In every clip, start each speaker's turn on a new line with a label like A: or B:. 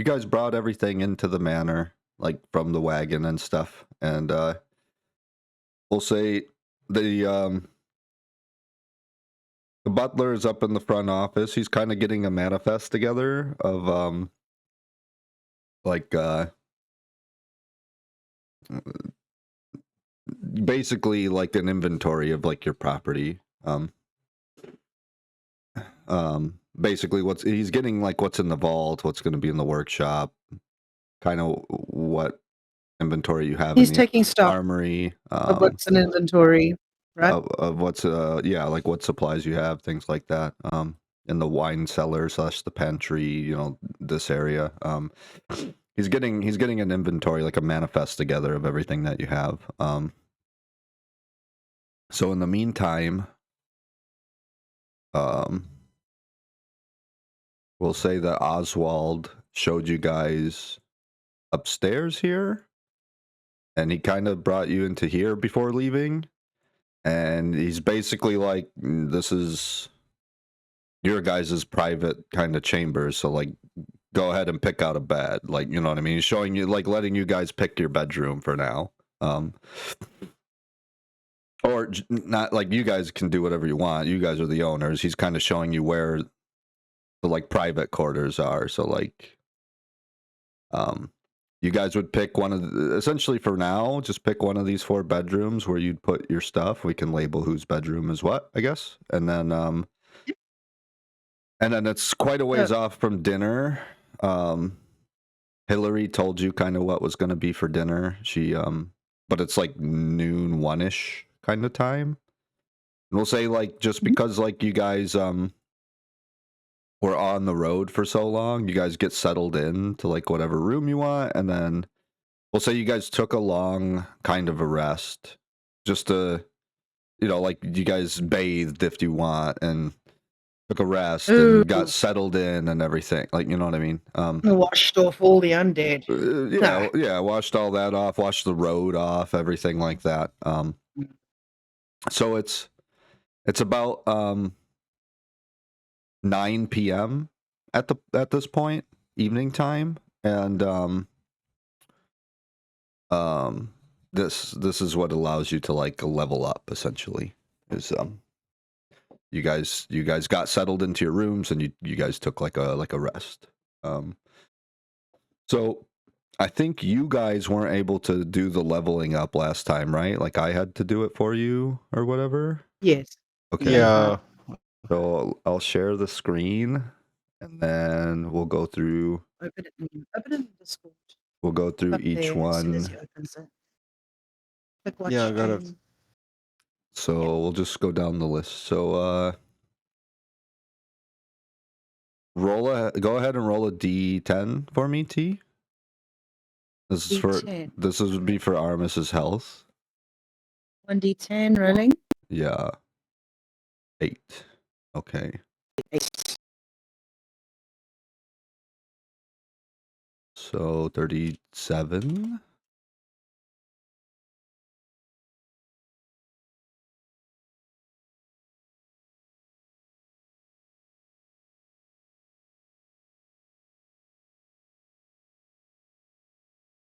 A: you guys brought everything into the manor, like from the wagon and stuff, and we'll say the butler is up in the front office. He's kind of getting a manifest together of like basically like an inventory of like your property. Basically he's getting like what's in the vault, what's going to be in the workshop, kind of what inventory you have
B: He's
A: in the
B: taking stock
A: armory,
B: of what's in inventory, right?
A: of what's yeah, like what supplies you have, things like that. In the wine cellar / the pantry, you know, this area. He's getting an inventory, like a manifest together of everything that you have. So in the meantime, we'll say that Oswald showed you guys upstairs here, and he kind of brought you into here before leaving, and he's basically like, this is your guys' private kind of chambers, so like go ahead and pick out a bed, like, you know what I mean? He's showing you, like, letting you guys pick your bedroom for now. Or not, like, you guys can do whatever you want, you guys are the owners. He's kind of showing you where the like private quarters are, so like you guys would pick one of the, essentially for now, just pick one of these 4 bedrooms where you'd put your stuff. We can label whose bedroom is what, I guess. And then it's quite a ways off from dinner. Hillary told you kind of what was going to be for dinner. She but it's like noon, 1-ish kind of time. And we'll say, like, just because like you guys were on the road for so long, you guys get settled in to like whatever room you want, and then we'll say you guys took a long kind of a rest, just to, you know, like you guys bathed if you want and took a rest and got settled in and everything, like, you know what I mean?
B: Washed off all the undead.
A: Yeah, washed all that off, washed the road off, everything like that. So it's about 9 p.m. at this point, evening time, and this is what allows you to like level up, essentially, is you guys got settled into your rooms, and you guys took like a rest. So I think you guys weren't able to do the leveling up last time, right? Like I had to do it for you or whatever.
B: Yes.
A: Okay.
C: Yeah.
A: So I'll share the screen, and then we'll go through.
B: Open it in Discord.
A: We'll go through each one.
B: As soon as he opens it. Click watch.
C: Yeah, I got it.
A: So we'll just go down the list. So go ahead and roll a D10 for me, T. This is would be for Armis's health.
B: 1d10 rolling.
A: Yeah. 8. Okay.
B: 8.
A: So 37.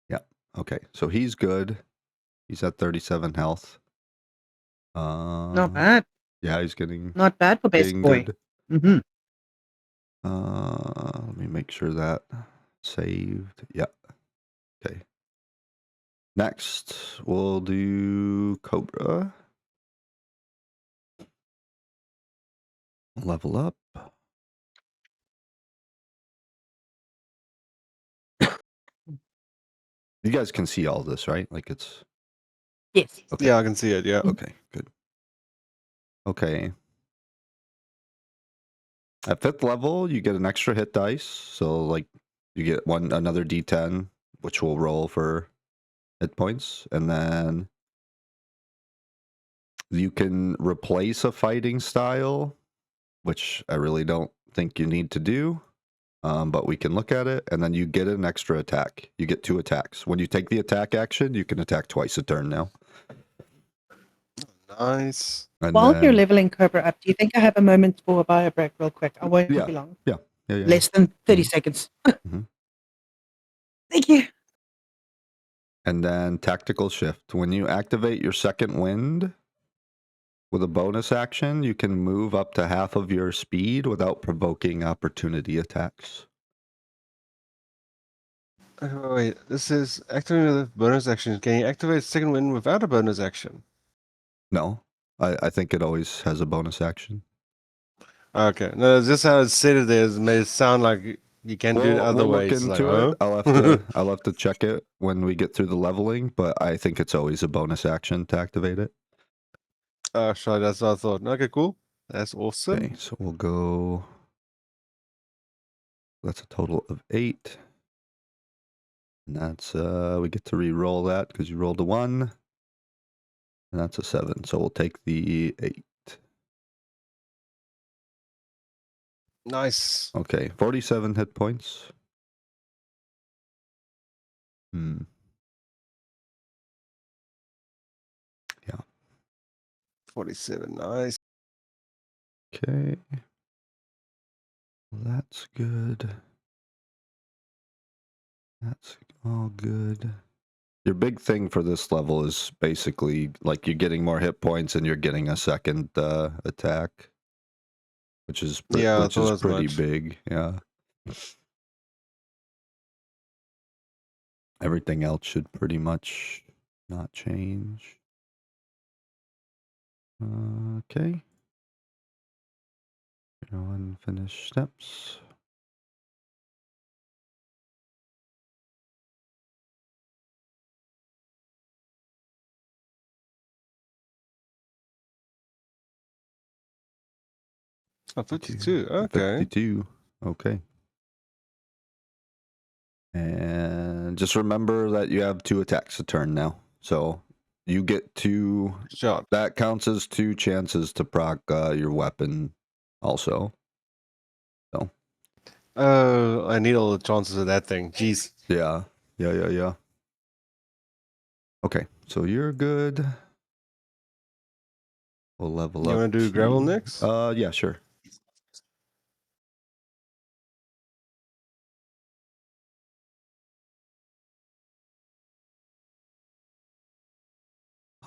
A: Yeah. Okay. So he's good. He's at 37 health.
B: Not bad.
A: Yeah, he's getting
B: not bad for best boy.
A: Good. Let me make sure that saved. Yeah. Okay. Next, we'll do Cobra. Level up. You guys can see all this, right? Like it's...
B: Yes.
A: Okay.
C: Yeah, I can see it, yeah.
A: Okay, good. Okay. At 5th level, you get an extra hit dice. So, like, you get another D10, which will roll for hit points. And then you can replace a fighting style, which I really don't think you need to do. But we can look at it, and then you get an extra attack. You get 2 attacks. When you take the attack action, you can attack twice a turn now.
C: Nice.
A: And
B: while you're leveling Cobra up, do you think I have a moment for a bio break real quick? I won't be long.
A: Yeah.
B: Less than 30 seconds. Thank you.
A: And then tactical shift. When you activate your second wind with a bonus action, you can move up to half of your speed without provoking opportunity attacks.
C: Wait, this is activating the bonus action. Can you activate second wind without a bonus action?
A: No, I think it always has a bonus action.
C: Okay, no, just how it said it there, it made it sound like you can do it other
A: We'll look
C: ways.
A: into
C: Like,
A: it.
C: huh?
A: I'll have to check it when we get through the leveling, but I think it's always a bonus action to activate it.
C: Oh, sure, that's what I thought. Okay, cool. That's awesome.
A: Okay, so we'll go. That's a total of 8. And that's we get to re-roll that because you rolled a 1. And that's a 7. So we'll take the 8.
C: Nice.
A: Okay, 47 hit points.
C: 47, nice.
A: Okay. That's good. That's all good. Your big thing for this level is basically like you're getting more hit points and you're getting a second attack, which is
C: Yeah, I thought as
A: pretty
C: much.
A: big. Yeah. Everything else should pretty much not change. Okay. Unfinished steps.
C: Oh, 52, okay.
A: 52. Okay. And just remember that you have 2 attacks a turn now. So you get to...
C: Shot.
A: That counts as 2 chances to proc your weapon also. So.
C: Oh, I need all the chances of that thing. Jeez.
A: Yeah. Okay, so you're good. We'll level
C: You
A: up.
C: want to do gravel next?
A: Yeah, sure.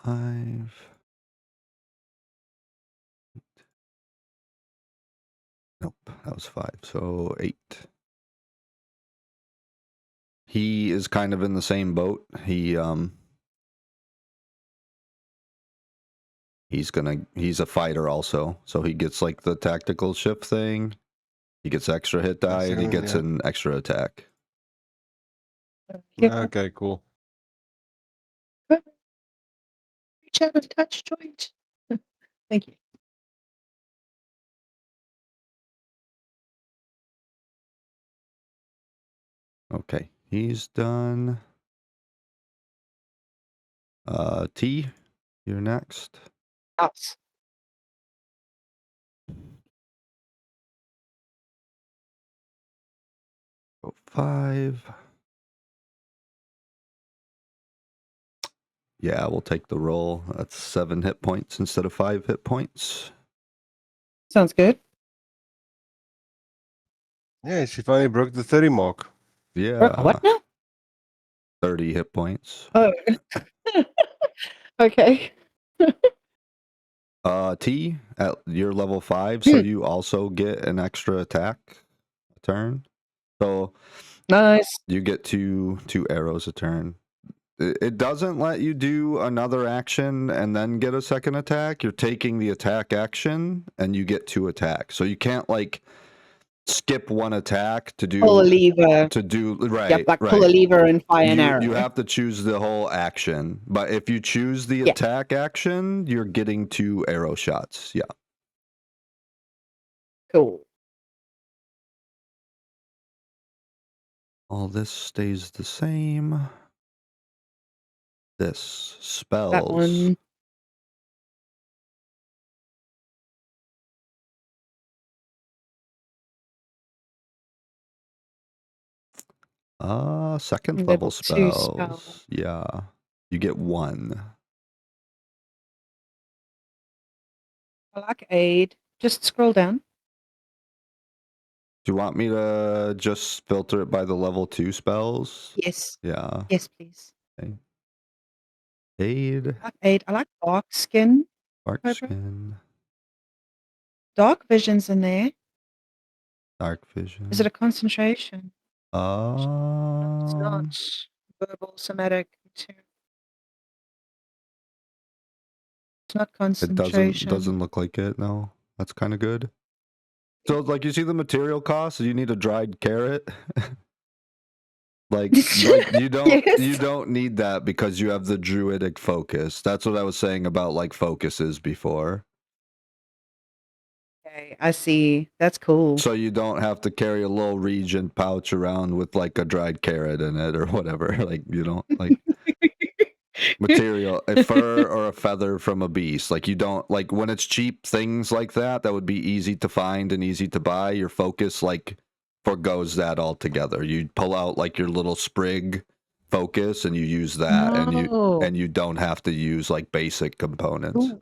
A: Five. Nope, that was 5. So 8. He is kind of in the same boat. He's a fighter also, so he gets like the tactical shift thing. He gets extra hit die and he gets an extra attack.
C: Okay, cool.
B: Reach out and touch joint. Thank you.
A: Okay, he's done. T, you're next.
B: Yes.
A: Go 5. Yeah, we'll take the roll. That's 7 hit points instead of 5 hit points.
B: Sounds good.
C: Yeah, she finally broke the 30 mark.
A: Yeah.
B: What now?
A: 30 hit points.
B: Oh. Okay.
A: T, at you're level 5, so you also get an extra attack a turn. So
B: Nice.
A: you get two arrows a turn. It doesn't let you do another action and then get a second attack. You're taking the attack action and you get 2 attacks. So you can't like skip one attack to do
B: Pull a lever.
A: right.
B: Yep, like
A: right.
B: pull a lever and fire an arrow.
A: You have to choose the whole action. But if you choose the attack action, you're getting 2 arrow shots. Yeah.
B: Cool.
A: All this stays the same. This spells.
B: That one.
A: Second
B: Level
A: level
B: 2
A: spells.
B: spell.
A: Yeah. You get 1.
B: I like aid. Just scroll down.
A: Do you want me to just filter it by the level 2 spells?
B: Yes.
A: Yeah.
B: Yes, please.
A: Aid.
B: I like Aid. I like Dark Skin.
A: Dark
B: Cobra.
A: skin.
B: Dark Vision's in there.
A: Dark vision.
B: Is it a concentration? It's
A: Um,
B: not. Verbal, somatic. It's not
A: it
B: concentration.
A: doesn't look like it. No, that's kind of good. So, like, you see the material costs. You need a dried carrot. like you don't
B: Yes.
A: need that because you have the druidic focus. That's what I was saying about like focuses before.
B: Okay, I see. That's cool.
A: So you don't have to carry a little regent pouch around with like a dried carrot in it or whatever. Like you don't like material, a fur or a feather from a beast. Like you don't like when it's cheap things like that would be easy to find and easy to buy. Your focus like forgoes that altogether. You pull out like your little sprig focus and you use that
B: Oh.
A: and you don't have to use like basic components.
B: Ooh.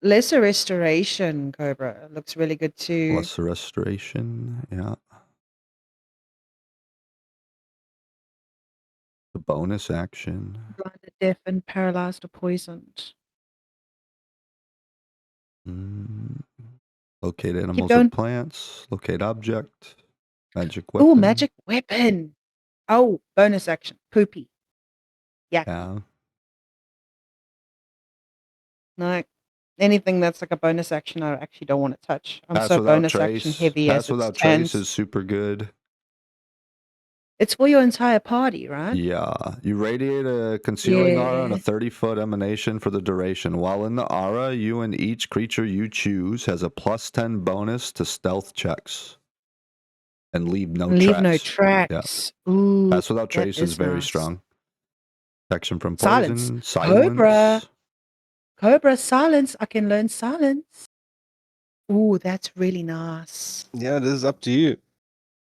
B: Lesser Restoration, Cobra. Looks really good too.
A: Lesser restoration, yeah. The bonus action.
B: Blinded, deafened, paralyzed, or poisoned.
A: Locate animals
B: going.
A: or plants. Locate object. Magic weapon.
B: Oh, magic weapon. Oh, bonus action. Poopy. Yeah.
A: Yeah.
B: No. Anything that's like a bonus action, I actually don't want to touch. I'm
A: Pass
B: so
A: without
B: bonus
A: trace.
B: action heavy
A: Pass
B: as it
A: without
B: stands.
A: trace is super good.
B: It's for your entire party, right?
A: Yeah. You radiate a concealing aura and a 30-foot emanation for the duration. While in the aura, you and each creature you choose has a +10 bonus to stealth checks. And leave no tracks.
B: Leave no tracks. Yeah. Ooh.
A: Pass without trace is very
B: nice.
A: strong. Protection from poison.
B: Silence. Cobra. Cobra, silence. I can learn silence. Ooh, that's really nice.
C: Yeah, this is up to you.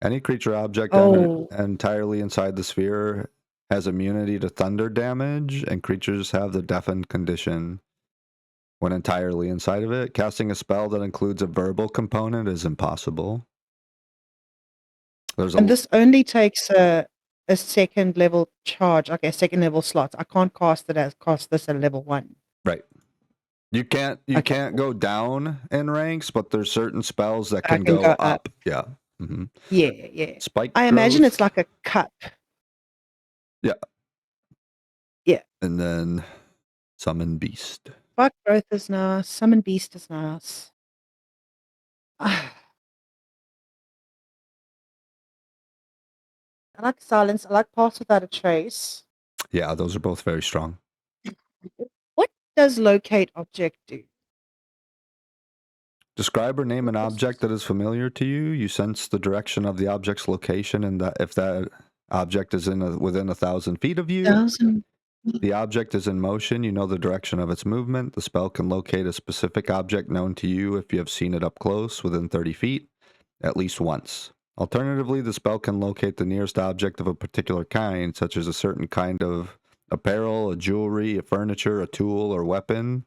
A: Any creature object entirely inside the sphere has immunity to thunder damage, and creatures have the deafened condition when entirely inside of it. Casting a spell that includes a verbal component is impossible.
B: And this only takes a second level charge, okay, second level slots. I can't cast this at level 1.
A: Right. You can't go down in ranks, but there's certain spells that can go up. Yeah. Mm-hmm.
B: Yeah.
A: Spike
B: I
A: growth.
B: imagine it's like a cup.
A: Yeah.
B: Yeah.
A: And then summon beast.
B: Spike growth is nice. Summon beast is nice. I like silence. I like pass without a trace.
A: Yeah, those are both very strong.
B: What does locate object do?
A: Describe or name an object that is familiar to you. You sense the direction of the object's location, and that if that object is within 1,000 feet of you,
B: 1,000.
A: The object is in motion. You know the direction of its movement. The spell can locate a specific object known to you if you have seen it up close within 30 feet at least once. Alternatively, the spell can locate the nearest object of a particular kind, such as a certain kind of apparel, a jewelry, a furniture, a tool, or weapon.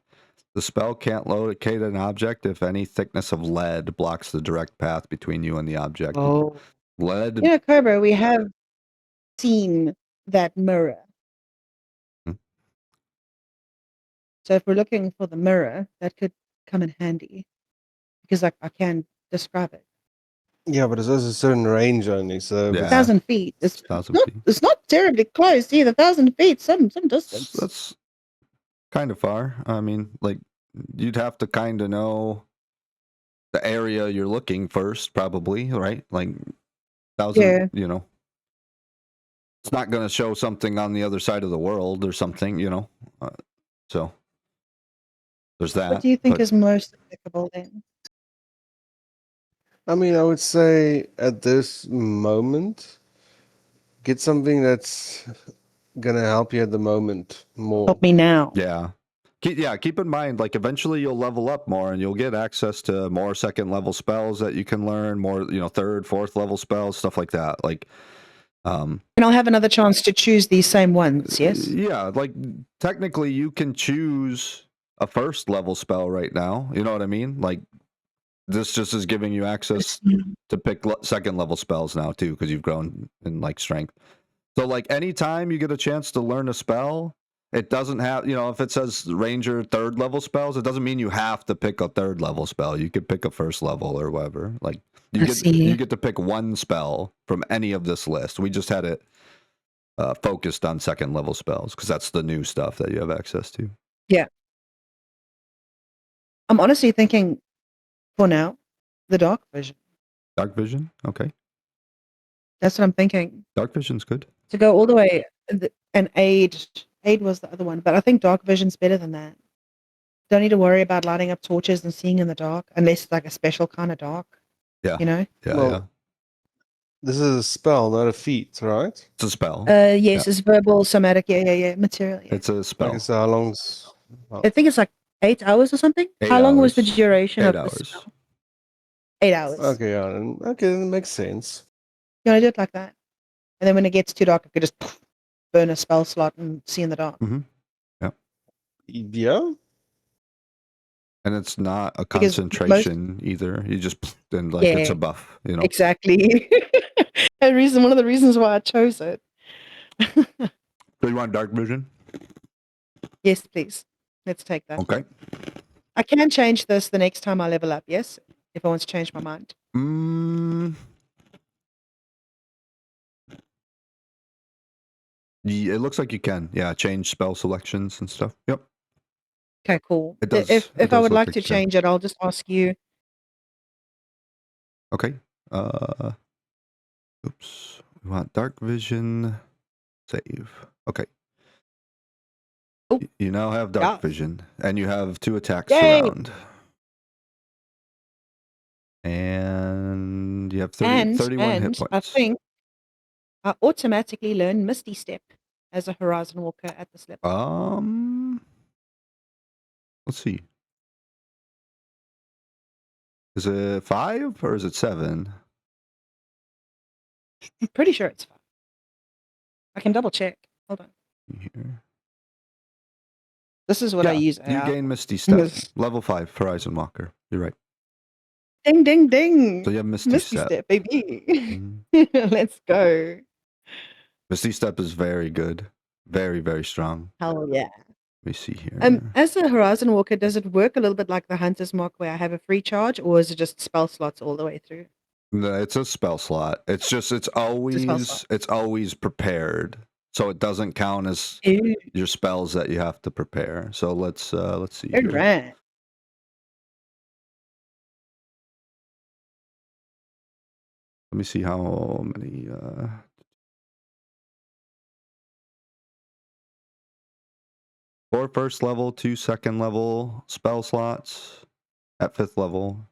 A: The spell can't locate an object if any thickness of lead blocks the direct path between you and the object.
B: Oh.
A: Lead.
B: You know, Cobra, we have seen that mirror. So if we're looking for the mirror, that could come in handy because I can describe it.
C: Yeah, but it has a certain range only, so
B: 1,000 feet. It's
A: 1,000 feet.
B: It's not terribly close either. 1,000 feet, some distance.
A: That's kind of far. I mean, like you'd have to kind of know the area you're looking first, probably, right? Like 1,000, you know. It's not going to show something on the other side of the world or something, you know. So there's that.
B: What do you think is most applicable then?
C: I mean, I would say at this moment, get something that's going to help you at the moment more.
B: Help me now.
A: Yeah. Keep in mind, like eventually you'll level up more and you'll get access to more second level spells that you can learn, more, you know, third, fourth level spells, stuff like that. Like,
B: and I'll have another chance to choose these same ones, yes?
A: Yeah, like technically you can choose a first level spell right now. You know what I mean? Like this just is giving you access to pick second level spells now too, because you've grown in like strength. So like anytime you get a chance to learn a spell, it doesn't have, you know, if it says ranger third level spells, it doesn't mean you have to pick a third level spell. You could pick a first level or whatever. Like you get to pick one spell from any of this list. We just had it focused on second level spells because that's the new stuff that you have access to.
B: Yeah. I'm honestly thinking for now, the dark vision.
A: Dark vision, okay.
B: That's what I'm thinking.
A: Dark vision's good.
B: To go all the way, and aid was the other one, but I think dark vision's better than that. Don't need to worry about lighting up torches and seeing in the dark, unless it's like a special kind of dark.
A: Yeah.
B: You know?
A: Yeah,
C: Well,
A: yeah.
C: This is a spell, not a feat, right?
A: It's a spell.
B: Yes, it's verbal, somatic, yeah, material. Yeah.
A: It's a spell.
C: Okay, so how long's...
B: I think it's like 8 hours or something.
A: 8
B: How long was the
A: hours.
B: duration
A: 8
B: of
A: hours.
B: the spell? 8 hours.
C: Okay, yeah, okay, that makes sense.
B: You want to do it like that, and then when it gets too dark, I could just burn a spell slot and see in the dark.
A: Mm-hmm.
C: Yeah?
A: And it's not a
B: Because
A: concentration either. You just and like it's a buff, you know.
B: Exactly. One of the reasons why I chose it.
A: So you want dark vision?
B: Yes, please. Let's take that.
A: Okay.
B: I can change this the next time I level up, yes? If I want to change my mind.
A: Yeah, it looks like you can. Yeah, change spell selections and stuff. Yep.
B: Okay, cool.
A: It does.
B: If
A: it
B: I
A: does
B: would
A: look
B: like
A: like
B: to
A: you can.
B: change it, I'll just ask you.
A: Okay. Oops. We want dark vision. Save. Okay.
B: Oh.
A: You now have dark
B: Yeah.
A: vision, and you have 2 attacks
B: Yay!
A: around. And you have 31 hit points.
B: I think I automatically learn Misty Step as a Horizon Walker at this level.
A: Let's see. Is it 5 or is it 7?
B: I'm pretty sure it's 5. I can double check. Hold on.
A: Here.
B: This is what I use.
A: You gain Misty Step. Level 5, Horizon Walker. You're right.
B: Ding, ding, ding.
A: So you have Misty Step.
B: Baby.
A: Mhm.
B: Let's go.
A: Misty Step is very good. Very, very strong.
B: Hell yeah.
A: Let me see here.
B: As a Horizon Walker, does it work a little bit like the Hunter's Mark where I have a free charge, or is it just spell slots all the way through?
A: No, it's a spell slot. It's just it's always prepared. So it doesn't count as your spells that you have to prepare. So let's see.
B: All right.
A: Let me see how many 4 first level, 2 second level spell slots at 5th level.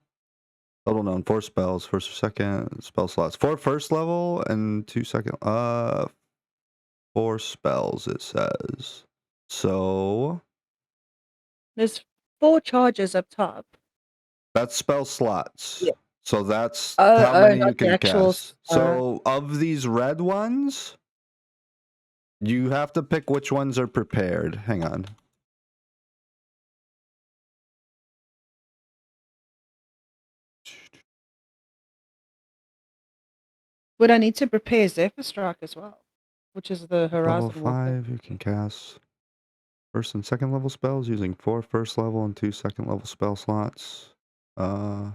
A: Total known 4 spells, first or second spell slots. 4 first level and 2 second 4 spells it says. So
B: There's 4 charges up top.
A: that's spell slots.
B: Yeah.
A: So that's how many you can cast.
B: Uh,
A: So of these red ones, you have to pick which ones are prepared. Hang on.
B: Would I need to prepare Zephyr Strike as well? Which is the Horizon
A: Level
B: Walker.
A: 5, you can cast first and second level spells using 4 first level and 2 second level spell slots. A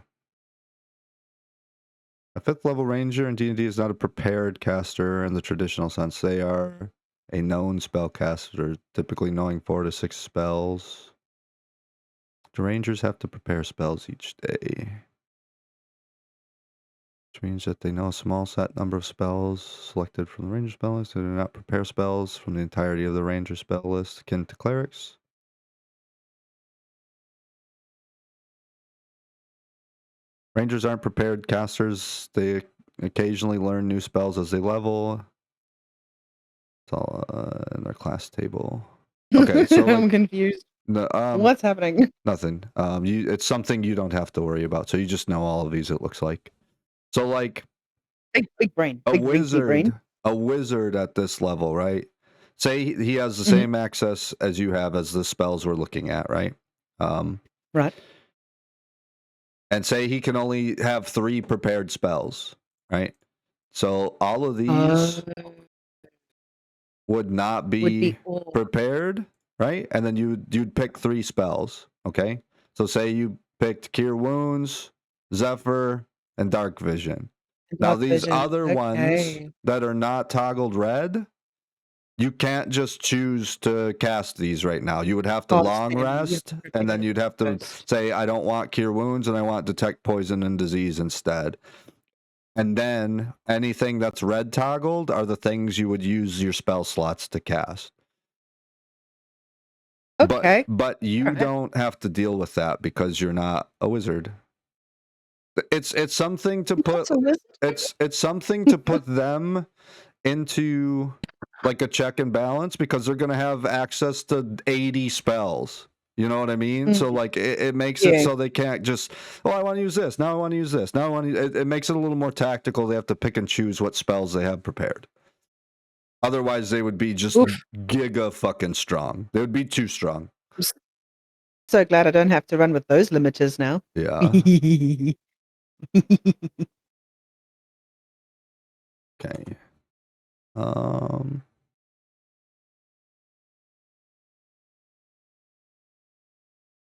A: 5th level ranger in D&D is not a prepared caster in the traditional sense. They are a known spellcaster, typically knowing 4 to 6 spells. The rangers have to prepare spells each day, which means that they know a small set number of spells selected from the ranger spell list. They do not prepare spells from the entirety of the ranger spell list, akin to clerics. Rangers aren't prepared casters. They occasionally learn new spells as they level. It's all in their class table. Okay, so
B: I'm confused. What's happening?
A: Nothing. It's something you don't have to worry about. So you just know all of these. It looks like. So like
B: big brain.
A: A
B: Big
A: wizard at this level, right? Say he has the same access as you have as the spells we're looking at, right?
B: Right.
A: and say he can only have 3 prepared spells, right? So all of these would not
B: would be
A: be
B: all
A: prepared, right? And then you'd pick 3 spells, okay? So say you picked Cure Wounds, Zephyr, and Dark Vision. Now
B: dark
A: these
B: vision.
A: other ones
B: Okay.
A: that are not toggled red, you can't just choose to cast these right now. You would have to
B: Cast
A: long
B: them. You have
A: rest,
B: to
A: and
B: prepare
A: then you'd have to
B: first.
A: say, I don't want Cure Wounds, and I want Detect Poison and Disease instead. And then anything that's red toggled are the things you would use your spell slots to cast.
B: Okay.
A: But you
B: Alright.
A: don't have to deal with that because you're not a wizard. It's something to put
B: That's a wizard.
A: it's something to put them into like a check and balance because they're going to have access to 80 spells. You know what I mean? So like it makes it
B: Yeah.
A: so they can't just, oh, I want to use this. Now I want to use this. Now I want to, it makes it a little more tactical. They have to pick and choose what spells they have prepared. Otherwise they would be just
B: Oof.
A: giga fucking strong. They would be too strong.
B: I'm so glad I don't have to run with those limiters now.
A: Yeah. Okay.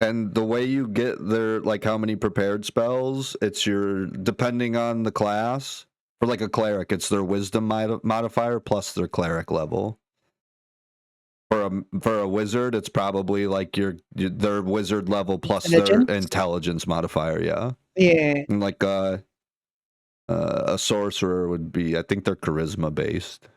A: And the way you get their, like, how many prepared spells, it's your, depending on the class, for like a cleric, it's their wisdom modifier plus their cleric level. For a wizard, it's probably like their wizard level plus their intelligence modifier, yeah.
B: Yeah.
A: And like a sorcerer would be, I think they're charisma based.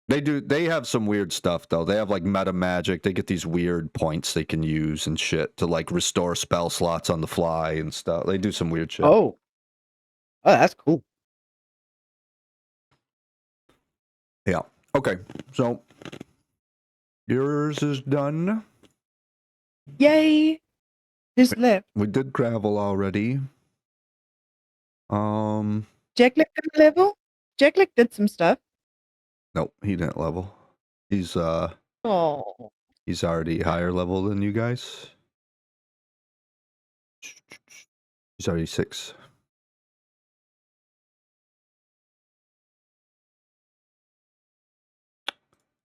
A: They have some weird stuff though. They have like meta magic. They get these weird points they can use and shit to like restore spell slots on the fly and stuff. They do some weird shit.
B: Oh, that's cool.
A: Yeah. Okay. So yours is done.
B: Yay! Who's left?
A: We did gravel already.
B: Jacklick did level? Jacklick did some stuff.
A: Nope, he didn't level. He's
B: Oh.
A: he's already higher level than you guys. He's already 6.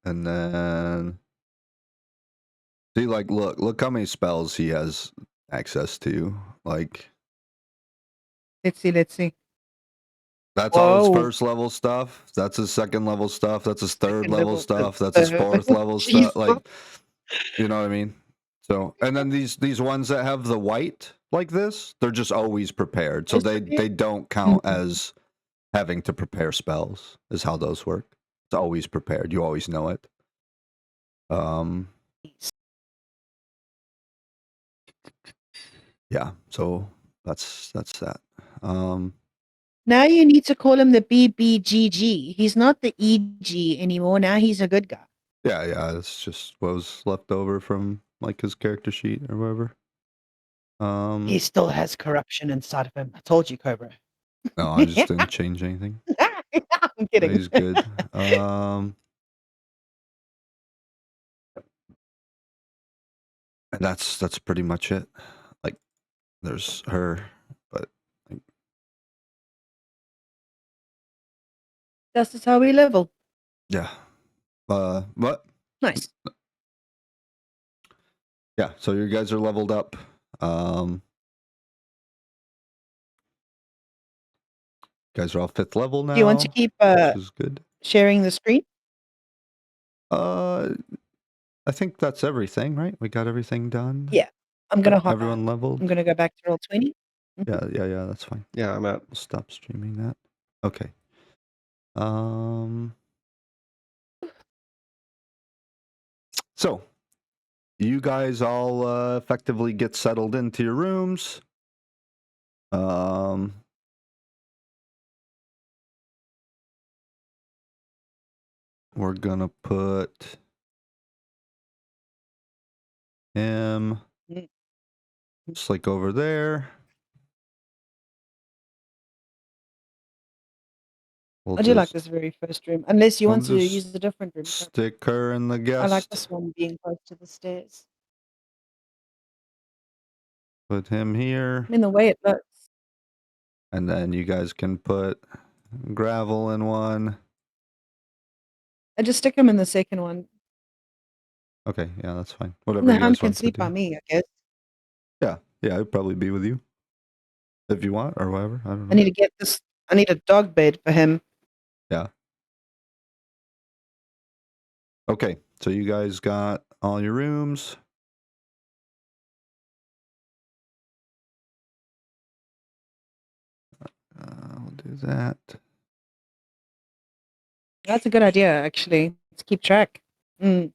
A: And then see, like, look how many spells he has access to. Like,
B: Let's see.
A: that's all his
B: Whoa.
A: first level stuff. That's his second level stuff. That's his third
B: Second
A: level
B: level
A: stuff. That's his fourth level
B: Jesus.
A: stuff. Like, you know what I mean? So, and then these ones that have the white like this, they're just always prepared. So they don't count as having to prepare spells. Is how those work. It's always prepared. You always know it. Yeah. So that's that.
B: Now you need to call him the BBGG. He's not the EG anymore. Now he's a good guy.
A: Yeah, it's just what was left over from like his character sheet or whatever.
B: He still has corruption inside of him. I told you, Cobra.
A: No, I just didn't change anything.
B: I'm kidding.
A: He's good. And that's pretty much it. Like, there's her, but like,
B: That's just how we level.
A: yeah. What?
B: Nice.
A: Yeah. So you guys are leveled up. Guys are all 5th level now.
B: Do you want to keep
A: which is good.
B: sharing the screen?
A: I think that's everything, right? We got everything done.
B: Yeah. I'm gonna hop
A: everyone
B: out.
A: leveled.
B: I'm gonna go back to Roll20.
A: Yeah, that's fine.
C: Yeah, I'm out.
A: We'll stop streaming that. Okay. So you guys all effectively get settled into your rooms. We're gonna put him just like over there.
B: I do like this very first room, unless you want to
A: just
B: use a different room.
A: Stick her in the guest.
B: I like this one being close to the stairs.
A: Put him here.
B: I mean, the way it looks.
A: And then you guys can put gravel in one.
B: I just stick him in the second one.
A: Okay, yeah, that's fine. Whatever
B: And the
A: you
B: hound
A: guys
B: can
A: want to
B: sleep
A: do.
B: by me, I guess.
A: Yeah, it'd probably be with you. If you want, or whatever. I don't know.
B: I need to get this. I need a dog bed for him.
A: Okay, so you guys got all your rooms. We'll do that.
B: That's a good idea, actually. Let's keep track. Let's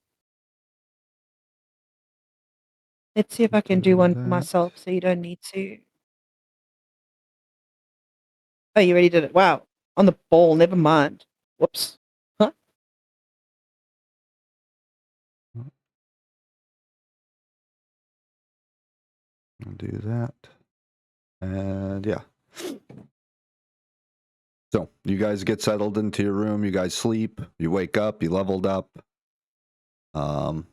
B: see if I can do one for
A: that.
B: myself so you don't need to. Oh, you already did it. Wow. On the ball, never mind. Whoops. Huh?
A: I'll do that. And yeah. So you guys get settled into your room. You guys sleep. You wake up. You leveled up. We'll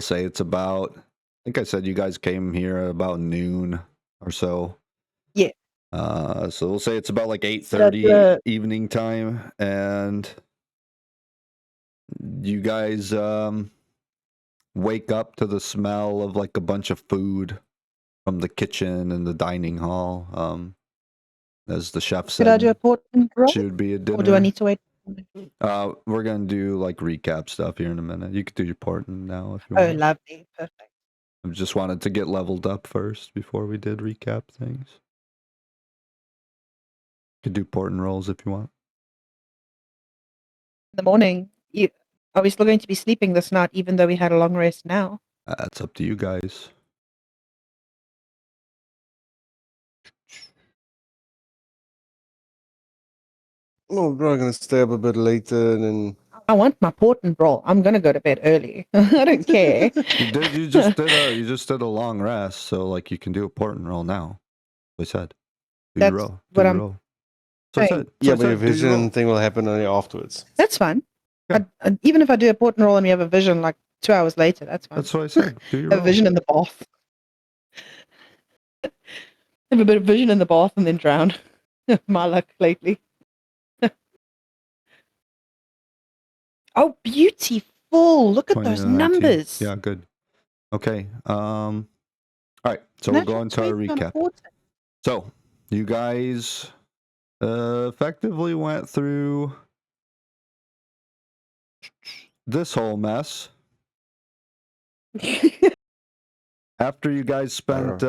A: say it's about. I think I said you guys came here about noon or so.
B: Yeah.
A: So we'll say it's about like 8:30 evening time, and you guys wake up to the smell of like a bunch of food from the kitchen and the dining hall. As the chef said,
B: Could I do a portland roll?
A: should be a dinner.
B: Or do I need to wait?
A: We're gonna do like recap stuff here in a minute. You could do your porting now if you
B: Oh,
A: want.
B: lovely. Perfect.
A: I just wanted to get leveled up first before we did recap things. Could do porting rolls if you want.
B: In the morning, are we still going to be sleeping this night, even though we had a long rest now?
A: That's up to you guys.
C: Well, we're probably gonna stay up a bit later and then.
B: I want my portland roll. I'm going to go to bed early. I don't care.
A: You just did a long rest, so like you can do a porting roll now. I said, do your
B: That's
A: roll.
B: what
A: Do your
B: I'm
A: roll. So I
B: saying.
A: said,
C: Yeah, but your
A: do your
C: vision
A: roll.
C: thing will happen only afterwards.
B: That's fine.
A: Yeah.
B: Even if I do a portland roll and we have a vision like 2 hours later, that's fine.
A: That's what I said. Do your
B: Have a
A: roll.
B: vision in the bath. Have a bit of vision in the bath and then drown. My luck lately. Oh, beautiful. Look at
A: 20
B: those
A: to 19.
B: numbers.
A: Yeah, good. Okay. All right. So we'll go
B: Natural
A: into our
B: 20 on a
A: recap.
B: 14.
A: So you guys effectively went through this whole mess after you guys spent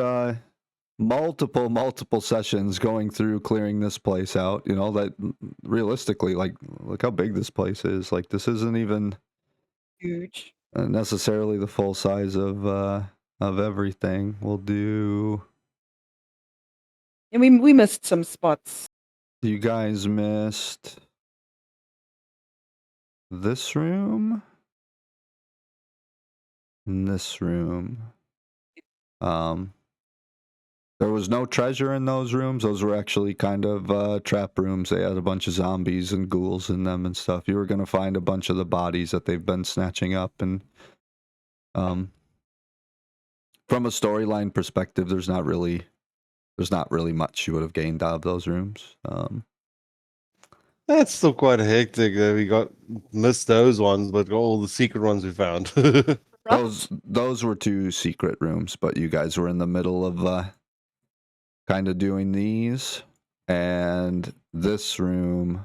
A: multiple sessions going through clearing this place out. You know, that realistically, like, look how big this place is. Like, this isn't even
B: Huge.
A: necessarily the full size of everything. We'll do.
B: And we missed some spots.
A: You guys missed this room and this room. There was no treasure in those rooms. Those were actually kind of trap rooms. They had a bunch of zombies and ghouls in them and stuff. You were going to find a bunch of the bodies that they've been snatching up. And from a storyline perspective, there's not really much you would have gained out of those rooms.
C: That's still quite hectic that we missed those ones, but all the secret ones we found.
A: Those were 2 secret rooms, but you guys were in the middle of kind of doing these, and this room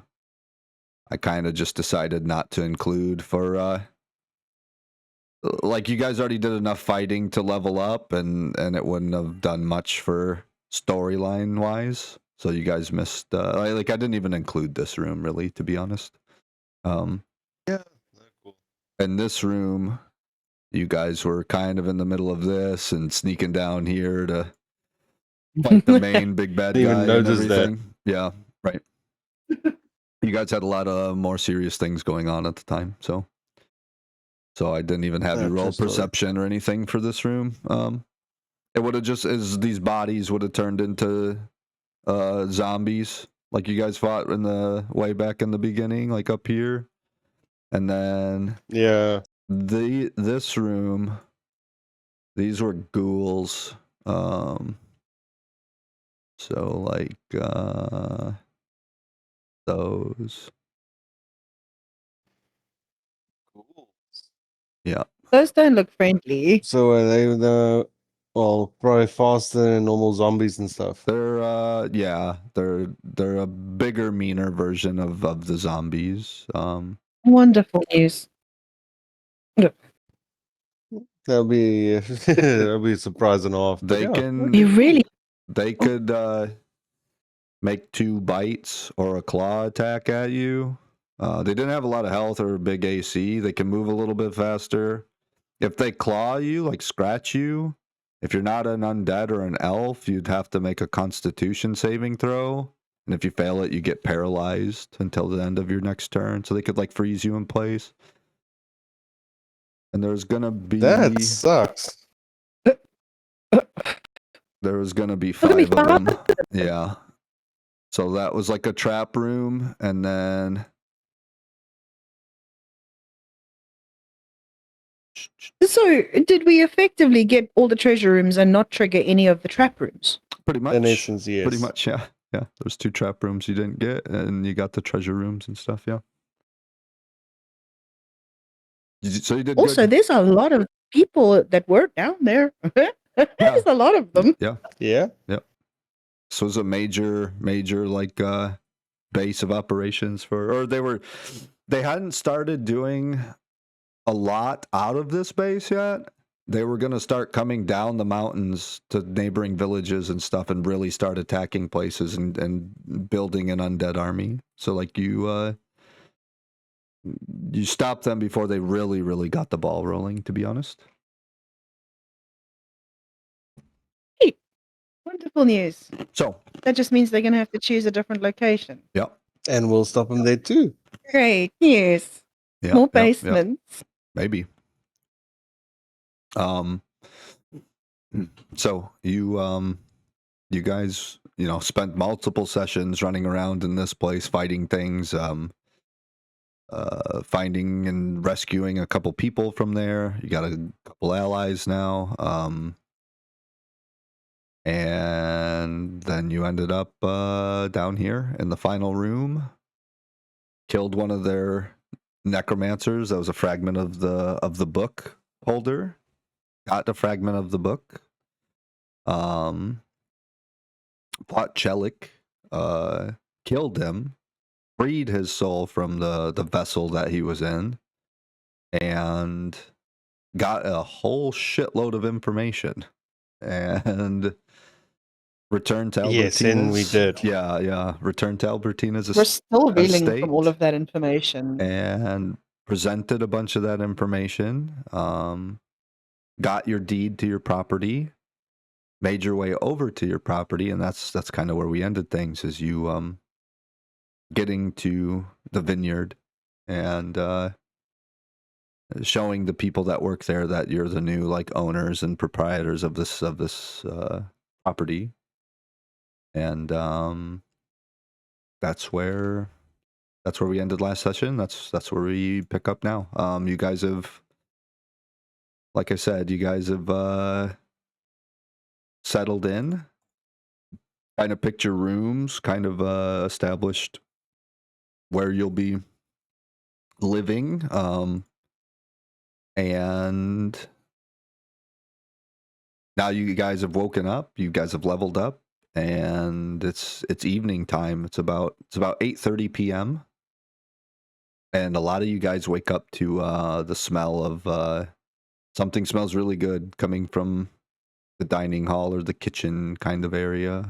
A: I kind of just decided not to include for like you guys already did enough fighting to level up, and it wouldn't have done much for storyline wise, so you guys missed like I didn't even include this room really, to be honest.
C: Yeah, cool.
A: In this room you guys were kind of in the middle of this and sneaking down here to fight the main big bad guy
C: Didn't even
A: and
C: notice that.
A: everything. Yeah, right. You guys had a lot of more serious things going on at the time, so I didn't even have you roll perception or anything for this room. It would have just, as these bodies would have turned into zombies, like you guys fought in the way back in the beginning, like up here, and then
C: Yeah.
A: this room, these were ghouls. So like those.
C: Cool.
A: Yeah.
B: Those don't look friendly.
C: So are they the probably faster than normal zombies and stuff?
A: They're yeah, they're a bigger, meaner version of the zombies.
B: Wonderful news.
C: That'll be that'll be a surprise and a half. But
A: They
C: yeah.
A: can
B: You really
A: they could make 2 bites or a claw attack at you. They didn't have a lot of health or big AC. They can move a little bit faster. If they claw you, like scratch you, if you're not an undead or an elf, you'd have to make a constitution saving throw. And if you fail it, you get paralyzed until the end of your next turn. So they could like freeze you in place. And there's gonna be
C: That sucks.
A: there was gonna be
B: Look at
A: 5
B: me,
A: of them. Yeah. So that was like a trap room, and then
B: So, did we effectively get all the treasure rooms and not trigger any of the trap rooms?
A: pretty much.
C: In essence, yes.
A: Pretty much, yeah. Yeah. There's 2 trap rooms you didn't get, and you got the treasure rooms and stuff, yeah. So you did
B: Also,
A: good.
B: there's a lot of people that work down there. There's a lot of them.
A: Yeah.
C: Yeah.
A: So it was a major like base of operations for, or they hadn't started doing a lot out of this base yet. They were going to start coming down the mountains to neighboring villages and stuff and really start attacking places and building an undead army. So like you stopped them before they really got the ball rolling, to be honest.
B: Wonderful news.
A: So
B: That just means they're going to have to choose a different location.
A: yeah.
C: And we'll stop them there too.
B: Great news.
A: Yeah,
B: More
A: yeah, yeah.
B: basements.
A: Maybe. So you guys, spent multiple sessions running around in this place fighting things, finding and rescuing a couple people from there. You got a couple allies now. And then you ended up down here in the final room. Killed one of their necromancers. That was a fragment of the book holder. Got the fragment of the book. Fought Chelik, killed him, freed his soul from the vessel that he was in, and got a whole shitload of information. And returned to Albertina's.
C: Yes, and we did.
A: Yeah. Returned to Albertina's
B: We're still reeling
A: estate
B: from all of that information.
A: and presented a bunch of that information. Got your deed to your property, made your way over to your property, and that's kind of where we ended things. Is you getting to the vineyard and showing the people that work there that you're the new like owners and proprietors of this property, and that's where we ended last session. That's where we pick up now. You guys have, like I said, settled in, kind of picked your rooms, kind of established where you'll be living, and now you guys have woken up, you guys have leveled up, and it's evening time. It's about 8:30 p.m. and a lot of you guys wake up to the smell of something smells really good coming from the dining hall or the kitchen kind of area.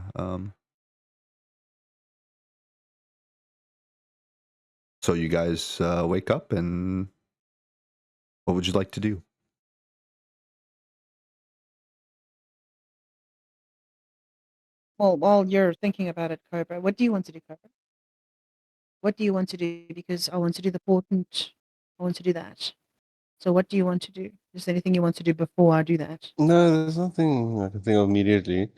A: So you guys wake up, and what would you like to do?
B: Well, while you're thinking about it, Cobra, what do you want to do, Cobra? What do you want to do? Because I want to do the portent. I want to do that. So what do you want to do? Is there anything you want to do before I do that?
C: No, there's nothing I can think of immediately.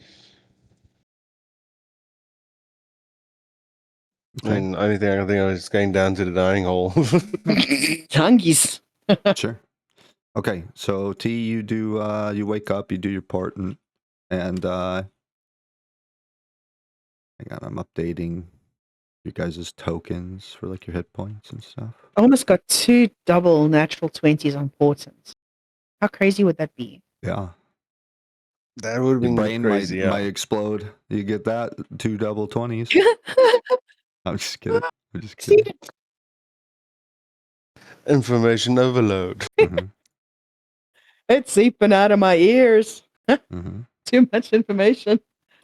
C: I
A: Okay.
C: mean, only thing I can think of is going down to the dining hall.
B: Hungies.
A: Sure. Okay, so T, you do you wake up, you do your portent, And hang on, I'm updating you guys' tokens for like your hit points and stuff.
B: I almost got 2 double natural 20s on portents. How crazy would that be?
A: Yeah.
C: That would have
A: Your
C: been
A: brain
C: crazy,
A: might
C: yeah.
A: explode. You get that? 2 double 20s. I'm just kidding. I'm just
B: See,
A: kidding.
C: Information overload.
A: Mm-hmm.
B: it's seeping out of my ears.
A: Mm-hmm.
B: Too much information.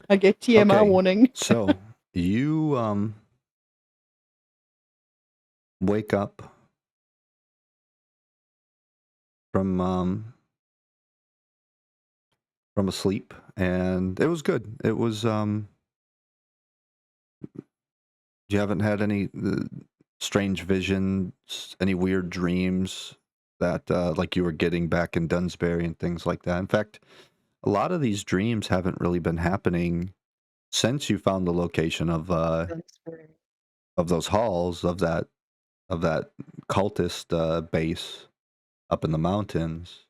B: I get TMI
A: Okay.
B: warning.
A: So you wake up from asleep, and it was good. It was you haven't had any strange visions, any weird dreams that like you were getting back in Dunsbury and things like that. In fact, a lot of these dreams haven't really been happening since you found the location of those halls of that cultist base up in the mountains.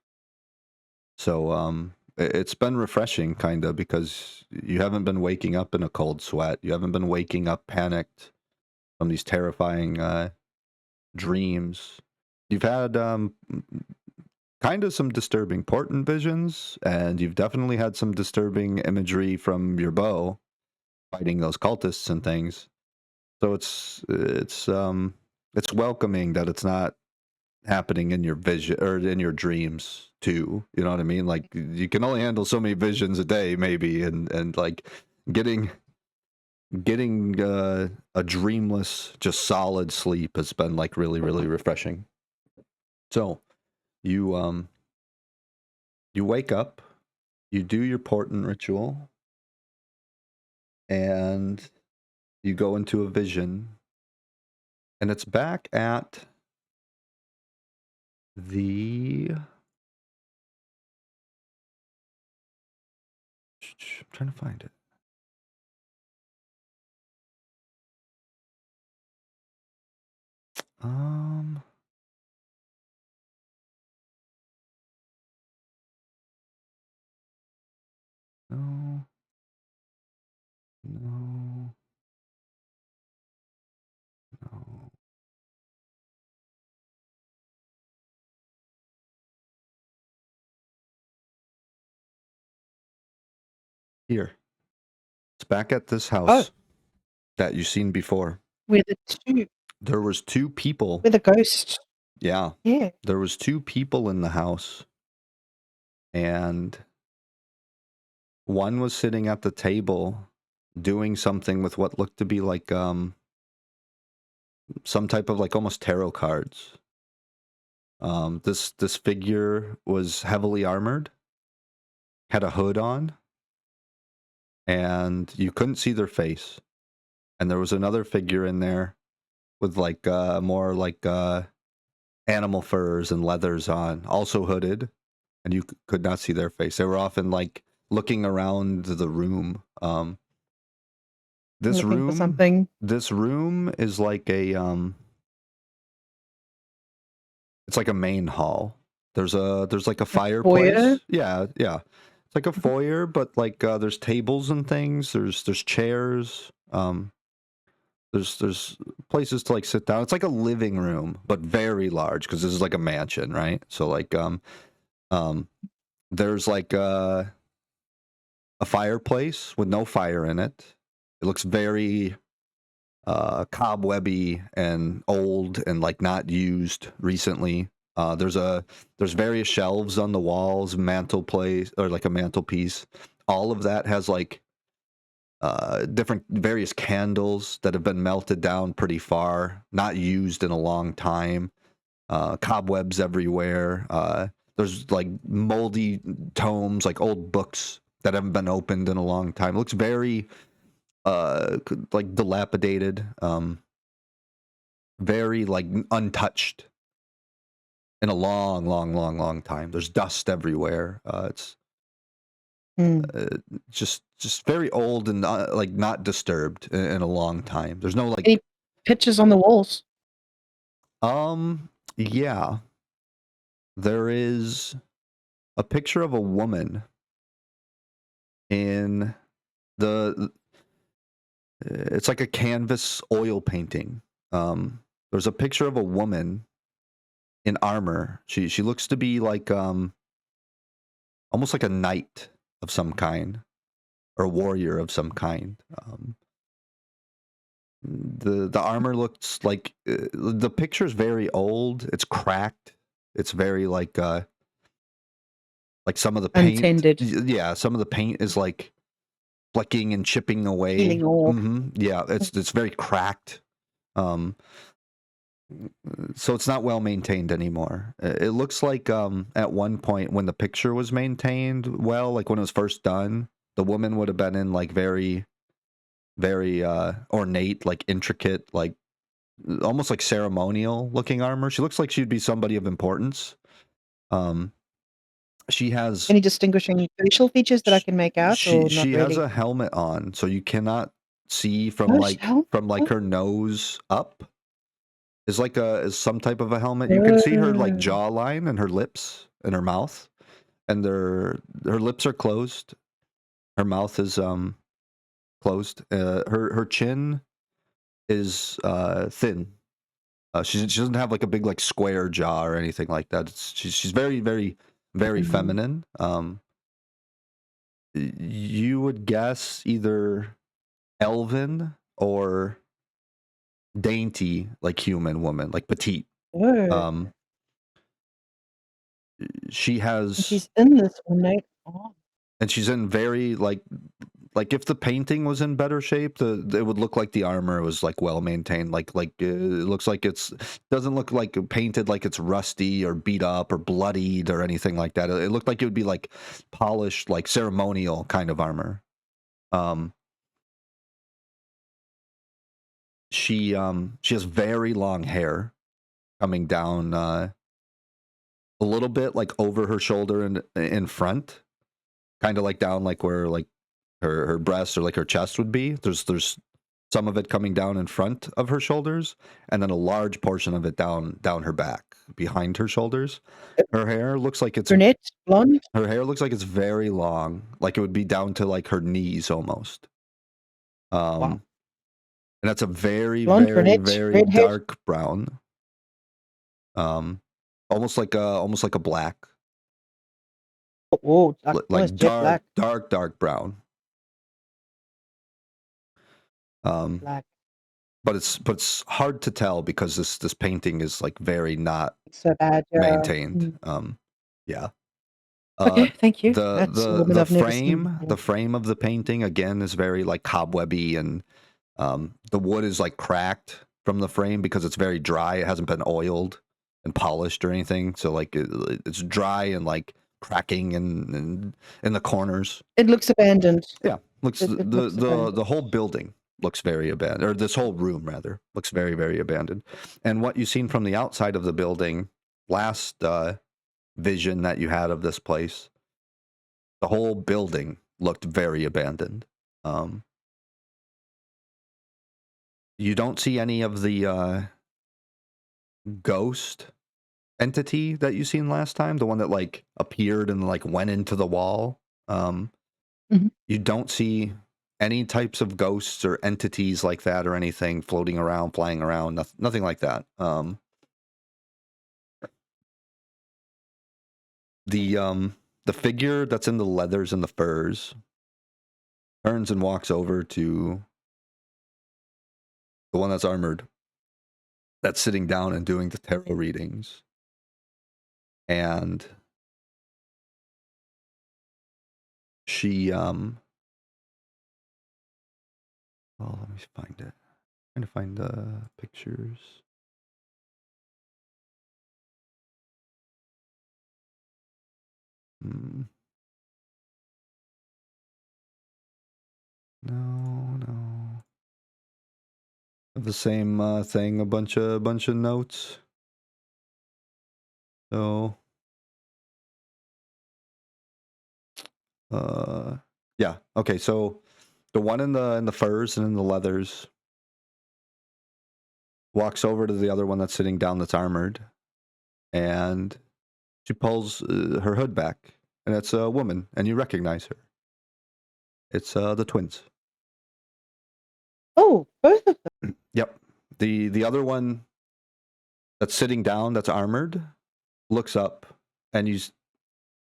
A: So it's been refreshing, kind of, because you haven't been waking up in a cold sweat. You haven't been waking up panicked from these terrifying dreams. You've had kind of some disturbing portent visions, and you've definitely had some disturbing imagery from your bow fighting those cultists and things. So it's welcoming that it's not happening in your vision or in your dreams too. You know what I mean? Like, you can only handle so many visions a day, maybe, and like getting a dreamless, just solid sleep has been like really, really refreshing. So you you wake up, you do your portent ritual, and you go into a vision, and it's back at the I'm trying to find it. No. No. No. Here. It's back at this house that you've seen before.
B: With the two,
A: There was 2 people.
B: with a ghost.
A: Yeah.
B: Yeah.
A: There was 2 people in the house. And one was sitting at the table doing something with what looked to be like some type of like almost tarot cards. This figure was heavily armored, had a hood on, and you couldn't see their face. And there was another figure in there with like more like animal furs and leathers on, also hooded, and you could not see their face. They were often like looking around the room. This
B: Looking for
A: room,
B: something.
A: this room is like a it's like a main hall. There's like a fireplace.
B: Foyer?
A: Yeah, yeah. It's like a foyer, but like there's tables and things. There's chairs. There's places to like sit down. It's like a living room, but very large because this is like a mansion, right? So like there's like a fireplace with no fire in it. It looks very cobwebby and old and like not used recently. There's various shelves on the walls, mantelpiece or like a mantelpiece. All of that has like different various candles that have been melted down pretty far, not used in a long time. Cobwebs everywhere. There's like moldy tomes, like old books that haven't been opened in a long time. It looks very like dilapidated, very like untouched in a long time. There's dust everywhere. It's just very old and like not disturbed in a long time. There's no like
B: Any pictures on the walls?
A: Yeah, there is a picture of a woman in the it's like a canvas oil painting. There's a picture of a woman in armor. She looks to be like almost like a knight of some kind or a warrior of some kind. The armor looks like the picture's very old. It's cracked. It's very like some of the paint.
B: Untended.
A: Yeah, some of the paint is like flecking and chipping away.
B: Peeling off.
A: Yeah, it's very cracked. So it's not well maintained anymore. It looks like at one point when the picture was maintained well, like when it was first done, the woman would have been in like very, very ornate, like intricate, like almost like ceremonial looking armor. She looks like she'd be somebody of importance. She has
B: Any distinguishing facial features that I can make out, or not
A: she has
B: really?
A: a helmet on, so you cannot see
B: Oh,
A: from like her nose up. Is like is some type of a helmet. You can see her like jawline and her lips and her mouth, and her lips are closed. Her mouth is closed. Her chin is thin. She doesn't have like a big like square jaw or anything like that. She's very very very feminine. You would guess either elven or dainty, like human woman, like petite. She has.
B: She's in this ornate armor.
A: And she's in very like if the painting was in better shape, it would look like the armor was like well maintained. Like it looks like doesn't look like painted like it's rusty or beat up or bloodied or anything like that. It looked like it would be like polished, like ceremonial kind of armor. She has very long hair coming down a little bit like over her shoulder and in front, kind of like down like where like her breast or like her chest would be. There's some of it coming down in front of her shoulders, and then a large portion of it down her back behind her shoulders. Her hair looks like it's
B: brunette, blonde.
A: Her hair looks like it's very long, like it would be down to like her knees almost.
B: Wow.
A: And that's a very
B: Blonde,
A: very
B: brunette,
A: very
B: red hair.
A: dark brown. Almost like a black.
B: Oh,
A: Like
B: jet black.
A: dark brown.
B: Black.
A: But it's hard to tell because this painting is like very not
B: So bad.
A: maintained. Yeah.
B: Okay, thank you. That's a woman
A: The
B: I've never seen.
A: the frame of the painting again is very like cobwebby, and the wood is like cracked from the frame because it's very dry. It hasn't been oiled and polished or anything, so like it's dry and like cracking and in the corners.
B: It looks abandoned.
A: Yeah, looks
B: It looks abandoned.
A: the whole building looks very abandoned, or this whole room rather looks very very abandoned. And what you've seen from the outside of the building, last vision that you had of this place, the whole building looked very abandoned. You don't see any of the ghost entity that you seen last time, the one that like appeared and like went into the wall. You don't see any types of ghosts or entities like that or anything floating around, flying around, nothing like that. The figure that's in the leathers and the furs turns and walks over to the one that's armored, that's sitting down and doing the tarot readings. And she well, let me find it. I'm trying to find the pictures. No. The same thing, a bunch of notes. So yeah, okay, so the one in the furs and in the leathers walks over to the other one that's sitting down that's armored, and she pulls her hood back, and it's a woman, and you recognize her. It's the twins.
B: Oh, both of them.
A: Yep. The other one that's sitting down, that's armored, looks up, and you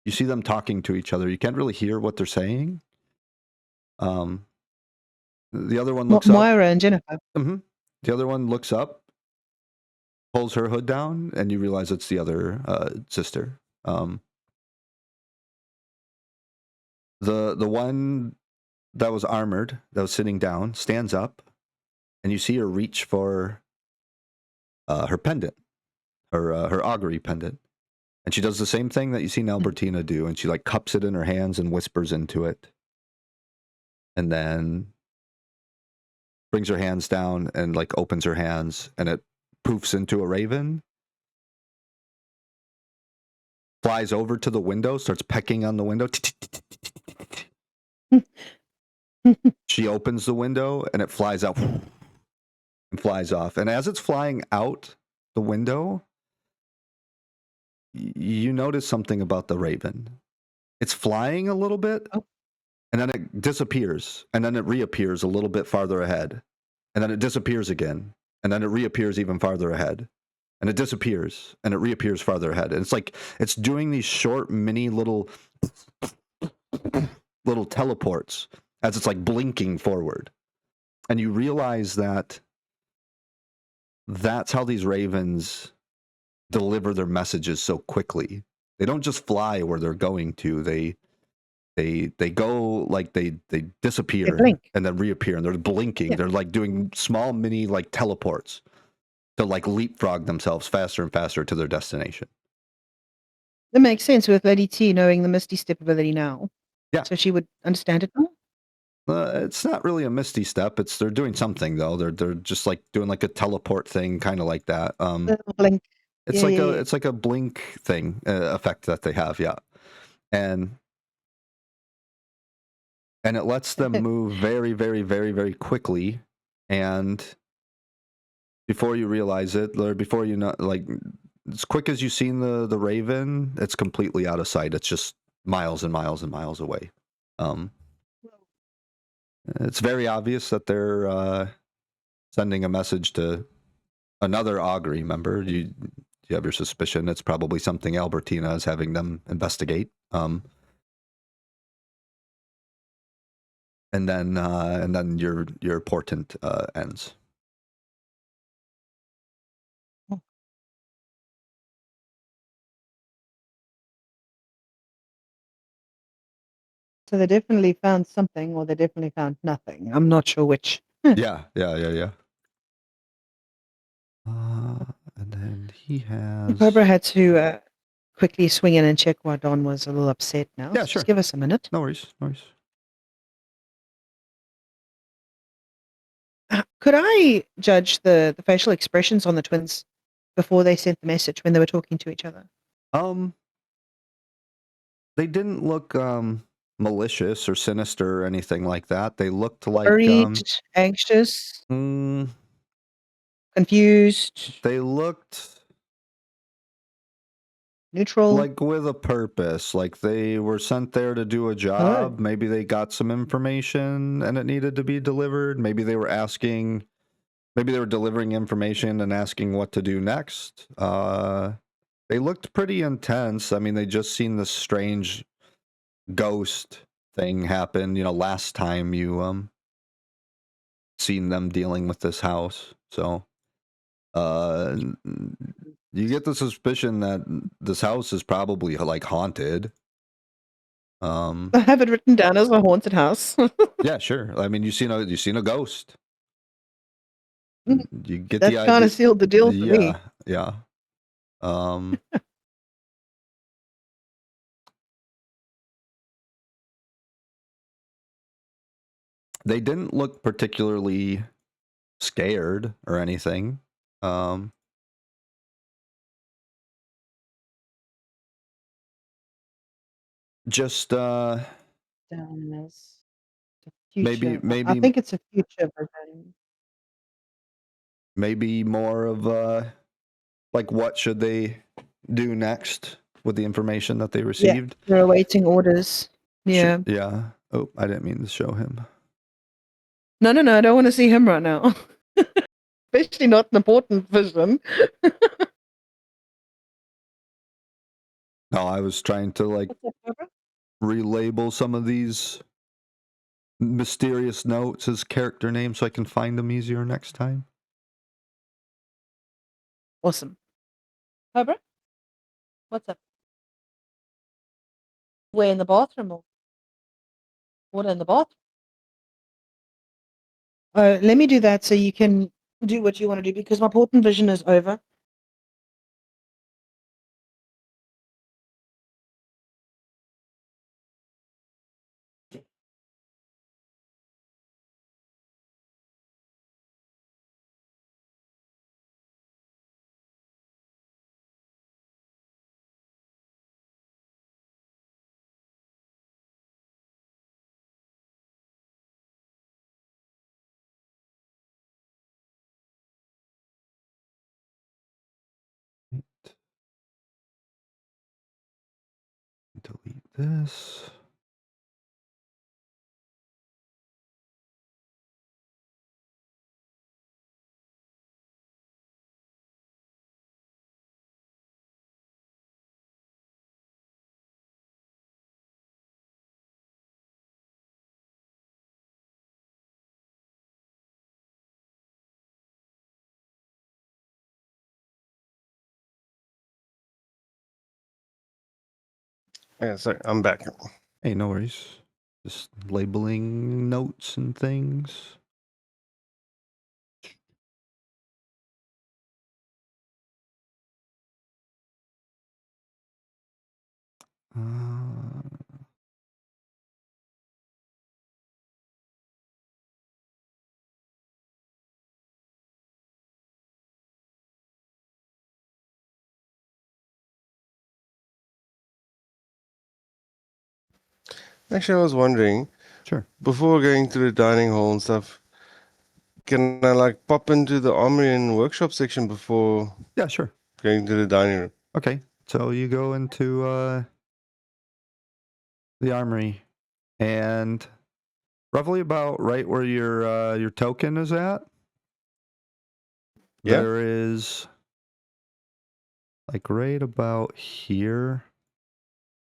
A: see them talking to each other. You can't really hear what they're saying. The other one looks up.
B: Moira and Jennifer.
A: The other one looks up, pulls her hood down, and you realize it's the other sister. The one that was armored, that was sitting down, stands up, and you see her reach for her pendant, her augury pendant, and she does the same thing that you seen Albertina do, and she like cups it in her hands and whispers into it, and then brings her hands down and like opens her hands, and it poofs into a raven, flies over to the window, starts pecking on the window. She opens the window and it flies out and flies off. And as it's flying out the window, you notice something about the raven. It's flying a little bit, and then it disappears, and then it reappears a little bit farther ahead, and then it disappears again, and then it reappears even farther ahead, and it disappears, and it reappears farther ahead. And it's like it's doing these short, mini little teleports as it's like blinking forward. And you realize that that's how these ravens deliver their messages so quickly. They don't just fly where they're going to. They go like they disappear and then reappear, and they're blinking. Yeah. They're like doing small mini like teleports to like leapfrog themselves faster and faster to their destination.
B: That makes sense with Lady T knowing the Misty Step ability now.
A: Yeah.
B: So she would understand it now?
A: It's not really a Misty Step. They're doing something though. They're just like doing like a teleport thing, kind of like that.
B: Blink.
A: It's it's like a blink thing effect that they have, yeah. And it lets them move very, very, very, very quickly. And before you realize it, or before you know, like as quick as you've seen the raven, it's completely out of sight. It's just miles and miles and miles away. It's very obvious that they're sending a message to another augury member. You have your suspicion it's probably something Albertina is having them investigate. And then your portent ends.
B: So they definitely found something, or they definitely found nothing. I'm not sure which.
A: Yeah. And then he has...
B: Cobra had to quickly swing in and check why Don was a little upset now.
A: Yeah,
B: so
A: sure.
B: Just give us a minute.
A: No worries.
B: Could I judge the facial expressions on the twins before they sent the message when they were talking to each other?
A: They didn't look malicious or sinister or anything like that. They looked like
B: worried, anxious, confused.
A: They looked
B: neutral,
A: like with a purpose. Like they were sent there to do a job. Maybe they got some information and it needed to be delivered. Maybe they were delivering information and asking what to do next. They looked pretty intense. I mean, they just seen this strange ghost thing happen, last time you seen them dealing with this house. So you get the suspicion that this house is probably like haunted.
B: I have it written down as a haunted house.
A: Yeah, sure. I mean, you've seen a ghost. You get
B: that
A: the idea.
B: Kind of sealed the deal for me.
A: Yeah. They didn't look particularly scared or anything. Just maybe
B: I think it's a future version.
A: Maybe more of like what should they do next with the information that they received?
B: Yeah, they're awaiting orders. Yeah.
A: Yeah. Oh, I didn't mean to show him.
B: No, I don't want to see him right now. Especially not an important vision.
A: No, I was trying to like
B: What's up, Cobra?
A: relabel some of these mysterious notes as character names so I can find them easier next time.
B: Awesome. Cobra? What's up? We're in the bathroom or what in the bathroom? Let me do that so you can do what you want to do because my portent vision is over.
A: Delete this.
C: Yeah, sorry, I'm back.
A: Hey, no worries. Just labeling notes and things. Uh,
C: Actually, I was wondering,
A: sure.
C: before going to the dining hall and stuff, can I like pop into the armory and workshop section before
A: Yeah, sure.
C: going to the dining room?
A: Okay. So you go into the armory and roughly about right where your token is at.
C: Yeah.
A: There is like right about here.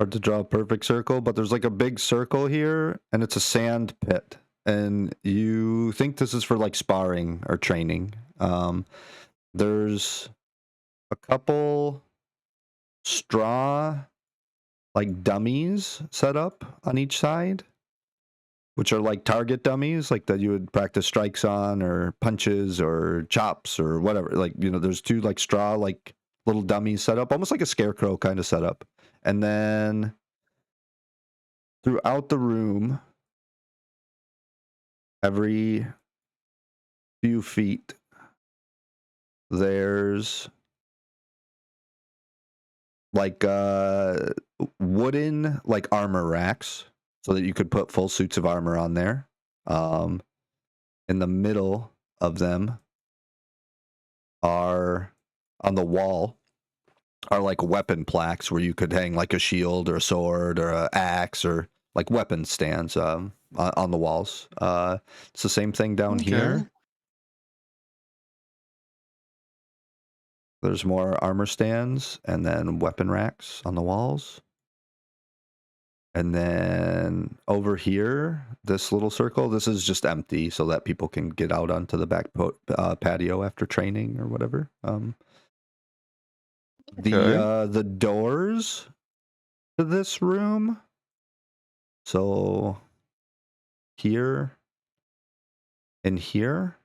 A: Hard to draw a perfect circle, but there's like a big circle here and it's a sand pit. And you think this is for like sparring or training. There's a couple straw like dummies set up on each side, which are like target dummies, like that you would practice strikes on or punches or chops or whatever. Like, you know, there's two like straw, like little dummies set up, almost like a scarecrow kind of setup. And then throughout the room, every few feet, there's like wooden like armor racks so that you could put full suits of armor on there. In the middle of them are on the wall are like weapon plaques where you could hang like a shield or a sword or a axe or like weapon stands on the walls. It's the same thing down here. There's more armor stands and then weapon racks on the walls. And then over here, this little circle, this is just empty so that people can get out onto the back patio after training or whatever. The doors to this room, so here and here,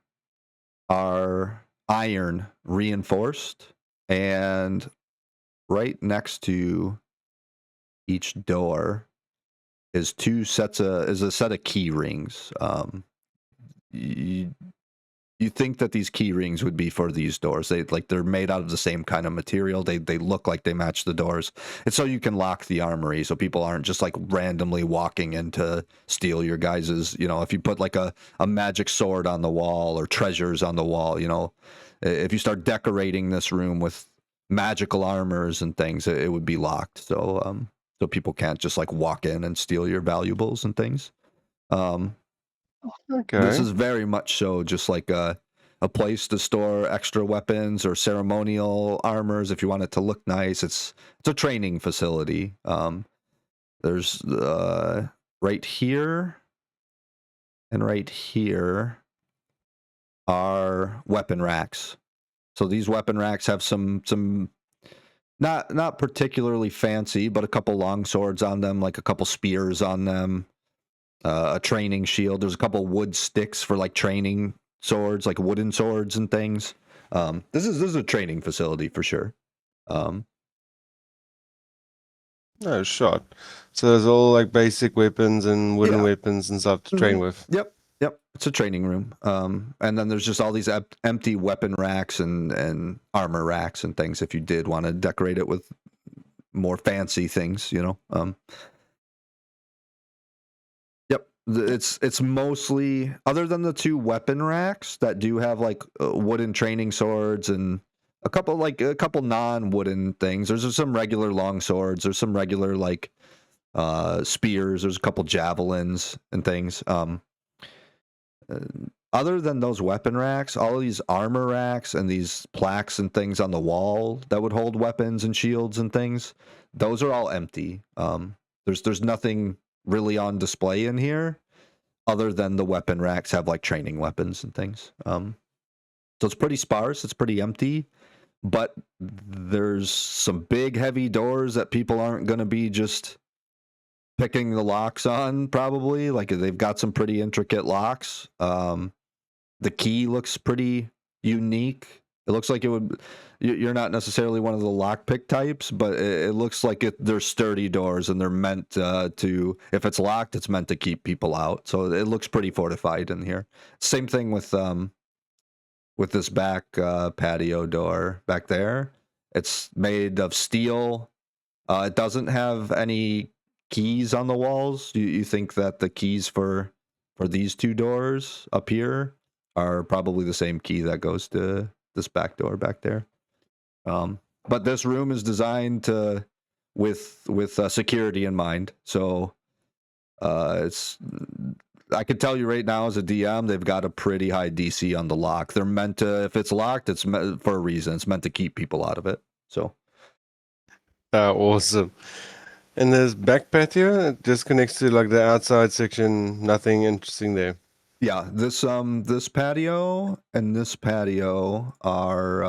A: are iron reinforced, and right next to each door is a set of key rings. You think that these key rings would be for these doors. They're made out of the same kind of material. They look like they match the doors. It's so you can lock the armory so people aren't just like randomly walking in to steal your guys's, you know, if you put like a magic sword on the wall or treasures on the wall, you know, if you start decorating this room with magical armors and things, it would be locked. So people can't just like walk in and steal your valuables and things.
C: Okay.
A: This is very much so just like a place to store extra weapons or ceremonial armors if you want it to look nice. It's a training facility. There's right here and right here are weapon racks. So these weapon racks have some not particularly fancy, but a couple long swords on them, like a couple spears on them, a training shield. There's a couple wood sticks for like training swords, like wooden swords and things. This is a training facility for sure.
C: Oh, shot. So there's all like basic weapons and wooden
A: Yeah.
C: weapons and stuff to train with.
A: Yep. It's a training room. And then there's just all these empty weapon racks and armor racks and things if you did want to decorate it with more fancy things, you know. Yep. It's mostly, other than the two weapon racks that do have like wooden training swords and a couple non-wooden things. There's some regular long swords. There's some regular like spears. There's a couple javelins and things. Other than those weapon racks, all of these armor racks and these plaques and things on the wall that would hold weapons and shields and things, those are all empty. There's nothing really on display in here other than the weapon racks have like training weapons and things. So it's pretty sparse, it's pretty empty, but there's some big heavy doors that people aren't going to be just picking the locks on, probably. Like they've got some pretty intricate locks. The key looks pretty unique. It looks like it would. You're not necessarily one of the lockpick types, but it looks like they're sturdy doors and they're meant to. If it's locked, it's meant to keep people out. So it looks pretty fortified in here. Same thing with this back patio door back there. It's made of steel. It doesn't have any keys on the walls. You think that the keys for these two doors up here are probably the same key that goes to this back door back there. But this room is designed to with security in mind. So it's, I can tell you right now as a DM, they've got a pretty high DC on the lock. They're meant to, if it's locked, it's for a reason. It's meant to keep people out of it. So
C: Awesome. And there's back patio. It just connects to like the outside section. Nothing interesting there.
A: yeah, this patio and this patio are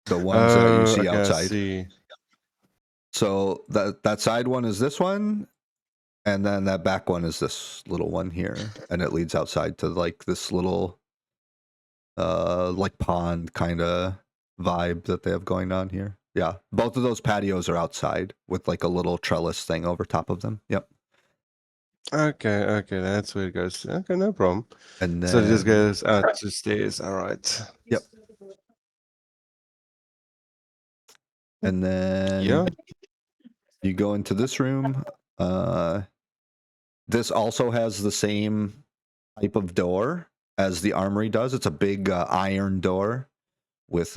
A: the ones that you see
C: okay, I
A: outside.
C: see.
A: So that side one is this one, and then that back one is this little one here, and it leads outside to like this little like pond kind of vibe that they have going on here. Yeah, both of those patios are outside with like a little trellis thing over top of them. Yep.
C: Okay, that's where it goes. Okay, no problem.
A: And then,
C: So it just goes out to stairs. All right.
A: Yep. And then
C: Yeah.
A: you go into this room. This also has the same type of door as the armory does. It's a big iron door with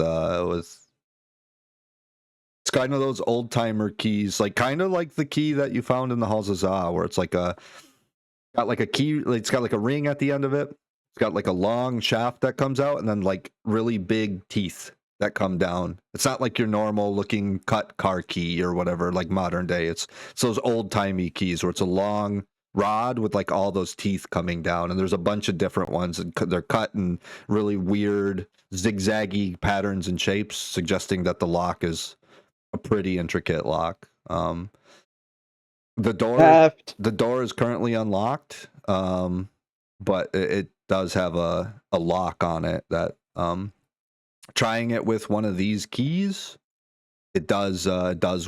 A: it's kind of those old timer keys, like kind of like the key that you found in the halls of Za, where it's like got like a key, it's got like a ring at the end of it. It's got like a long shaft that comes out and then like really big teeth that come down. It's not like your normal looking cut car key or whatever, like modern day. It's those old timey keys where it's a long rod with like all those teeth coming down, and there's a bunch of different ones, and they're cut in really weird zigzaggy patterns and shapes, suggesting that the lock is a pretty intricate lock. The door is currently unlocked, but it does have a lock on it that trying it with one of these keys, it does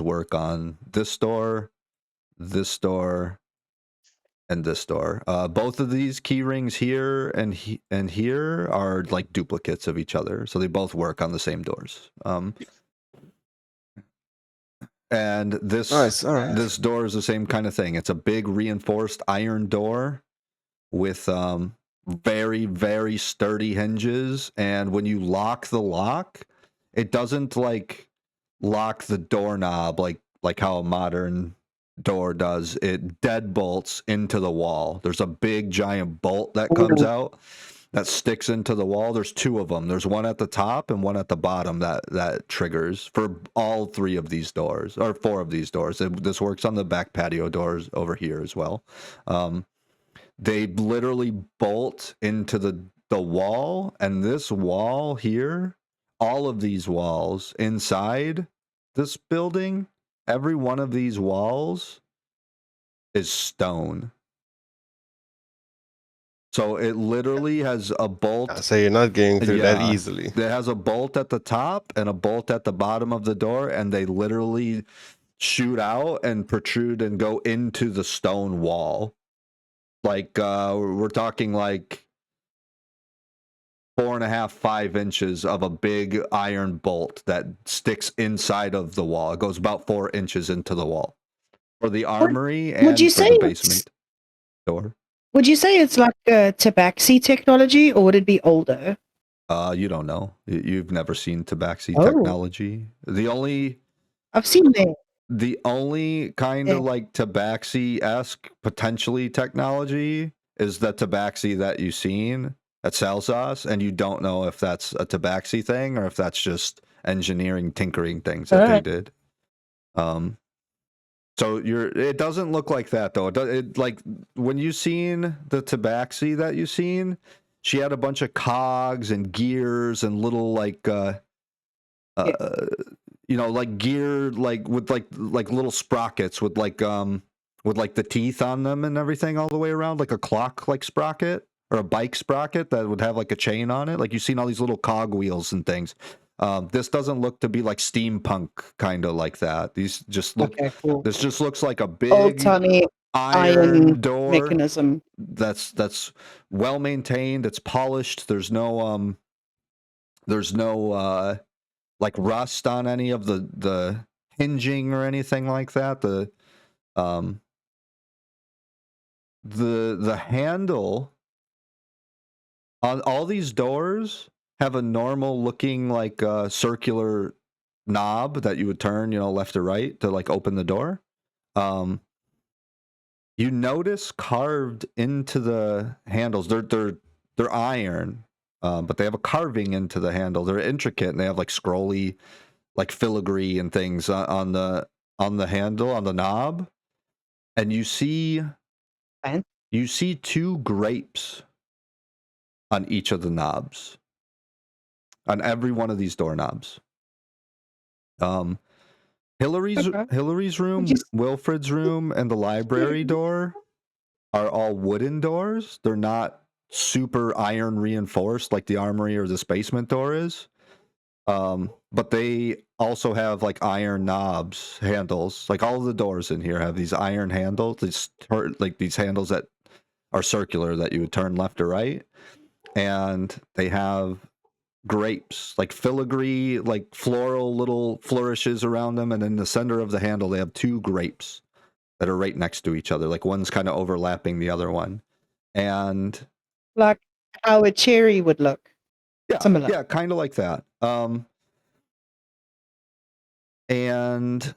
A: work on this door, and this door. Both of these key rings here and here are like duplicates of each other, so they both work on the same doors. And this
C: Nice. All right.
A: this door is the same kind of thing. It's a big reinforced iron door with very, very sturdy hinges, and when you lock the lock, it doesn't like lock the doorknob like how a modern door does, it deadbolts into the wall. There's a big giant bolt that comes out that sticks into the wall. There's two of them. There's one at the top and one at the bottom that triggers for all three of these doors, or four of these doors. This works on the back patio doors over here as well. They literally bolt into the wall, and this wall here, all of these walls inside this building, every one of these walls is stone. So it literally has a bolt.
C: So you're not getting through that
A: Yeah.
C: easily.
A: It has a bolt at the top and a bolt at the bottom of the door, and they literally shoot out and protrude and go into the stone wall. Like we're talking like 4.5, 5 inches of a big iron bolt that sticks inside of the wall. It goes about 4 inches into the wall for the armory and
B: would you
A: for
B: say
A: the
B: it's-
A: basement door.
B: Would you say it's like tabaxi technology, or would it be older?
A: You don't know. You've never seen tabaxi
B: Oh.
A: technology. The only
B: I've seen that.
A: The only kind of
B: Yeah.
A: like tabaxi-esque potentially technology is the tabaxi that you've seen at Salsas, and you don't know if that's a tabaxi thing or if that's just engineering tinkering things that they did. So it doesn't look like that though. It like when you seen the tabaxi that you seen, she had a bunch of cogs and gears and little like you know, like gear, like with like little sprockets with like the teeth on them and everything all the way around, like a clock like sprocket or a bike sprocket that would have like a chain on it. Like you've seen all these little cog wheels and things. This doesn't look to be like steampunk kind of like that. These just look.
B: Okay, cool.
A: This just looks like a
B: Old
A: big
B: timey
A: iron door
B: mechanism.
A: that's well maintained. It's polished. There's no like rust on any of the hinging or anything like that. The handle on all these doors have a normal looking like circular knob that you would turn, you know, left or right to like open the door. You notice carved into the handles, they're iron, but they have a carving into the handle. They're intricate and they have like scrolly, like filigree and things on the handle, on the knob. And you see two grapes on each of the knobs, on every one of these doorknobs. Hillary's room, Wilfred's room, and the library door are all wooden doors. They're not super iron reinforced like the armory or this basement door is. But they also have like iron knobs, handles. Like all of the doors in here have these iron handles, these handles that are circular that you would turn left or right. And they have grapes, like filigree, like floral little flourishes around them. And in the center of the handle, they have two grapes that are right next to each other. Like one's kind of overlapping the other one. And
B: like how a cherry would look.
A: Yeah,
B: similar.
A: Yeah, kind of like that. And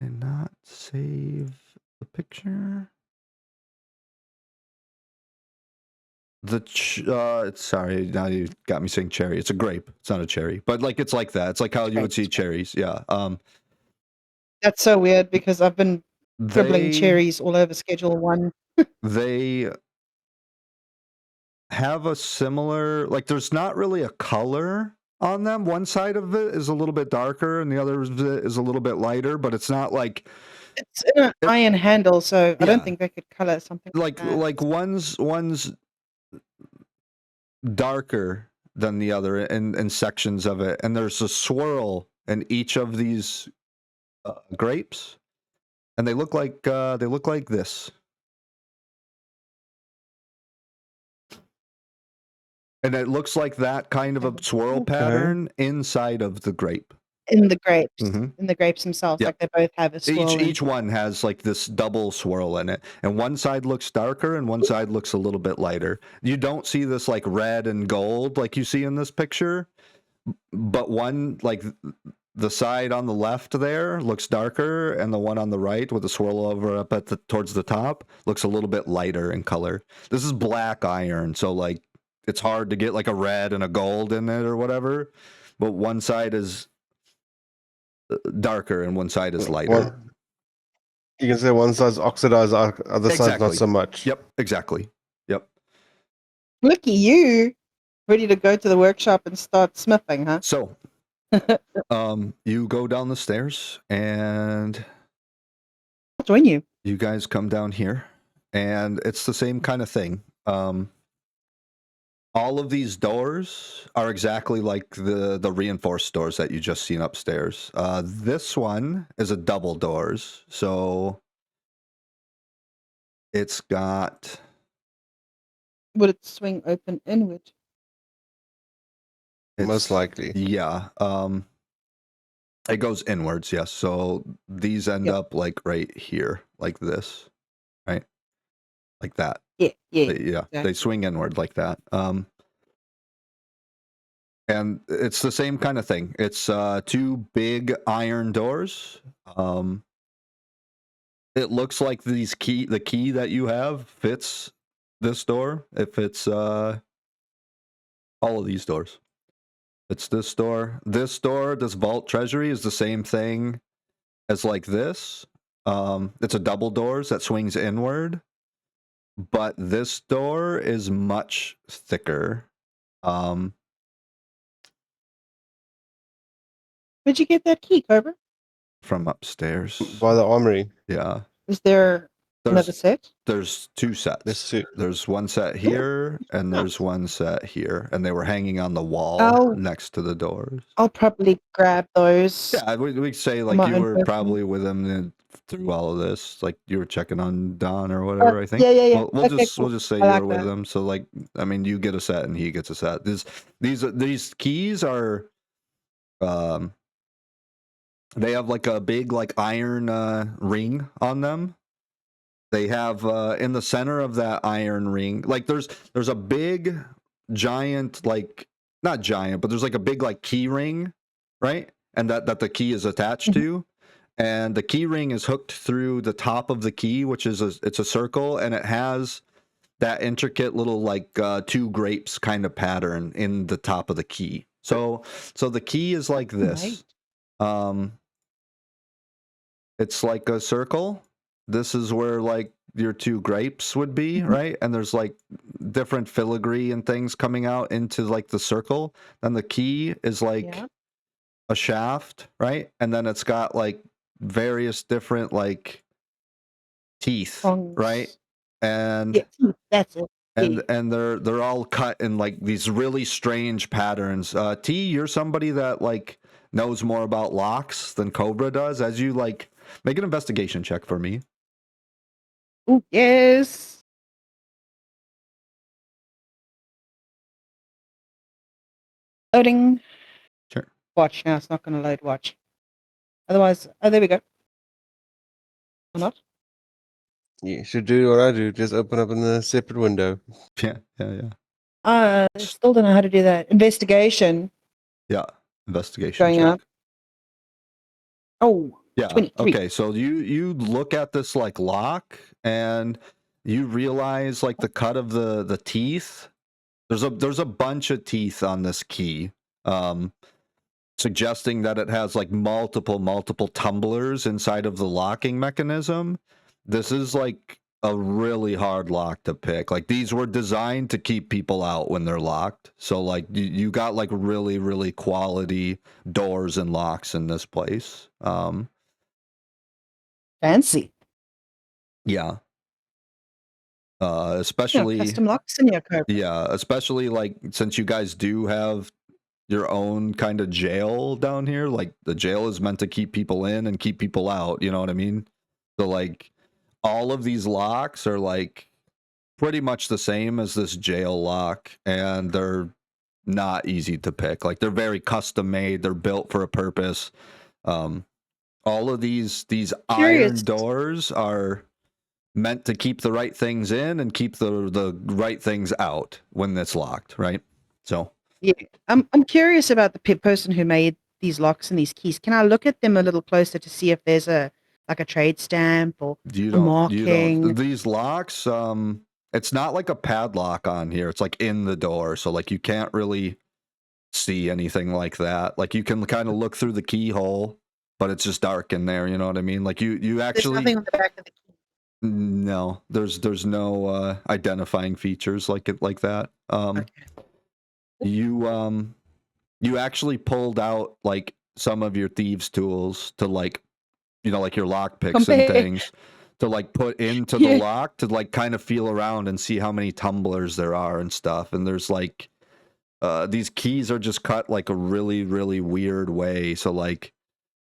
A: did not save the picture. It's sorry, now you got me saying cherry. It's a grape. It's not a cherry, but like it's like that. It's like how you would see cherries. Yeah.
B: That's so weird because I've been dribbling cherries all over Schedule 1.
A: They have a similar, like there's not really a color on them. One side of it is a little bit darker and the other is a little bit lighter, but it's not like
B: it's in an iron handle, so I don't
A: Yeah.
B: think they could color something like that.
A: like one's darker than the other in sections of it, and there's a swirl in each of these grapes, and they look like this. And it looks like that kind of a swirl pattern inside of the grape.
B: in the grapes,
A: Mhm.
B: in the grapes themselves,
A: Yep.
B: like they both have a swirl.
A: Each one has like this double swirl in it, and one side looks darker and one side looks a little bit lighter. You don't see this like red and gold like you see in this picture, but one like the side on the left there looks darker, and the one on the right with the swirl over up at towards the top looks a little bit lighter in color. This is black iron, so like it's hard to get like a red and a gold in it or whatever. But one side is darker and one side is lighter.
C: You can say one side's oxidized, other side's not
A: Exactly.
C: so much.
A: Yep, exactly. Yep.
B: Looky you, ready to go to the workshop and start smithing, huh?
A: So, you go down the stairs and
B: I'll join you.
A: you guys come down here, and it's the same kind of thing. All of these doors are exactly like the reinforced doors that you just seen upstairs. This one is a double doors, so it's got.
B: Would it swing open inward?
C: Most likely.
A: Yeah. It goes inwards, yes. So these end
B: Yep.
A: up like right here, like this, right? Like that.
B: Yeah.
A: Yeah,
B: Exactly.
A: they swing inward like that. And it's the same kind of thing. It's two big iron doors. It looks like the key that you have fits this door. It fits all of these doors. It's this door. This door, this vault treasury is the same thing as like this. It's a double doors that swings inward. But this door is much thicker.
B: Where'd you get that key, Cobra?
A: From upstairs.
C: By the armory.
A: Yeah.
B: Is there another set?
A: There's two sets.
C: There's two.
A: There's one set here and there's one set here, and they were hanging on the wall
B: Oh.
A: next to the doors.
B: I'll probably grab those.
A: Yeah, we say like
B: My
A: you
B: own
A: were
B: person.
A: probably with him through all of this, like you were checking on Don or whatever. I think.
B: Yeah.
A: We'll
B: Okay,
A: just
B: cool.
A: we'll just say
B: I
A: you
B: like
A: were with
B: that.
A: him. So like, I mean, you get a set and he gets a set. These keys are, they have like a big like iron ring on them. They have in the center of that iron ring, like there's a big giant, like not giant, but there's like a big like key ring, right? And that the key is attached to, and the key ring is hooked through the top of the key, which is it's a circle, and it has that intricate little like two grapes kind of pattern in the top of the key. So the key is like this. It's like a circle. This is where like your two grapes would be, right? And there's like different filigree and things coming out into like the circle. Then the key is like a shaft, right? And then it's got like various different like teeth,
B: Prongs.
A: right? And
B: Yeah, that's it.
A: and they're all cut in like these really strange patterns. T, you're somebody that like knows more about locks than Cobra does. As you like make an investigation check for me.
B: Oh, yes. Loading.
A: Sure.
B: Watch. Now it's not going to load watch. Otherwise, oh, there we go. Or not?
C: You should do what I do. Just open up in the separate window.
A: Yeah.
B: I still don't know how to do that. Investigation.
A: Yeah. Investigation
B: Going
A: check.
B: up. Oh,
A: Yeah.
B: 23.
A: Okay. So you look at this like lock and you realize like the cut of the teeth. There's a bunch of teeth on this key, suggesting that it has like multiple tumblers inside of the locking mechanism. This is like a really hard lock to pick. Like these were designed to keep people out when they're locked. So like you got like really quality doors and locks in this place.
B: Fancy.
A: Yeah. Especially
B: custom locks in your Cobra.
A: yeah, especially like since you guys do have your own kind of jail down here, like the jail is meant to keep people in and keep people out, you know what I mean? So like all of these locks are like pretty much the same as this jail lock, and they're not easy to pick. Like they're very custom made, they're built for a purpose. All of these iron doors are meant to keep the right things in and keep the right things out when it's locked, right? So
B: Yeah, I'm curious about the person who made these locks and these keys, can I look at them a little closer to see if there's a trade stamp or
A: You
B: a
A: don't.
B: marking?
A: These locks. It's not like a padlock on here. It's like in the door, so like you can't really see anything like that. Like you can kind of look through the keyhole, but it's just dark in there. You know what I mean? Like you
B: There's
A: actually.
B: nothing on the back of the key.
A: No, there's no identifying features like that.
B: Okay.
A: You actually pulled out like some of your thieves' tools to like, like your lock picks and
B: Compare.
A: things to like put into the
B: Yeah.
A: lock to like kind of feel around and see how many tumblers there are and stuff. And there's like these keys are just cut like a really, really weird way. So like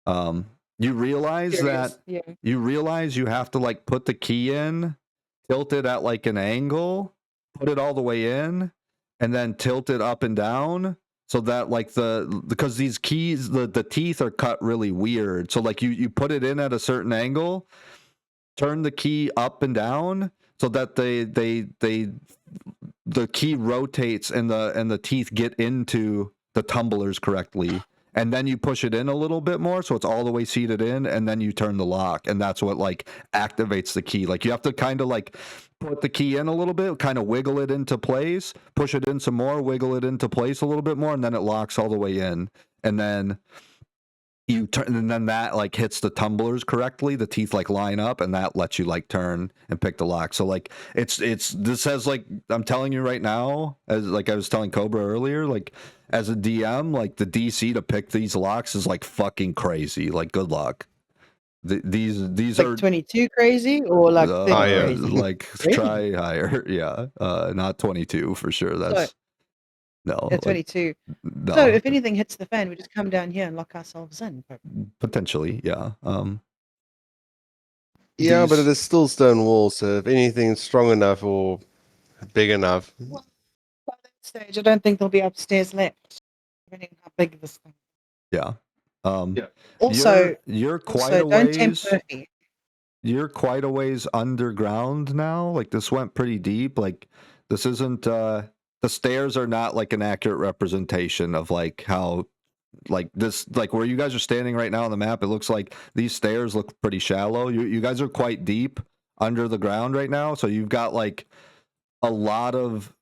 A: you realize
B: Curious.
A: that
B: Yeah.
A: you have to like put the key in, tilt it at like an angle, put it all the way in, and then tilt it up and down so that like because these keys the teeth are cut really weird. So like you put it in at a certain angle, turn the key up and down so that the key rotates and the teeth get into the tumblers correctly. And then you push it in a little bit more so it's all the way seated in, and then you turn the lock, and that's what like activates the key. Like you have to kind of like put the key in a little bit, kind of wiggle it into place, push it in some more, wiggle it into place a little bit more, and then it locks all the way in. And then you turn, and then that like hits the tumblers correctly, the teeth like line up, and that lets you like turn and pick the lock. So like it's this has like, I'm telling you right now, as like I was telling Cobra earlier, like as a DM, like the DC to pick these locks is like fucking crazy. Like good luck. These
B: Like
A: are
B: 22 crazy or like 30
C: Higher.
B: crazy?
A: like
B: Really?
A: try higher. Yeah, not 22 for sure. That's no,
B: Yeah,
A: like,
B: 22.
A: no.
B: So if anything hits the fan, we just come down here and lock ourselves in.
A: Potentially, yeah.
C: Yeah, but it
A: These-
C: is still stone walls, so if anything's strong enough or big enough,
B: Well, by that stage, I don't think there'll be upstairs left, depending on how big this thing.
A: yeah.
C: Yeah.
B: Also,
A: you're quite a
B: don't tempt
A: ways.
B: Murphy.
A: You're quite a ways underground now. Like this went pretty deep. Like this isn't. The stairs are not like an accurate representation of like how, like this, like where you guys are standing right now on the map. It looks like these stairs look pretty shallow. You guys are quite deep under the ground right now. So you've got like a lot of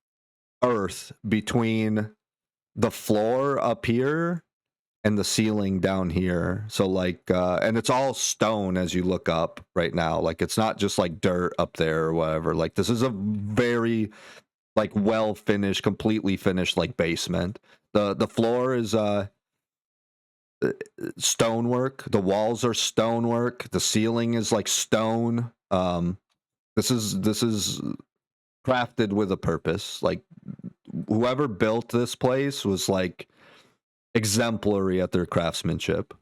A: earth between the floor up here and the ceiling down here. So like and it's all stone as you look up right now. Like it's not just like dirt up there or whatever. Like this is a very like well finished, completely finished like basement. The floor is stonework. The walls are stonework. The ceiling is like stone. This is crafted with a purpose. Like whoever built this place was like exemplary at their craftsmanship.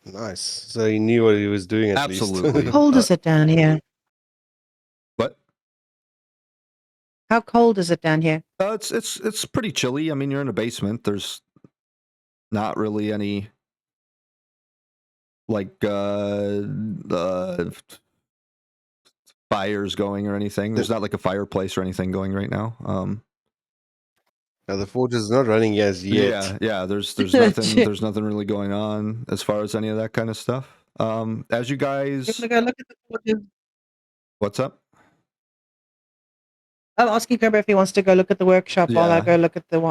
C: nice. So he knew what he was doing at
A: Absolutely.
B: How cold is it down here?
A: But
B: How cold is it down here?
A: it's pretty chilly. I mean, you're in a basement. There's not really any like fires going or anything. There's not like a fireplace or anything going right now.
C: Now the forge is not running as yet.
A: Yeah. There's nothing really going on as far as any of that kind of stuff. As you
B: You
A: guys,
B: want to go look at the forges?
A: what's up?
B: I'm asking Cobra if he wants to go look at the workshop while I
A: Yeah.
B: go look at the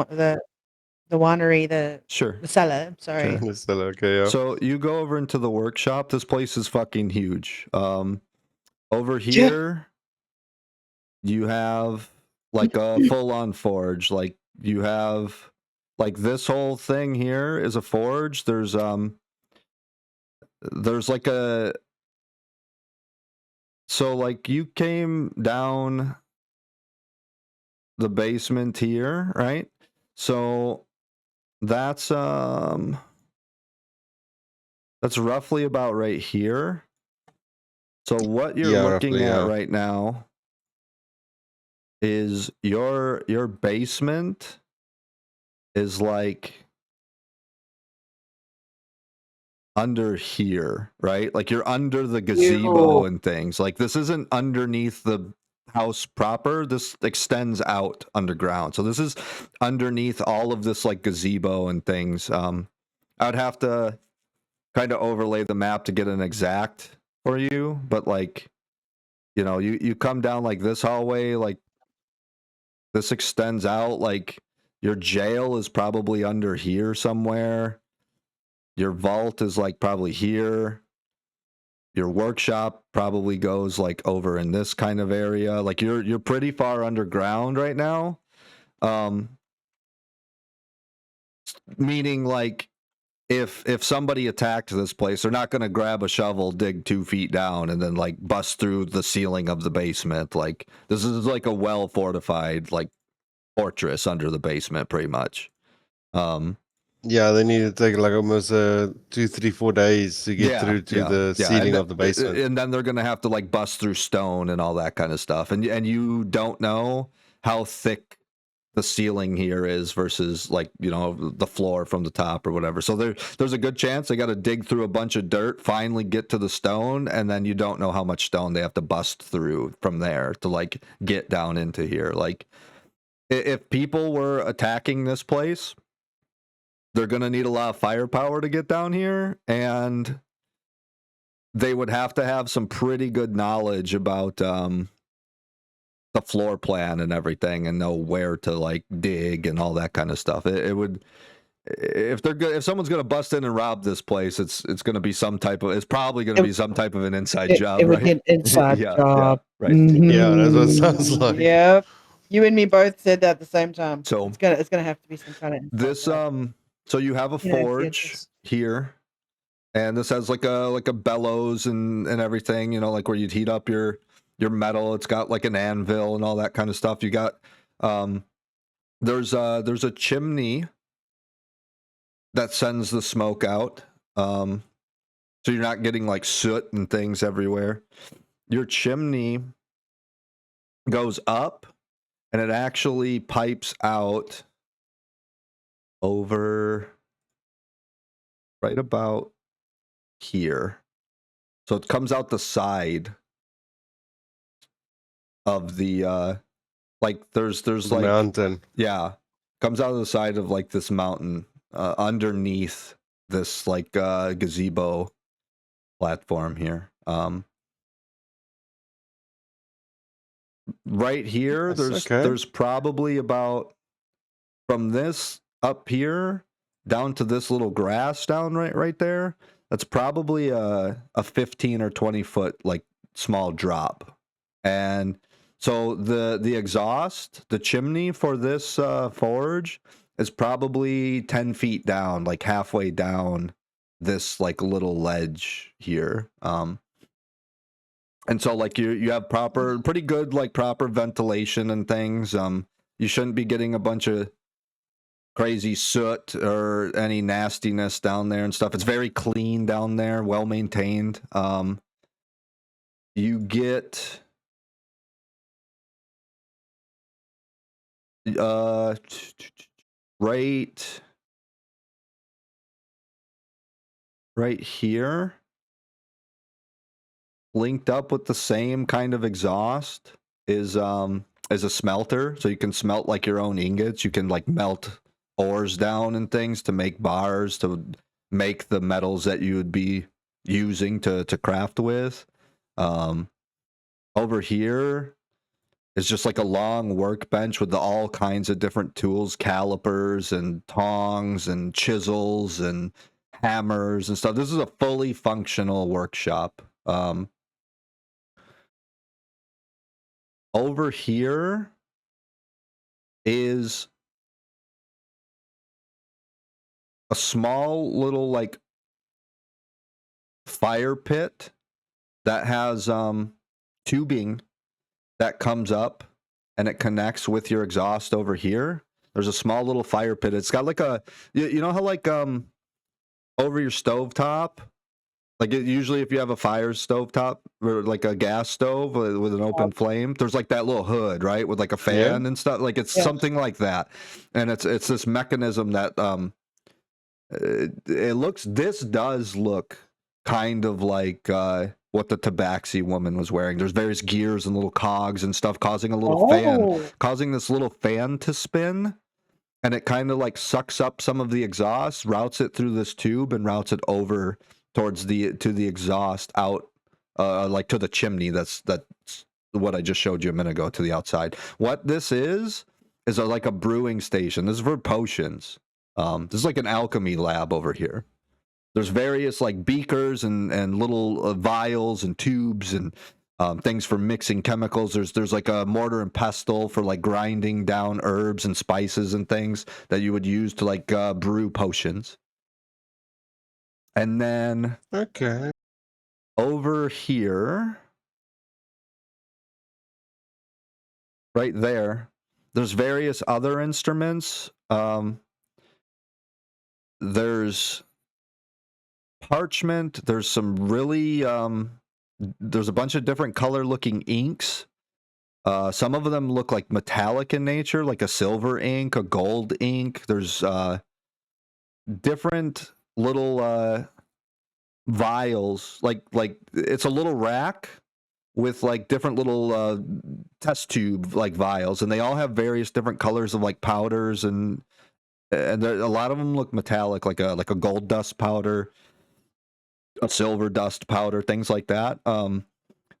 B: winery,
A: Sure.
B: the cellar. Sorry.
A: Sure.
C: It's still okay, yeah.
A: So you go over into the workshop. This place is fucking huge. Over here, you have like a full-on forge. Like you have like this whole thing here is a forge. There's like a, so like you came down the basement here, right? So that's roughly about right here. So what you're
C: Yeah,
A: looking
C: roughly,
A: at
C: yeah.
A: right now is your basement is like under here, right? Like you're under the gazebo
B: Ew.
A: and things. Like this isn't underneath the house proper, this extends out underground. So this is underneath all of this like gazebo and things. I'd have to kind of overlay the map to get an exact for you, but like, you know, you come down like this hallway, like this extends out, like your jail is probably under here somewhere. Your vault is like probably here. Your workshop probably goes like over in this kind of area. Like you're pretty far underground right now. Meaning like if somebody attacked this place, they're not going to grab a shovel, dig 2 feet down, and then like bust through the ceiling of the basement. Like this is like a well fortified like fortress under the basement, pretty much.
C: Yeah, they need to take like almost 2, 3, 4 days to get through to the ceiling of the basement.
A: And then they're going to have to like bust through stone and all that kind of stuff. And you don't know how thick the ceiling here is versus like, you know, the floor from the top or whatever. So there's a good chance they got to dig through a bunch of dirt, finally get to the stone, and then you don't know how much stone they have to bust through from there to like get down into here. Like if people were attacking this place, they're going to need a lot of firepower to get down here, and they would have to have some pretty good knowledge about the floor plan and everything, and know where to like dig and all that kind of stuff. It would, if someone's going to bust in and rob this place, it's going to be it's probably going to be some type of an inside job,
B: it would
A: right?
B: be an inside job.
A: Right.
C: Yeah, that's what it sounds like.
B: Yep. You and me both said that at the same time.
A: So
B: it's gonna have to be some kind of
A: this
B: job.
A: So you have a forge here, and this has like a bellows and everything, you know, like where you'd heat up your metal. It's got like an anvil and all that kind of stuff. You got there's a chimney that sends the smoke out, so you're not getting like soot and things everywhere. Your chimney goes up, and it actually pipes out over right about here. So it comes out the side of the like there's like
C: mountain.
A: Yeah. Comes out of the side of like this mountain underneath this like gazebo platform here. Right here, there's probably about from this up here down to this little grass down right there. That's probably a 15 or 20 foot like small drop. And so the exhaust, the chimney for this forge is probably 10 feet down, like halfway down this like little ledge here. And so like you have pretty good like proper ventilation and things. You shouldn't be getting a bunch of crazy soot or any nastiness down there and stuff. It's very clean down there, well maintained. You get right here, linked up with the same kind of exhaust is a smelter, so you can smelt like your own ingots. You can like melt ores down and things to make bars, to make the metals that you would be using to craft with. Over here is just like a long workbench with all kinds of different tools, calipers and tongs and chisels and hammers and stuff. This is a fully functional workshop. Over here is a small little like fire pit that has tubing that comes up and it connects with your exhaust over here. There's a small little fire pit. It's got like you know how like over your stovetop, like usually if you have a fire stovetop or like a gas stove with an open flame, there's like that little hood, right, with like a fan and stuff. Like it's something like that, and it's this mechanism that this does look kind of like what the tabaxi woman was wearing. There's various gears and little cogs and stuff causing a little fan,
B: Oh.
A: causing this little fan to spin, and it kind of like sucks up some of the exhaust, routes it through this tube, and routes it over towards the exhaust out, like to the chimney. That's what I just showed you a minute ago, to the outside. What this is like a brewing station. This is for potions. This is like an alchemy lab over here. There's various like beakers and little vials and tubes and things for mixing chemicals. There's like a mortar and pestle for like grinding down herbs and spices and things that you would use to like brew potions. And then
C: Okay.
A: over here, right there, there's various other instruments. There's parchment. There's some really there's a bunch of different color looking inks. Some of them look like metallic in nature, like a silver ink, a gold ink. There's different little vials, like it's a little rack with like different little test tube like vials, and they all have various different colors of like powders, and a lot of them look metallic, like a gold dust powder, a silver dust powder, things like that.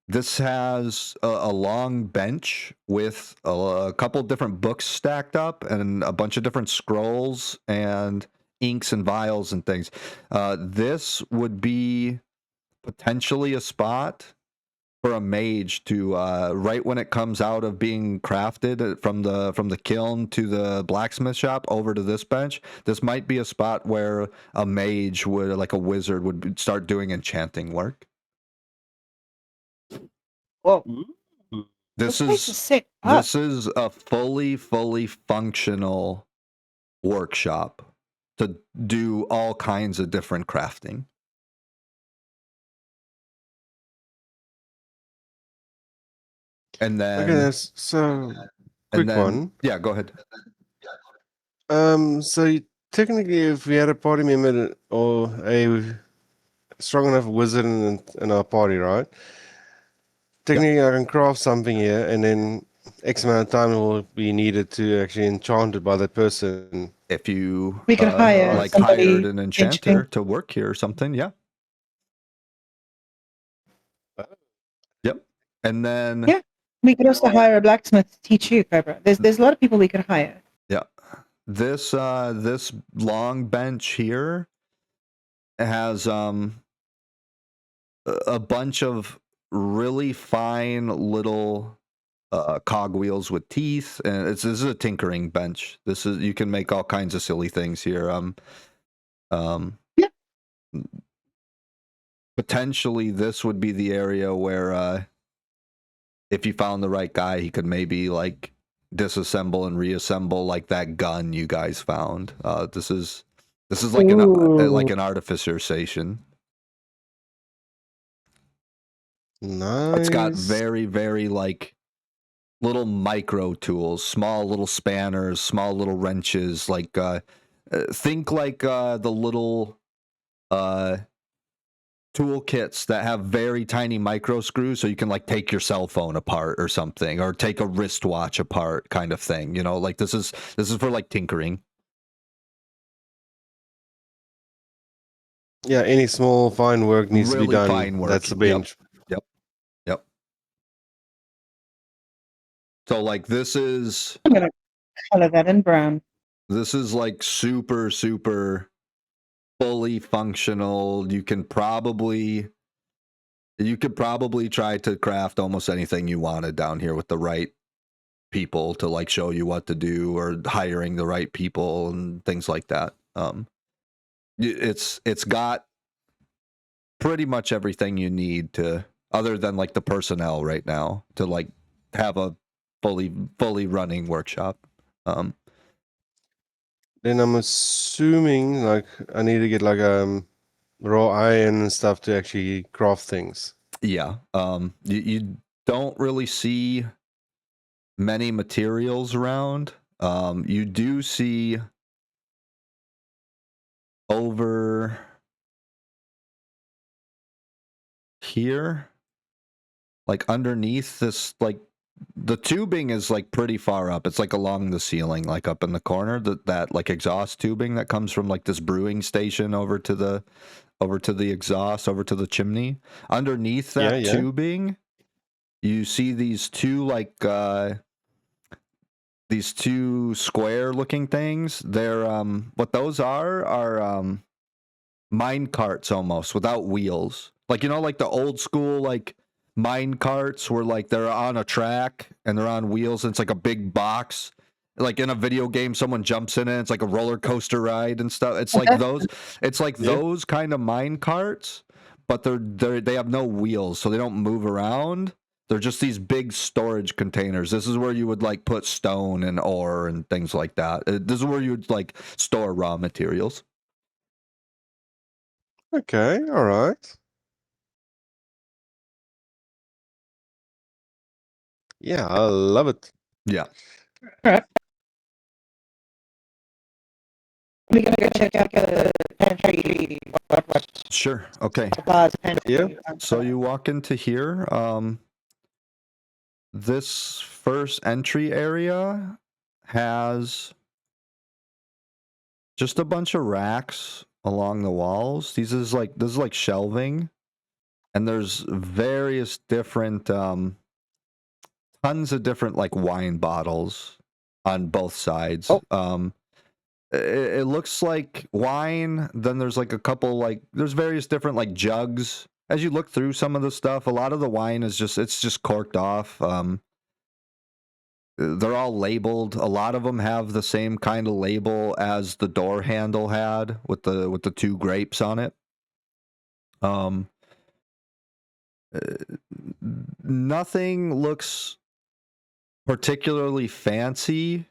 A: This has a long bench with a couple different books stacked up and a bunch of different scrolls and inks and vials and things. This would be potentially a spot for a mage to right when it comes out of being crafted from the kiln to the blacksmith shop over to this bench. This might be a spot where a mage would, like a wizard, would start doing enchanting work.
B: Whoa.
A: This
B: place
A: is
B: set up.
A: this is a fully functional workshop to do all kinds of different crafting. And then
C: Okay, so quick one.
A: Yeah, go ahead.
C: Technically, if we had a party member or a strong enough wizard in our party, right? Technically, I can craft something here, and then X amount of time will be needed to actually enchant it by that person.
A: If you
B: We could hire
A: like
B: somebody
A: hired an enchanter
B: eventually.
A: to work here or something, yeah. Yep. And then
B: Yeah. We could also hire a blacksmith to teach you, Cobra. There's a lot of people we could hire.
A: yeah. This long bench here has a bunch of really fine little cogwheels with teeth, and this is a tinkering bench. You can make all kinds of silly things here.
B: Yeah.
A: Potentially this would be the area where if you found the right guy, he could maybe like disassemble and reassemble like that gun you guys found. This is like an artificer station.
C: Nice.
A: It's got very like little micro tools, small little spanners, small little wrenches, like think like the little toolkits that have very tiny micro screws, so you can like take your cell phone apart or something, or take a wristwatch apart, kind of thing. You know, like this is for like tinkering.
C: Yeah, any small fine work needs to be
A: Really
C: done.
A: fine work.
C: That's the bench.
A: Yep. So like this is
B: I'm gonna color that in brown.
A: like super fully functional. You could probably try to craft almost anything you wanted down here with the right people to like show you what to do, or hiring the right people and things like that. It's got pretty much everything you need to, other than like the personnel right now, to like have a fully running workshop.
C: Then I'm assuming like I need to get like raw iron and stuff to actually craft things.
A: Yeah. You don't really see many materials around. You do see over here, like underneath this, like the tubing is like pretty far up. It's like along the ceiling, like up in the corner. That like exhaust tubing that comes from like this brewing station over to the exhaust, over to the chimney. Underneath that
C: Yeah.
A: tubing, you see these two square looking things. They're what those are mine carts almost without wheels. Like, you know, like the old school like mine carts where like they're on a track and they're on wheels and it's like a big box. Like in a video game, someone jumps in it, it's like a roller coaster ride and stuff. It's like those
C: Yeah.
A: those kind of mine carts, but they have no wheels, so they don't move around. They're just these big storage containers. This is where you would like put stone and ore and things like that. This is where you would like store raw materials.
C: Okay, all right. Yeah, I love it.
A: Yeah.
B: Alright. We're gonna go check out the pantry. What
A: Sure. Okay.
B: supplies pantry.
C: Yeah.
A: So you walk into here. This first entry area has just a bunch of racks along the walls. This is like shelving, and there's various different tons of different like wine bottles on both sides.
B: Oh.
A: It looks like wine. Then there's like a couple like there's various different like jugs. As you look through some of the stuff, a lot of the wine is just corked off. They're all labeled. A lot of them have the same kind of label as the door handle had with the two grapes on it. Nothing looks particularly fancy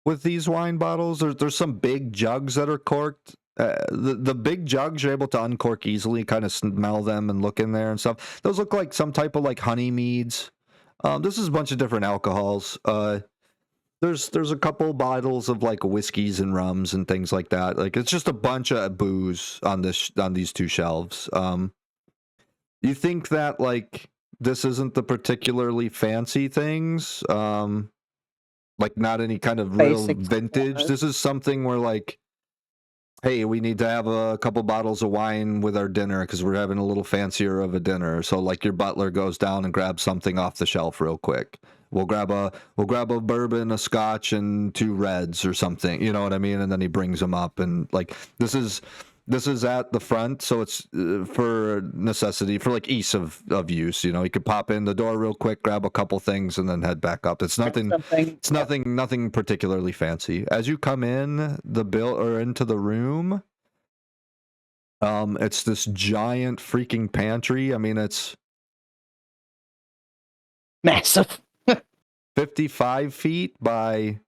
A: with these wine bottles. There's some big jugs that are corked. The big jugs you're able to uncork easily, kind of smell them and look in there and stuff. Those look like some type of like honey meads. This is a bunch of different alcohols. There's a couple bottles of like whiskeys and rums and things like that. Like it's just a bunch of booze on these two shelves. You think that like this isn't the particularly fancy things? Like not any kind of real
B: Basic
A: vintage.
B: supplies.
A: This is something where like, hey, we need to have a couple bottles of wine with our dinner because we're having a little fancier of a dinner. So like your butler goes down and grabs something off the shelf real quick. We'll grab a bourbon, a scotch, and two reds or something. You know what I mean? And then he brings them up, and like this is at the front, so it's for necessity, for like ease of use. You know, you could pop in the door real quick, grab a couple things, and then head back up. It's nothing. It's nothing particularly fancy. As you come in into the room, it's this giant freaking pantry. I mean, it's
B: Massive.
A: 55 feet by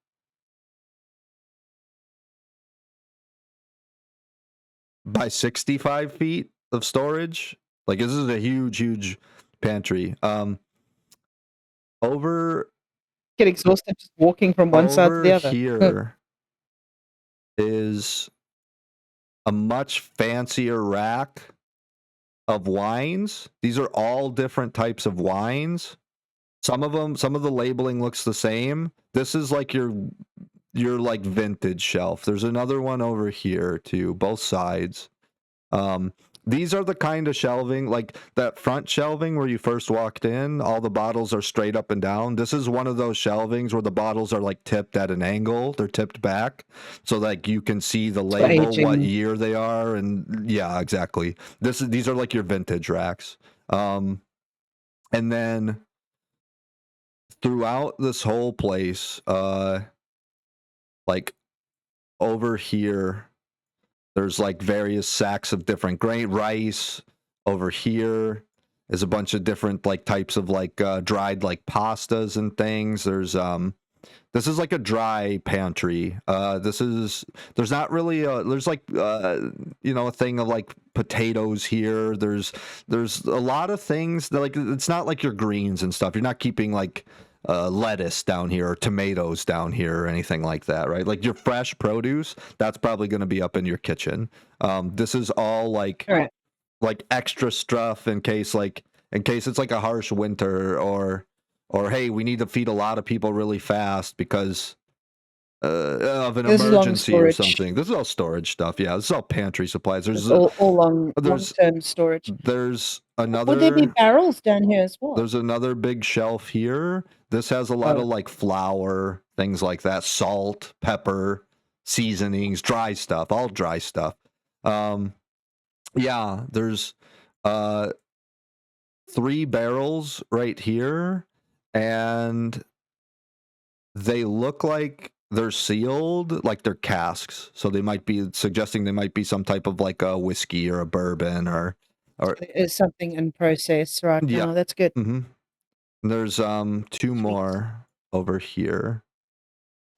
A: 65 feet of storage. Like this is a huge pantry. Over
B: Get exhausted just walking from one side to the other.
A: Here is a much fancier rack of wines. These are all different types of wines. Some of the labeling looks the same. This is like your like vintage shelf. There's another one over here too, both sides. These are the kind of shelving, like that front shelving where you first walked in, all the bottles are straight up and down. This is one of those shelvings where the bottles are like tipped at an angle. They're tipped back. So like you can see the label, what year they are, and yeah, exactly. These are like your vintage racks. And then throughout this whole place, like over here, there's like various sacks of different grain, rice. Over here is a bunch of different like types of like dried like pastas and things. There's this is like a dry pantry. There's not really there's like you know, a thing of like potatoes here. There's a lot of things that, like, it's not like your greens and stuff. You're not keeping like lettuce down here or tomatoes down here or anything like that, right? Like your fresh produce, that's probably going to be up in your kitchen. This is all like
B: All right.
A: like extra stuff in case it's like a harsh winter, or hey, we need to feed a lot of people really fast because of an
B: This is long
A: emergency or
B: storage.
A: something. This is all storage stuff. Yeah, this is all pantry supplies.
B: It's
A: There's
B: all long
A: there's
B: term storage.
A: there's
B: Would there be
A: another
B: barrels down here as well?
A: there's another big shelf here. This has a lot
B: Oh.
A: of like flour, things like that, salt, pepper, seasonings, dry stuff, all dry stuff. Yeah, there's 3 barrels right here, and they look like they're sealed, like they're casks. So they might be suggesting they might be some type of like a whiskey or a bourbon or
B: Is something in process right
A: yeah.
B: now. That's good.
A: Mm-hmm. There's 2
B: Sweet.
A: more over here.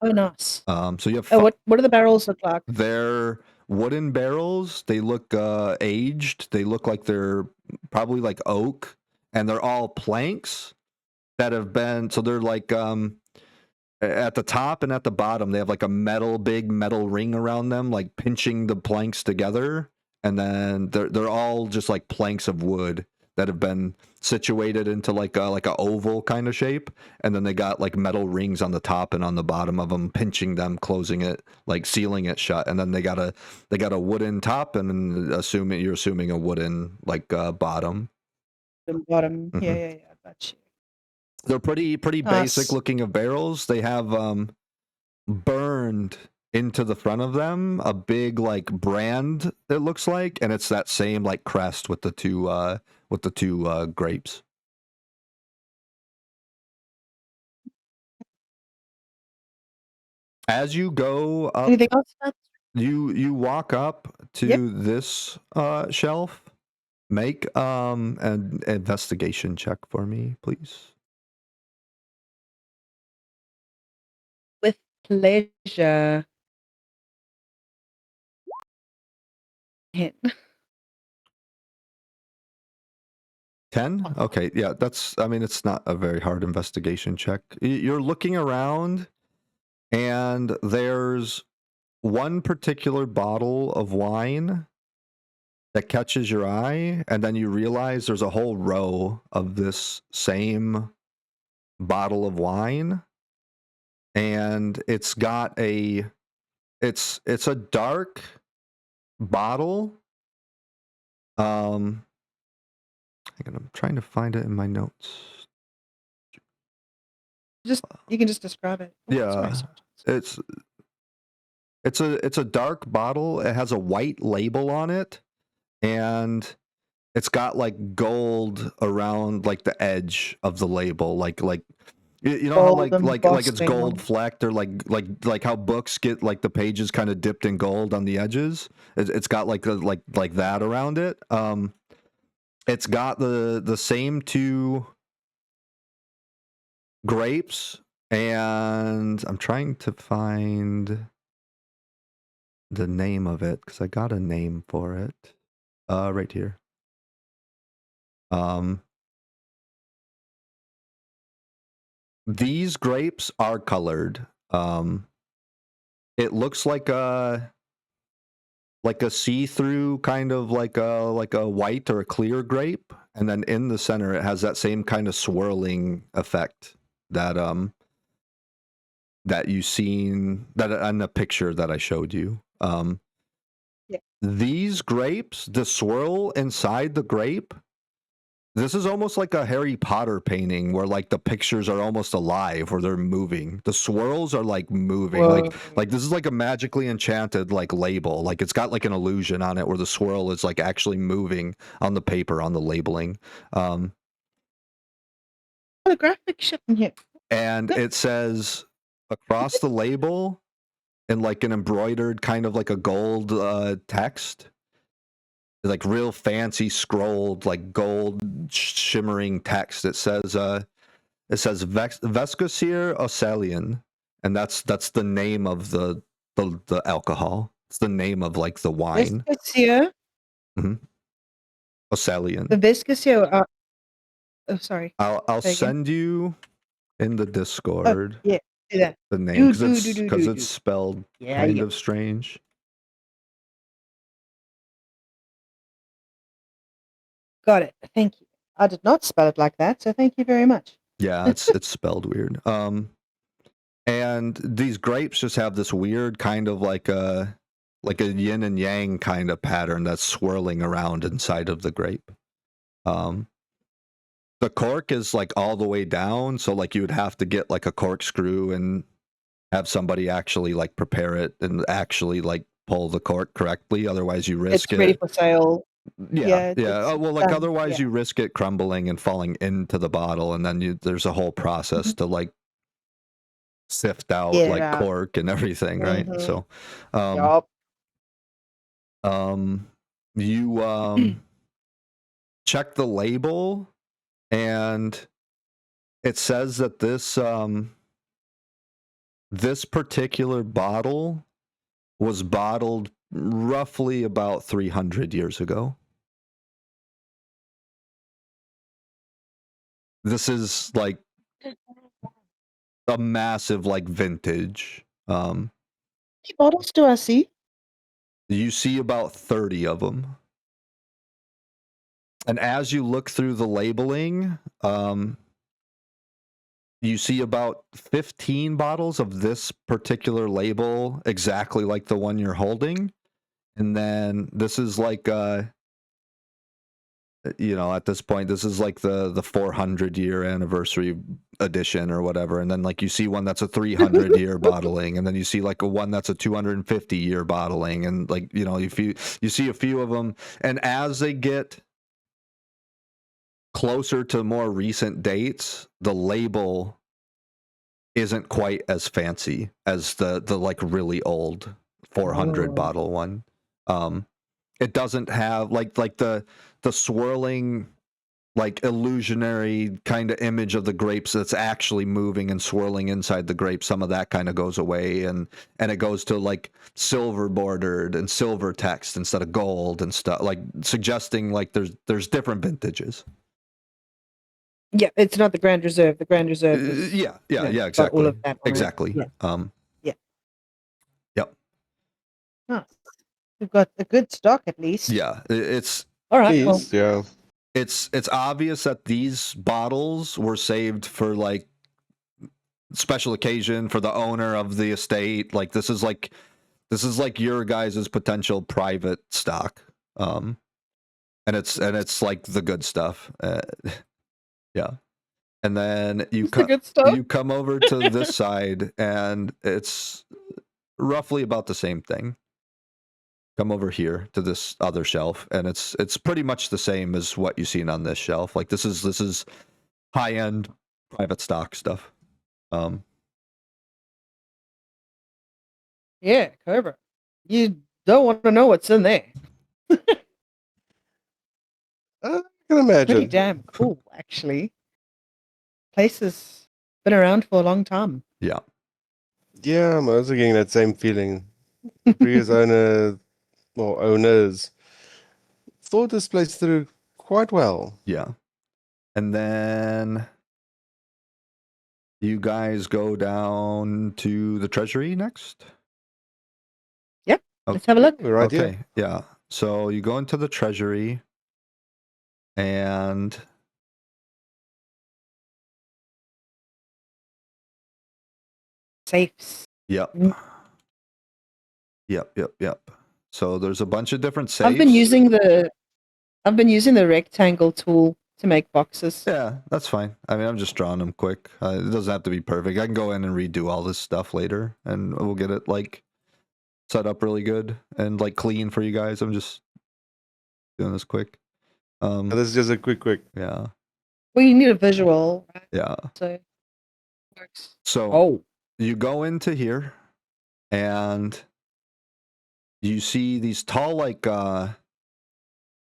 B: Oh, nice.
A: So you have
B: what do the barrels look like?
A: They're wooden barrels. They look aged. They look like they're probably like oak, and they're all planks that have been. So they're like at the top and at the bottom, they have like a big metal ring around them, like pinching the planks together, and then they're all just like planks of wood that have been situated into like a oval kind of shape, and then they got like metal rings on the top and on the bottom of them, pinching them, closing it, like sealing it shut, and then they got a wooden top, and you're assuming a wooden like bottom.
B: The bottom.
A: Mhm.
B: Yeah, I got you.
A: They're pretty
B: Nice.
A: basic looking of barrels. They have burned into the front of them a big like brand, it looks like, and it's that same like crest with the two grapes. As you go up,
B: Anything else?
A: you walk up to
B: Yep.
A: this shelf. Make an investigation check for me, please.
B: With pleasure. Hint.
A: 10? Okay, yeah, it's not a very hard investigation check. You're looking around, and there's one particular bottle of wine that catches your eye, and then you realize there's a whole row of this same bottle of wine, and it's a dark bottle. I'm trying to find it in my notes.
B: You can just describe it. Oh,
A: Yeah,
B: sorry.
A: it's a dark bottle. It has a white label on it, and it's got like gold around like the edge of the label, like you know how
B: Gold
A: like it's
B: embossing
A: gold
B: on-
A: flecked, or like how books get like the pages kind of dipped in gold on the edges. It's got like that around it. It's got the same 2 grapes, and I'm trying to find the name of it because I got a name for it. Right here. These grapes are colored. It looks like a see-through kind of like a white or a clear grape, and then in the center it has that same kind of swirling effect that you seen that on the picture that I showed you.
B: Yeah.
A: These grapes, the swirl inside the grape, this is almost like a Harry Potter painting where like the pictures are almost alive, or they're moving. The swirls are like moving.
B: Whoa.
A: Like this is like a magically enchanted like label. Like it's got like an illusion on it where the swirl is like actually moving on the paper, on the labeling.
B: Holographic shit in here.
A: And it says across the label in like an embroidered kind of like a gold text, like real fancy scrolled like gold shimmering text. It says Vescosir-Ocelian, and that's the name of the alcohol. It's the name of like the wine.
B: Vescosir.
A: Ocelian.
B: The Vescosir. Oh, sorry.
A: I'll send you in the Discord.
B: Yeah, do that.
A: The name
B: Do.
A: because it's spelled kind of strange.
B: Got it. Thank you. I did not spell it like that, so thank you very much.
A: Yeah, it's spelled weird. And these grapes just have this weird kind of like a yin and yang kind of pattern that's swirling around inside of the grape. The cork is like all the way down, so like you would have to get like a corkscrew and have somebody actually like prepare it and actually like pull the cork correctly. Otherwise, you risk
B: It's ready
A: it.
B: for sale.
A: Yeah.
B: It's
A: Oh, well, like
B: done.
A: otherwise
B: Yeah.
A: you risk it crumbling and falling into the bottle, and then there's a whole process to like sift out
B: Get it
A: like
B: out.
A: cork and everything, right?
B: Mhm.
A: So,
B: Yup.
A: you check the label, and it says that this particular bottle was bottled roughly about 300 years ago. This is like a massive like vintage.
B: How many bottles do I see?
A: You see about 30 of them. And as you look through the labeling, you see about 15 bottles of this particular label, exactly like the one you're holding. And then this is like, at this point, this is like the 400-year anniversary edition or whatever. And then like you see one that's a 300-year bottling, and then you see like a one that's a 250-year bottling, and like if you see a few of them, and as they get closer to more recent dates, the label isn't quite as fancy as the like really old 400 bottle one. It doesn't have like the swirling like illusionary kind of image of the grapes that's actually moving and swirling inside the grape. Some of that kind of goes away, and it goes to like silver bordered and silver text instead of gold and stuff, like suggesting like there's different vintages.
B: Yeah, it's not the Grand Reserve. The Grand Reserve is
A: Yeah,
B: got all
A: exactly.
B: of that on it.
A: Exactly.
B: Yeah.
A: Yep.
B: Nice. We've got a good stock at least.
A: Yeah, it's
B: All right. Well,
C: Please, yeah.
A: it's obvious that these bottles were saved for like special occasion for the owner of the estate. Like this is like your guys' potential private stock. And it's like the good stuff. Yeah. And then you come over to this side, and it's roughly about the same thing. Come over here to this other shelf, and it's pretty much the same as what you've seen on this shelf. Like this is high end private stock stuff.
B: Yeah, Cobra. You don't want to know what's in there.
C: I can imagine.
B: Pretty damn cool, actually. Place has been around for a long time.
A: Yeah.
C: Yeah, I'm also getting that same feeling. The previous owner or owners thought this place through quite well.
A: Yeah. And then you guys go down to the treasury next?
B: Yep.
A: Okay.
B: Let's have a look.
C: We're right
A: Okay.
C: here.
A: Yeah. So you go into the treasury, and
B: Safes.
A: yep.
B: Mm.
A: Yep. So there's a bunch of different safes.
B: I've been using the rectangle tool to make boxes.
A: Yeah, that's fine. I mean, I'm just drawing them quick. It doesn't have to be perfect. I can go in and redo all this stuff later, and we'll get it like set up really good and like clean for you guys. I'm just doing this quick.
C: This is just a quick.
A: Yeah.
B: Well, you need a visual, right?
A: Yeah.
B: So it works.
A: So you go into here, and you see these tall like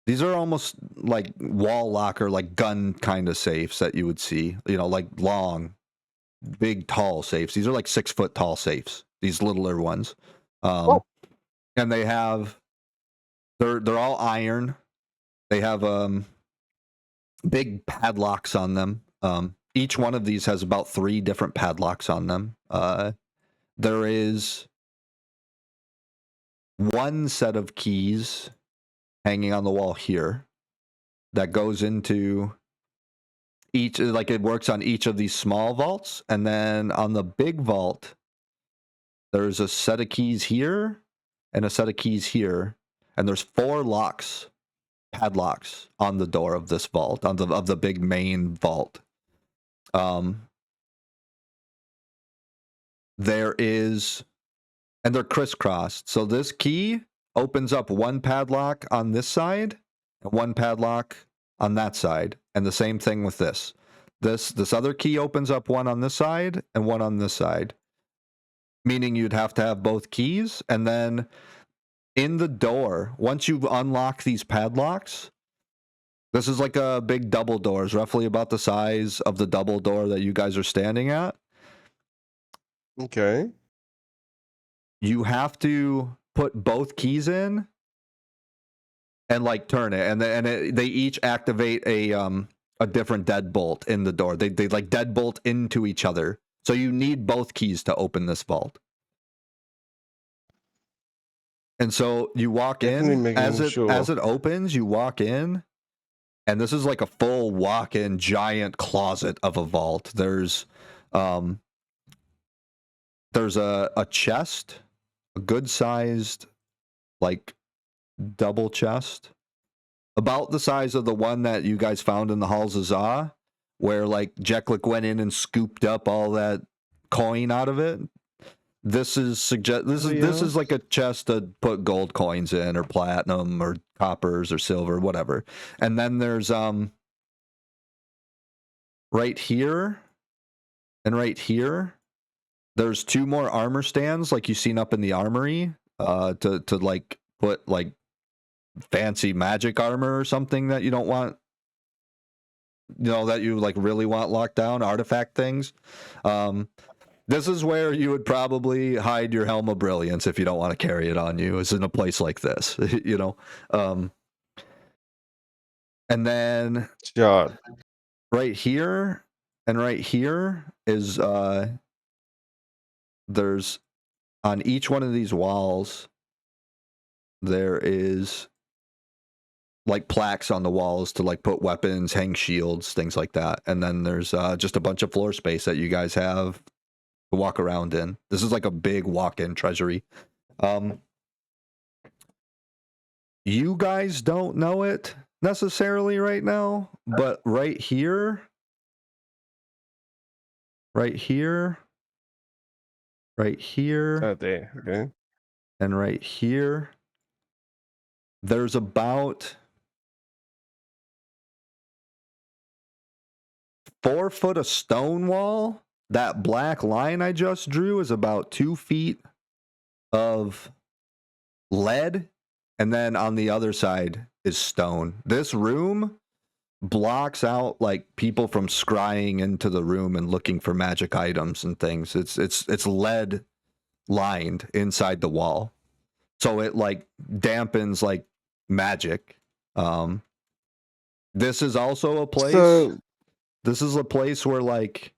A: these are almost like wall locker, like gun kind of safes that you would see, like long, big, tall safes. These are like 6 foot tall safes, these littler ones. And they have, they're all iron. They have big padlocks on them. Each one of these has about 3 different padlocks on them. There is one set of keys hanging on the wall here. that goes into each, like it works on each of these small vaults, and then on the big vault there's a set of keys here and a set of keys here, and there's 4 padlocks on the door of this vault, of the big main vault. There is, and they're crisscrossed, so this key opens up 1 padlock on this side and 1 padlock on that side, and the same thing with this. This other key opens up 1 on this side and 1 on this side, meaning you'd have to have both keys. And then in the door, once you unlock these padlocks, this is like a big double door, it's roughly about the size of the double door that you guys are standing at.
C: Okay.
A: You have to put both keys in and like turn it, and they each activate a different deadbolt in the door. They like deadbolt into each other. So you need both keys to open this vault. And so you walk in, as it opens, you walk in, and this is like a full walk-in giant closet of a vault. There's a chest, a good-sized like double chest, about the size of the one that you guys found in the Halls of Za, where like Jeklik went in and scooped up all that coin out of it. This is like a chest to put gold coins in, or platinum, or coppers, or silver, whatever. And then there's right here and right here, there's 2 more armor stands like you've seen up in the armory, to like put like fancy magic armor or something that you don't want, that you like really want locked down, artifact things. This is where you would probably hide your Helm of Brilliance if you don't want to carry it on you, is in a place like this. And then right here and right here is there's, on each one of these walls there is like plaques on the walls to like put weapons, hang shields, things like that. And then there's just a bunch of floor space that you guys have to walk around in. This is like a big walk-in treasury. You guys don't know it necessarily right now, but right here, right here,
C: there. Okay.
A: and right here, there's about 4 foot of stone wall. That black line I just drew is about 2 feet of lead, and then on the other side is stone. This room blocks out like people from scrying into the room and looking for magic items and things. It's lead lined inside the wall, so it like dampens like magic. This is also a place. This is a place where like,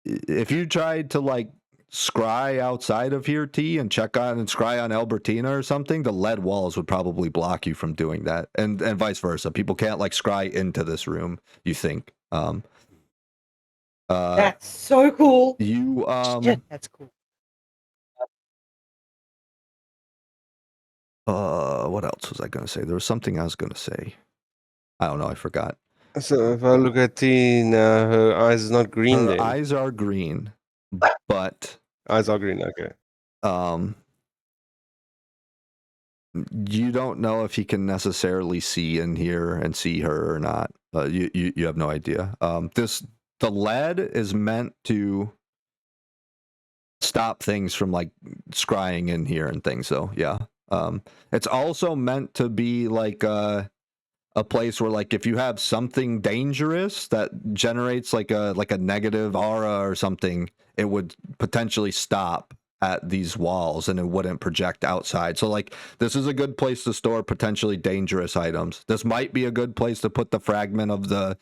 A: if you tried to like scry outside of here, T, and check on and scry on Albertina or something, the lead walls would probably block you from doing that, and vice versa. People can't like scry into this room, you think.
B: That's so cool.
A: You
B: Shit, that's cool.
A: What else was I gonna say? There was something I was gonna say. I don't know, I forgot.
C: So if I look at T now, her eyes is not green
A: Her
C: then.
A: eyes are green, but
C: Eyes are green, okay.
A: You don't know if he can necessarily see in here and see her or not. You have no idea. The lead is meant to stop things from like scrying in here and things. So yeah, it's also meant to be like a place where like if you have something dangerous that generates like a negative aura or something, it would potentially stop at these walls and it wouldn't project outside. So like this is a good place to store potentially dangerous items. This might be a good place to put the fragment of the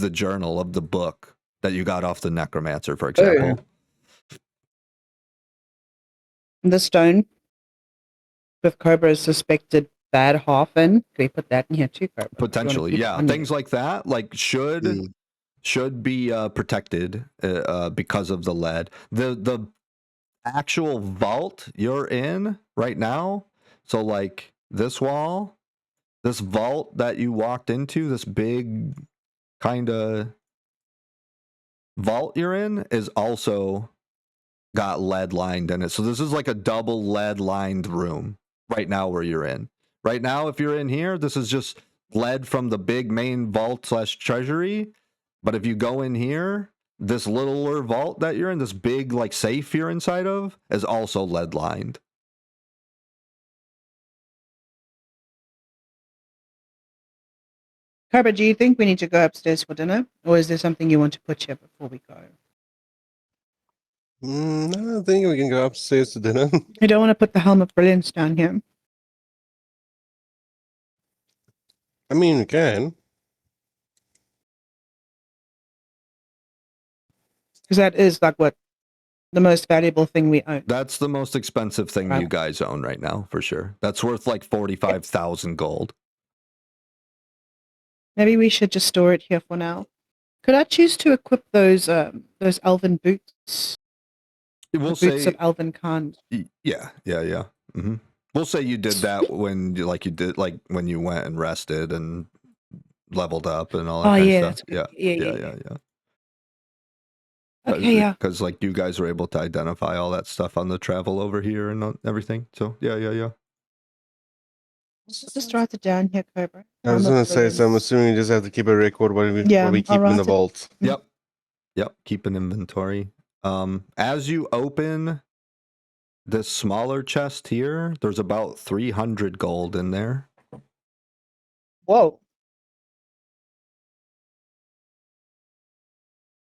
A: journal, of the book that you got off the necromancer, for example.
B: The stone with Cobra is suspected that half in? Can we put that in here too, Cobra? Or do you wanna
A: Potentially,
B: keep it
A: yeah.
B: on
A: Things
B: there?
A: like that, like should be protected because of the lead. The actual vault you're in right now, so like this wall, this vault that you walked into, this big kind of vault you're in, is also got lead lined in it. So this is like a double lead lined room right now where you're in. Right now, if you're in here, this is just lead from the big main vault / treasury. But if you go in here, this littler vault that you're in, this big like safe you're inside of, is also lead lined.
B: Cobra, do you think we need to go upstairs for dinner? Or is there something you want to put here before we go?
C: I think we can go upstairs to dinner.
B: I don't want to put the Helm of Brilliance down here.
C: I mean, we can.
B: Because that is like what the most valuable thing we own.
A: That's the most expensive thing
B: Right.
A: you guys own right now, for sure. That's worth like 45,000 gold.
B: Maybe we should just store it here for now. Could I choose to equip those elven boots?
A: We'll
B: The boots
A: say,
B: of elven kind.
A: yeah. Mm-hmm. We'll say you did that when you when you went and rested and leveled up and all that
B: Oh
A: kind
B: yeah,
A: of
B: that's
A: stuff.
B: good.
A: Yeah.
B: Okay, yeah.
A: Because like you guys were able to identify all that stuff on the travel over here and everything. So yeah.
B: Just write it down here, Cobra.
C: I was
B: Helm
C: going
B: of
C: to say, so I'm
B: Brilliance.
C: assuming you just have to keep a record what we
B: Yeah,
C: keep
B: I'll
C: in the
B: write it.
C: vault.
A: Yep. Keep an inventory. As you open this smaller chest here, there's about 300 gold in there.
B: Whoa.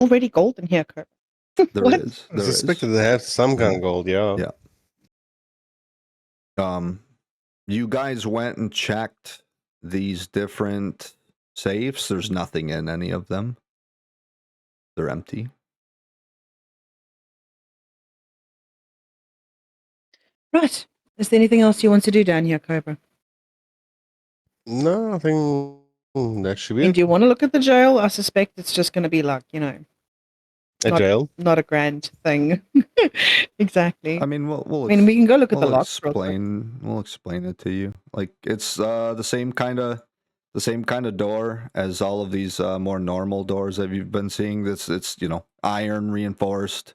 B: Already gold in here, Cobra.
A: There
B: What?
A: is.
C: I
A: There is.
C: suspected they have some kind of gold, yeah.
A: Yeah. You guys went and checked these different safes. There's nothing in any of them. They're empty.
B: Right. Is there anything else you want to do down here, Cobra?
C: No, I think that should be
B: And
C: it.
B: do you want to look at the jail? I suspect it's just going to be like,
C: A jail.
B: not a grand thing. Exactly.
A: I mean,
B: we can go look at the lock.
A: We'll explain it to you. Like it's the same kind of door as all of these more normal doors that you've been seeing. It's iron reinforced.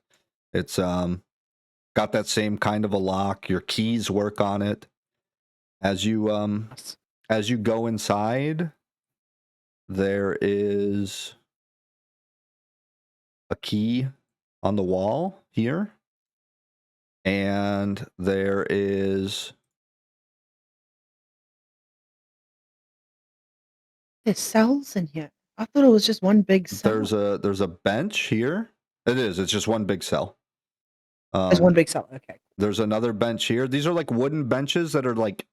A: It's got that same kind of a lock. Your keys work on it. As you go inside, there is a key on the wall here. And there is
B: There's cells in here. I thought it was just one big cell.
A: there's a bench here. It is. It's just one big cell.
B: There's one big cell. Okay.
A: There's another bench here. These are like wooden benches that are like,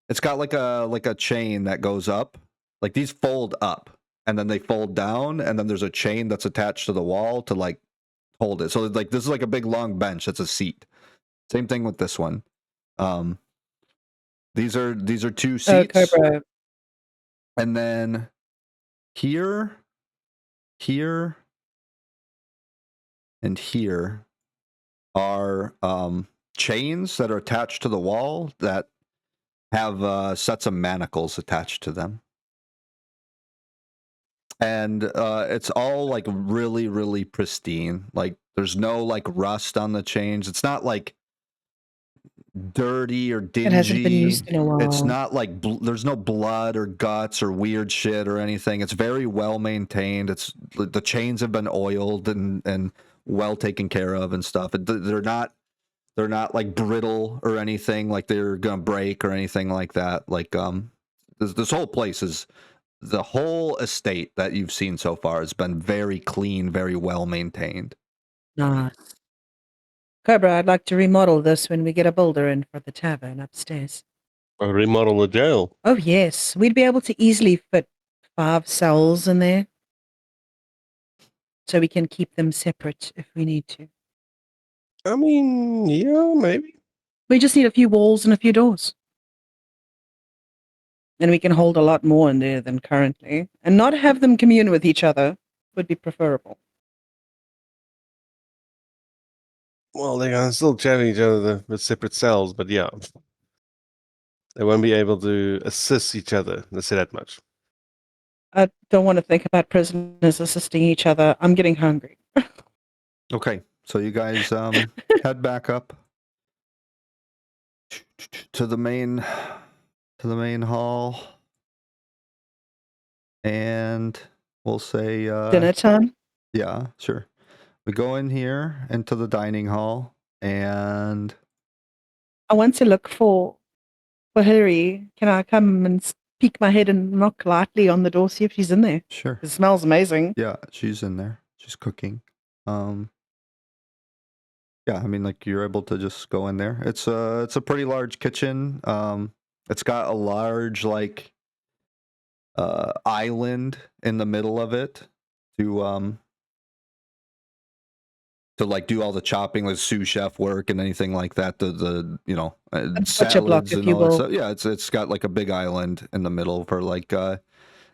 A: it's got like a chain that goes up. Like these fold up and then they fold down and then there's a chain that's attached to the wall to like hold it. So like this is like a big long bench that's a seat. Same thing with this one. These are 2 seats.
B: Cobra.
A: And then here, and here are chains that are attached to the wall that have sets of manacles attached to them. And it's all like really, really pristine. Like there's no like rust on the chains. It's not like dirty or dingy.
B: It hasn't been used in a while.
A: It's not like there's no blood or guts or weird shit or anything. It's very well maintained. It's the chains have been oiled and well taken care of and stuff. They're not like brittle or anything like they're gonna break or anything like that. Like this whole place is, the whole estate that you've seen so far has been very clean, very well maintained.
B: Nice. Cobra, I'd like to remodel this when we get a builder in for the tavern upstairs.
C: Or remodel the jail.
B: Oh, yes. We'd be able to easily fit 5 cells in there. So we can keep them separate if we need to.
C: I mean, yeah, maybe.
B: We just need a few walls and a few doors. And we can hold a lot more in there than currently. And not have them commune with each other would be preferable.
C: Well, they can still chat each other with separate cells, but yeah. They won't be able to assist each other, let's say that much.
B: I don't want to think about prisoners assisting each other. I'm getting hungry.
A: Okay, so you guys head back up to the main hall, and we'll say
B: Dinner time?
A: yeah, sure. We go in here into the dining hall, and
B: I want to look for Hillary. Can I come and peek my head and knock lightly on the door, see if she's in there?
A: sure.
B: It smells amazing.
A: Yeah, she's in there. She's cooking. Yeah, I mean, like, you're able to just go in there. It's a pretty large kitchen. It's got a large like island in the middle of it to like do all the chopping, like sous chef work and anything like that. The
B: butcher block,
A: salads
B: if
A: and
B: you
A: all that
B: will.
A: stuff. Yeah, it's got like a big island in the middle for like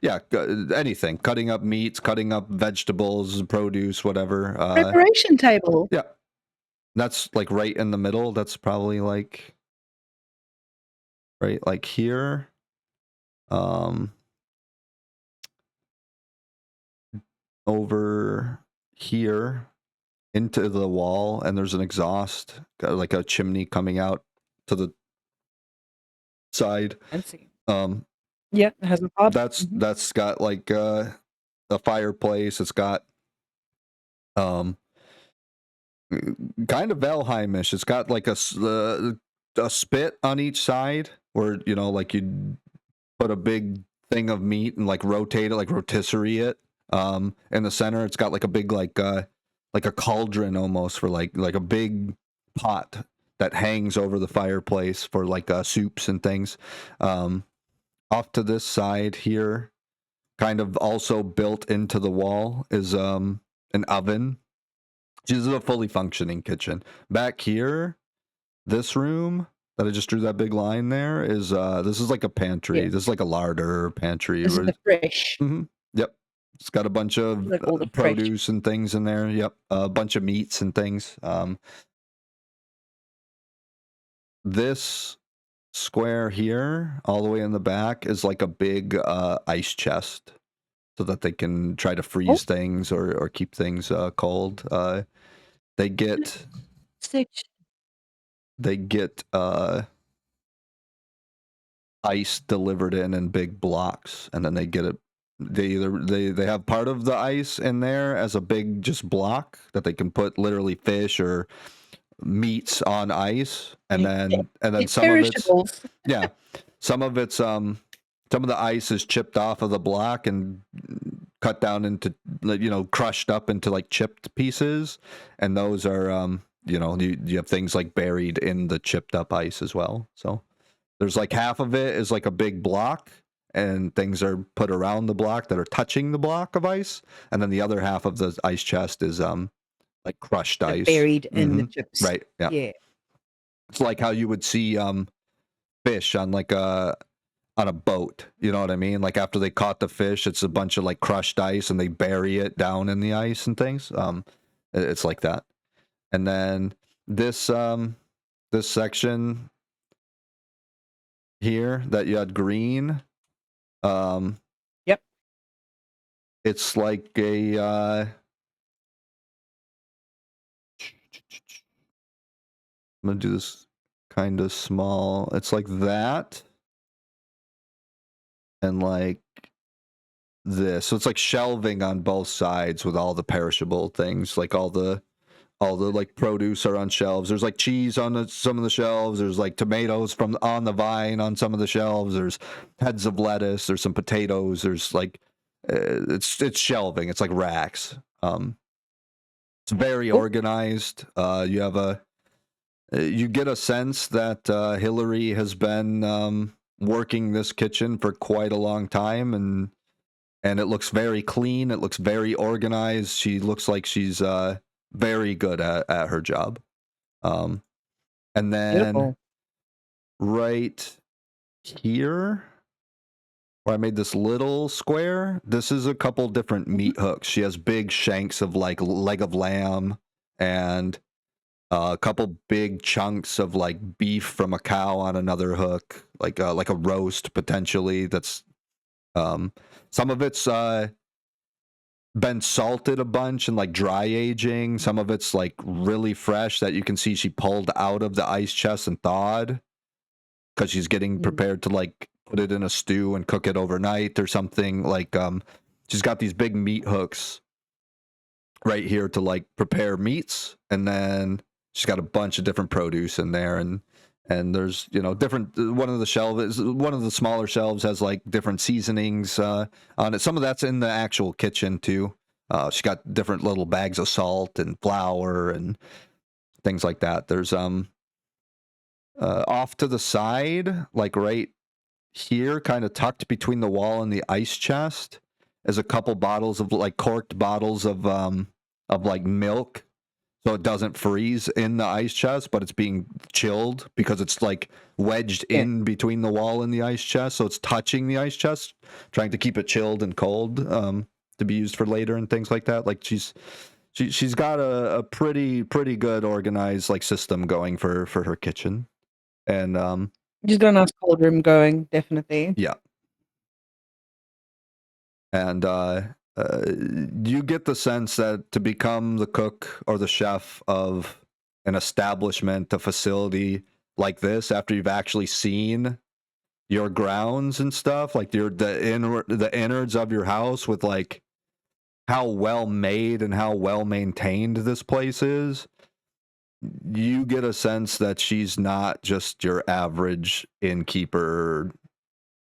A: anything, cutting up meats, cutting up vegetables, produce, whatever.
B: Preparation table.
A: Yeah, that's like right in the middle. That's probably like right like here. Over here into the wall, and there's an exhaust, got like a chimney coming out to the side.
B: Fancy.
A: Um,
B: Yeah, it has a hob.
A: that's got like a fireplace. It's got kind of Valheimish. It's got like a spit on each side, where like you'd put a big thing of meat and like rotate it, like rotisserie it. In the center, it's got like a big like a cauldron almost, for like a big pot that hangs over the fireplace for like soups and things. Off to this side here, kind of also built into the wall, is an oven. This is a fully functioning kitchen. Back here, this room that I just drew that big line there is this is like a pantry.
B: Yeah.
A: This is like a larder pantry.
B: This is the fresh.
A: Yep. It's got a bunch of
B: Like all the fresh.
A: produce and things in there. Yep. A bunch of meats and things. This square here, all the way in the back, is like a big ice chest, so that they can try to freeze things or keep things cold. They get
B: Six.
A: ice delivered in big blocks, and then they get it. They have part of the ice in there as a big just block that they can put literally fish or meats on ice, and then
B: It's
A: some of it's
B: perishables.
A: yeah, some of it's some of the ice is chipped off of the block and cut down into crushed up into like chipped pieces, and those are you have things like buried in the chipped up ice as well. So there's like half of it is like a big block, and things are put around the block that are touching the block of ice, and then the other half of the ice chest is like crushed ice
B: Buried in the chips.
A: Right. Yeah.
B: Yeah.
A: It's like how you would see fish on like on a boat. You know what I mean? Like after they caught the fish, it's a bunch of like crushed ice, and they bury it down in the ice and things. It's like that. And then this section here that you had green,
B: Yep.
A: it's like a I'm gonna do this kind of small. It's like that, and like this. So it's like shelving on both sides with all the perishable things, like all the like produce are on shelves. There's like cheese on some of the shelves. There's like tomatoes from on the vine on some of the shelves. There's heads of lettuce. There's some potatoes. There's like it's shelving. It's like racks. It's very organized. You have you get a sense that Hillary has been working this kitchen for quite a long time, and it looks very clean. It looks very organized. She looks like she's very good at her job. And then
B: Beautiful.
A: right here, where I made this little square, this is a couple different meat hooks. She has big shanks of like leg of lamb and a couple big chunks of like beef from a cow on another hook, like a roast potentially. That's some of it's been salted a bunch and like dry aging. Some of it's like really fresh that you can see she pulled out of the ice chest and thawed because she's getting prepared to like put it in a stew and cook it overnight or something. Like she's got these big meat hooks right here to like prepare meats, and then she's got a bunch of different produce in there, and there's different, one of the smaller shelves has like different seasonings on it. Some of that's in the actual kitchen too. She's got different little bags of salt and flour and things like that. There's off to the side, like right here, kind of tucked between the wall and the ice chest, is a couple bottles of like corked bottles of like milk, so it doesn't freeze in the ice chest, but it's being chilled because it's like wedged in between the wall and the ice chest, so it's touching the ice chest, trying to keep it chilled and cold to be used for later and things like that. Like she's got a pretty good organized like system going for her kitchen. And
B: She's got a nice cold room going, definitely.
A: yeah. And you get the sense that to become the cook or the chef of an establishment, a facility like this, after you've actually seen your grounds and stuff, like the innards of your house, with like how well made and how well maintained this place is, you get a sense that she's not just your average innkeeper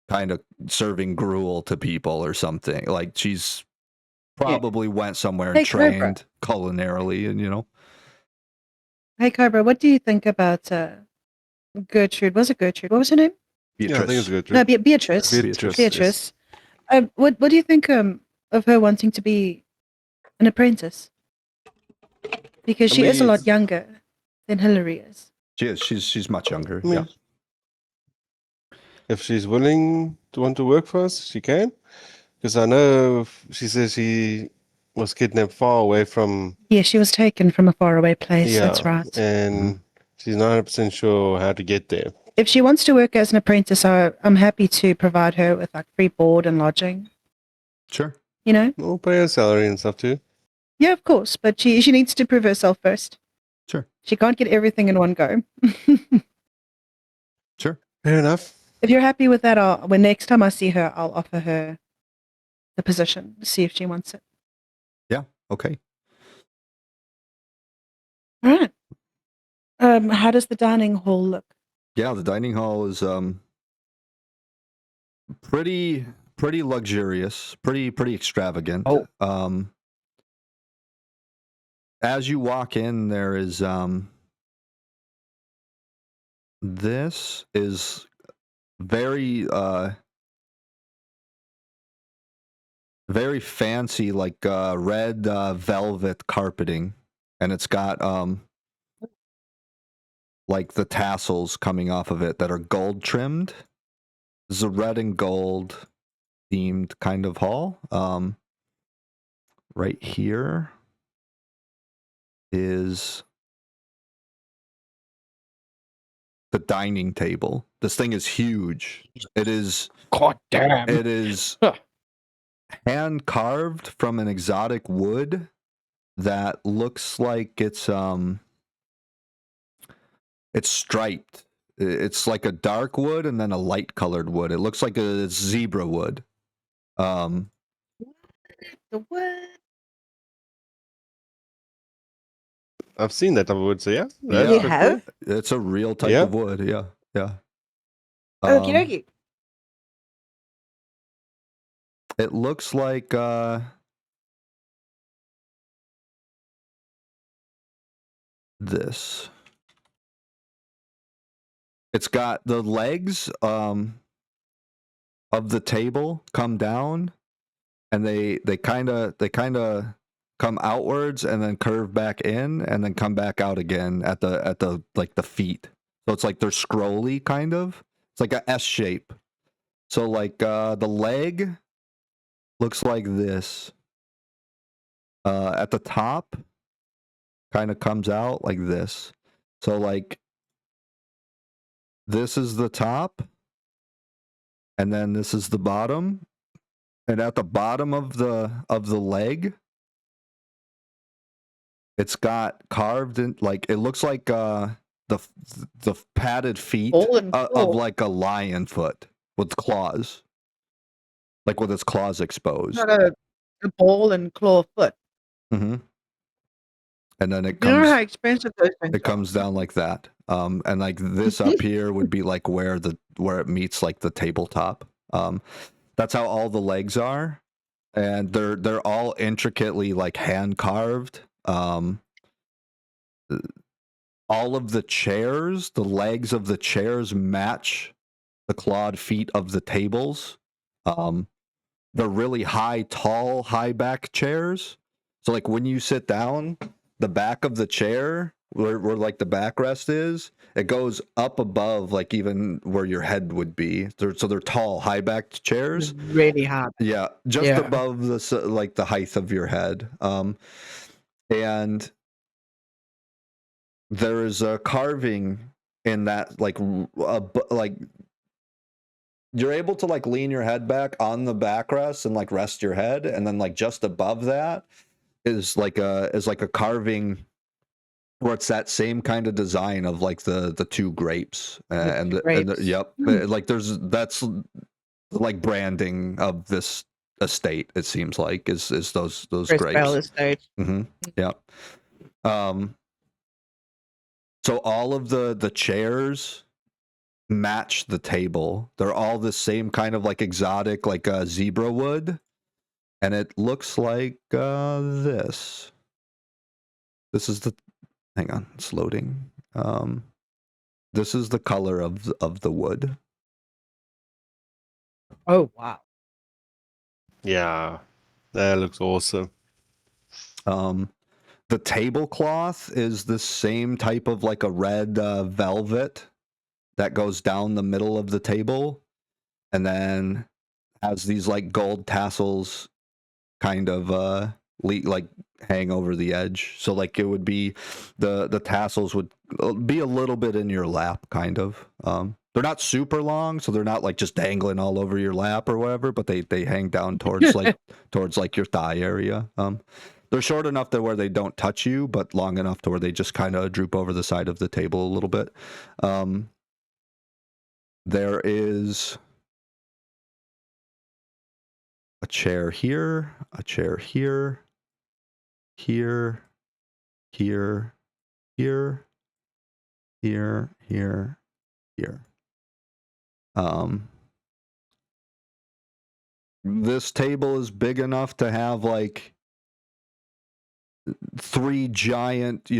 A: kind of serving gruel to people or something. Like she's probably went somewhere and trained culinarily, and
B: Hey Cobra, what do you think about Gertrude? Was it Gertrude? What was her name?
A: Beatrice.
C: Yeah, I think it's good.
B: No, Beatrice.
C: Beatrice.
B: Beatrice. What do you think of her wanting to be an apprentice? Because she is a lot younger than Hillary is.
A: She is. She's much younger.
C: I mean,
A: yeah.
C: If she's willing to want to work for us, she can. Because I know she says she was kidnapped far away from.
B: Yeah, she was taken from a faraway place.
C: Yeah,
B: that's right.
C: And she's not 100% sure how to get there.
B: If she wants to work as an apprentice, I'm happy to provide her with like free board and lodging.
A: Sure.
C: We'll pay her salary and stuff too.
B: Yeah, of course, but she needs to prove herself first.
A: Sure.
B: She can't get everything in one go.
A: Sure.
C: Fair enough.
B: If you're happy with that, when next time I see her, I'll offer her the position to see if she wants it.
A: Yeah. Okay.
B: All right. How does the dining hall look?
A: Yeah, the dining hall is pretty luxurious, pretty extravagant.
D: Oh.
A: As you walk in, there is this is very very fancy, like red velvet carpeting, and it's got like the tassels coming off of it that are gold trimmed. This is a red and gold themed kind of hall. Right here is the dining table. This thing is huge. It is.
D: God damn.
A: It is hand carved from an exotic wood that looks like it's striped. It's like a dark wood and then a light colored wood. It looks like a zebra wood.
B: The what?
C: I've seen that type of wood, so yeah.
A: Yeah.
B: You have?
A: It's a real type
C: Yeah.
A: of wood. Yeah.
B: Okie dokie.
A: It looks like this. It's got the legs of the table come down, and they kind of come outwards and then curve back in and then come back out again at the like the feet. So it's like they're scrolly kind of. It's like a S shape. So like the leg looks like this. At the top, kind of comes out like this. So like this is the top, and then this is the bottom, and at the bottom of the leg, it's got carved in, like, it looks like the padded feet
B: Ball and
A: of
B: claw.
A: like a lion foot with claws, like with its claws exposed.
B: Not a ball and claw foot.
A: Mm-hmm. And then it
B: You know how
A: comes
B: expensive those things
A: it comes down like that. And like this up here would be like where it meets like the tabletop. That's how all the legs are, and they're all intricately like hand carved. All of the chairs, the legs of the chairs match the clawed feet of the tables. They're really high, tall, high back chairs. So like when you sit down, the back of the chair, where like the backrest is, it goes up above like even where your head would be. So they're tall, high backed chairs.
B: really hard.
A: Yeah, just
B: Yeah.
A: above like the height of your head. And there is a carving in that like you're able to like lean your head back on the backrest and like rest your head, and then like just above that is like a carving where it's that same kind of design of like the two grapes and
B: grapes.
A: yep, like that's like branding of this estate. It seems like is those
B: Crestbell
A: grapes.
B: estate.
A: Mm-hmm. Yep. So all of the chairs match the table. They're all the same kind of like exotic, like zebra wood, and it looks like this. This is the. Hang on, it's loading. This is the color of the wood.
B: Oh wow.
C: Yeah, that looks awesome.
A: The tablecloth is the same type of like a red velvet that goes down the middle of the table, and then has these like gold tassels kind of like hang over the edge. So like it would be the tassels would be a little bit in your lap, kind of. They're not super long, so they're not like just dangling all over your lap or whatever, but they hang down towards like your thigh area. They're short enough to where they don't touch you, but long enough to where they just kind of droop over the side of the table a little bit. There is a chair here, a chair here, here, here, here, here. This table is big enough to have like 3 giant,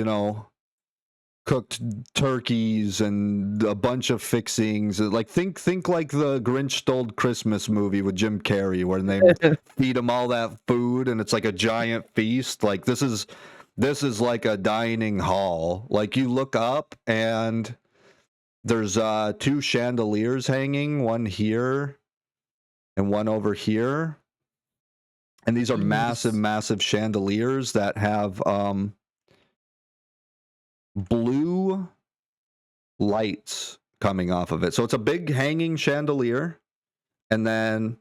A: cooked turkeys and a bunch of fixings. Like think like the Grinch Stole Christmas movie with Jim Carrey, where they feed them all that food and it's like a giant feast. Like this is like a dining hall. Like you look up and there's 2 chandeliers hanging, one here and one over here. And these are massive chandeliers that have blue lights coming off of it. So it's a big hanging chandelier, and then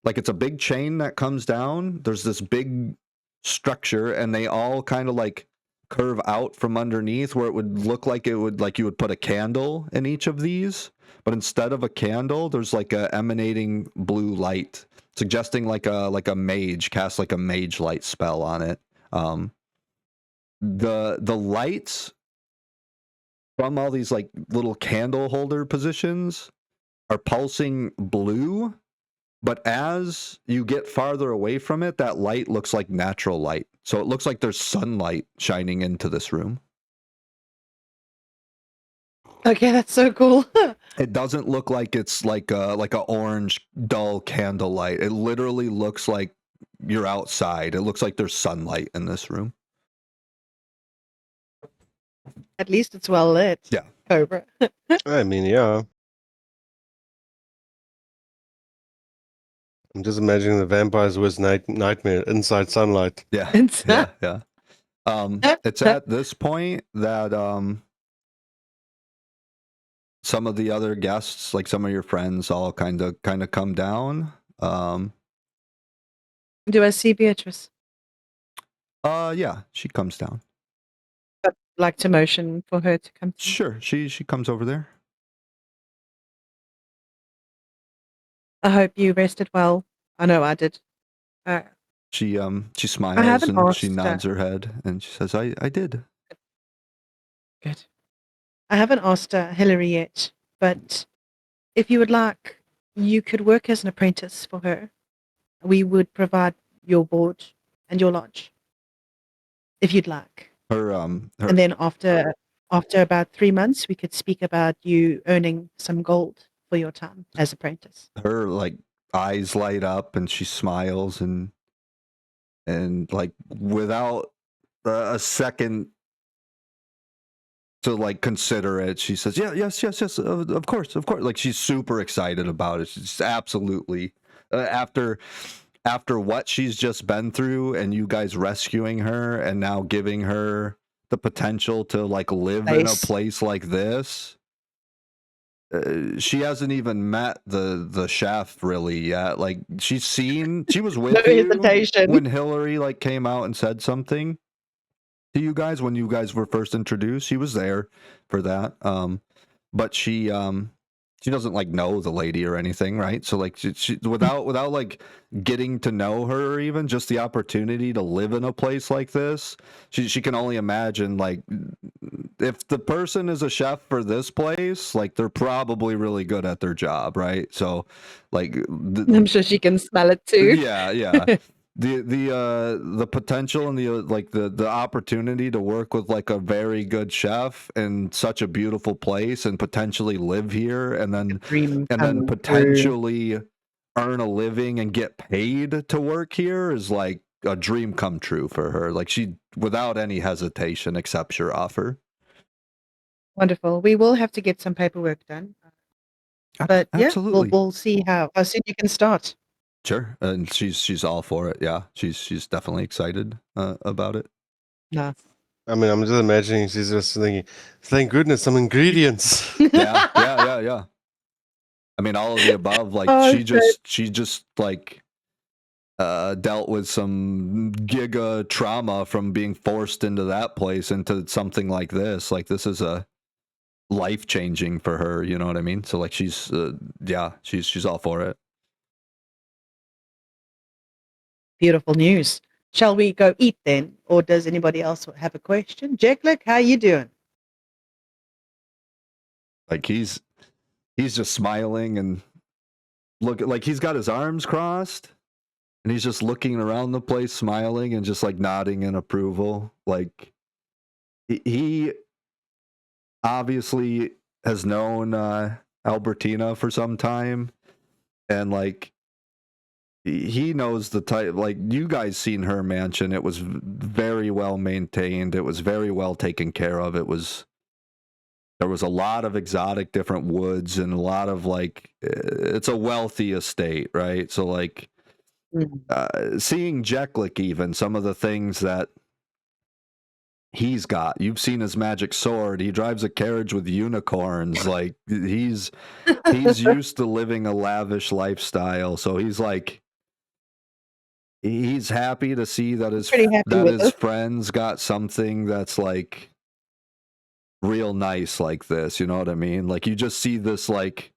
A: like it's a big chain that comes down. There's this big structure, and they all kind of like curve out from underneath where it would look like you would put a candle in each of these, but instead of a candle, there's like a emanating blue light, suggesting like a mage cast like a mage light spell on it. The lights from all these like little candle holder positions are pulsing blue, but as you get farther away from it, that light looks like natural light. So it looks like there's sunlight shining into this room.
B: Okay, that's so cool.
A: It doesn't look like it's like a orange dull candlelight. It literally looks like you're outside. It looks like there's sunlight in this room.
B: At least it's well lit.
A: Yeah.
B: Cobra.
C: I mean, yeah. I'm just imagining the vampire's worst nightmare, inside sunlight.
A: Yeah,
B: It's
A: yeah. It's at this point that some of the other guests, like some of your friends, all kind of come down.
B: Do I see Beatrice?
A: Yeah, she comes down.
B: I'd like to motion for her to come.
A: Sure, she comes over there.
B: I hope you rested well. I know I did.
A: She smiles
B: haven't
A: and she
B: asked,
A: nods her head and she says, I did.
B: Good. I haven't asked Hillary yet, but if you would like, you could work as an apprentice for her. We would provide your board and your lodge, if you'd like.
A: Her
B: And then after about 3 months, we could speak about you earning some gold for your time as apprentice.
A: her like eyes light up and she smiles and like without a second to like consider it, she says, yeah, yes, of course, like she's super excited about it. She's absolutely after what she's just been through and you guys rescuing her and now giving her the potential to like live in a place like this. She hasn't even met the chef really yet. Like she was with
B: No
A: you
B: hesitation.
A: when Hillary like came out and said something to you guys when you guys were first introduced. She was there for that. But she doesn't like know the lady or anything, right? So like she without like getting to know her or even just the opportunity to live in a place like this, she can only imagine like if the person is a chef for this place, like they're probably really good at their job, right? So like
B: I'm sure she can smell it too.
A: yeah. The potential and the like the opportunity to work with like a very good chef in such a beautiful place and potentially live here and then potentially earn a living and get paid to work here is like a dream come true for her. Like she without any hesitation accepts your offer.
B: Wonderful. We will have to get some paperwork done. But
A: Absolutely.
B: yeah, we'll see how soon you can start.
A: Sure, and she's all for it. Yeah, she's definitely excited about it.
B: No.
C: I mean, I'm just imagining she's just thinking, thank goodness, some ingredients.
A: Yeah. I mean, all of the above. Like she just like dealt with some giga trauma from being forced into that place into something like this. Like this is a life changing for her. You know what I mean? So like she's she's all for it.
B: Beautiful news. Shall we go eat then? Or does anybody else have a question? Jacklick, how you doing?
A: Like he's just smiling and look like he's got his arms crossed and he's just looking around the place smiling and just like nodding in approval. Like he obviously has known Albertina for some time and like he knows the type. Like you guys seen her mansion, it was very well maintained, it was very well taken care of. There was a lot of exotic different woods and a lot of like it's a wealthy estate, right? So like seeing Jeklik, even some of the things that he's got, you've seen his magic sword, he drives a carriage with unicorns, like he's used to living a lavish lifestyle, so he's like he's happy to see that his friends got something that's like real nice like this, you know what I mean? Like you just see this like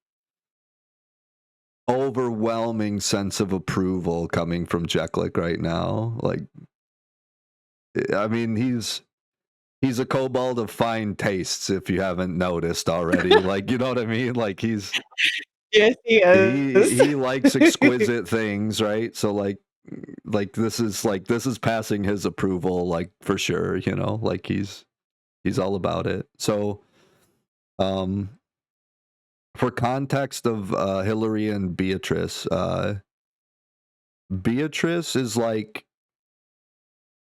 A: overwhelming sense of approval coming from Jeklik right now. Like I mean he's a kobold of fine tastes if you haven't noticed already. Like you know what I mean? Like he's
B: yes, he is.
A: He likes exquisite things, right? So like this is passing his approval like for sure, you know? Like he's all about it. So for context of Hillary and Beatrice, Beatrice is like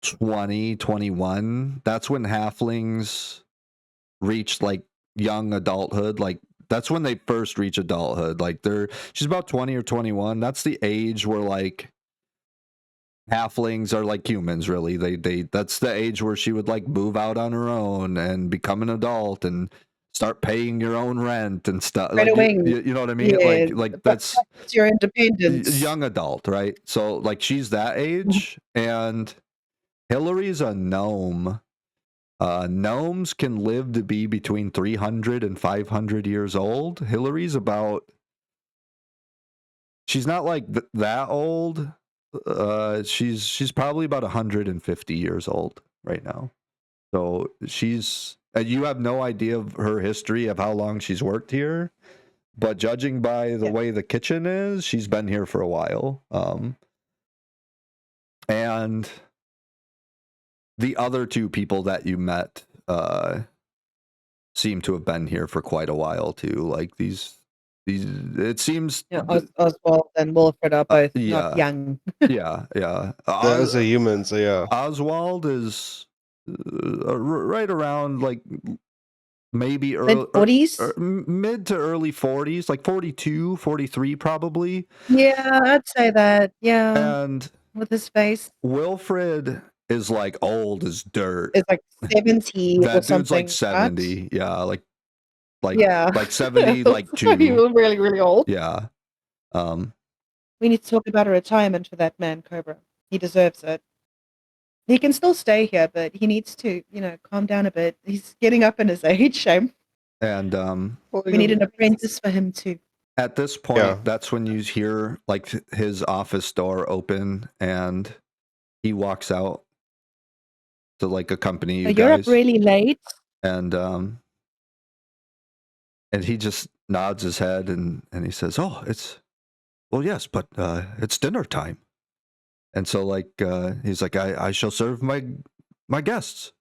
A: 20, 21. That's when halflings reached like young adulthood. Like that's when they first reach adulthood. Like she's about 20 or 21. That's the age where like halflings are like humans, really. That's the age where she would like move out on her own and become an adult and start paying your own rent and stuff.
B: Right
A: Like
B: away.
A: you know what I mean?
B: Yes,
A: Like
B: but
A: that's
B: it's your independence.
A: young adult, right? So like she's that age, and Hillary's a gnome. Gnomes can live to be between 300 and 500 years old. Hillary's about, she's not like that old. She's probably about 150 years old right now. So she's, and you have no idea of her history of how long she's worked here, but judging by the way the kitchen is, she's been here for a while. And the other two people that you met seem to have been here for quite a while too. Like these it seems
B: Oswald and Wilfred are both not young.
A: yeah.
C: Those are humans, so yeah.
A: Oswald is right around like maybe early
B: 40s,
A: mid to early 40s, like 42, 43 probably.
B: Yeah, I'd say that. Yeah,
A: And
B: with his face,
A: Wilfred is like old as dirt.
B: it's like 70
A: that
B: or
A: dude's
B: something.
A: like 70. Right? Yeah, like
B: yeah,
A: like 70, like
B: he
A: two.
B: was really, really old.
A: Yeah.
B: We need to talk about a retirement for that man, Cobra. He deserves it. He can still stay here, but he needs to, calm down a bit. He's getting up in his age, shame.
A: And
B: we need an apprentice for him too.
A: At this point, that's when you hear like his office door open and he walks out to like accompany you guys.
B: You're up really late.
A: And he just nods his head and he says, "Oh, yes, but it's dinner time." And so like he's like, I shall serve my guests.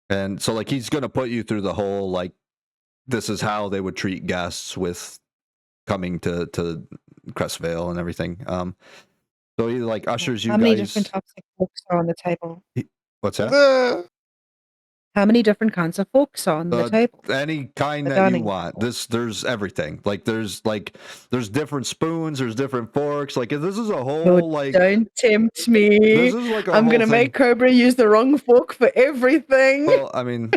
A: And so like he's gonna put you through the whole like this is how they would treat guests with coming to Crestvale and everything. So he like ushers you guys.
B: How many different types of forks are on the table?
A: What's that?
B: How many different kinds of forks are on the table?
A: Any kind that you want. There's everything. Like there's different spoons. There's different forks. Like this is a whole like.
B: Don't tempt me.
A: This is like
B: I'm gonna make Cobra use the wrong fork for everything.
A: Well, I mean,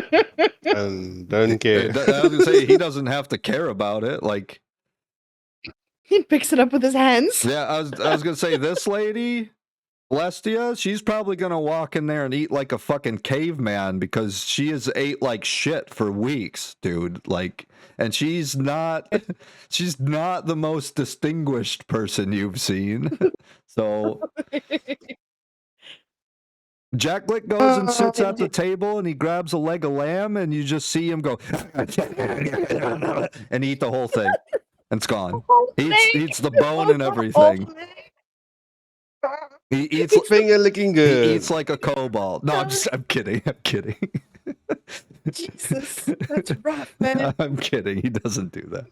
C: don't care.
A: I was gonna say he doesn't have to care about it. Like
B: he picks it up with his hands.
A: Yeah, I was gonna say this lady. Celestia, she's probably gonna walk in there and eat like a fucking caveman because she has ate like shit for weeks, dude. Like, and she's not the most distinguished person you've seen. So Jack Lick goes and sits at the table and he grabs a leg of lamb and you just see him go and eat the whole thing. And it's gone. He eats the bone and everything. He eats
C: finger looking good.
A: He eats like a kobold. No, I'm kidding.
B: Jesus, that's rough, man.
A: I'm kidding. He doesn't do that.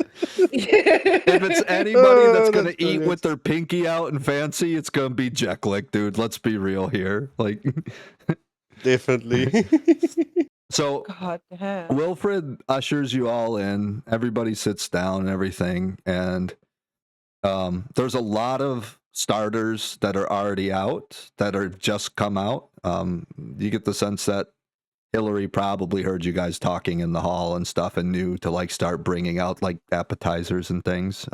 A: If it's anybody that's gonna eat with their pinky out and fancy, it's gonna be Jack Lick, dude. Let's be real here. Like,
C: definitely.
A: So Wilfred ushers you all in. Everybody sits down and everything, and there's a lot of starters that are already out that are just come out. You get the sense that Hillary probably heard you guys talking in the hall and stuff and knew to like start bringing out like appetizers and things.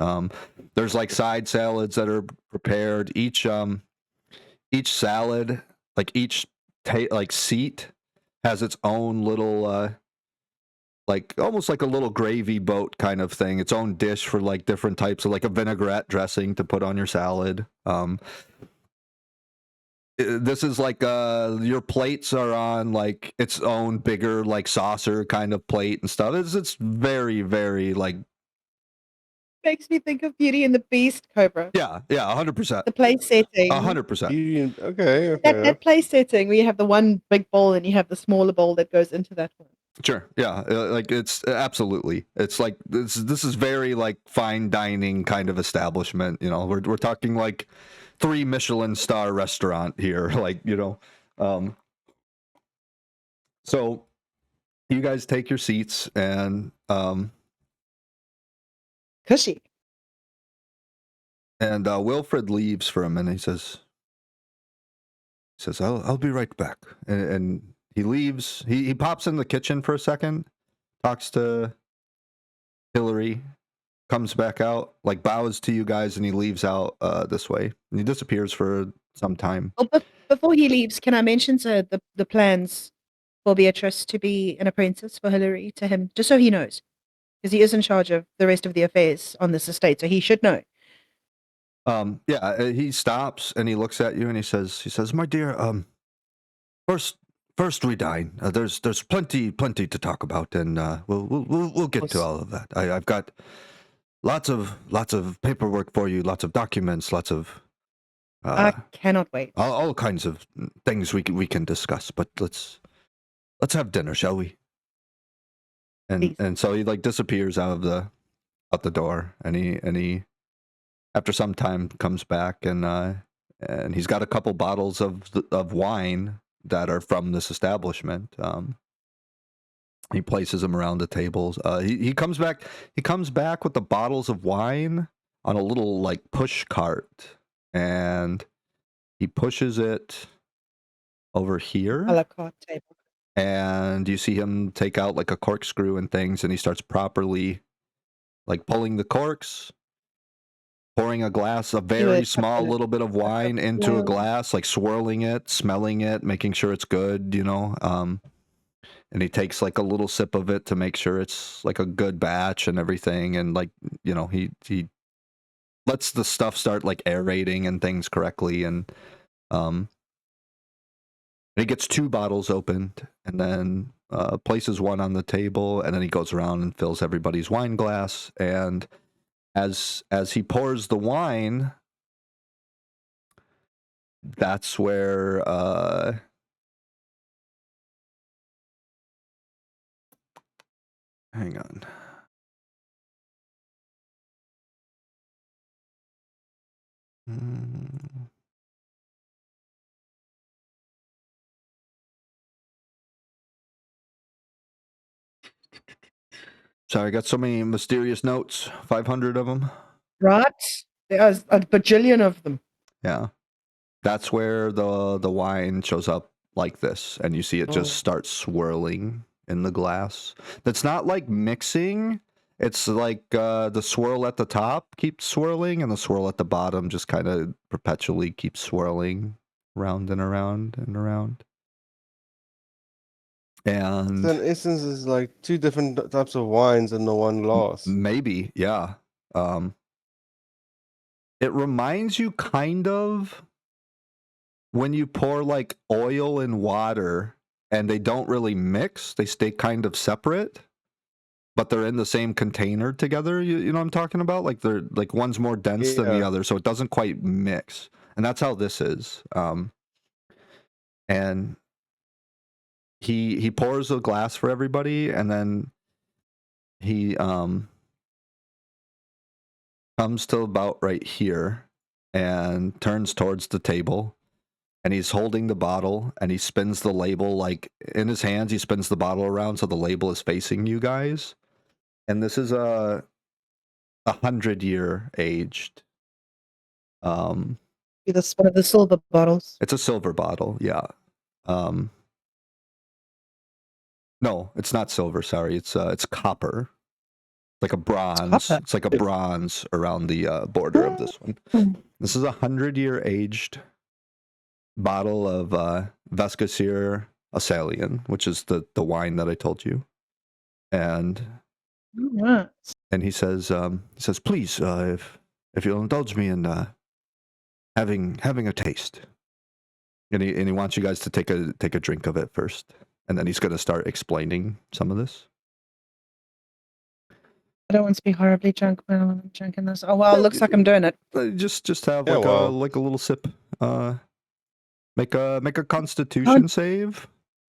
A: There's like side salads that are prepared. Each salad, like each seat has its own little like almost like a little gravy boat kind of thing, its own dish for like different types of like a vinaigrette dressing to put on your salad. This is like your plates are on like its own bigger like saucer kind of plate and stuff. It's very, very like
B: makes me think of Beauty and the Beast, Cobra.
A: Yeah, 100%.
B: The place setting.
A: 100%.
C: Okay.
B: That place setting where you have the one big bowl and you have the smaller bowl that goes into that one.
A: Sure. Yeah. Like it's absolutely. It's like this is very like fine dining kind of establishment. You know, we're talking like 3 Michelin star restaurant here. Like, you know, so you guys take your seats and
B: cushy.
A: And Wilfred leaves for a minute. He says, I'll be right back. And he leaves. He pops in the kitchen for a second, talks to Hillary, comes back out, like bows to you guys, and he leaves out this way. And he disappears for some time.
B: Oh, but before he leaves, can I mention the plans for Beatrice to be an apprentice for Hillary to him, just so he knows, because he is in charge of the rest of the affairs on this estate, so he should know.
A: He stops and he looks at you and he says, my dear, first we dine. There's plenty to talk about, and we'll get to all of that. I've got lots of paperwork for you, lots of documents, lots of
B: I cannot wait.
A: all kinds of things we can discuss. But let's have dinner, shall we?
B: Please.
A: And so he like disappears out the door, and he after some time comes back, and he's got a couple bottles of wine that are from this establishment. He places them around the tables. He comes back with the bottles of wine on a little like push cart, and he pushes it over here.
B: A la carte table.
A: And you see him take out like a corkscrew and things, and he starts properly like pulling the corks, pouring a very small little bit of wine into a glass, like swirling it, smelling it, making sure it's good, and he takes like a little sip of it to make sure it's like a good batch and everything. And like, he lets the stuff start like aerating and things correctly. And he gets 2 bottles opened, and then places one on the table, and then he goes around and fills everybody's wine glass. And as he pours the wine, that's where hang on. Sorry, I got so many mysterious notes, 500 of them.
B: Right? There's a bajillion of them.
A: Yeah. That's where the wine shows up like this, and you see it just start swirling in the glass. That's not like mixing. It's like the swirl at the top keeps swirling, and the swirl at the bottom just kind of perpetually keeps swirling round and around and around. And
C: so in essence, it's like 2 different types of wines in the one glass.
A: Maybe, yeah. It reminds you kind of when you pour like oil and water and they don't really mix, they stay kind of separate, but they're in the same container together. You know what I'm talking about? Like they're like one's more dense than the other, so it doesn't quite mix. And that's how this is. And he pours a glass for everybody, and then he comes to about right here and turns towards the table, and he's holding the bottle, and he spins the label like in his hands. He spins the bottle around so the label is facing you guys. And this is a 100-year aged.
B: This one of the silver bottles.
A: It's a silver bottle, yeah. No, it's not silver. Sorry, it's copper, like a bronze. It's like a bronze around the border of this one. This is a 100-year aged bottle of Vescasir Assalian, which is the wine that I told you. And he says, please, if you'll indulge me in having a taste. And he wants you guys to take a drink of it first, and then he's going to start explaining some of this.
B: I don't want to be horribly drunk when I'm drinking this. Oh well, it looks like I'm doing it.
A: Just have like a little sip. Make a Constitution save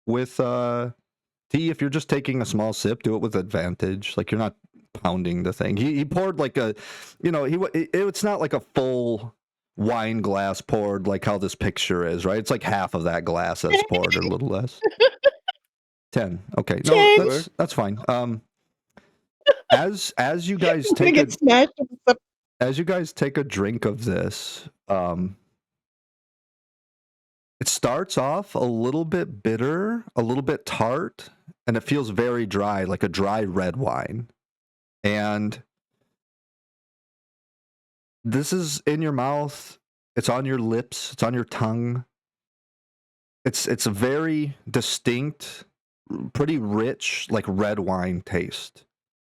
A: with tea. If you're just taking a small sip, do it with advantage. Like you're not pounding the thing. He poured like a, it's not like a full wine glass poured like how this picture is, right? It's like half of that glass that's poured or a little less. 10. Okay, no, that's fine. as you guys
B: I'm gonna
A: take a
B: get smashed with the
A: as you guys take a drink of this, it starts off a little bit bitter, a little bit tart, and it feels very dry, like a dry red wine. And this is in your mouth, it's on your lips, it's on your tongue. It's a very distinct, pretty rich, like red wine taste.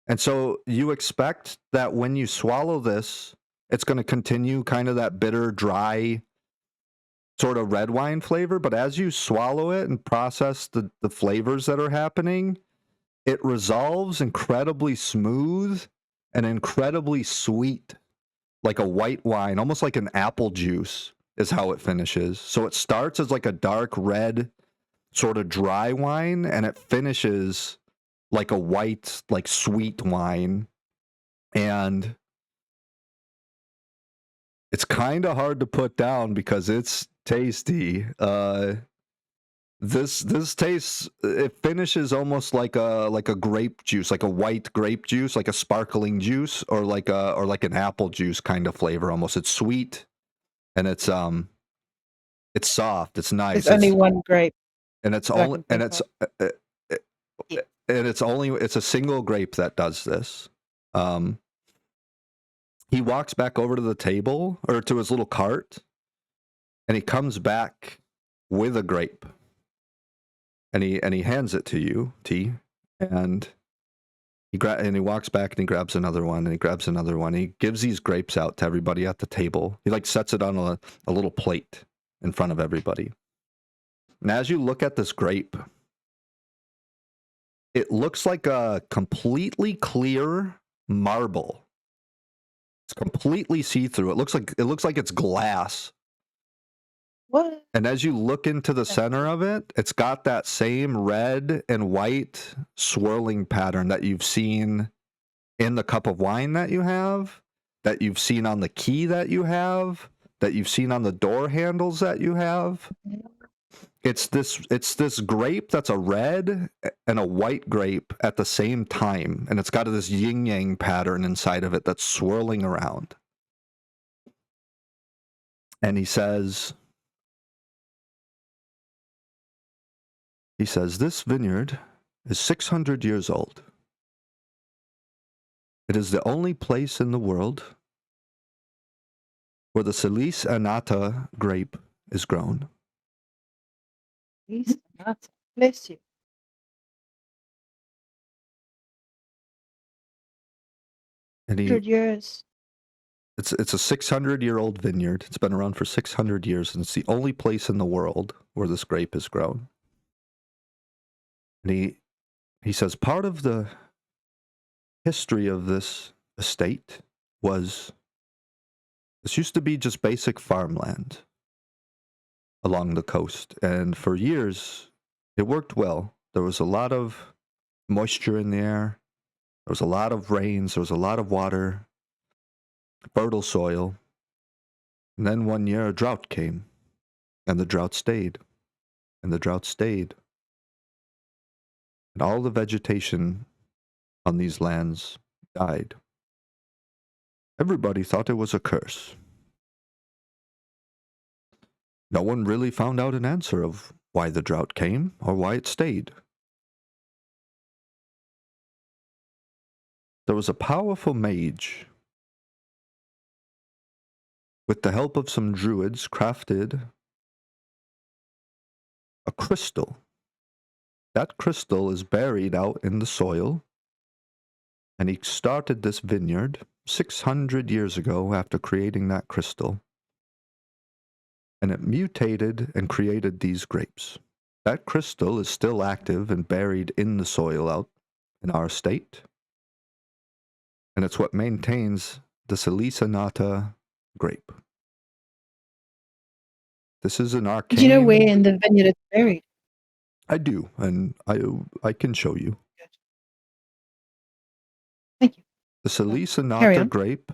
A: And so you expect that when you swallow this, it's going to continue kind of that bitter, dry sort of red wine flavor. But as you swallow it and process the flavors that are happening, it resolves incredibly smooth and incredibly sweet, like a white wine, almost like an apple juice is how it finishes. So it starts as like a dark red, sort of dry wine, and it finishes like a white, like sweet wine. And it's kind of hard to put down because it's tasty. This tastes, it finishes almost like a grape juice, like a white grape juice, like a sparkling juice, or like an apple juice kind of flavor almost. It's sweet and it's soft, it's nice.
B: There's only one grape.
A: And it's
B: that I
A: only
B: can
A: and
B: think
A: it's
B: of. Yeah.
A: and it's a single grape that does this. He walks back over to the table or to his little cart, and he comes back with a grape, and he hands it to you, T, and he walks back and he grabs another one and he grabs another one. He gives these grapes out to everybody at the table. He like sets it on a little plate in front of everybody. And as you look at this grape, it looks like a completely clear marble. It's completely see-through. It looks like it's glass.
B: What?
A: And as you look into the center of it, it's got that same red and white swirling pattern that you've seen in the cup of wine that you have, that you've seen on the key that you have, that you've seen on the door handles that you have. It's this grape that's a red and a white grape at the same time, and it's got this yin yang pattern inside of it that's swirling around. And he says, this vineyard is 600 years old. It is the only place in the world where the Alyssia grape is grown.
B: Please, not. Bless you.
A: And
B: 100 years.
A: it's a 600-year-old vineyard. It's been around for 600 years, and it's the only place in the world where this grape is grown. And he says part of the history of this estate was this used to be just basic farmland along the coast, and for years it worked well. There was a lot of moisture in the air. There was a lot of rains. There was a lot of water, fertile soil. And then one year a drought came, and the drought stayed, and the drought stayed. And all the vegetation on these lands died. Everybody thought it was a curse. No one really found out an answer of why the drought came or why it stayed. There was a powerful mage, with the help of some druids, crafted a crystal. That crystal is buried out in the soil, and he started this vineyard 600 years ago after creating that crystal. And it mutated and created these grapes. That crystal is still active and buried in the soil out in our state. And it's what maintains the Alyssia grape. This is an arcane...
B: Do you know where in the vineyard it's buried?
A: I do, and I can show you.
B: Thank you.
A: The
B: Carry
A: Alyssia
B: on.
A: grape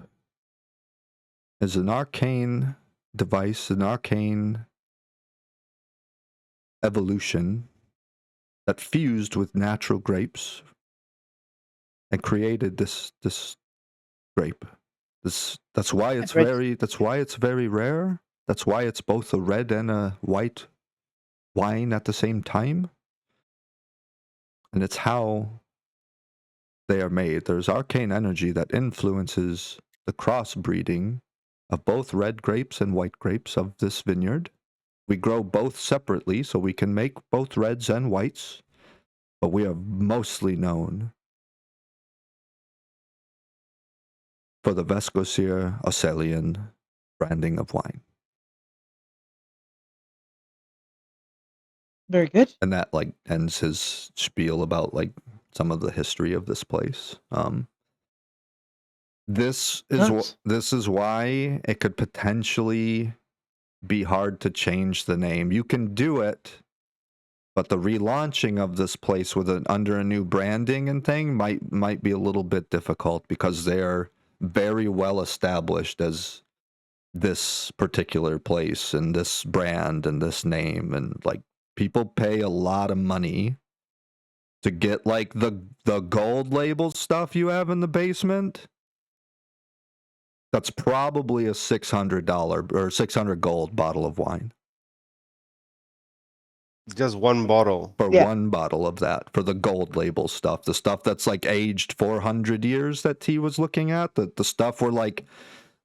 A: is an arcane device, an arcane evolution that fused with natural grapes and created this grape. That's why it's
B: red-
A: very rare. That's why it's both a red and a white wine at the same time. And it's how they are made. There's arcane energy that influences the crossbreeding of both red grapes and white grapes of this vineyard. We grow both separately, so we can make both reds and whites, but we are mostly known for the Vescosir-Ocelian branding of wine.
B: Very good.
A: And that like ends his spiel about like some of the history of this place. This is why it could potentially be hard to change the name. You can do it, but the relaunching of this place with under a new branding and thing might be a little bit difficult because they're very well established as this particular place and this brand and this name, and like people pay a lot of money to get like the gold label stuff you have in the basement. That's probably a $600 or 600 gold bottle of wine.
C: Just one bottle.
A: For
B: Yeah.
A: one bottle of that, for the gold label stuff. The stuff that's like aged 400 years that T was looking at. The stuff where like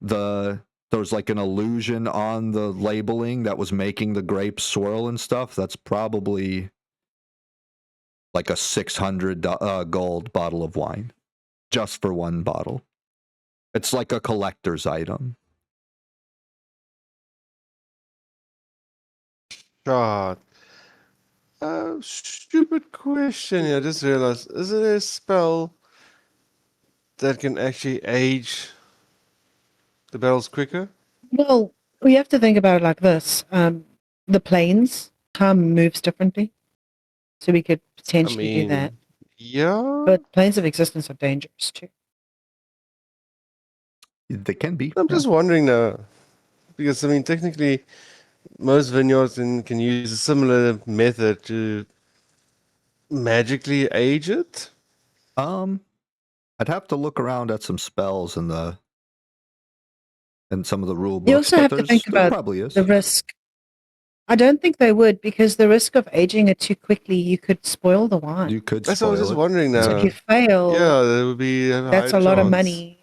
A: there was like an illusion on the labeling that was making the grapes swirl and stuff. That's probably like a 600 gold bottle of wine. Just for one bottle. It's like a collector's item.
C: God. Stupid question. I just realized, is it a spell that can actually age the barrels quicker?
B: Well, we have to think about it like this. The planes, time moves differently. So we could potentially do that.
C: Yeah.
B: But planes of existence are dangerous too.
A: They can be.
C: I'm just wondering now, because I mean, technically, most vineyards can use a similar method to magically age it.
A: I'd have to look around at some spells in some of the rule books.
B: You also have to think about
A: probably is.
B: the risk. I don't think they would, because the risk of aging it too quickly, you could spoil the wine.
A: You could.
C: That's what I was
A: spoil
C: just
A: it.
C: wondering now.
B: So if you fail,
C: Yeah, there would be
B: that's a lot of money.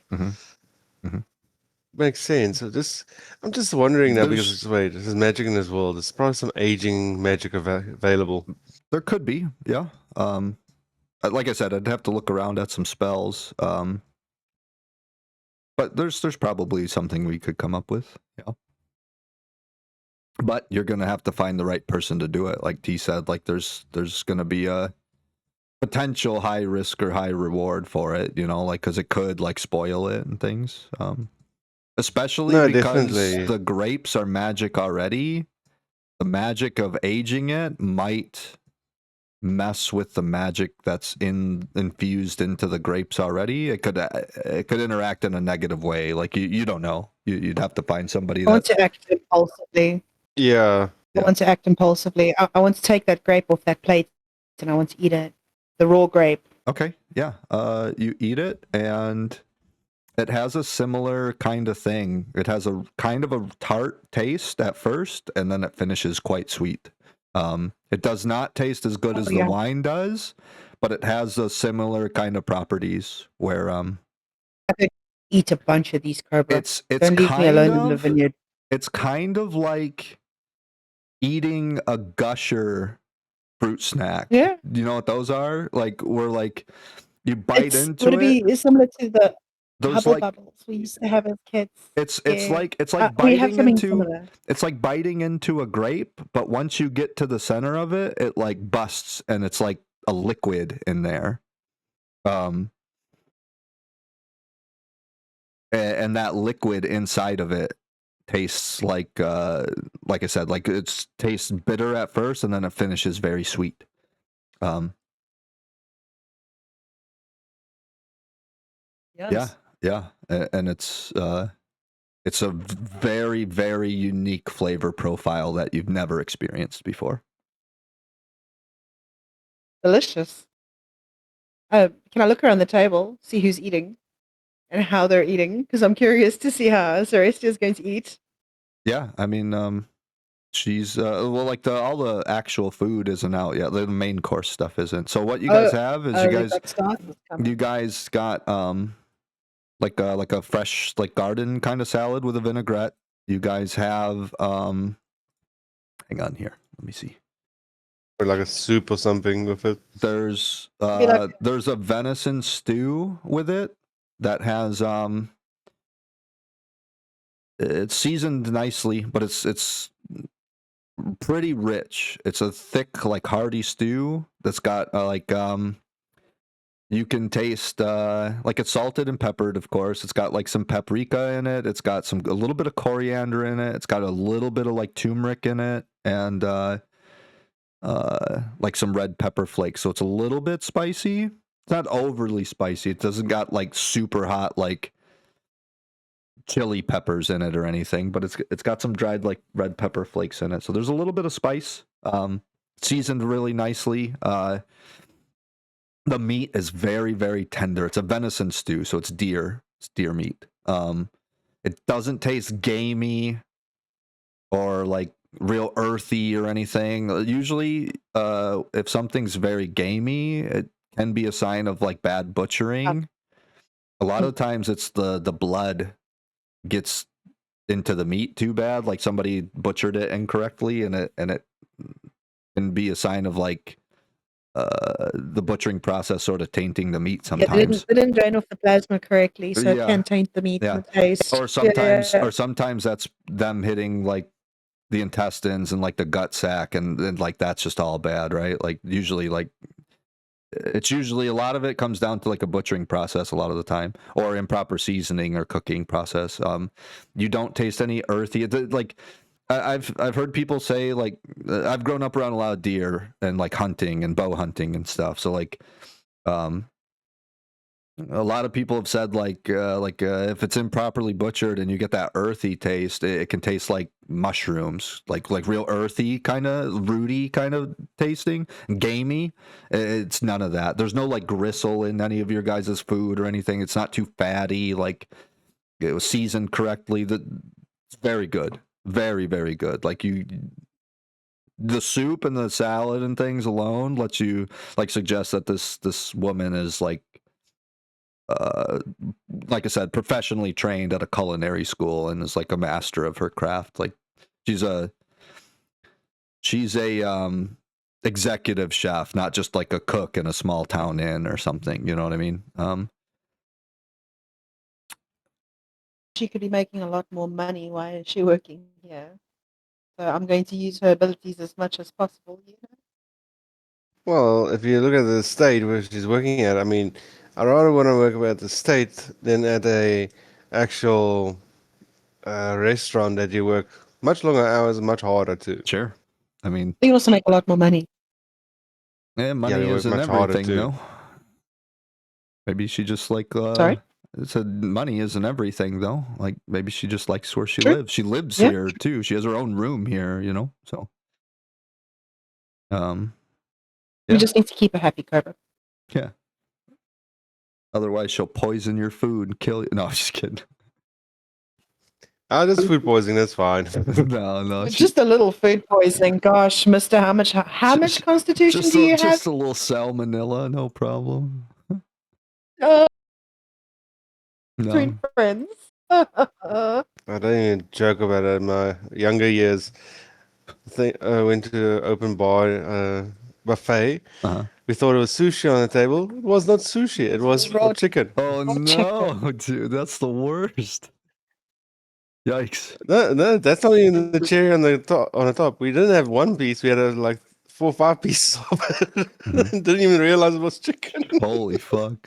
C: Makes sense. I'm just wondering now
A: There's-
C: because wait, there's magic in this world. There's probably some aging magic available.
A: There could be, yeah. Like I said, I'd have to look around at some spells. But there's probably something we could come up with, yeah. But you're gonna have to find the right person to do it. Like T said, like there's gonna be a potential high risk or high reward for it, you know, like because it could like spoil it and things. Especially because
C: definitely.
A: the grapes are magic already. The magic of aging it might mess with the magic that's infused into the grapes already. It could interact in a negative way. Like you don't know. You'd have to find somebody
B: I want to act impulsively.
C: Yeah.
B: I want to act impulsively. I want to take that grape off that plate and I want to eat it. The raw grape.
A: Okay, yeah. You eat it and it has a similar kind of thing. It has a kind of a tart taste at first, and then it finishes quite sweet. It does not taste as good as the wine does, but it has a similar kind of properties where
B: I could eat a bunch of these, Cobra.
A: it's
B: Don't leave me alone in the vineyard.
A: It's kind of like eating a gusher fruit snack.
B: Yeah.
A: You know what those are? Like where like you bite into
B: would it. Be similar to the
A: those
B: Hubble bubbles we used to have as kids.
A: It's like
B: we have
A: biting
B: something
A: into
B: similar.
A: it's like biting into a grape, but once you get to the center of it, it like busts and it's like a liquid in there. And that liquid inside of it tastes like I said, like it tastes bitter at first and then it finishes very sweet.
B: Yes.
A: Yeah, and it's a very, very unique flavor profile that you've never experienced before.
B: Delicious. Can I look around the table, see who's eating and how they're eating? Because I'm curious to see how Celestia is going to eat.
A: Yeah, I mean, she's well, like all the actual food isn't out yet. The main course stuff isn't. So what you guys have is
B: They've got starters coming.
A: you guys got like a fresh like garden kind of salad with a vinaigrette. You guys have hang on here. Let me see.
C: Or like a soup or something with it.
A: There's
B: Be like-
A: there's a venison stew with it that has it's seasoned nicely, but it's pretty rich. It's a thick like hearty stew that's got you can taste like it's salted and peppered, of course. It's got like some paprika in it. It's got a little bit of coriander in it. It's got a little bit of like turmeric in it, and like some red pepper flakes. So it's a little bit spicy. It's not overly spicy. It doesn't got like super hot like chili peppers in it or anything, but it's got some dried like red pepper flakes in it. So there's a little bit of spice. Seasoned really nicely. The meat is very, very tender. It's a venison stew, so it's deer meat. It doesn't taste gamey or like real earthy or anything. Usually, if something's very gamey, it can be a sign of like bad butchering. A lot of times it's the blood gets into the meat too bad, like somebody butchered it incorrectly, and it can be a sign of like the butchering process sort of tainting the meat sometimes.
B: They didn't drain off the plasma correctly, so
A: Yeah.
B: it can taint the meat
A: Yeah.
B: and the taste.
A: Or sometimes that's them hitting like the intestines and like the gut sac, and like that's just all bad, right? Like usually like it's usually a lot of it comes down to like a butchering process a lot of the time, or improper seasoning or cooking process. You don't taste any earthy. Like I've heard people say like I've grown up around a lot of deer and like hunting and bow hunting and stuff. So like a lot of people have said like if it's improperly butchered and you get that earthy taste, it can taste like mushrooms, like real earthy kind of rooty kind of tasting, gamey. It's none of that. There's no like gristle in any of your guys' food or anything. It's not too fatty. Like it was seasoned correctly. It's very good, very very good. Like the soup and the salad and things alone lets you like suggest that this woman is like I said, professionally trained at a culinary school and is like a master of her craft. Like she's a executive chef, not just like a cook in a small town inn or something. You know what I mean?
B: She could be making a lot more money. Why is she working here? So I'm going to use her abilities as much as possible. You know?
C: Well, if you look at the state where she's working at, I mean, I rather want to work at the state than at a actual restaurant that you work much longer hours, much harder too.
A: Sure. I mean,
B: They also make a lot more money.
A: money
C: they work
A: isn't
C: much harder,
A: everything,
C: too.
A: though. Maybe she just like
B: Sorry?
A: said money isn't everything though. Like maybe she just likes where she
B: True.
A: lives. She lives
B: Yeah.
A: here too. She has her own room here, you know. So
B: We
A: Yeah.
B: just need to keep her happy, Cobra.
A: yeah. Otherwise she'll poison your food and kill you. No, I'm just kidding.
C: Ah, just food poisoning, that's fine.
A: no.
B: Just a little food poisoning. Gosh, Mister, how much constitution do you have?
A: Just a little salmonella, no problem.
B: Oh,
A: No.
B: between friends.
C: I don't even joke about it. In my younger years, I went to an open bar buffet.
A: Uh-huh.
C: We thought it was sushi on the table. It was not sushi. It was
B: raw
C: chicken.
A: Oh
B: Raw
A: no, dude, that's the worst. Yikes.
C: No, that's not even the cherry on the top. We didn't have one piece. We had like 4 or 5 pieces of it. Didn't even realize it was chicken.
A: Holy fuck.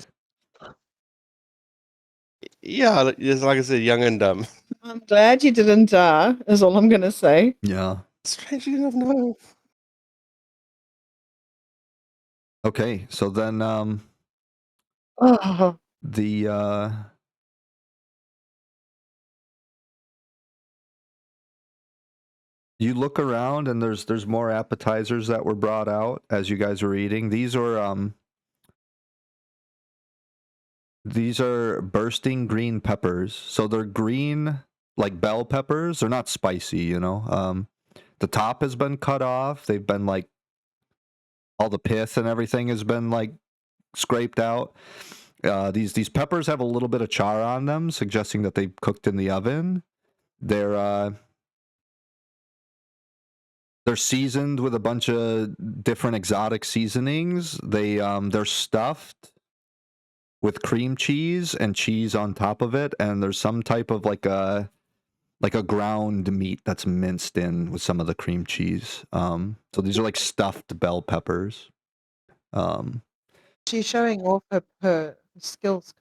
C: Yeah, just like I said, young and dumb.
B: I'm glad you didn't die, is all I'm going to say.
A: Yeah.
C: Strangely enough, no.
A: Okay, so then
B: Oh,
A: the you look around and there's more appetizers that were brought out as you guys were eating. These are These are bursting green peppers. So they're green like bell peppers. They're not spicy, you know. The top has been cut off. They've been like all the pith and everything has been like scraped out. These peppers have a little bit of char on them, suggesting that they've cooked in the oven. They're seasoned with a bunch of different exotic seasonings. They're stuffed with cream cheese and cheese on top of it, and there's some type of like a ground meat that's minced in with some of the cream cheese. So these are like stuffed bell peppers.
B: She's showing off her skills.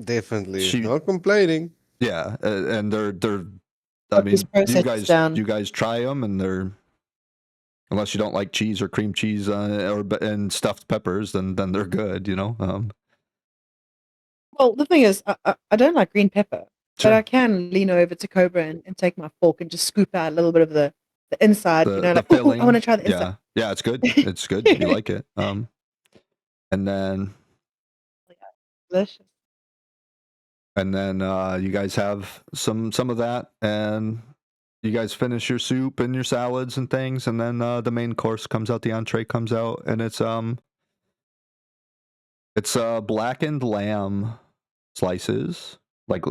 C: Definitely.
A: She-
C: Not complaining.
A: Yeah, and they're. I
B: Put this
A: mean,
B: process down.
A: you guys try them, and they're, unless you don't like cheese or cream cheese and stuffed peppers, then they're good, you know.
B: Well, the thing is, I don't like green pepper,
A: Sure.
B: but I can lean over to Cobra and take my fork and just scoop out a little bit of the inside, you know, like, ooh, I want to try the inside.
A: Yeah, it's good. It's good. You like it. And then
B: Delicious.
A: and then you guys have some of that, and you guys finish your soup and your salads and things, and then the main course comes out, the entree comes out, and it's blackened lamb slices, like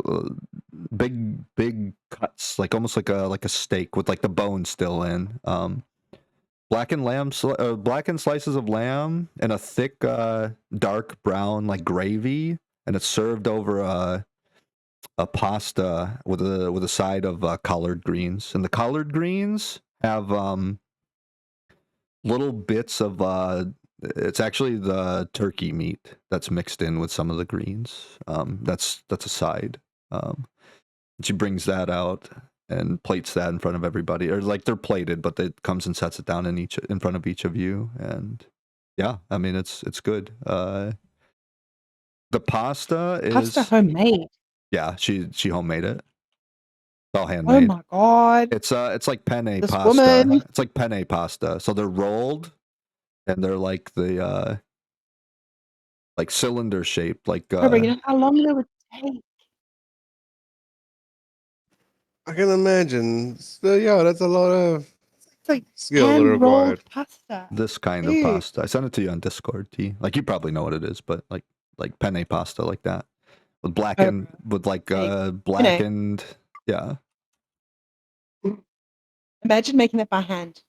A: big cuts, like almost like a steak with like the bone still in. Blackened slices of lamb and a thick dark brown like gravy, and it's served over a pasta with a side of collard greens, and the collard greens have little bits of it's actually the turkey meat that's mixed in with some of the greens. That's a side. She brings that out and plates that in front of everybody, or like they're plated, but it comes and sets it down in front of each of you, and yeah, I mean it's good. The pasta is
B: homemade.
A: Yeah, she homemade it. It's all
B: Oh
A: handmade.
B: my god.
A: It's like penne
B: This
A: pasta.
B: woman.
A: It's like penne pasta. So they're rolled, and they're like the like cylinder shaped, like
B: Cobra, you know how long it would take?
C: I can imagine. So, yeah, that's a lot of
B: It's like
C: skill
B: hand
C: required.
B: rolled pasta.
A: this kind of
B: Dude.
A: pasta. I sent it to you on Discord, T. Like you probably know what it is, but like penne pasta like that. With blackened with like blackened yeah.
B: Imagine making that by hand.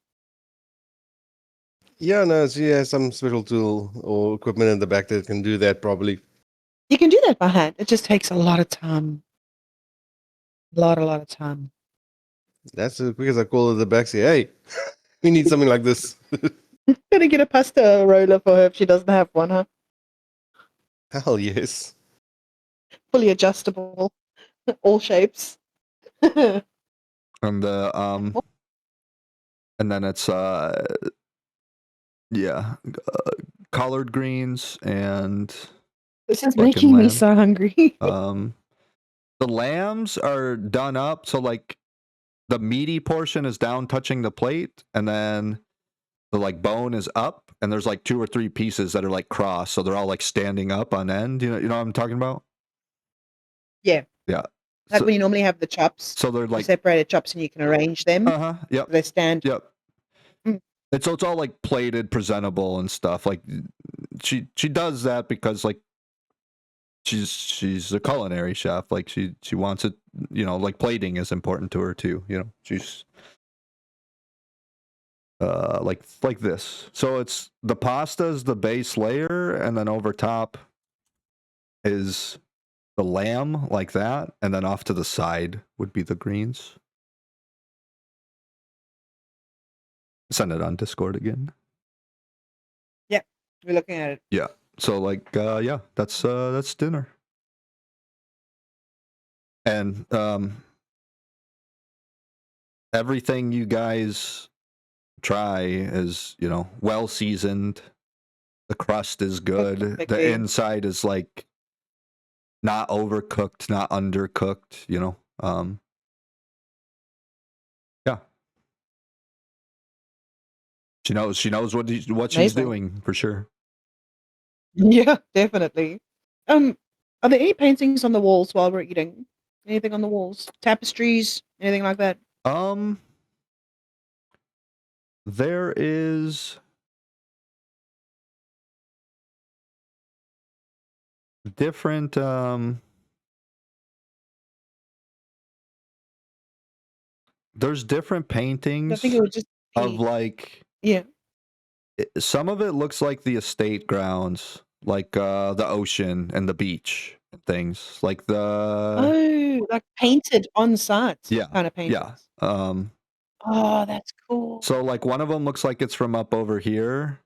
C: Yeah, no, she has some special tool or equipment in the back that can do that probably.
B: You can do that by hand. It just takes a lot of time. A lot of time.
C: That's because I call her the back, say, hey, we need something like this.
B: Gonna get a pasta roller for her if she doesn't have one, huh?
C: Hell yes.
B: Fully adjustable. All shapes.
A: And the and then it's collard greens and
B: This is
A: Fucking
B: making me
A: lamb.
B: so hungry.
A: the lambs are done up, so like the meaty portion is down touching the plate, and then the like bone is up, and there's like 2 or 3 pieces that are like crossed, so they're all like standing up on end. You know what I'm talking about?
B: Yeah.
A: Yeah.
B: Like
A: So,
B: when you normally have the chops,
A: so they're
B: the
A: like
B: separated chops, and you can arrange them.
A: Yep.
B: They stand.
A: Yep.
B: Mm.
A: And so it's all like plated, presentable and stuff. Like she does that because like she's a culinary chef. Like she wants it, you know, like plating is important to her too, you know. She's like this. So it's the pasta's the base layer, and then over top is the lamb like that, and then off to the side would be the greens. Send it on Discord again.
B: We're looking at it.
A: Yeah. So like yeah, that's dinner. And everything you guys try is, you know, well seasoned. The crust is good. The
B: Perfectly.
A: inside is like not overcooked, not undercooked, you know. Yeah. She knows what she's
B: Amazing.
A: doing for sure.
B: Yeah, definitely. Are there any paintings on the walls while we're eating? Anything on the walls? Tapestries? Anything like that?
A: There is different there's different
B: I
A: paintings
B: think it would just
A: of
B: be
A: like
B: yeah.
A: some of it looks like the estate grounds, like the ocean and the beach and things. Like the
B: Oh, like painted on site
A: yeah,
B: kind of
A: yeah.
B: paintings. Oh, that's cool.
A: So like one of them looks like it's from up over here,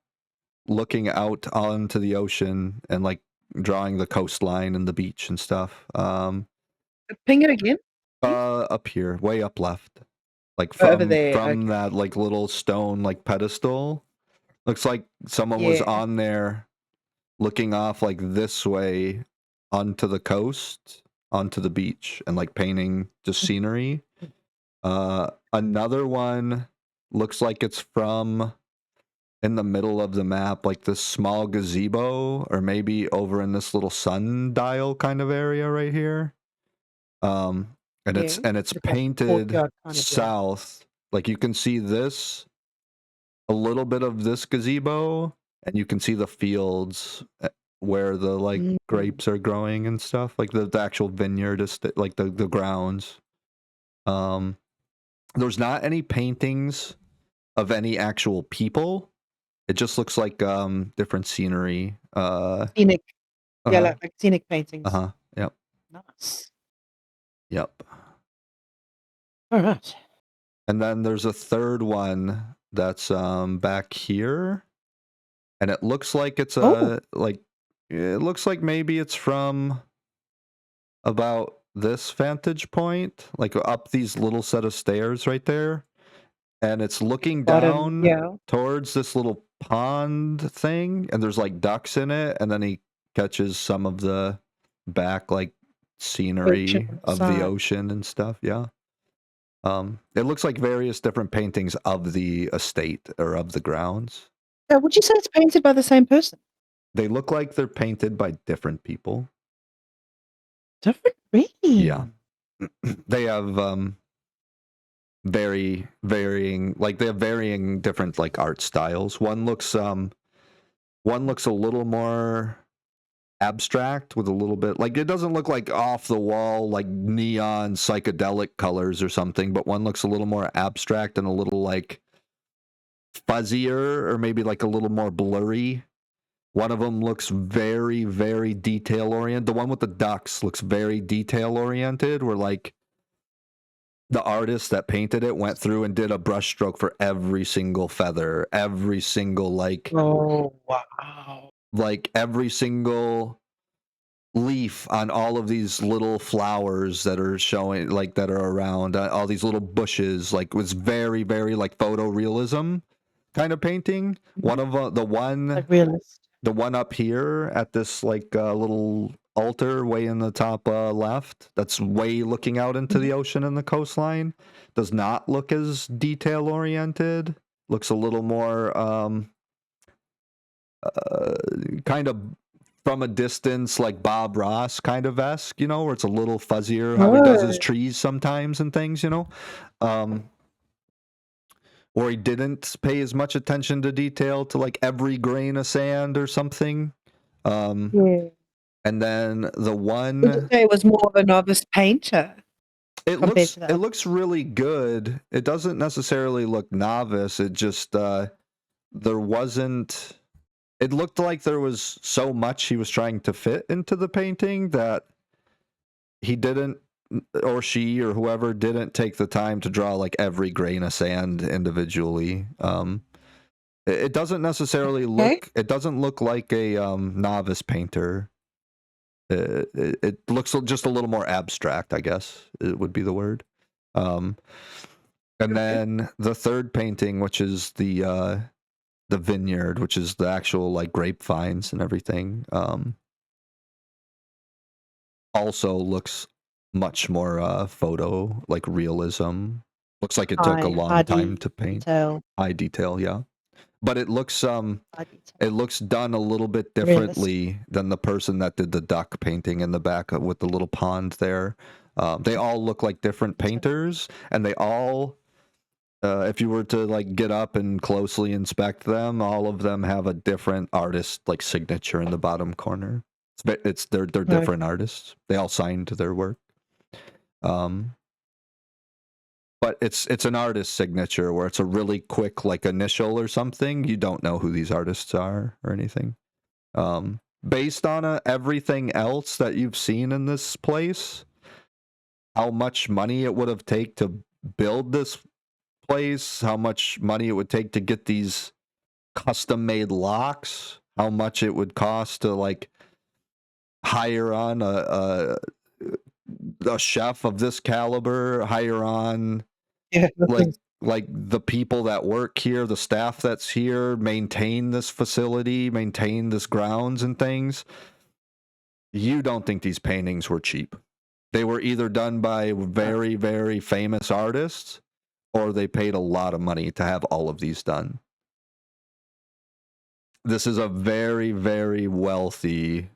A: looking out onto the ocean and like drawing the coastline and the beach and stuff.
B: Ping it again, please.
A: Up here, way up left. Like
B: Oh, over there.
A: from
B: Okay.
A: that like little stone like pedestal. Looks like someone was
B: Yeah.
A: on there looking off like this way onto the coast, onto the beach, and like painting just scenery. Another one looks like it's from in the middle of the map, like this small gazebo, or maybe over in this little sundial kind of area right here. And it's
B: Yeah.
A: it's
B: It's like
A: painted
B: courtyard kind of yeah.
A: south. Like you can see this, a little bit of this gazebo, and you can see the fields where the like
B: Mm.
A: grapes are growing and stuff. Like the actual vineyard is like the grounds. There's not any paintings of any actual people. It just looks like different scenery.
B: Scenic. Yeah,
A: Uh-huh.
B: like scenic paintings.
A: Uh-huh. Yep.
B: Nice.
A: Yep.
B: All right.
A: And then there's a third one that's back here. And it looks like it's it looks like maybe it's from about this vantage point, like up these little set of stairs right there. And it's looking
B: Bottom.
A: down
B: Yeah.
A: towards this little pond thing, and there's like ducks in it, and then he catches some of the back like scenery
B: Ocean
A: of the
B: side.
A: ocean and stuff. Yeah. It looks like various different paintings of the estate or of the grounds.
B: Would you say it's painted by the same person?
A: They look like they're painted by different people.
B: Different really?
A: Yeah. They have varying different like art styles. One looks a little more abstract with a little bit like it doesn't look like off the wall like neon psychedelic colors or something, but one looks a little more abstract and a little like fuzzier or maybe like a little more blurry. One of them looks very, very detail oriented. The one with the ducks looks very detail oriented, where like the artist that painted it went through and did a brush stroke for every single feather, every single like
B: Oh wow.
A: like every single leaf on all of these little flowers that are showing like that are around all these little bushes. Like was very, very like photorealism kind of painting. One of
B: Like realist.
A: the one up here at this like little altar way in the top left, that's way looking out into the ocean and the coastline, does not look as detail oriented. Looks a little more kind of from a distance like Bob Ross kind of esque, you know, where it's a little fuzzier how he does his trees sometimes and things, you know. Or he didn't pay as much attention to detail to like every grain of sand or something.
B: Yeah.
A: And then the
B: Would you
A: one
B: say it was more of a novice painter compared to that?
A: it looks really good. It doesn't necessarily look novice. It just there wasn't it looked like there was so much he was trying to fit into the painting that he didn't, or she or whoever didn't take the time to draw like every grain of sand individually. It doesn't necessarily look it doesn't look like a novice painter. It looks just a little more abstract, I guess it would be the word. And then the third painting, which is the vineyard, which is the actual like grapevines and everything, also looks much more photo like realism. Looks like it took a long time to paint.
B: Detail.
A: High detail, yeah. but it looks
B: I detail.
A: it looks done a little bit
B: Realistic.
A: differently than the person that did the duck painting in the back with the little pond there. They all look like different painters, and they all, if you were to like get up and closely inspect them, all of them have a different artist like signature in the bottom corner. They're different artists. They all signed their work. But it's an artist signature where it's a really quick like initial or something. You don't know who these artists are or anything. Based on everything else that you've seen in this place, how much money it would have taken to build this place, how much money it would take to get these custom made locks, how much it would cost to like hire on a chef of this caliber, hire on
B: Yeah.
A: like the people that work here, the staff that's here, maintain this facility, maintain this grounds and things. You don't think these paintings were cheap. They were either done by very, very famous artists, or they paid a lot of money to have all of these done. This is a very, very wealthy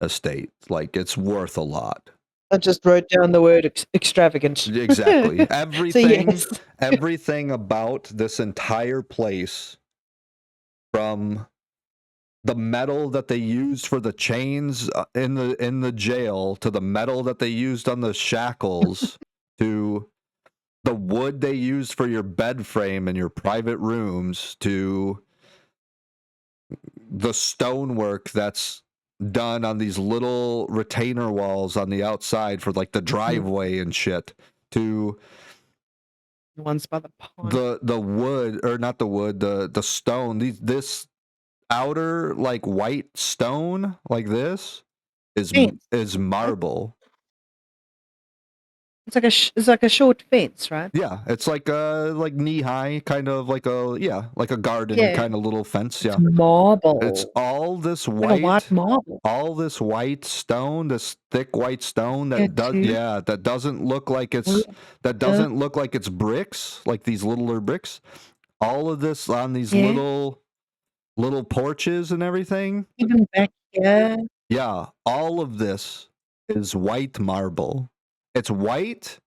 A: estate. Like, it's worth a lot.
B: I just wrote down the word extravagant.
A: Exactly. Everything,
B: yes.
A: everything about this entire place, from the metal that they used for the chains in the jail, to the metal that they used on the shackles, to the wood they used for your bed frame in your private rooms, to the stonework that's done on these little retainer walls on the outside for like the driveway and shit, to
B: Ones by the pond.
A: the wood, or not the wood, the stone, this outer like white stone like this is marble.
B: It's like a short fence, right?
A: Yeah, it's like knee high, kind of like a garden kind of little fence.
B: It's
A: Yeah,
B: marble.
A: it's all this
B: like a white marble.
A: all this white stone, this thick white stone that that doesn't look like it's bricks, like these littler bricks. All of this on these little porches and everything.
B: Even back here.
A: Yeah, all of this is white marble. It's white,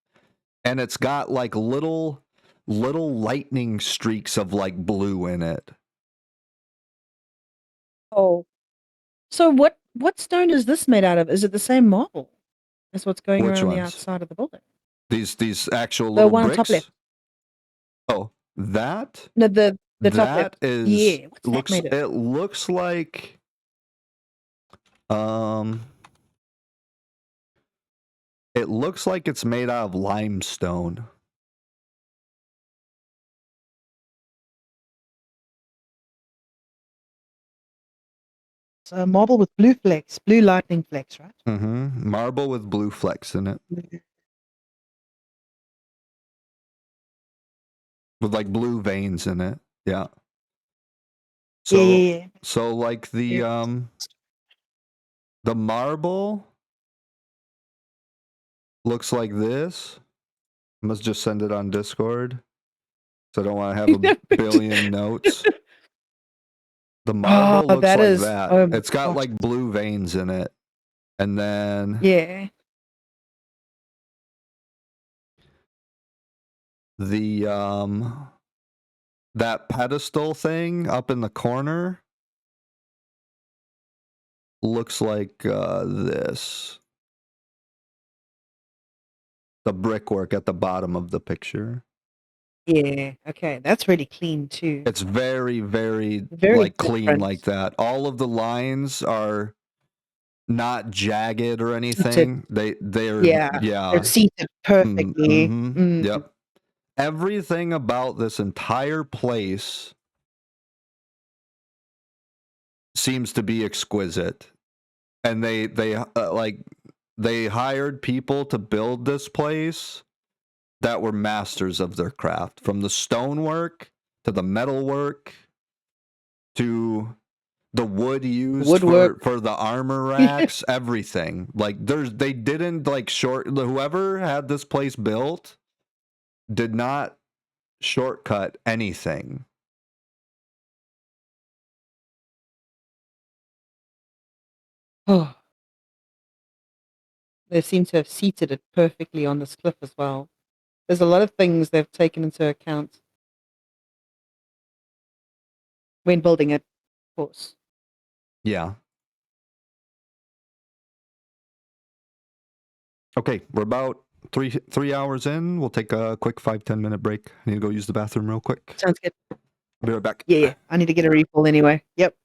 A: and it's got like little lightning streaks of like blue in it.
B: Oh. So what stone is this made out of? Is it the same marble as what's going
A: Which
B: around the
A: ones?
B: outside of the building?
A: These actual
B: The
A: little
B: one
A: bricks?
B: on top left.
A: Oh, that?
B: No, the top left.
A: Is
B: Yeah. What's that made of?
A: it looks like it looks like it's made out of limestone.
B: So marble with blue flecks, blue lightning flecks, right?
A: Mm-hmm. Marble with blue flecks in it. With like blue veins in it. Yeah. So
B: yeah.
A: So like the marble looks like this. I must just send it on Discord, so I don't want to have a billion notes. The marble looks
B: that
A: like
B: is,
A: that.
B: oh my
A: It's got
B: gosh.
A: like blue veins in it. And then the that pedestal thing up in the corner looks like this. The brickwork at the bottom of the picture.
B: Yeah. Okay, that's really clean too.
A: It's very, very,
B: Very
A: like clean
B: different.
A: like that. All of the lines are not jagged or anything. They're
B: They're seated perfectly.
A: Yep. Everything about this entire place seems to be exquisite. And they hired people to build this place that were masters of their craft, from the stonework to the metalwork to the wood used for the armor racks, everything. Like they didn't like whoever had this place built did not shortcut anything.
B: Oh, they seem to have seated it perfectly on this cliff as well. There's a lot of things they've taken into account when building it, of course.
A: Yeah. Okay, we're about three hours in. We'll take a quick 5-10 minute break. I need to go use the bathroom real quick.
B: Sounds good.
A: Be right back.
B: Yeah. I need to get a refill anyway. Yep.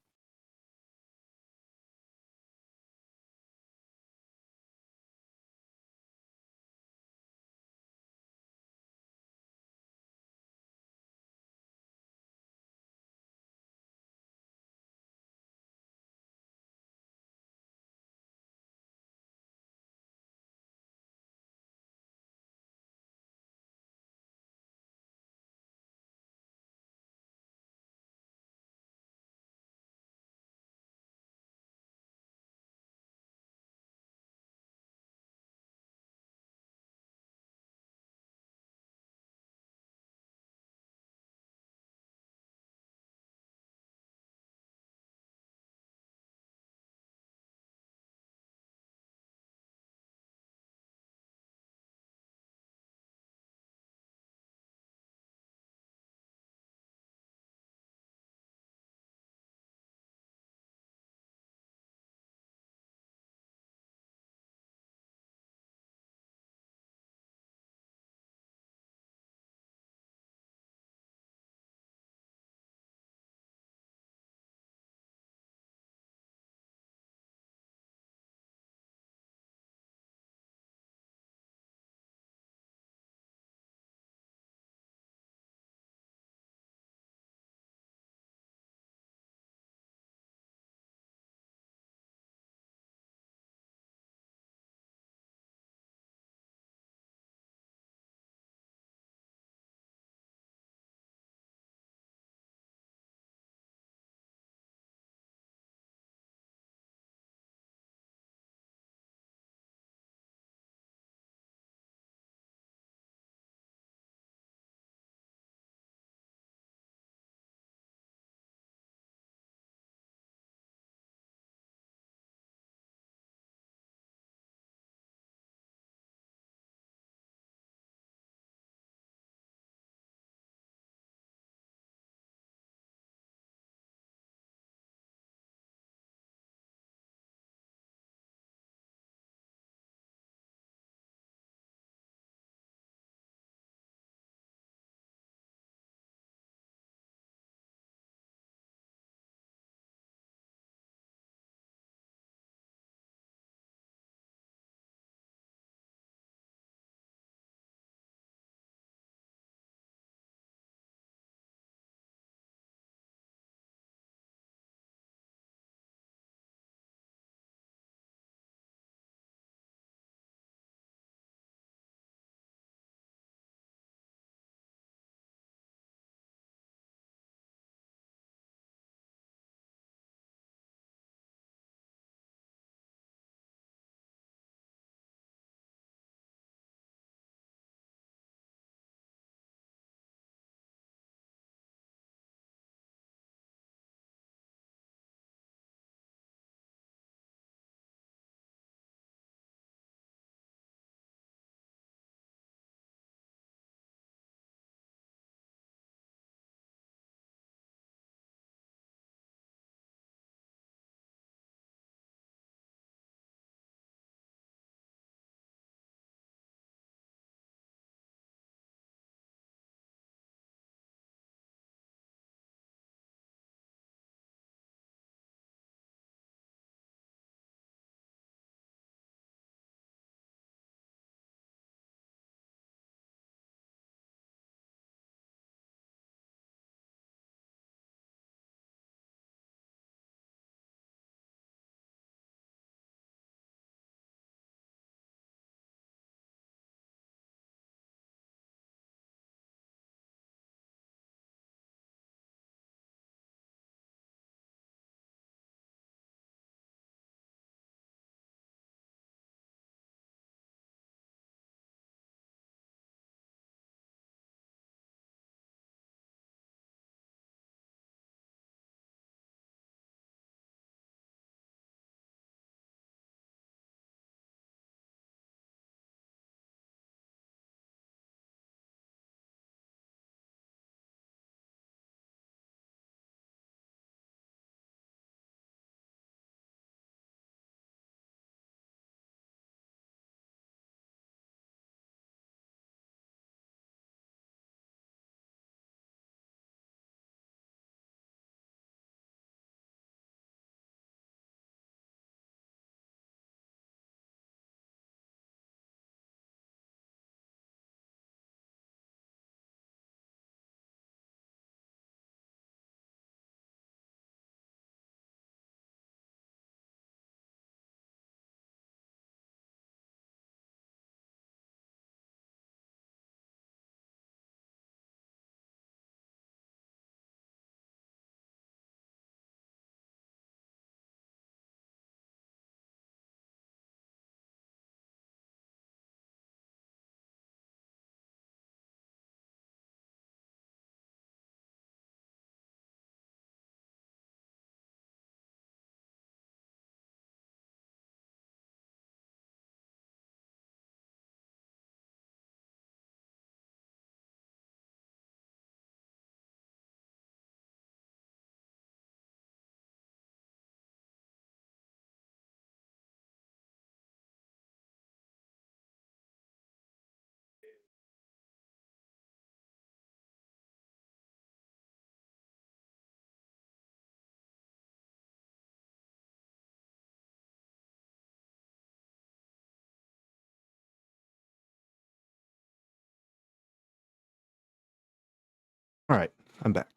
A: All right, I'm back.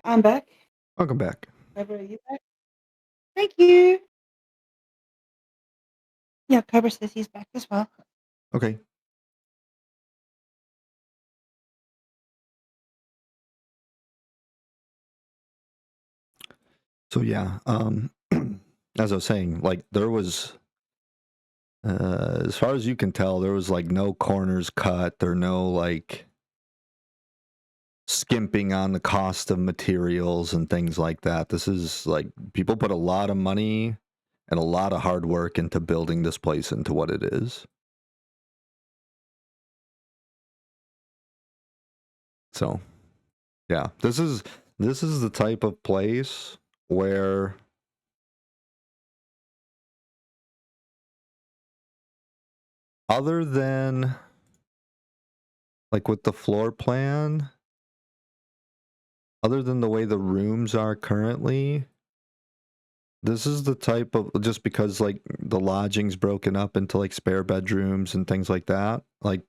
B: I'm back.
A: Welcome back.
B: Cobra, are you back? Thank you. Yeah, Cobra says he's back as well.
A: Okay. So yeah, as I was saying, like there was, as far as you can tell, there was like no corners cut. There no like skimping on the cost of materials and things like that. This is like people put a lot of money and a lot of hard work into building this place into what it is. So, yeah, this is the type of place where other than like with the floor plan, other than the way the rooms are currently, this is the type of, just because like the lodging's broken up into like spare bedrooms and things like that. Like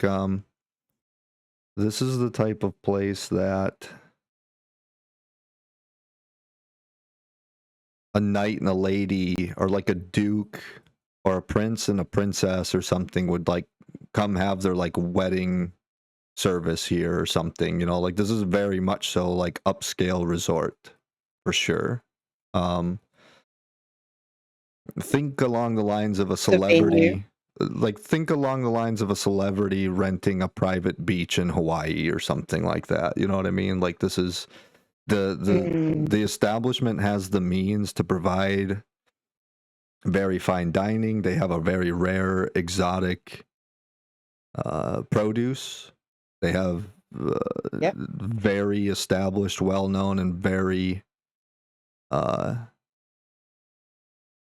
A: this is the type of place that a knight and a lady, or like a duke or a prince and a princess or something, would like come have their like wedding service here or something, you know. Like this is very much so like upscale resort for sure. Think along the lines of a
B: The venue.
A: celebrity, like think along the lines of a celebrity renting a private beach in Hawaii or something like that, you know what I mean? Like this is the establishment has the means to provide very fine dining. They have a very rare exotic produce. They have
B: Yep.
A: very established, well-known, and very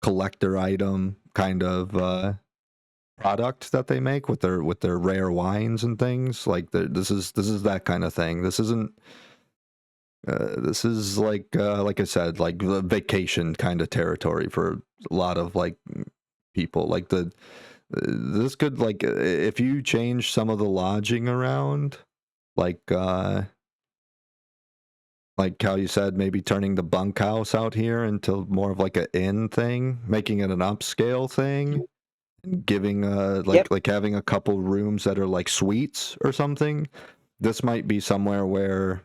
A: collector item kind of product that they make with their rare wines and things. Like this is that kind of thing. This isn't. This is like I said, like the vacation kind of territory for a lot of like people. Like this could, like, if you change some of the lodging around, like how you said, maybe turning the bunkhouse out here into more of like an inn thing, making it an upscale thing, and giving like having a couple rooms that are like suites or something. This might be somewhere where,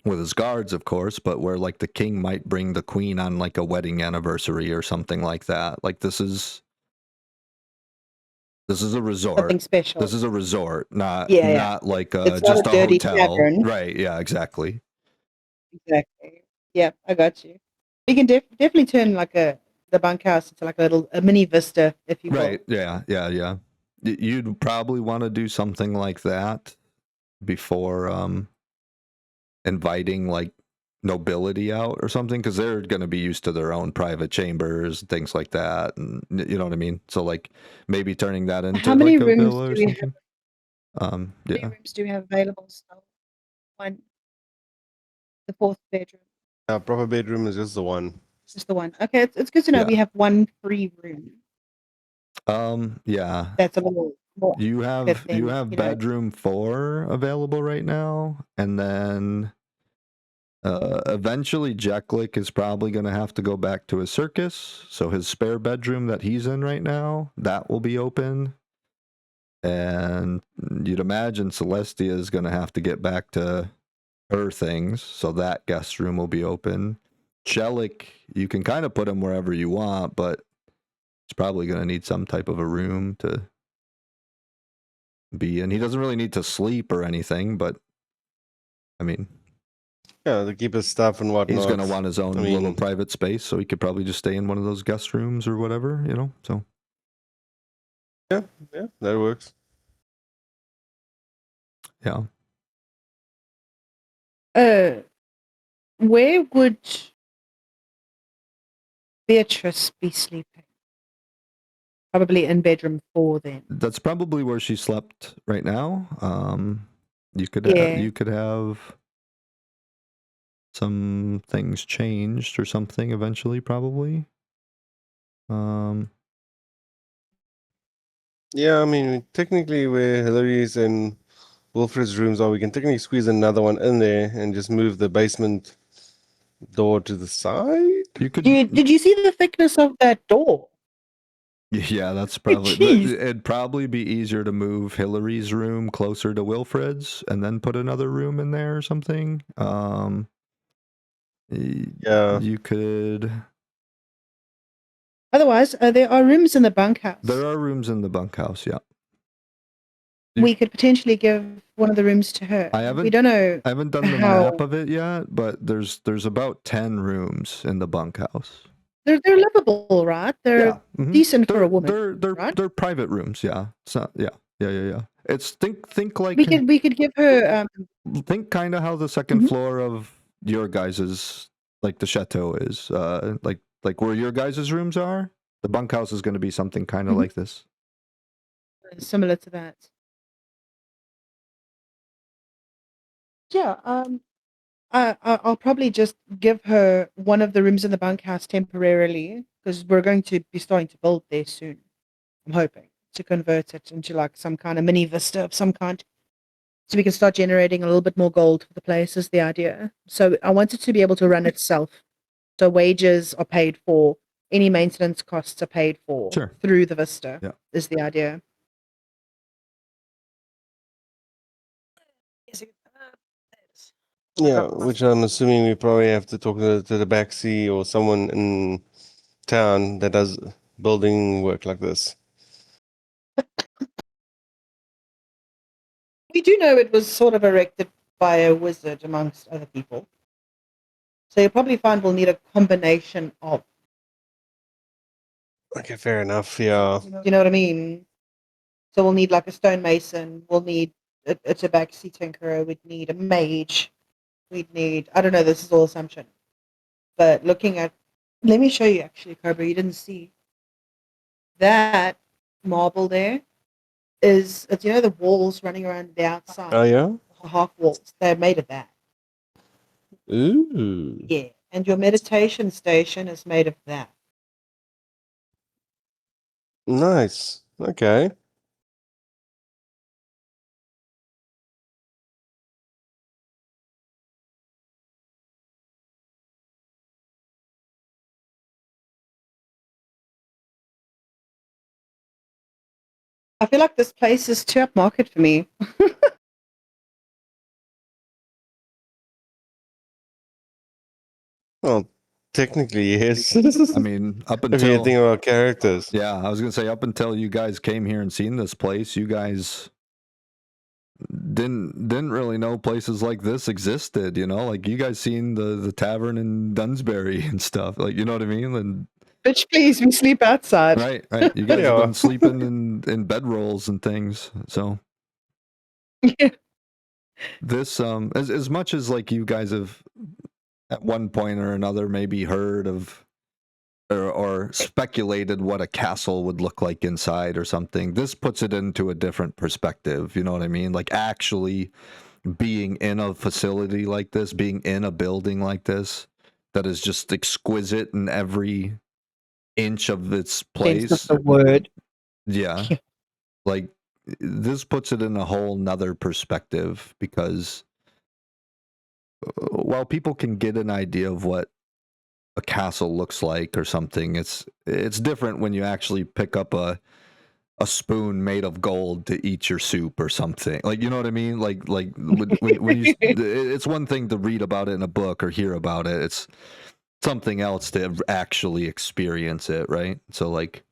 A: with his guards, of course, but where like the king might bring the queen on like a wedding anniversary or something like that. Like this is a resort.
B: Something special.
A: This is a resort, not
B: Yeah.
A: not like
B: It's
A: just
B: not
A: a
B: a dirty
A: hotel.
B: tavern.
A: Right? Yeah, exactly.
B: Exactly. Yeah, I got you. You can definitely turn like the bunkhouse into like a mini vista, if you will.
A: Right? Yeah. You'd probably want to do something like that before inviting like nobility out or something, because they're going to be used to their own private chambers, things like that, and you know what I mean. So like maybe turning that into
B: How many
A: like a
B: rooms
A: villa or
B: do we have?
A: something.
B: How many
A: Yeah.
B: rooms do we have available still? One, the fourth bedroom.
C: Proper bedroom is just the one.
B: Just the one. Okay, it's good to know
A: Yeah.
B: we have one free room.
A: Yeah.
B: That's a little more.
A: You have
B: than, you know,
A: bedroom 4 available right now, and then eventually Jeklik is probably going to have to go back to his circus, so his spare bedroom that he's in right now, that will be open. And you'd imagine Celestia is going to have to get back to her things, so that guest room will be open. Chelik, you can kind of put him wherever you want, but he's probably going to need some type of a room to be in. He doesn't really need to sleep or anything, but I mean,
C: Yeah, to keep his stuff and whatnot.
A: He's gonna want his own
C: I mean-
A: little private space, so he could probably just stay in one of those guest rooms or whatever, you know. So
C: Yeah, that works.
A: yeah,
B: Where would Beatrice be sleeping? Probably in bedroom 4 then.
A: that's probably where she slept right now. You could
B: Yeah.
A: you could have some things changed or something eventually, probably.
C: Yeah, I mean, technically, where Hillary's and Wilfred's rooms are, we can technically squeeze another one in there and just move the basement door to the side.
A: You could.
B: Did you see the thickness of that door?
A: Yeah, that's probably.
B: Jeez.
A: It'd probably be easier to move Hillary's room closer to Wilfred's and then put another room in there or something.
C: Yeah.
A: You could.
B: Otherwise, there are rooms in the bunkhouse.
A: There are rooms in the bunkhouse. Yeah.
B: We could potentially give one of the rooms to her.
A: I haven't.
B: We don't know.
A: I haven't done the
B: how-
A: map of it yet, but there's about 10 rooms in the bunkhouse.
B: They're livable, right? They're
A: Mhm.
B: decent for a woman.
A: They're
B: right?
A: they're private rooms. Yeah. It's not. Yeah. It's think like
B: We could give her.
A: think kind of how the 2nd
B: Mhm.
A: floor of your guys's, like the chateau is, like where your guys's rooms are. The bunkhouse is going to be something kind of
B: Mhm.
A: like this.
B: Similar to that. Yeah. I'll probably just give her one of the rooms in the bunkhouse temporarily because we're going to be starting to build there soon. I'm hoping to convert it into like some kind of mini vista of some kind, so we can start generating a little bit more gold for the place. Is the idea. So I want it to be able to run itself. So wages are paid for, any maintenance costs are paid for
A: Sure.
B: through the vista.
A: Yeah.
B: Is the idea.
C: Yeah, which I'm assuming we probably have to talk to the backseat or someone in town that does building work like this.
B: We do know it was sort of erected by a wizard amongst other people. So you'll probably find we'll need a combination of.
C: Okay, fair enough. Yeah.
B: You know what I mean? So we'll need like a stonemason. We'll need a tabaxi tinkerer. We'd need a mage. We'd need, I don't know, this is all assumption. But looking at, let me show you actually, Cobra, you didn't see. That marble there is, it's, you know, the walls running around the outside.
C: Oh, yeah?
B: The half walls. They're made of that.
C: Ooh.
B: Yeah. And your meditation station is made of that.
C: Nice. Okay.
B: I feel like this place is too upmarket for me.
C: Well, technically, yes.
A: I mean, up
C: if you
A: until
C: think about characters.
A: yeah, I was gonna say up until you guys came here and seen this place, you guys didn't really know places like this existed. You know, like you guys seen the tavern in Dunsbury and stuff. Like, you know what I mean? And
B: Bitch, please, we sleep outside.
A: right. You guys have
C: Yeah.
A: been sleeping in bedrolls and things. So
B: Yeah.
A: this as much as like you guys have at one point or another maybe heard of or speculated what a castle would look like inside or something, this puts it into a different perspective. You know what I mean? Like actually being in a facility like this, being in a building like this that is just exquisite in every inch of its place.
B: Sense of the word.
A: Yeah. Like this puts it in a whole nother perspective because while people can get an idea of what a castle looks like or something, it's different when you actually pick up a spoon made of gold to eat your soup or something. Like, you know what I mean? Like when you, it's one thing to read about it in a book or hear about it. It's something else to actually experience it, right? So like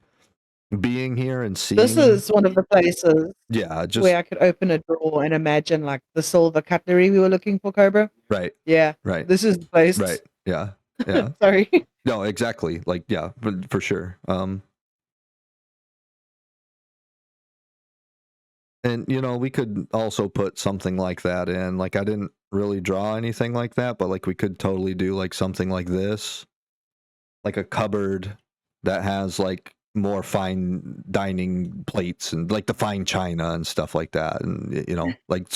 A: being here and seeing.
B: This is one of the places
A: yeah, just
B: where I could open a drawer and imagine like the silver cutlery we were looking for, Cobra.
A: right,
B: Yeah,
A: right,
B: this is the place.
A: right. Yeah, yeah.
B: Sorry.
A: No, exactly. Like, yeah, but for sure. And you know, we could also put something like that in. Like, I didn't really draw anything like that, but like we could totally do like something like this, like a cupboard that has like more fine dining plates and like the fine china and stuff like that, and you know, like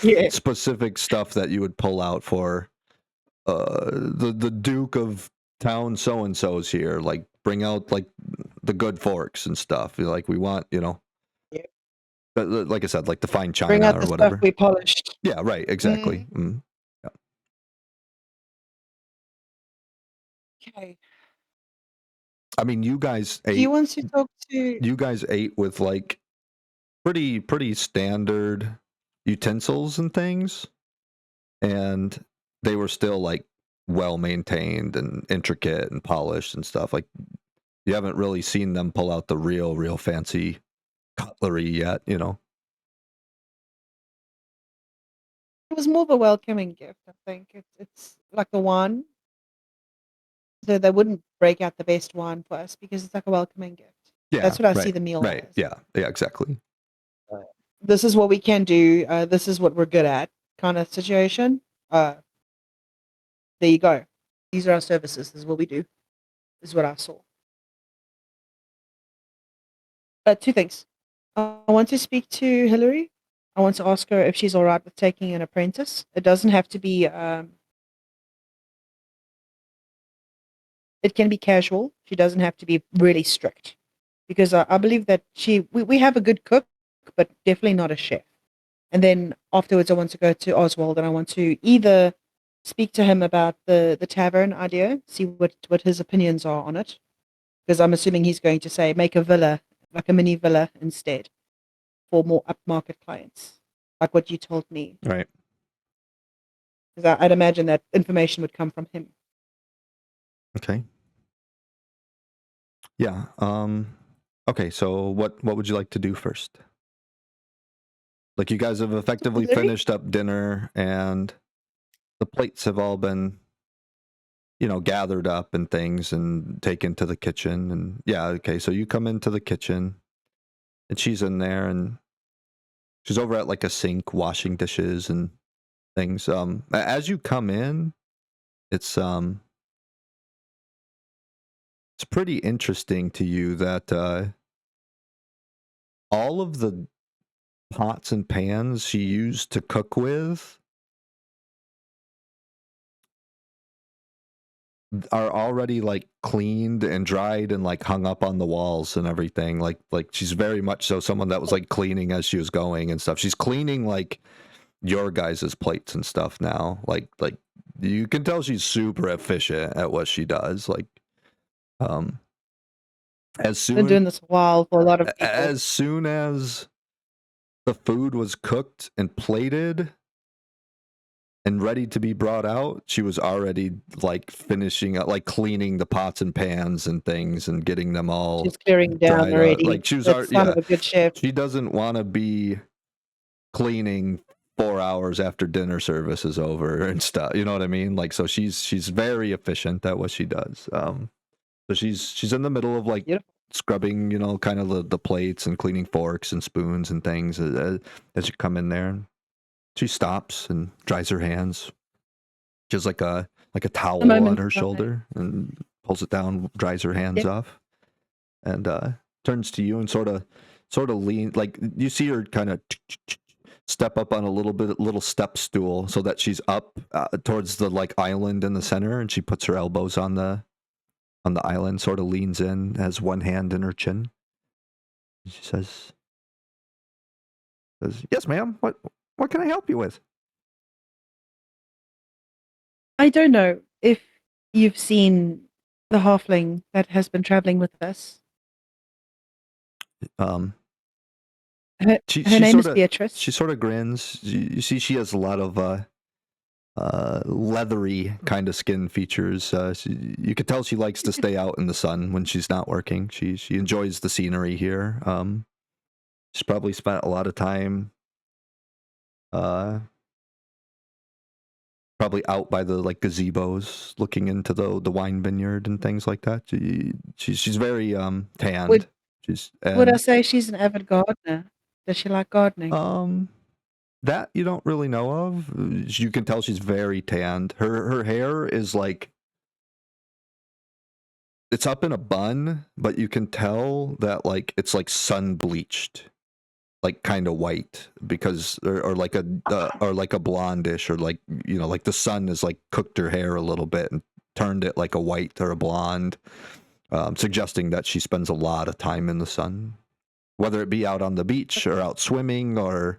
B: Yeah.
A: specific stuff that you would pull out for the Duke of town so and so's here. Like, bring out like the good forks and stuff. Like, we want, you know.
B: Yeah.
A: Like I said, like the fine
B: Bring
A: china
B: out
A: or
B: the stuff
A: whatever.
B: we polished.
A: Yeah, right. Exactly. Yeah.
B: Okay.
A: I mean, you guys
B: Do you
A: ate.
B: want to talk to?
A: You guys ate with like pretty standard utensils and things, and they were still like well maintained and intricate and polished and stuff. Like, you haven't really seen them pull out the real fancy cutlery yet, you know.
B: It was more of a welcoming gift, I think. It's like a wine. So they wouldn't break out the best wine for us because it's like a welcoming gift.
A: Yeah,
B: That's what I
A: right,
B: see the meal
A: right.
B: as.
A: Yeah, exactly.
B: This is what we can do. This is what we're good at, kind of situation. There you go. These are our services. This is what we do. This is what I saw. Two things. I want to speak to Hillary. I want to ask her if she's all right with taking an apprentice. It doesn't have to be. It can be casual. She doesn't have to be really strict, because I believe that we have a good cook, but definitely not a chef. And then afterwards, I want to go to Oswald and I want to either speak to him about the tavern idea, see what his opinions are on it, because I'm assuming he's going to say make a villa, like a mini villa instead, for more upmarket clients, like what you told me.
A: Right.
B: Because I'd imagine that information would come from him.
A: Okay. Yeah. Okay, so what would you like to do first? Like, you guys have effectively
B: Hillary?
A: finished up dinner and the plates have all been, you know, gathered up and things and taken to the kitchen. And yeah, okay, so you come into the kitchen and she's in there and she's over at like a sink washing dishes and things. As you come in, it's pretty interesting to you that all of the pots and pans she used to cook with are already like cleaned and dried and like hung up on the walls and everything. Like she's very much so someone that was like cleaning as she was going and stuff. She's cleaning like your guys' plates and stuff now. Like you can tell she's super efficient at what she does. Like um as
B: I've been doing
A: soon
B: this a while for a lot of people.
A: as soon as the food was cooked and plated and ready to be brought out, she was already like finishing up, like cleaning the pots and pans and things and getting them all
B: She's clearing down
A: dried
B: already.
A: out. Like, she was
B: That's
A: already,
B: sign
A: yeah,
B: of a good chef.
A: she doesn't want to be cleaning 4 hours after dinner service is over and stuff. You know what I mean? Like, so she's very efficient at what she does. So she's in the middle of like
B: Beautiful.
A: scrubbing, you know, kind of the plates and cleaning forks and spoons and things as you come in there. She stops and dries her hands. She has like a towel on her shoulder and pulls it down, dries her hands off, and turns to you and sort of lean, like you see her kind of step up on a little step stool so that she's up towards the like island in the center, and she puts her elbows on the island, sort of leans in, has one hand in her chin. She says, "Yes, ma'am. What can I help you with?"
B: I don't know if you've seen the halfling that has been traveling with us.
A: Um,
B: Her
A: she
B: name is
A: sorta
B: Beatrice.
A: she sort of grins. You see, she has a lot of leathery kind of skin features. You could tell she likes to stay out in the sun when she's not working. She enjoys the scenery here. She's probably spent a lot of time probably out by the like gazebos looking into the wine vineyard and things like that. She's very tanned.
B: Would I
A: And
B: say she's an avid gardener? Does she like gardening?
A: that you don't really know of. You can tell she's very tanned. Her hair is like it's up in a bun, but you can tell that like it's like sun bleached, like kind of white, because or like a blondish, or like like the sun has like cooked her hair a little bit and turned it like a white or a blonde, suggesting that she spends a lot of time in the sun, whether it be out on the beach or out swimming or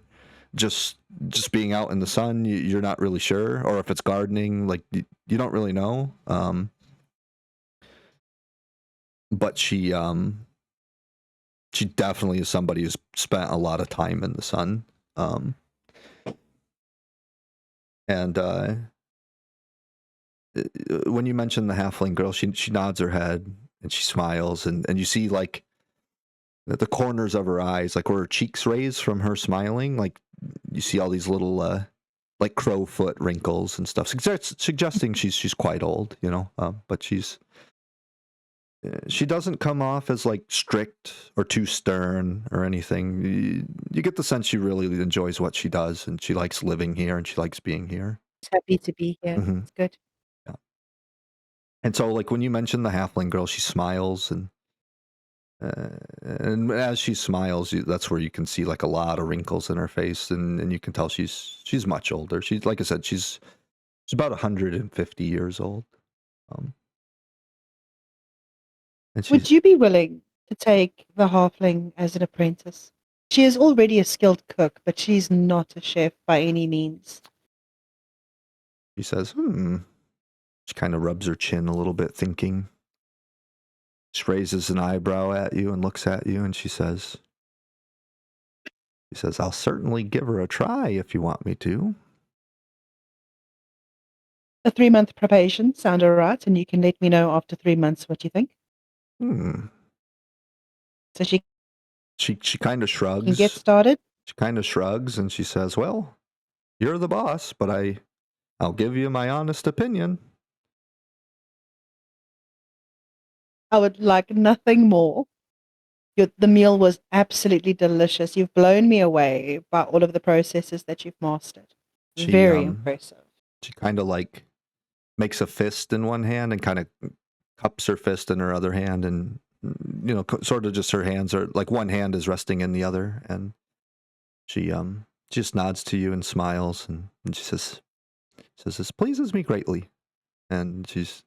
A: just being out in the sun. You're not really sure, or if it's gardening, like you don't really know. But she definitely is somebody who's spent a lot of time in the sun. And when you mention the halfling girl, she nods her head and she smiles, and you see like the corners of her eyes, like where her cheeks raise from her smiling, like you see all these little like crowfoot wrinkles and stuff, suggesting she's quite old, but she doesn't come off as like strict or too stern or anything. You get the sense she really enjoys what she does, and she likes living here, and she likes being here.
B: She's happy to be here.
A: Mhm.
B: It's good.
A: Yeah. And so, like when you mention the halfling girl, she smiles, and as she smiles, that's where you can see like a lot of wrinkles in her face, and you can tell she's much older. She's, like I said, she's about 150 years old. And
B: Would you be willing to take the halfling as an apprentice? She is already a skilled cook, but she's not a chef by any means.
A: She says, She kind of rubs her chin a little bit, thinking. She raises an eyebrow at you and looks at you, and she says, I'll certainly give her a try if you want me to.
B: A 3-month probation sound all right, and you can let me know after 3 months what you think. So she
A: kind of shrugs.
B: can get started.
A: She kind of shrugs, and she says, well, you're the boss, but I'll give you my honest opinion.
B: I would like nothing more. The meal was absolutely delicious. You've blown me away by all of the processes that you've mastered. Very impressive.
A: She kind of like makes a fist in one hand and kind of cups her fist in her other hand, and sort of just her hands are like one hand is resting in the other, and she just nods to you and smiles, and she says this pleases me greatly, and she's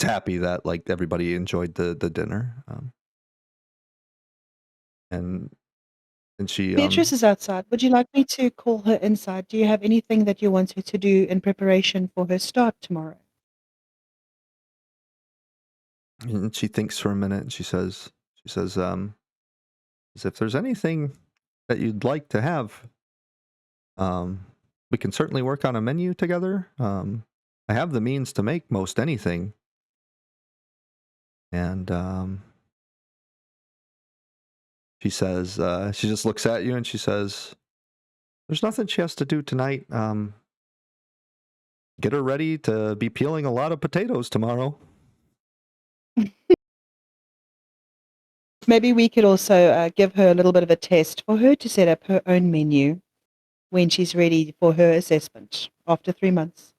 A: happy that like everybody enjoyed the dinner, and she
B: Beatrice is outside. Would you like me to call her inside? Do you have anything that you want her to do in preparation for her start tomorrow?
A: And she thinks for a minute, and she says, if there's anything that you'd like to have, we can certainly work on a menu together. I have the means to make most anything. And she says, she just looks at you and she says, there's nothing she has to do tonight. Get her ready to be peeling a lot of potatoes tomorrow.
B: Maybe we could also give her a little bit of a test for her to set up her own menu when she's ready for her assessment after 3 months.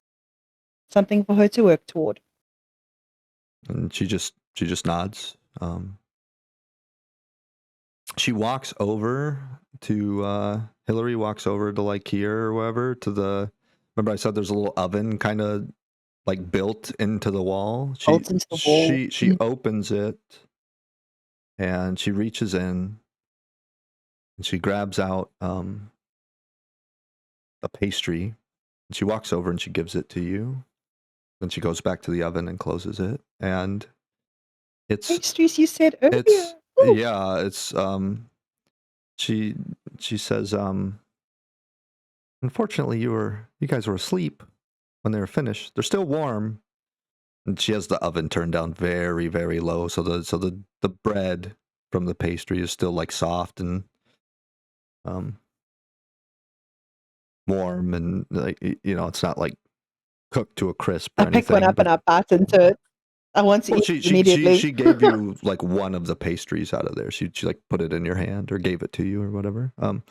B: Something for her to work toward.
A: And she just nods. She walks over to Hillary walks over to like here or wherever to the. Remember, I said there's a little oven kind of like built into the wall.
B: Built into the wall.
A: She opens it, and she reaches in, and she grabs out a pastry, and she walks over and she gives it to you. Then she goes back to the oven and closes it, and it's
B: pastries you said earlier.
A: It's she says Unfortunately, you guys were asleep when they were finished. They're still warm. And she has the oven turned down very, very low, so the bread from the pastry is still like soft and warm, and like it's not like cooked to a crisp or
B: I pick one
A: anything.
B: up and I bite into it. I want to
A: Well,
B: eat it immediately.
A: she gave you like one of the pastries out of there. She like put it in your hand or gave it to you or whatever. And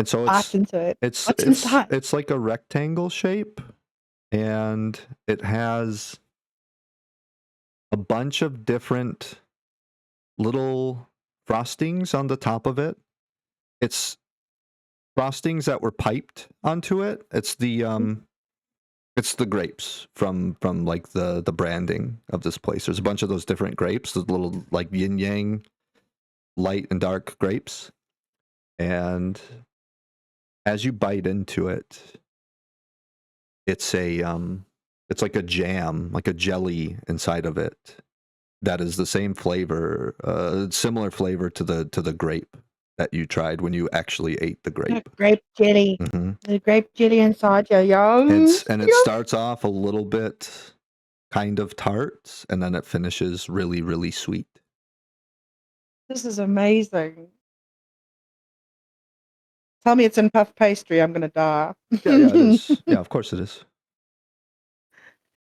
A: so
B: Bite into it. What's inside?
A: it's like a rectangle shape, and it has a bunch of different little frostings on the top of it. It's frostings that were piped onto it. It's the grapes from like the branding of this place. There's a bunch of those different grapes, the little like yin yang, light and dark grapes. And as you bite into it, it's like a jam, like a jelly inside of it that is the same flavor, similar flavor to the grape that you tried when you actually ate the grape.
B: Grape jelly.
A: Mm-hmm.
B: The grape jelly inside you, young.
A: And it starts off a little bit kind of tart, and then it finishes really, really sweet.
B: This is amazing. Tell me it's in puff pastry. I'm gonna die.
A: Yeah, it is. Yeah, of course it is.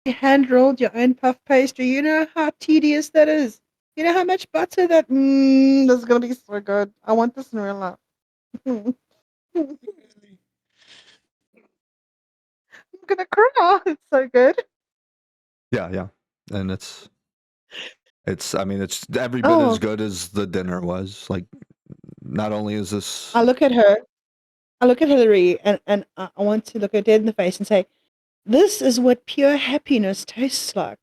B: You hand rolled your own puff pastry. You know how tedious that is. You know how much butter that. This is gonna be so good. I want this in real life. I'm gonna cry. It's so good.
A: Yeah, and it's I mean, it's every bit as
B: Oh,
A: good as the dinner was. Like, not only is this
B: I look at her. I look at Hillary, and I want to look her dead in the face and say, "This is what pure happiness tastes like."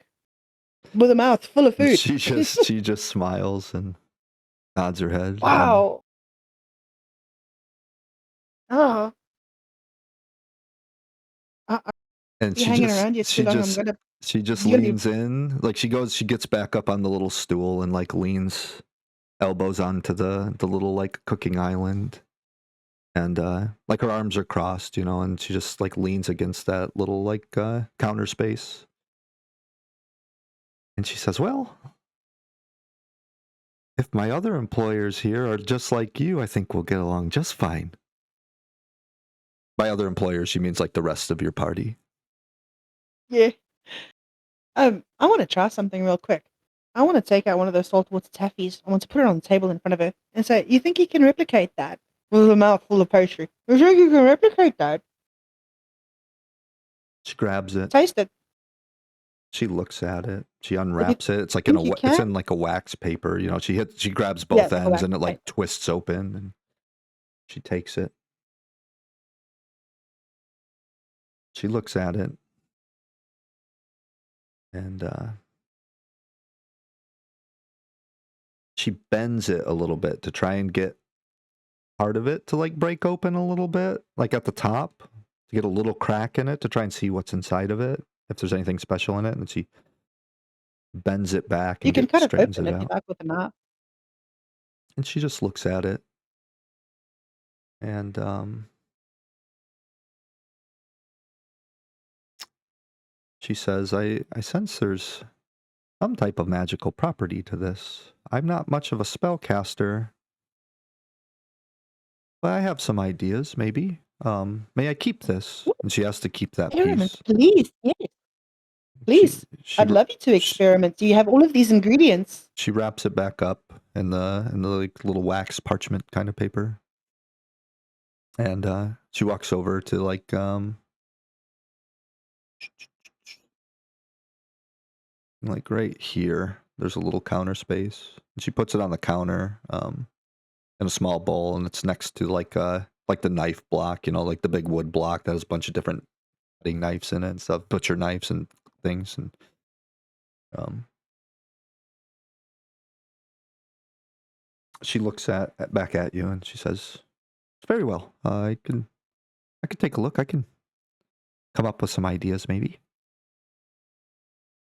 B: With a mouth full of food.
A: she just smiles and nods her head.
B: Wow. Oh.
A: And
B: You're hanging around here too long.
A: she just
B: you're gonna be-
A: leans in, like she gets back up on the little stool and like leans elbows onto the little like cooking island, and like her arms are crossed, and she just like leans against that little like counter space, and she says, "Well, if my other employers here are just like you, I think we'll get along just fine." By other employers, she means like the rest of your party.
B: Yeah. I want to try something real quick. I want to take out one of those saltwater taffies. I want to put it on the table in front of her and say, "You think you can replicate that?" With a mouth full of pastry. You think you can replicate that?
A: She grabs it.
B: Taste it.
A: She looks at it. She
B: If you
A: unwraps it. It's like
B: think you
A: it's
B: can?
A: in like a wax paper. She grabs
B: Yeah,
A: both
B: like a
A: ends
B: wax
A: and it like
B: paper.
A: twists open, and she takes it. She looks at it, and she bends it a little bit to try and get part of it to like break open a little bit, like at the top, to get a little crack in it to try and see what's inside of it, if there's anything special in it. And she bends it back
B: You
A: and
B: can cut it
A: straightens
B: open
A: it
B: if you
A: out.
B: like with a knife.
A: And she just looks at it, and she says, I sense there's some type of magical property to this. I'm not much of a spellcaster, but I have some ideas, maybe. May I keep this?" And she has to keep that
B: Experiment,
A: piece.
B: please. Yes,
A: She
B: please. I'd love you to experiment. Do you have all of these ingredients?
A: she wraps it back up in the like little wax parchment kind of paper, and she walks over to like right here. There's a little counter space, and she puts it on the counter in a small bowl, and it's next to like the knife block, like the big wood block that has a bunch of different cutting knives in it and stuff, butcher knives and things, and she looks back at you and she says, "Very well. I can take a look. I can come up with some ideas, maybe.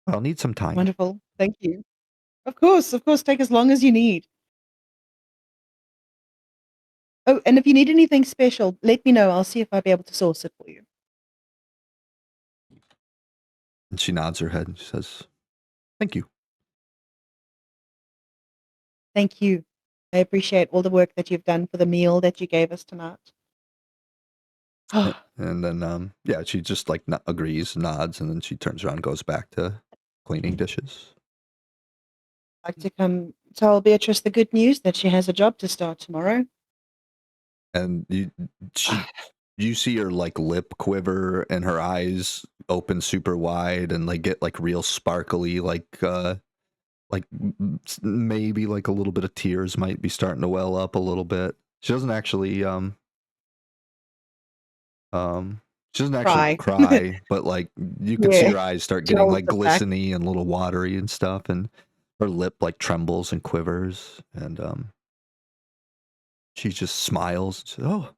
A: I'll need some time."
B: Wonderful. Thank you. Of course. Take as long as you need. Oh, and if you need anything special, let me know. I'll see if I'll be able to source it for you.
A: And she nods her head and she says, "Thank you."
B: Thank you. I appreciate all the work that you've done for the meal that you gave us tonight.
A: And then, yeah, she just like agrees, nods, and then she turns around and goes back to cleaning dishes.
B: I'd like to come tell Beatrice the good news that she has a job to start tomorrow.
A: And you see her like lip quiver and her eyes open super wide and like get like real sparkly, like maybe like a little bit of tears might be starting to well up a little bit. She doesn't actually cry, but like you can see
B: Yeah.
A: her eyes start getting
B: Tells
A: like
B: the fact.
A: glistening and a little watery and stuff, and her lip like trembles and quivers, and she just smiles and says, "Oh,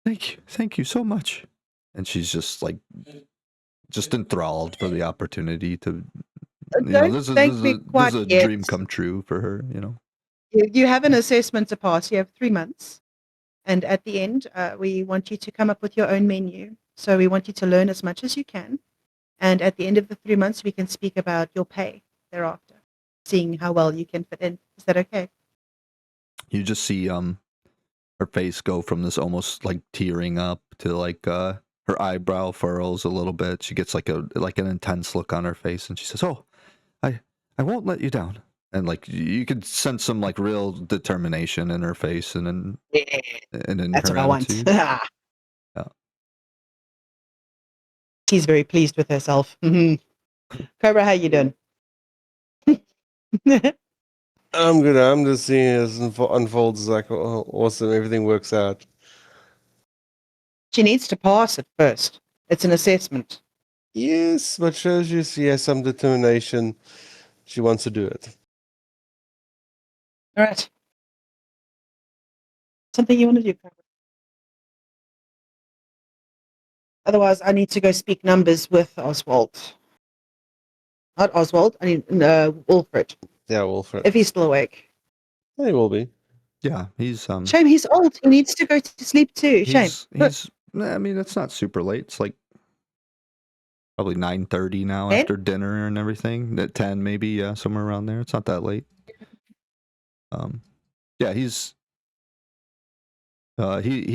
A: thank you so much." And she's just like just enthralled for the opportunity to,
B: Don't
A: this
B: thank
A: is
B: me
A: this
B: quite
A: is a
B: yet.
A: dream come true for her,
B: You have an assessment to pass. You have 3 months. And at the end, we want you to come up with your own menu. So we want you to learn as much as you can. And at the end of the 3 months, we can speak about your pay thereafter, seeing how well you can fit in. Is that okay?
A: You just see her face go from this almost like tearing up to like her eyebrow furrows a little bit. She gets like an intense look on her face, and she says, "Oh, I won't let you down." And like you could sense some like real determination in her face and in
B: That's
A: her
B: what I want.
A: attitude. Yeah.
B: She's very pleased with herself. Cobra, how you doing?
C: I'm good. I'm just seeing it as unfolds like awesome. Everything works out.
B: She needs to pass it first. It's an assessment.
C: Yes, but shows you she has some determination. She wants to do it.
B: All right. Something you want to do, Cobra? Otherwise, I need to go speak numbers with Oswald. Not Oswald. I mean, Wilfred.
C: Yeah, Wilfred.
B: If he's still awake.
C: He will be.
A: Yeah, he's
B: Shame, he's old. He needs to go to sleep too. Shame.
A: I mean, it's not super late. It's like probably 9:30 now
B: 10?
A: after dinner and everything. At 10 maybe, yeah, somewhere around there. It's not that late. Yeah, he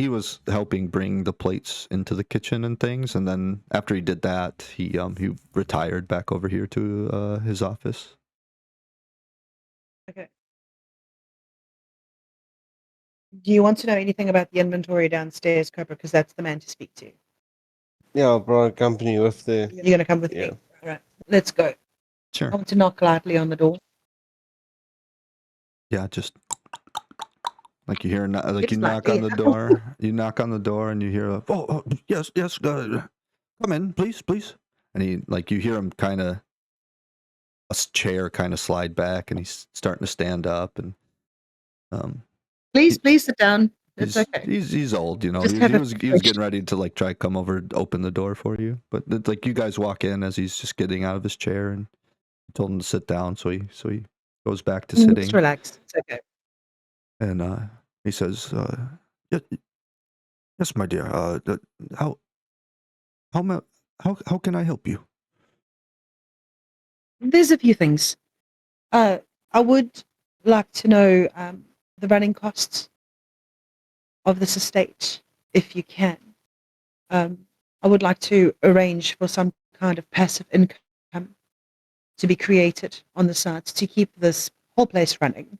A: was helping bring the plates into the kitchen and things, and then after he did that, he retired back over here to his office.
B: Okay. Do you want to know anything about the inventory downstairs, Cobra? Because that's the man to speak to.
C: Yeah, I'll probably accompany you with the.
B: You're going to come with me. All right. Let's go.
A: Sure.
B: I want to knock lightly on the door.
A: Yeah, just like you hear, like
B: Yes,
A: you knock
B: lightly.
A: on the door. You knock on the door, and you hear, "Oh, yes, come in, please." And you hear him kind of a chair kind of slide back, and he's starting to stand up, and
B: Please sit down. It's okay.
A: He's old,
B: Just
A: He
B: have a
A: was getting ready to like try to come over and open the door for you, but like you guys walk in as he's just getting out of his chair, and told him to sit down, so he goes back to sitting.
B: Just relax. It's okay.
A: And he says, "Yes, my dear. How can I help you?"
B: There's a few things. I would like to know the running costs of this estate, if you can. I would like to arrange for some kind of passive income to be created on the side to keep this whole place running,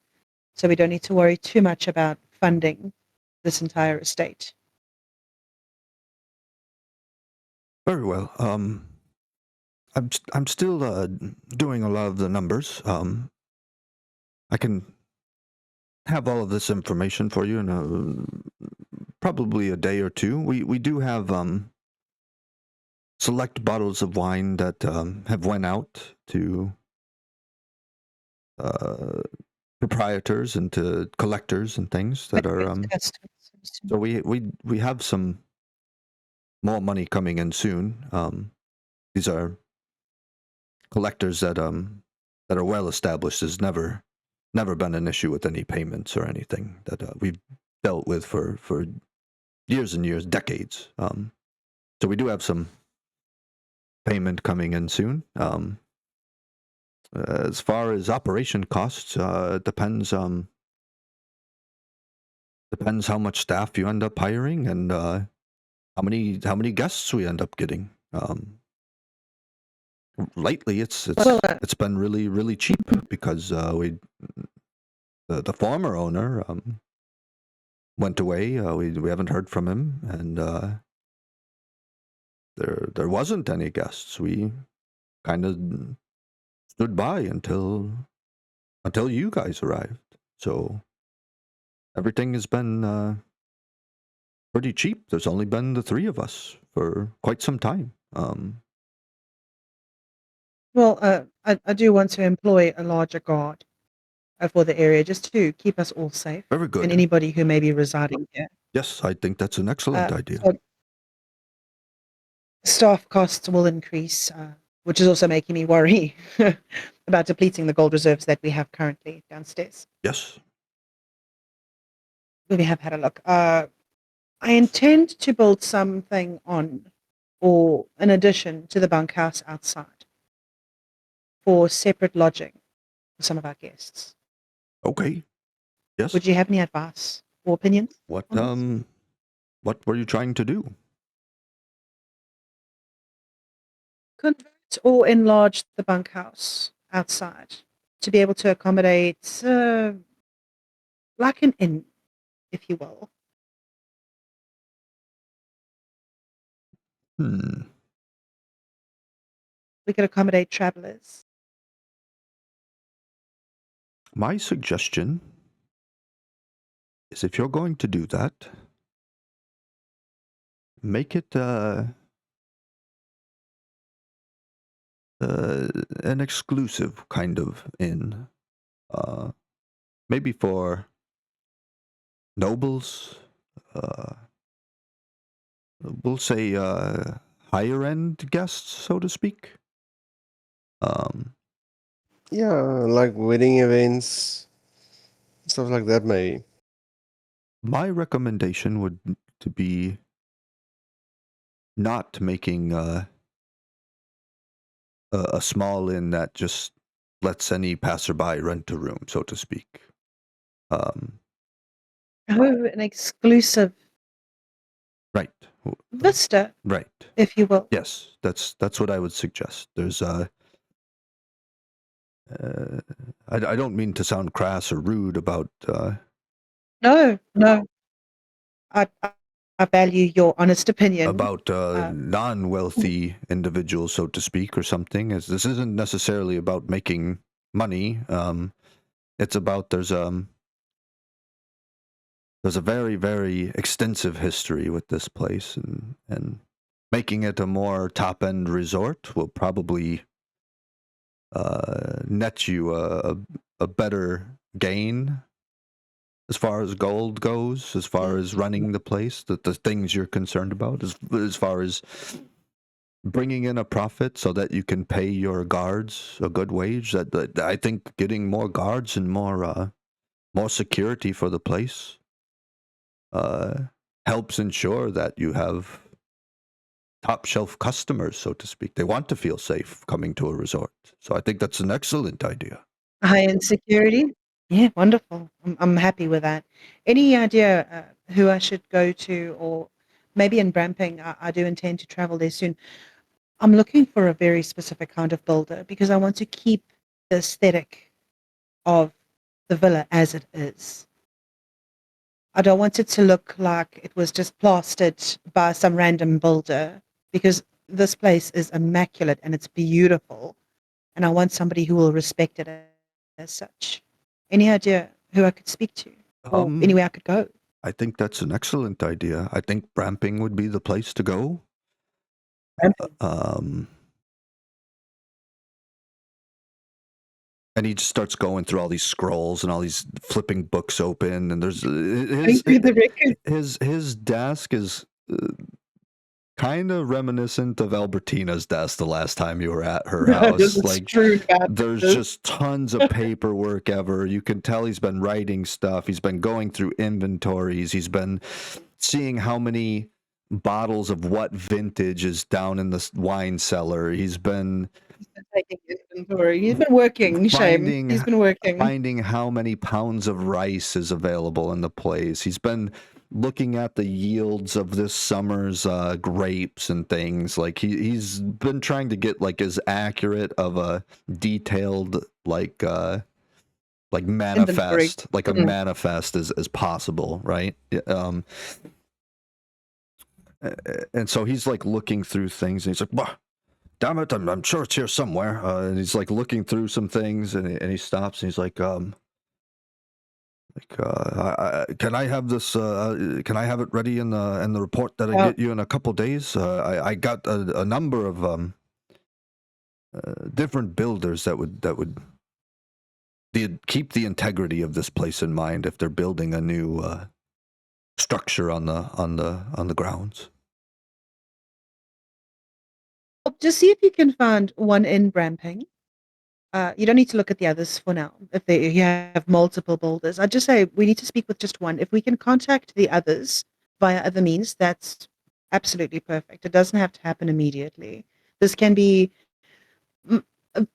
B: so we don't need to worry too much about funding this entire estate.
A: Very well. I'm still doing a lot of the numbers. I can have all of this information for you in probably a day or two. We do have select bottles of wine that have went out to proprietors and to collectors and things that are so we have some more money coming in soon. These are collectors that are well established. There's never been an issue with any payments or anything that we've dealt with for years and years, decades. So we do have some payment coming in soon. As far as operation costs, it depends how much staff you end up hiring and how many guests we end up getting. Lately, it's been really cheap because the former owner went away. We haven't heard from him, and there wasn't any guests. We kind of stood by until you guys arrived. So everything has been pretty cheap. There's only been the three of us for quite some time.
B: Well, I do want to employ a larger guard for the area just to keep us all safe
A: Very
B: and
A: good.
B: anybody who may be residing here.
A: Yes, I think that's an excellent idea.
B: So staff costs will increase, which is also making me worry about depleting the gold reserves that we have currently downstairs.
A: Yes.
B: We have had a look. I intend to build something on or in addition to the bunkhouse outside for separate lodging for some of our guests.
A: Okay. Yes.
B: Would you have any advice or opinions?
A: What
B: on this?
A: what were you trying to do?
B: Convert or enlarge the bunkhouse outside to be able to accommodate like an inn, if you will. We could accommodate travelers.
A: My suggestion is if you're going to do that, make it an exclusive kind of inn. Maybe for nobles. We'll say higher end guests, so to speak.
C: Yeah, like wedding events, stuff like that, maybe.
A: My recommendation would to be not making a small inn that just lets any passerby rent a room, so to speak.
B: An exclusive
A: Right.
B: vista,
A: Right.
B: if you will.
A: Yes, that's what I would suggest. There's I don't mean to sound crass or rude about
B: No. I value your honest opinion.
A: about non-wealthy individuals, so to speak, or something. As this isn't necessarily about making money. It's about there's a very, very extensive history with this place, and making it a more top-end resort will probably net you a better gain as far as gold goes, as far as running the place, the things you're concerned about, as far as bringing in a profit so that you can pay your guards a good wage. That I think getting more guards and more security for the place helps ensure that you have top shelf customers, so to speak. They want to feel safe coming to a resort. So I think that's an excellent idea.
B: High-end security? Yeah, wonderful. I'm happy with that. Any idea who I should go to, or maybe in Bramping? I do intend to travel there soon. I'm looking for a very specific kind of builder because I want to keep the aesthetic of the villa as it is. I don't want it to look like it was just plastered by some random builder because this place is immaculate and it's beautiful. And I want somebody who will respect it as such. Any idea who I could speak to or anywhere I could go?
A: I think that's an excellent idea. I think Bramping would be the place to go. And he just starts going through all these scrolls and all these flipping books open, and there's his desk is kind of reminiscent of Albertina's desk the last time you were at her
B: Just
A: house. Like,
B: strewn about
A: there's
B: this.
A: just tons of paperwork ever. You can tell he's been writing stuff. He's been going through inventories. He's been seeing how many bottles of what vintage is down in the wine cellar. He's been
B: taking inventory. He's been working, Shame. He's been working.
A: finding how many pounds of rice is available in the place. He's been looking at the yields of this summer's grapes and things. Like he's been trying to get like as accurate of a detailed like manifest, like a manifest as possible, right? And so he's like looking through things, and he's like, bah, damn it, I'm sure it's here somewhere. And he's like looking through some things, and he stops, and he's like, can I have this? Can I have it ready in the report that I get you in a couple days? I got a number of different builders that would keep the integrity of this place in mind if they're building a new structure on the grounds.
B: Just see if you can find one in Bramping. You don't need to look at the others for now. If you have multiple builders, I'd just say we need to speak with just one. If we can contact the others via other means, that's absolutely perfect. It doesn't have to happen immediately. This can be in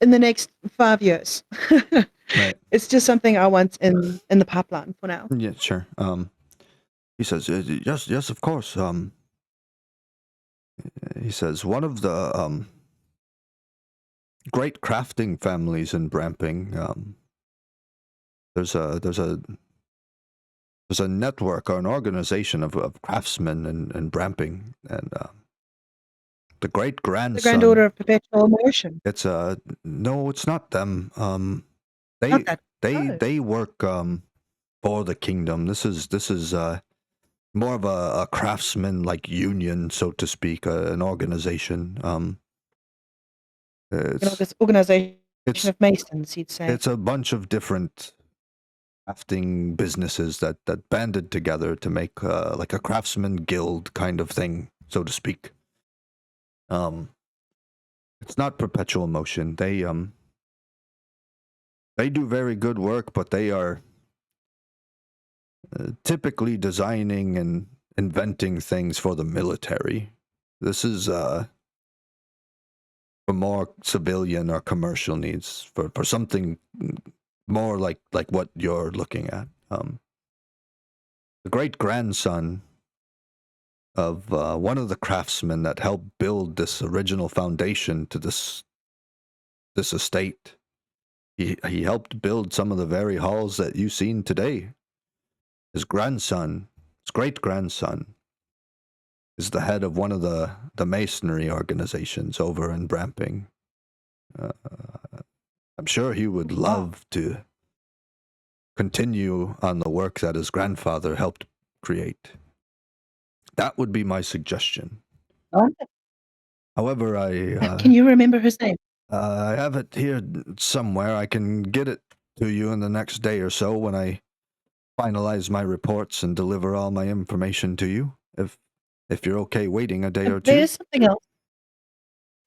B: the next 5 years.
A: Right.
B: It's just something I want in the pipeline for now.
A: Yeah, sure. He says, yes, of course. He says, one of the great crafting families in Bramping. There's a network or an organization of craftsmen in Bramping, and the great grandson.
B: The Grand Order of Perpetual Motion.
A: It's no, it's not them.
B: Not that.
A: They work for the kingdom. This is more of a craftsman like union, so to speak, an organization.
B: This organization of masons, you'd say.
A: It's a bunch of different crafting businesses that banded together to make like a craftsman guild kind of thing, so to speak. It's not Perpetual Motion. They do very good work, but they are typically designing and inventing things for the military. This is for more civilian or commercial needs, for something more like what you're looking at. The great grandson of one of the craftsmen that helped build this original foundation to this estate. He helped build some of the very halls that you've seen today. His grandson, his great-grandson, is the head of one of the masonry organizations over in Bramping. I'm sure he would love to continue on the work that his grandfather helped create. That would be my suggestion. However,
B: can you remember his name?
A: I have it here somewhere. I can get it to you in the next day or so when I finalize my reports and deliver all my information to you. If you're okay waiting a day or two.
B: There's something else.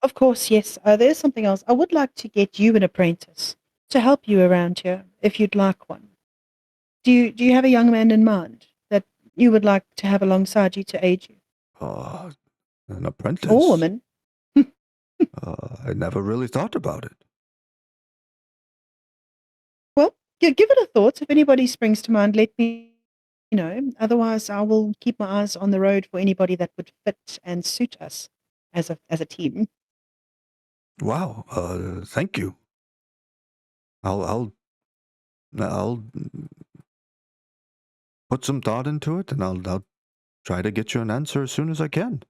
B: Of course, yes. There's something else. I would like to get you an apprentice to help you around here, if you'd like one. Do you have a young man in mind that you would like to have alongside you to aid you?
A: An apprentice?
B: Or woman?
A: I never really thought about it.
B: Well, yeah, give it a thought. If anybody springs to mind, let me know. Otherwise, I will keep my eyes on the road for anybody that would fit and suit us as a team.
A: Wow. Thank you. I'll put some thought into it, and I'll try to get you an answer as soon as I can.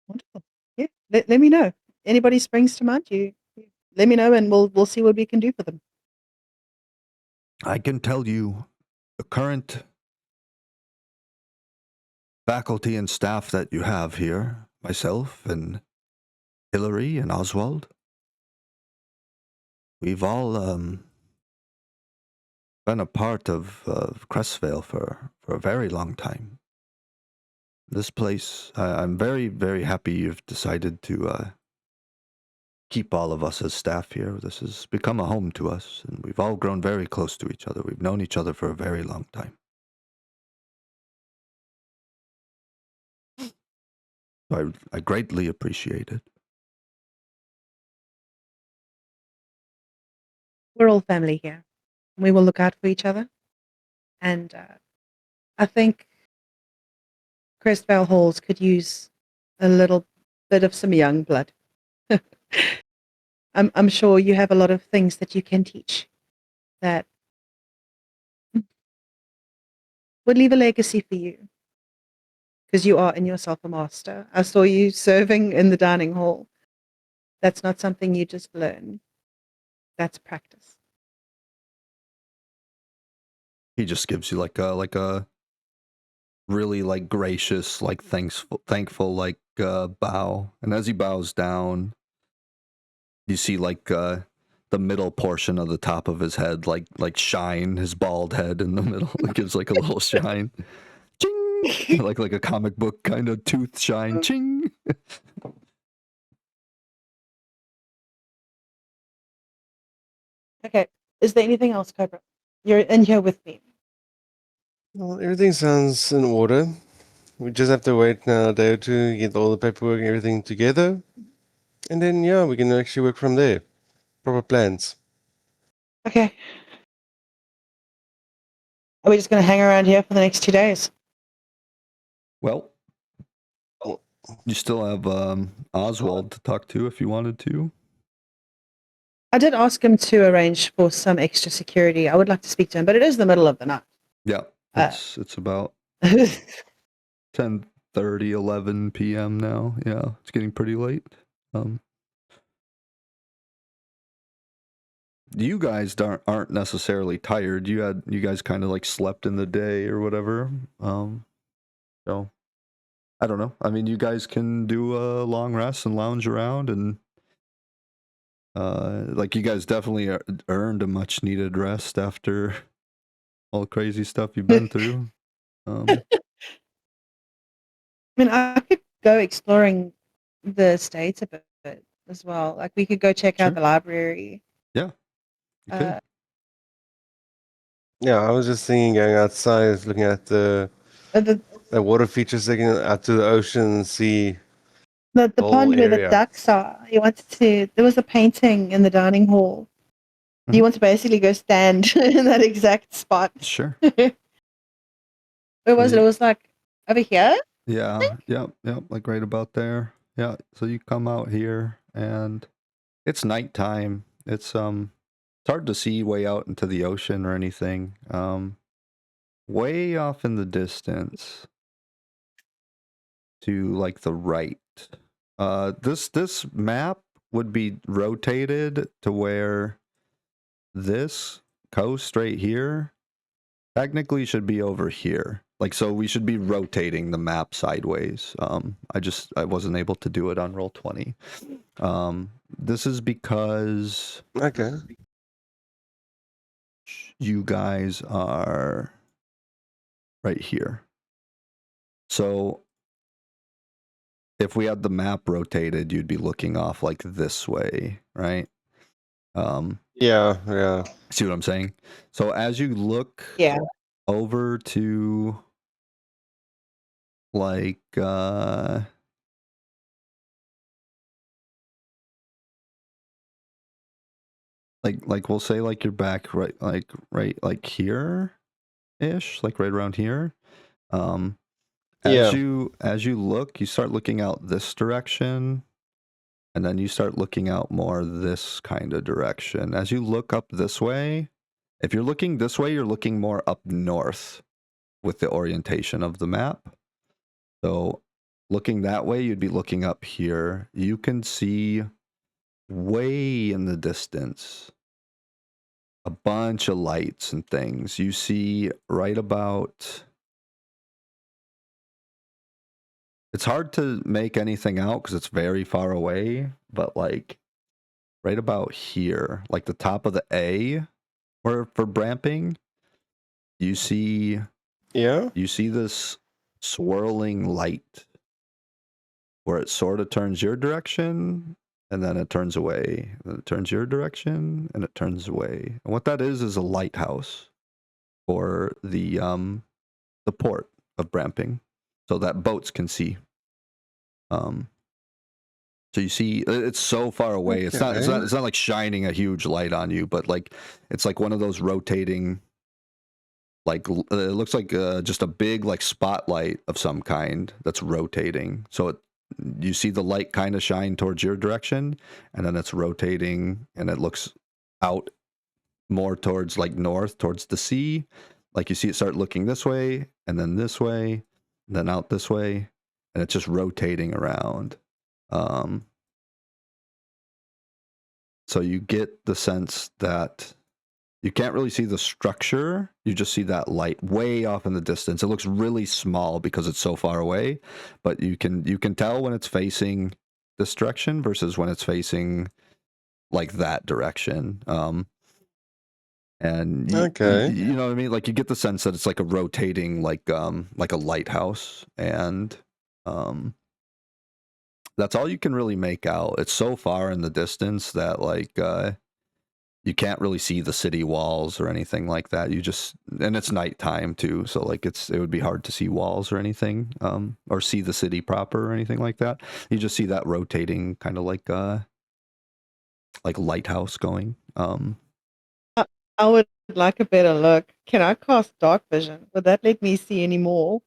B: Wonderful. Yeah, let me know. Anybody springs to mind, you let me know, and we'll see what we can do for them.
A: I can tell you the current faculty and staff that you have here, myself and Hillary and Oswald. We've all been a part of Cressvale for a very long time. this place, I'm very, very happy you've decided to keep all of us as staff here. This has become a home to us, and we've all grown very close to each other. We've known each other for a very long time. I greatly appreciate it.
B: We're all family here. We will look out for each other. And I think Crestvale Halls could use a little bit of some young blood. I'm sure you have a lot of things that you can teach that would leave a legacy for you, because you are in yourself a master. I saw you serving in the dining hall. That's not something you just learn. That's practice.
A: He just gives you like a really like gracious, like thankful like bow. And as he bows down, you see like the middle portion of the top of his head like shine, his bald head in the middle. It gives like a little shine. Ching! like a comic book kind of tooth shine. Ching!
B: Okay. Is there anything else, Cobra? You're in here with me.
C: Well, everything sounds in order. We just have to wait now a day or two, get all the paperwork and everything together. And then, yeah, we can actually work from there. Proper plans.
B: Okay. Are we just going to hang around here for the next 2 days?
A: Well, you still have Oswald to talk to if you wanted to.
B: I did ask him to arrange for some extra security. I would like to speak to him, but it is the middle of the night.
A: Yeah, it's about 10:30, 11 p.m. now. Yeah, it's getting pretty late. You guys aren't necessarily tired. You guys kind of like slept in the day or whatever. So I don't know. I mean, you guys can do a long rest and lounge around, and like you guys definitely earned a much needed rest after all the crazy stuff you've been through.
B: I mean, I could go exploring the States a bit as well. Like, we could go check out
A: Sure.
B: the library.
A: Yeah, you could.
C: Yeah, I was just thinking going outside, looking at the water features, looking out to the ocean, see
B: The
C: the whole
B: pond where the
C: area.
B: ducks are. He wanted to. There was a painting in the dining hall. You want to basically go stand in that exact spot.
A: Sure.
B: Where was it? It was like over here.
A: Yeah, yep, like right about there. Yeah, so you come out here and it's nighttime. It's hard to see way out into the ocean or anything. Way off in the distance to like the right. This map would be rotated to where this coast right here technically should be over here. Like, so we should be rotating the map sideways. I wasn't able to do it on Roll20. This is because
C: Okay.
A: you guys are right here. So if we had the map rotated, you'd be looking off like this way, right?
C: Yeah.
A: See what I'm saying? So as you look over to like like we'll say like you're back right like here ish, like right around here. As you look, you start looking out this direction, and then you start looking out more this kind of direction. As you look up this way, if you're looking this way, you're looking more up north with the orientation of the map. So looking that way, you'd be looking up here. You can see way in the distance a bunch of lights and things. You see right about... It's hard to make anything out because it's very far away, but like right about here, like the top of the A or for bramping, you see
C: Yeah.
A: you see this swirling light where it sort of turns your direction and then it turns away. And then it turns your direction and it turns away. And what that is a lighthouse for the port of Bramping, so that boats can see. So you see, it's so far away. It's not like shining a huge light on you, but like it's like one of those rotating. Like it looks like just a big like spotlight of some kind that's rotating. So you see the light kind of shine towards your direction, and then it's rotating, and it looks out more towards like north, towards the sea. Like you see it start looking this way, and then this way, and then out this way, and it's just rotating around. So you get the sense that you can't really see the structure. You just see that light way off in the distance. It looks really small because it's so far away, but you can tell when it's facing this direction versus when it's facing like that direction. And
C: Okay.
A: you know what I mean? Like you get the sense that it's like a rotating like a lighthouse, and that's all you can really make out. It's so far in the distance that like you can't really see the city walls or anything like that. You just, and it's nighttime too, so like it would be hard to see walls or anything, or see the city proper or anything like that. You just see that rotating kind of like lighthouse going.
B: I would like a better look. Can I cast dark vision? Would that let me see any more?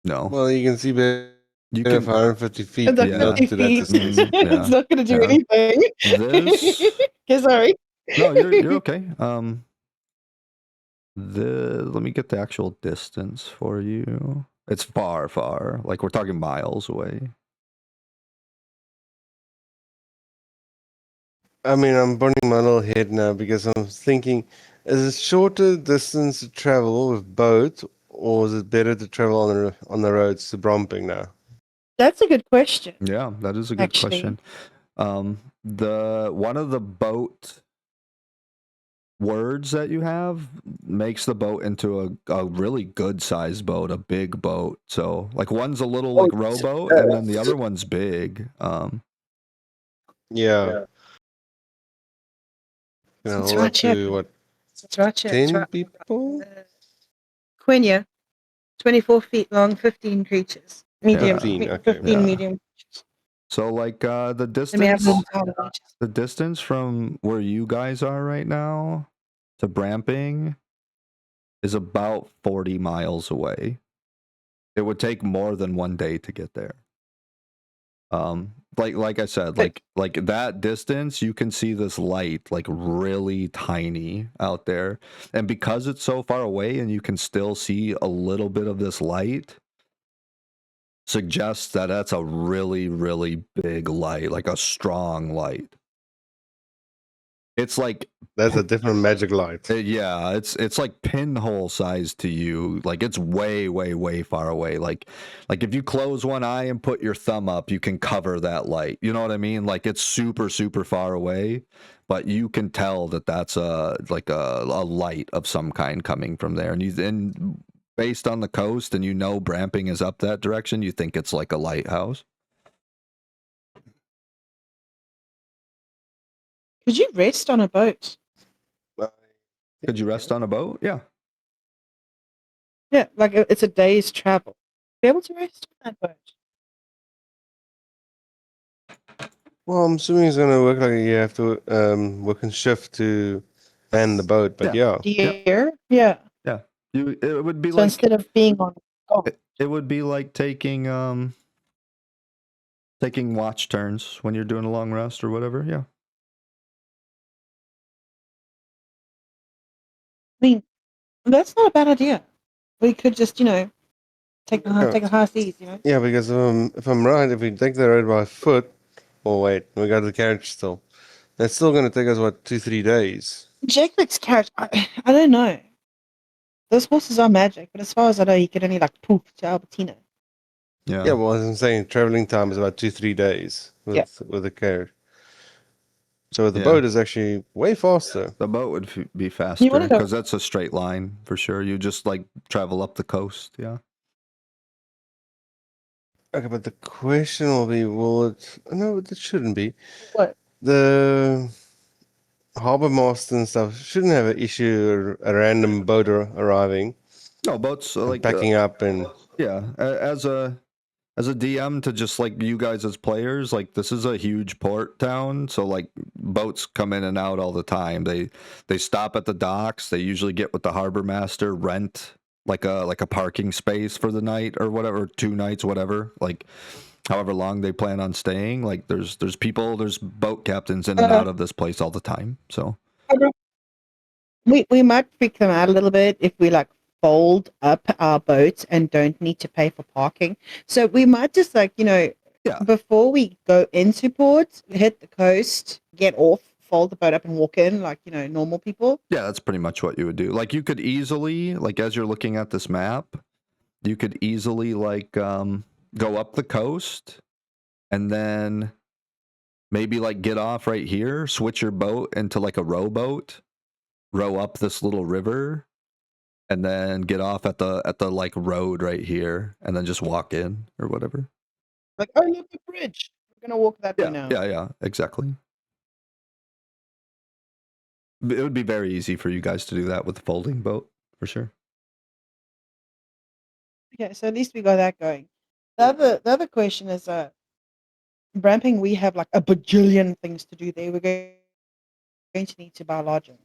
A: No,
C: Well, you can see better
A: you
C: if
A: can.
C: 150 feet.
B: It's like
A: Yeah.
B: 50
C: to that
B: feet.
C: distance.
B: It's not going to do
A: Yeah.
B: anything.
A: This.
B: Okay, sorry.
A: No, you're okay. Let me get the actual distance for you. It's far. Like we're talking miles away.
C: I mean, I'm burning my little head now because I'm thinking, is it shorter distance to travel with boat, or is it better to travel on the roads to Bromping now?
B: That's a good question.
A: Yeah, that is a good
B: Actually.
A: question. The one of the boat words that you have makes the boat into a really good sized boat, a big boat. So like one's a little like rowboat, and then the other one's big.
C: Yeah. You know,
B: It's
C: up
B: right here.
C: to what,
B: It's right here.
C: 10 people?
B: Quenya, 24 feet long, 15 creatures. Medium.
C: 15, okay.
B: 15
A: Yeah.
B: medium.
A: So like the
B: Then we have
A: distance,
B: the creatures.
A: the distance from where you guys are right now to Bramping is about 40 miles away. It would take more than one day to get there. Like I said, like that distance, you can see this light like really tiny out there, and because it's so far away and you can still see a little bit of this light, suggests that that's a really, really big light, like a strong light. It's like
C: That's a different magic light.
A: yeah, it's like pinhole size to you. Like it's way far away. Like if you close one eye and put your thumb up, you can cover that light. You know what I mean? Like it's super far away, but you can tell that that's a light of some kind coming from there. And based on the coast, and you know Bramping is up that direction, you think it's like a lighthouse.
B: Could you rest on a boat?
A: Could you rest on a boat? Yeah.
B: Yeah, like it's a day's travel. Be able to rest on that boat.
C: Well, I'm assuming it's going to work like you have to work in shift to man the boat, but yeah.
B: Year? Yeah.
A: Yeah. It would be
B: So
A: like
B: instead of being on
A: it would be like taking watch turns when you're doing a long rest or whatever. Yeah.
B: I mean, that's not a bad idea. We could just, take a high seas,
C: Yeah, because if I'm right, if we take the road by foot, oh wait, we got the carriage still. That's still going to take us, what, 2-3 days?
B: Jake's carriage, I don't know. Those horses are magic, but as far as I know, he could only like poof to Albertina.
A: Yeah.
C: Well, as I'm saying, traveling time is about 2-3 days with the carriage. So the boat is actually way faster.
A: The boat would be faster
B: wanna go-
A: because that's a straight line for sure. You just like travel up the coast. Yeah.
C: Okay, but the question will be, will it? No, it shouldn't be.
B: What?
C: The harbor master and stuff shouldn't have an issue. A random boat arriving
A: No, boats
C: and
A: like
C: packing up, and
A: yeah, as a DM to just like you guys as players, like this is a huge port town, so like boats come in and out all the time. They stop at the docks. They usually get with the harbor master, rent like a parking space for the night or whatever, 2 nights, whatever. Like however long they plan on staying. Like there's people, there's boat captains in and
B: Uh,
A: out of this place all the time. So
B: we might freak them out a little bit if we like fold up our boats and don't need to pay for parking. So we might just like,
A: yeah,
B: before we go into port, hit the coast, get off, fold the boat up and walk in like, normal people.
A: yeah, that's pretty much what you would do. Like you could easily, like as you're looking at this map, you could easily like go up the coast and then maybe like get off right here, switch your boat into like a rowboat, row up this little river, and then get off at the like road right here, and then just walk in or whatever.
B: Like, oh, look, the bridge. We're going to walk that way
A: Yeah,
B: now.
A: yeah, exactly. It would be very easy for you guys to do that with the folding boat for sure.
B: Okay, so at least we got that going. The other question is, Bramping, we have like a bajillion things to do there. We're going to need to buy lodging.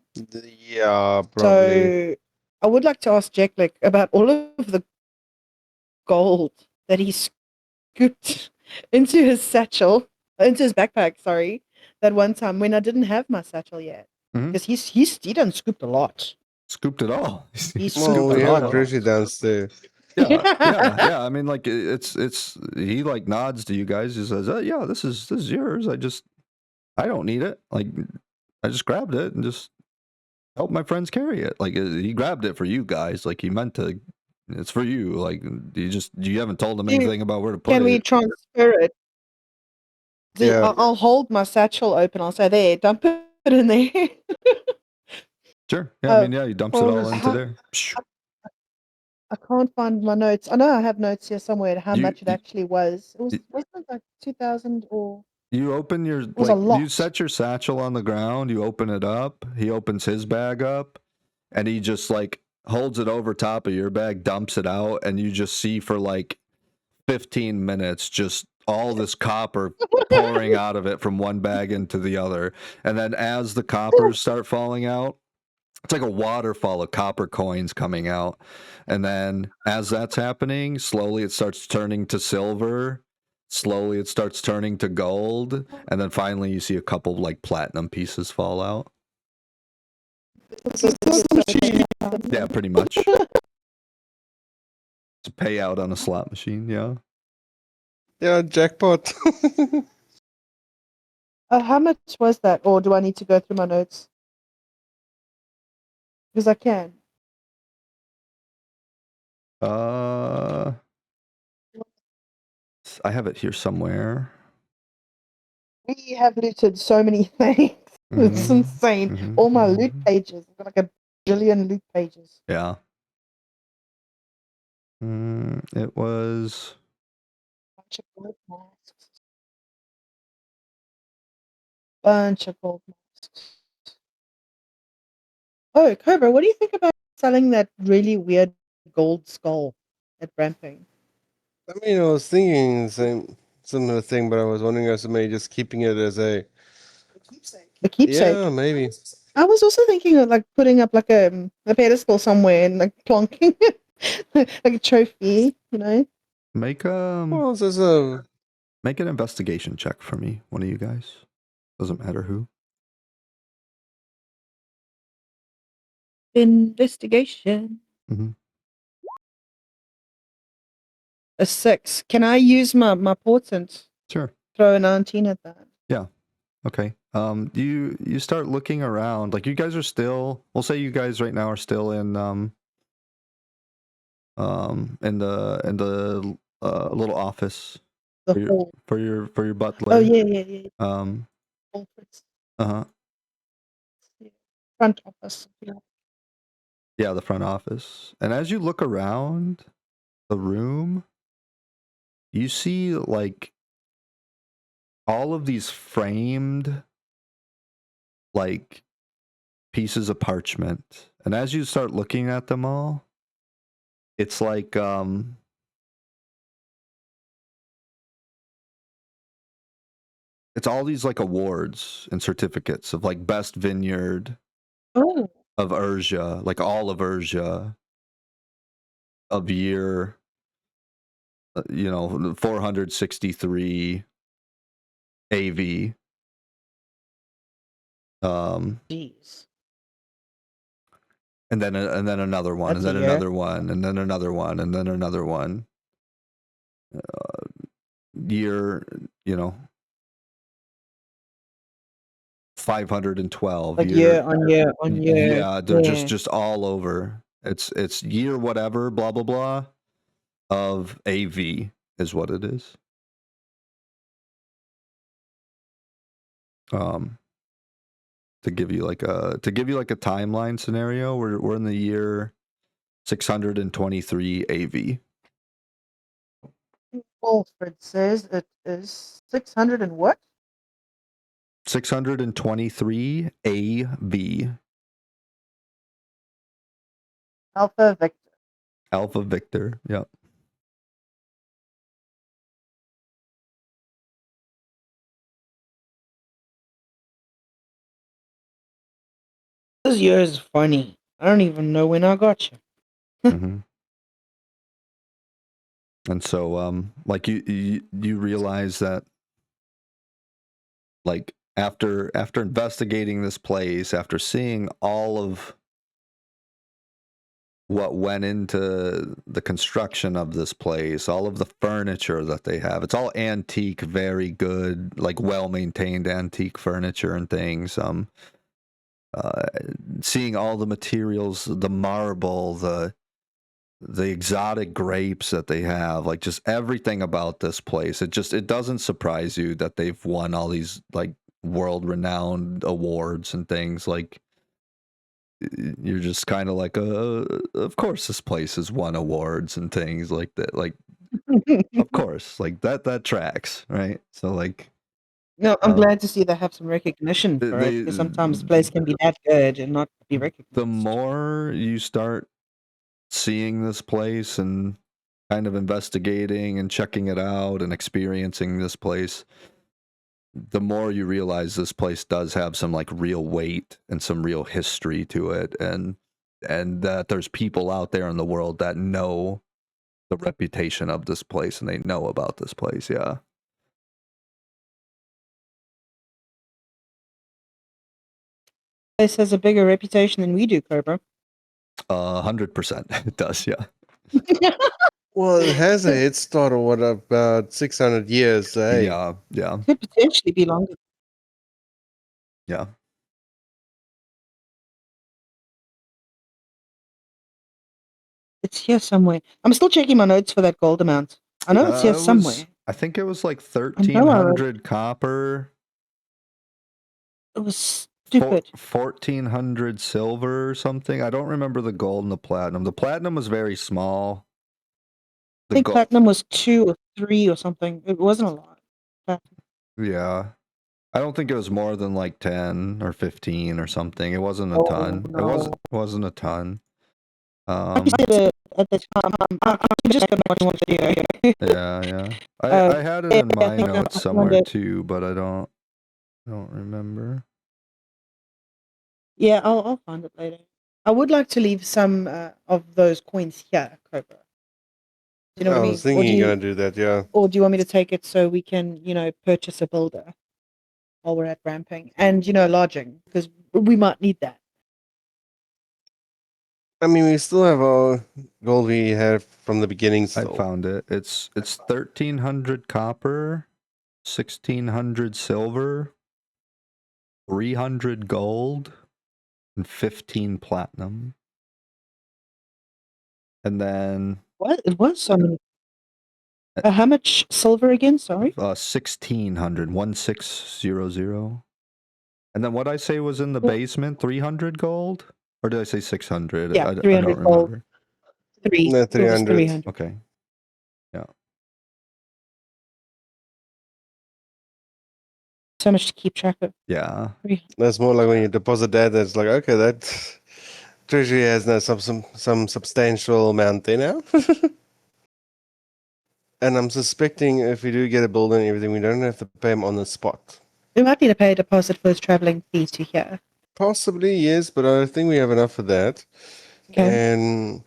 C: yeah, probably.
B: So I would like to ask Jack about all of the gold that he scooped into his satchel, into his backpack. Sorry, that one time when I didn't have my satchel yet, because he done scooped a lot.
A: Scooped it all.
B: He
C: Well,
B: scooped
C: we
B: a
C: have
B: lot.
C: a treasury downstairs.
A: Yeah. I mean, like it's he like nods to you guys. He says, "Yeah, this is yours. I don't need it. Like I just grabbed it and just help my friends carry it. Like he grabbed it for you guys. Like he meant to. It's for you. Like you haven't told him anything about where to put
B: Can we
A: it.
B: transfer it?
C: Yeah.
B: I'll hold my satchel open. I'll say, there, dump it in there.
A: Sure. Yeah. I mean, yeah. He dumps it all into
B: How-
A: there.
B: I can't find my notes. I know I have notes here somewhere how
A: You
B: much it actually was. It was
A: you,
B: wasn't it like 2,000 or
A: you open your
B: it was a lot.
A: you set your satchel on the ground. You open it up. He opens his bag up, and he just like holds it over top of your bag, dumps it out, and you just see for like 15 minutes just all this copper pouring out of it from one bag into the other. And then as the coppers start falling out, it's like a waterfall of copper coins coming out. And then as that's happening, slowly it starts turning to silver. Slowly it starts turning to gold. And then finally you see a couple like platinum pieces fall out. Yeah, pretty much. It's a payout on a slot machine, yeah.
C: Yeah, jackpot.
B: How much was that? Or do I need to go through my notes? Because I can.
A: I have it here somewhere.
B: We have looted so many things. It's insane. All my loot pages. I've got like a billion loot pages.
A: Yeah. It was
B: Bunch of gold masks. Bunch of gold masks. Oh, Cobra, what do you think about selling that really weird gold skull at Bramping?
C: I mean, I was thinking the same similar thing, but I was wondering if maybe just keeping it as a
B: The keepsake.
C: Yeah, maybe.
B: I was also thinking of like putting up like a pedestal somewhere and like plonking like a trophy,
A: make
C: Well, there's a
A: make an investigation check for me, one of you guys. Doesn't matter who.
B: Investigation.
A: Mm-hmm.
B: A 6. Can I use my portent?
A: Sure.
B: Throw a 19 at that.
A: Yeah. Okay. You start looking around. Like you guys are still. We'll say you guys right now are still in the little office
B: The hall.
A: for your butler.
B: Oh yeah.
A: Uh-huh.
B: Front office. Yeah.
A: Yeah, the front office. And as you look around the room, you see like all of these framed like pieces of parchment, and as you start looking at them all, it's like it's all these like awards and certificates of like best vineyard
B: Oh,
A: of Ursia, like all of Ursia of year, 463 AV.
B: jeez.
A: And then another one,
B: That's
A: and
B: a
A: then
B: year.
A: another one, and then another one, and then another one. Year, 512.
B: Like
A: year,
B: year on year on year.
A: yeah, they're
B: Yeah.
A: just all over. It's year whatever, blah blah blah, of AV is what it is. To give you like a timeline scenario, we're in the year 623 AV.
B: Alfred says it is 600 and what?
A: 623 AV.
B: Alpha Victor.
A: Alpha Victor. Yep.
B: This year is funny. I don't even know when I got you.
A: Mm-hmm. And so, like you realize that, like after investigating this place, after seeing all of what went into the construction of this place, all of the furniture that they have, it's all antique, very good, like well-maintained antique furniture and things. Seeing all the materials, the marble, the exotic grapes that they have, like just everything about this place, it doesn't surprise you that they've won all these like world-renowned awards and things. Like you're just kind of like, of course this place has won awards and things like that. Like, of course, like that tracks, right? So like,
B: No, I'm glad to see they have some recognition for it,
A: they
B: because sometimes the place can be that good and not be recognized.
A: the more you start seeing this place and kind of investigating and checking it out and experiencing this place, the more you realize this place does have some like real weight and some real history to it, and that there's people out there in the world that know the reputation of this place and they know about this place. Yeah.
B: Place has a bigger reputation than we do, Cobra.
A: 100% it does. Yeah.
C: Well, it has a head start of what, about 600 years, eh?
A: Yeah.
B: Could potentially be longer.
A: Yeah.
B: It's here somewhere. I'm still checking my notes for that gold amount. I know it's here somewhere.
A: I think it was like
B: I know I wrote
A: 1300 copper,
B: it was stupid.
A: 1400 silver or something. I don't remember the gold and the platinum. The platinum was very small.
B: I think platinum was 2 or 3 or something. It wasn't a lot.
A: Yeah. I don't think it was more than like 10 or 15 or something. It wasn't a ton.
B: No.
A: It wasn't a ton.
B: Like you said, at the time, I just go back and watch the video.
A: Yeah. I had it in my
B: think
A: notes
B: I
A: somewhere
B: found it.
A: too, but I don't remember.
B: Yeah, I'll find it later. I would like to leave some of those coins here, Cobra. Do you know what I
C: I
B: mean?
C: was thinking you're going to do that, yeah.
B: Or do you want me to take it so we can, purchase a builder while we're at ramping and, lodging, because we might need that.
C: I mean, we still have our gold we had from the beginning
A: I
C: still.
A: found it. It's 1300 copper, 1600 silver, 300 gold, and 15 platinum. And then
B: What? It was so many. How much silver again? Sorry.
A: 1600, 1600. And then what I say was in the basement, 300 gold? Or did I say 600?
B: Yeah,
A: I
B: 300
A: don't
B: gold.
A: remember.
B: 3.
C: No,
B: It was
C: 300.
B: 300.
A: Okay. Yeah.
B: so much to keep track of.
A: Yeah.
C: That's more like when you deposit that. That's like, okay, that treasury has now some substantial amount there now. And I'm suspecting if we do get a builder and everything, we don't have to pay him on the spot.
B: We might need to pay a deposit for his traveling fees to here.
C: Possibly, yes, but I think we have enough for that.
B: Okay.
C: And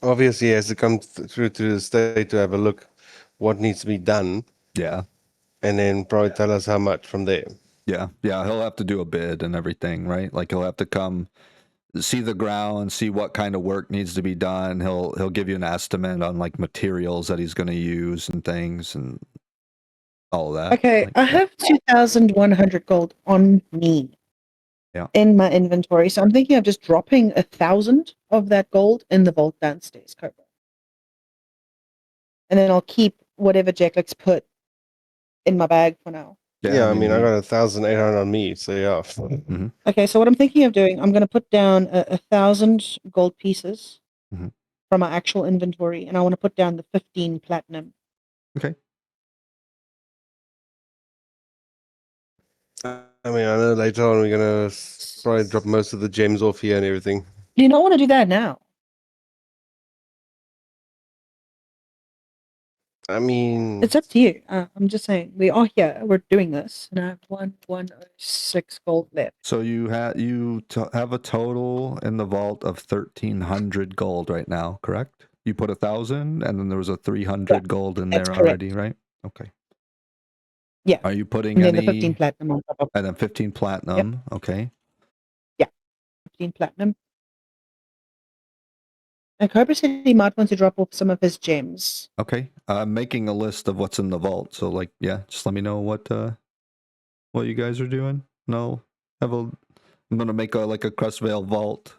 C: obviously, he has to come through to the state to have a look what needs to be done,
A: Yeah.
C: and then probably tell us how much from there.
A: Yeah. Yeah. He'll have to do a bid and everything, right? Like he'll have to come see the ground, see what kind of work needs to be done. He'll give you an estimate on like materials that he's going to use and things and all of that.
B: Okay,
A: Like,
B: I
A: yeah.
B: have 2,100 gold on me.
A: Yeah.
B: In my inventory, so I'm thinking of just dropping 1,000 of that gold in the vault downstairs, Cobra. And then I'll keep whatever Jacklix put in my bag for now.
C: Yeah, I mean, I
A: you-
C: got 1,800 on me, so yeah.
A: Mhm.
B: Okay, so what I'm thinking of doing, I'm going to put down 1,000 gold pieces
A: Mhm.
B: from my actual inventory, and I want to put down the 15 platinum.
A: Okay.
C: I mean, I know later on we're gonna probably drop most of the gems off here and everything.
B: Do you not want to do that now?
C: I mean,
B: It's up to you. I'm just saying, we are here, we're doing this, and I have 106 gold left.
A: So you have a total in the vault of 1,300 gold right now, correct? You put 1,000, and then there was a 300 gold in
B: That's
A: there
B: correct.
A: already, right? Okay.
B: Yeah.
A: Are you putting
B: And then
A: any?
B: the 15 platinum on top of
A: And then 15 platinum. Okay.
B: 15 platinum. And Cobra said he might want to drop off some of his gems.
A: Okay. I'm making a list of what's in the vault. So like, yeah, just let me know what you guys are doing. No, I'm gonna make a Crustvale vault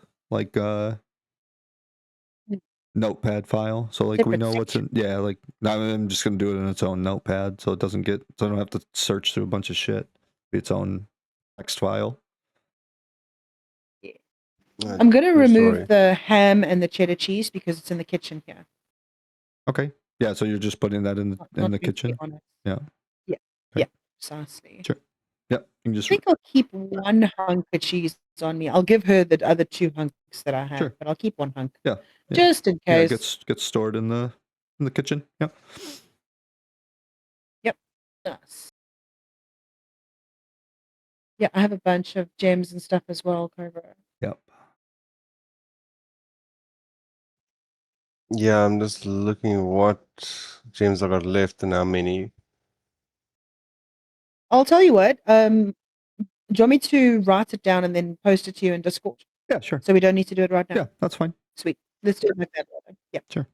A: notepad file. So like we
B: Separate
A: know what's in.
B: section.
A: Yeah, like I'm just gonna do it in its own notepad, so it doesn't get. So I don't have to search through a bunch of shit. Be its own text file.
B: I'm going to
C: true
B: remove
C: story.
B: the ham and the cheddar cheese because it's in the kitchen here.
A: Okay. Yeah. So you're just putting that in
B: Not
A: the
B: going to be
A: kitchen.
B: honest.
A: Yeah.
B: Yeah.
A: Okay.
B: Yeah. Precisely.
A: Sure. Yeah. You can
B: I
A: just.
B: think I'll keep one hunk of cheese on me. I'll give her the other 2 hunks that I have,
A: Sure.
B: but I'll keep one hunk.
A: Yeah.
B: Just in
A: Yeah.
B: case.
A: Gets stored in the kitchen. Yeah.
B: Nice. Yeah, I have a bunch of gems and stuff as well, Cobra.
A: Yep.
C: Yeah, I'm just looking what gems I got left and how many.
B: I'll tell you what. Do you want me to write it down and then post it to you in Discord?
A: Yeah. Sure.
B: So we don't need to do it right now.
A: Yeah. That's fine.
B: Sweet. Let's do it like that. Robin. Yeah.
A: Sure.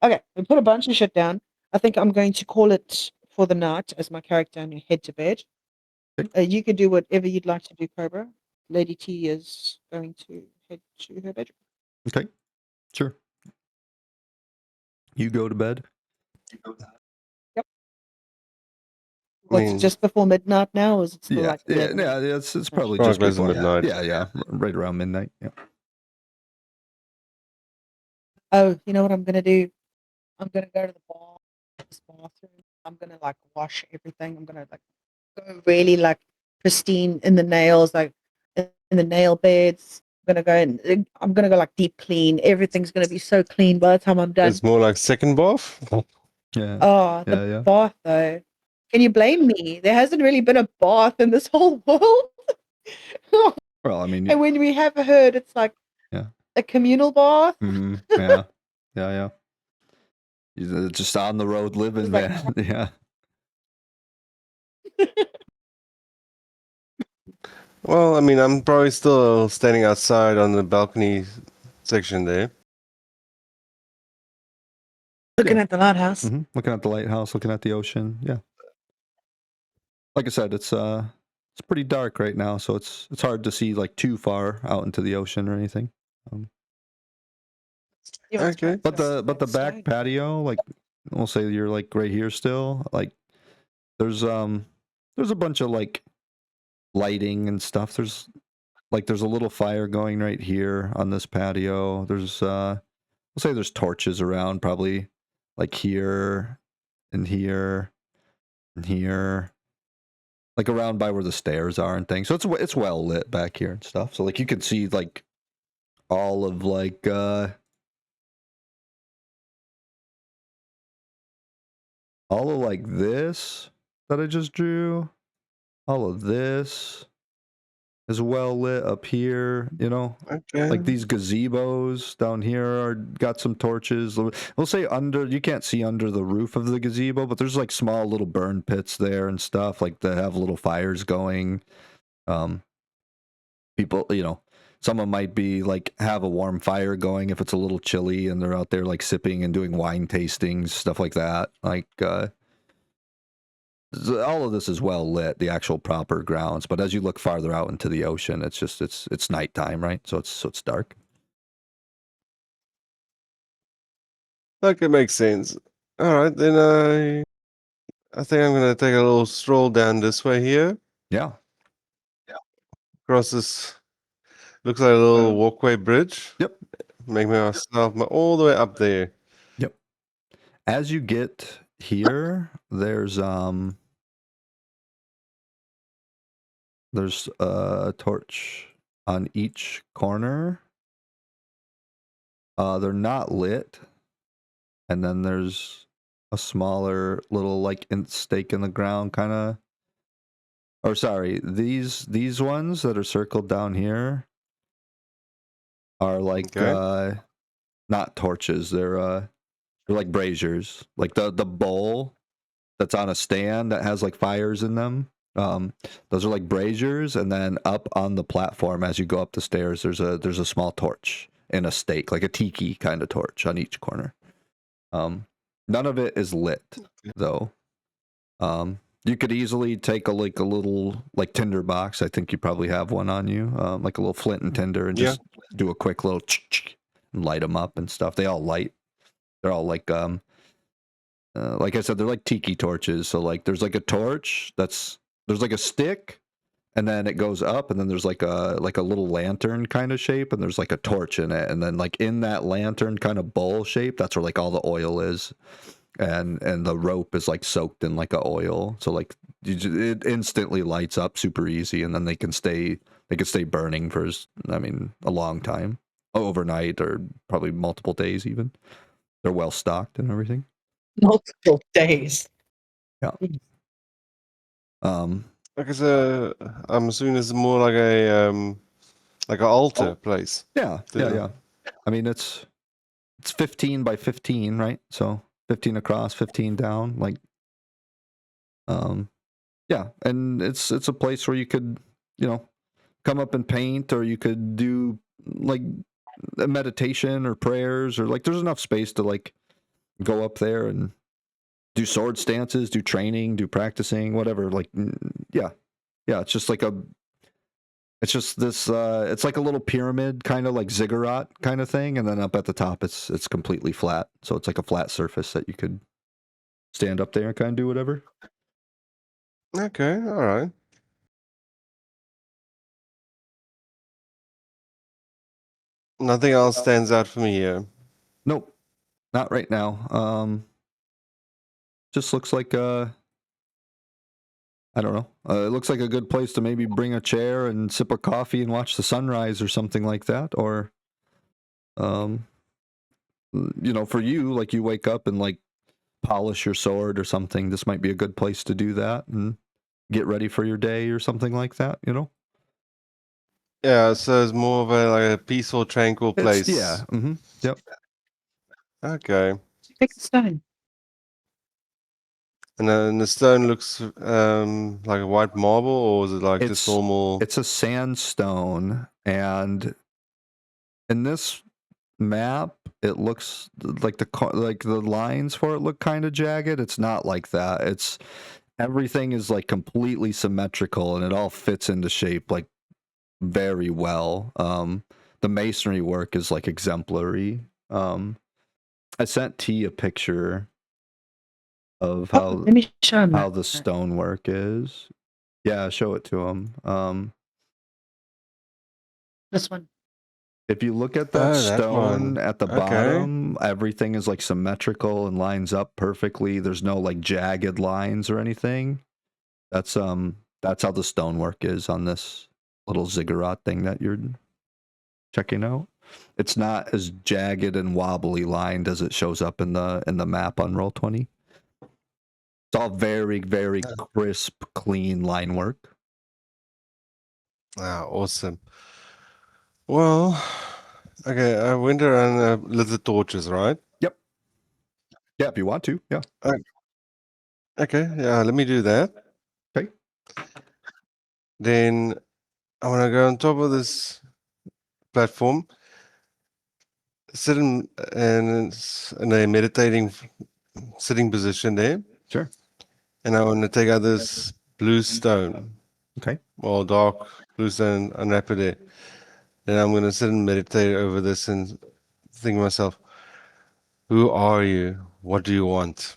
B: Okay. We put a bunch of shit down. I think I'm going to call it for the night as my character and head to bed.
A: Okay.
B: You can do whatever you'd like to do, Cobra. Lady T is going to head to her bedroom.
A: Okay. Sure. You go to bed.
B: What's
C: mean-
B: just before midnight now? Or is it still
A: Yeah.
B: like
A: Yeah.
B: 11?
A: Yeah. It's probably
C: Probably
A: just
C: close to
A: before
C: midnight.
A: Yeah. Yeah. Right around midnight. Yeah.
B: Oh, you know what I'm gonna do? I'm gonna go to the bathroom. I'm gonna like wash everything. I'm gonna like go really like pristine in the nails, like in the nail beds. I'm gonna go and I'm gonna go like deep clean. Everything's gonna be so clean by the time I'm done.
C: It's more like second bath.
A: Yeah.
B: Oh, the
A: Yeah.
B: bath though. Can you blame me? There hasn't really been a bath in this whole world.
A: Well, I mean.
B: And when we have heard, it's like
A: Yeah.
B: a communal bath.
A: Yeah. Yeah. You're just on the road living,
B: It's like-
A: man. Yeah.
C: Well, I mean, I'm probably still standing outside on the balcony section there.
B: Looking at the lighthouse.
A: Looking at the lighthouse, looking at the ocean. Yeah. Like I said, it's pretty dark right now, so it's hard to see like too far out into the ocean or anything.
B: Yeah, it's
C: Okay.
B: quite
A: But the
B: nice.
A: back patio, like we'll say you're like right here still, like there's a bunch of like lighting and stuff. There's a little fire going right here on this patio. There's we'll say there's torches around, probably like here and here and here. like around by where the stairs are and things. So it's well lit back here and stuff. So like you can see like all of like all of like this that I just drew. All of this is well lit up here, you know.
C: Okay.
A: Like these gazebos down here are got some torches. We'll say under, you can't see under the roof of the gazebo, but there's like small little burn pits there and stuff, like that have little fires going. People, you know, someone might be like have a warm fire going if it's a little chilly and they're out there like sipping and doing wine tastings, stuff like that. Like all of this is well lit, the actual proper grounds, but as you look farther out into the ocean, it's just it's nighttime, right? So it's dark.
C: Okay, makes sense. All right, then I think I'm gonna take a little stroll down this way here.
A: Yeah.
C: Across this looks like a little walkway bridge.
A: Yep.
C: Make myself all the way up there.
A: Yep. As you get here, there's a torch on each corner. They're not lit. And then there's a smaller little like stake in the ground kind of, or sorry, these ones that are circled down here are like not torches. They're like braziers. Like the bowl that's on a stand that has like fires in them. Those are like braziers, and then up on the platform as you go up the stairs, there's a small torch in a stake, like a tiki kind of torch on each corner. None of it is lit though. You could easily take a little like tinder box. I think you probably have one on you, like a little flint and tinder, and just do a quick little and light them up and stuff. They all light. They're all like I said, they're like tiki torches. So like there's like a torch there's like a stick, and then it goes up, and then there's like a little lantern kind of shape, and there's like a torch in it, and then like in that lantern kind of bowl shape, that's where like all the oil is, and the rope is like soaked in like a oil, so like it instantly lights up super easy, and then they can stay burning for a long time, overnight, or probably multiple days even. They're well stocked and everything.
D: Multiple days.
A: Yeah.
C: Like so, I'm assuming it's more like an altar place.
A: Yeah. I mean, it's 15 by 15, right? So 15 across, 15 down, like, yeah. And it's a place where you could, come up and paint, or you could do like a meditation or prayers, or like there's enough space to like go up there and do sword stances, do training, do practicing, whatever. Like, yeah. It's just like it's like a little pyramid, kind of like ziggurat kind of thing, and then up at the top, it's completely flat. So it's like a flat surface that you could stand up there and kind of do whatever.
C: Okay, all right. Nothing else stands out for me here.
A: Nope, not right now. Just looks like I don't know. It looks like a good place to maybe bring a chair and sip a coffee and watch the sunrise or something like that. Or, for you, like you wake up and like polish your sword or something. This might be a good place to do that and get ready for your day or something like that.
C: Yeah, so it's more of a peaceful, tranquil place.
A: Yeah. Mm-hmm. Yep.
C: Okay.
B: Pick a stone.
C: And then the stone looks like a white marble, or is it like just normal?
A: It's a sandstone, and in this map, it looks like the lines for it look kind of jagged. It's not like that. Everything is like completely symmetrical, and it all fits into shape like very well. The masonry work is like exemplary. I sent T a picture of how
B: Let me show him
A: how
B: that.
A: the stonework is. Yeah, show it to him.
B: This one.
A: If you look at that stone
C: one.
A: at the bottom, everything is like symmetrical and lines up perfectly. There's no like jagged lines or anything. That's That's how the stonework is on this little ziggurat thing that you're checking out. It's not as jagged and wobbly lined as it shows up in the map on Roll20. It's all very, very crisp, clean line work.
C: Ah, awesome. Well, okay, I went around lit the torches, right?
A: Yeah, if you want to, yeah.
C: Okay, yeah, let me do that.
A: Okay.
C: Then I want to go on top of this platform, sit in a meditating sitting position there,
A: Sure.
C: and I want to take out this blue stone,
A: Okay.
C: or dark blue stone, unwrap it there. Then I'm going to sit and meditate over this and think to myself, who are you? What do you want?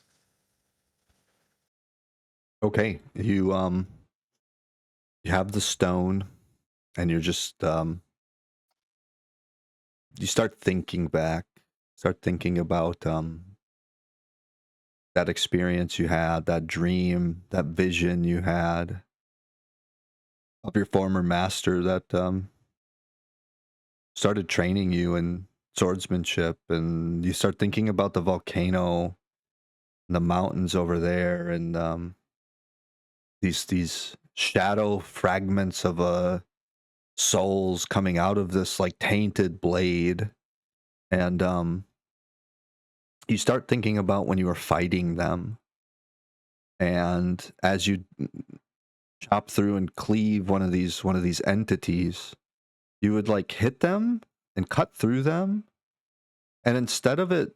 A: Okay. You have the stone and you're just you start thinking back, start thinking about that experience you had, that dream, that vision you had of your former master that started training you in swordsmanship, and you start thinking about the volcano, and the mountains over there, and these shadow fragments of souls coming out of this like tainted blade, and you start thinking about when you were fighting them, and as you chop through and cleave one of these entities, you would like hit them and cut through them, and instead of it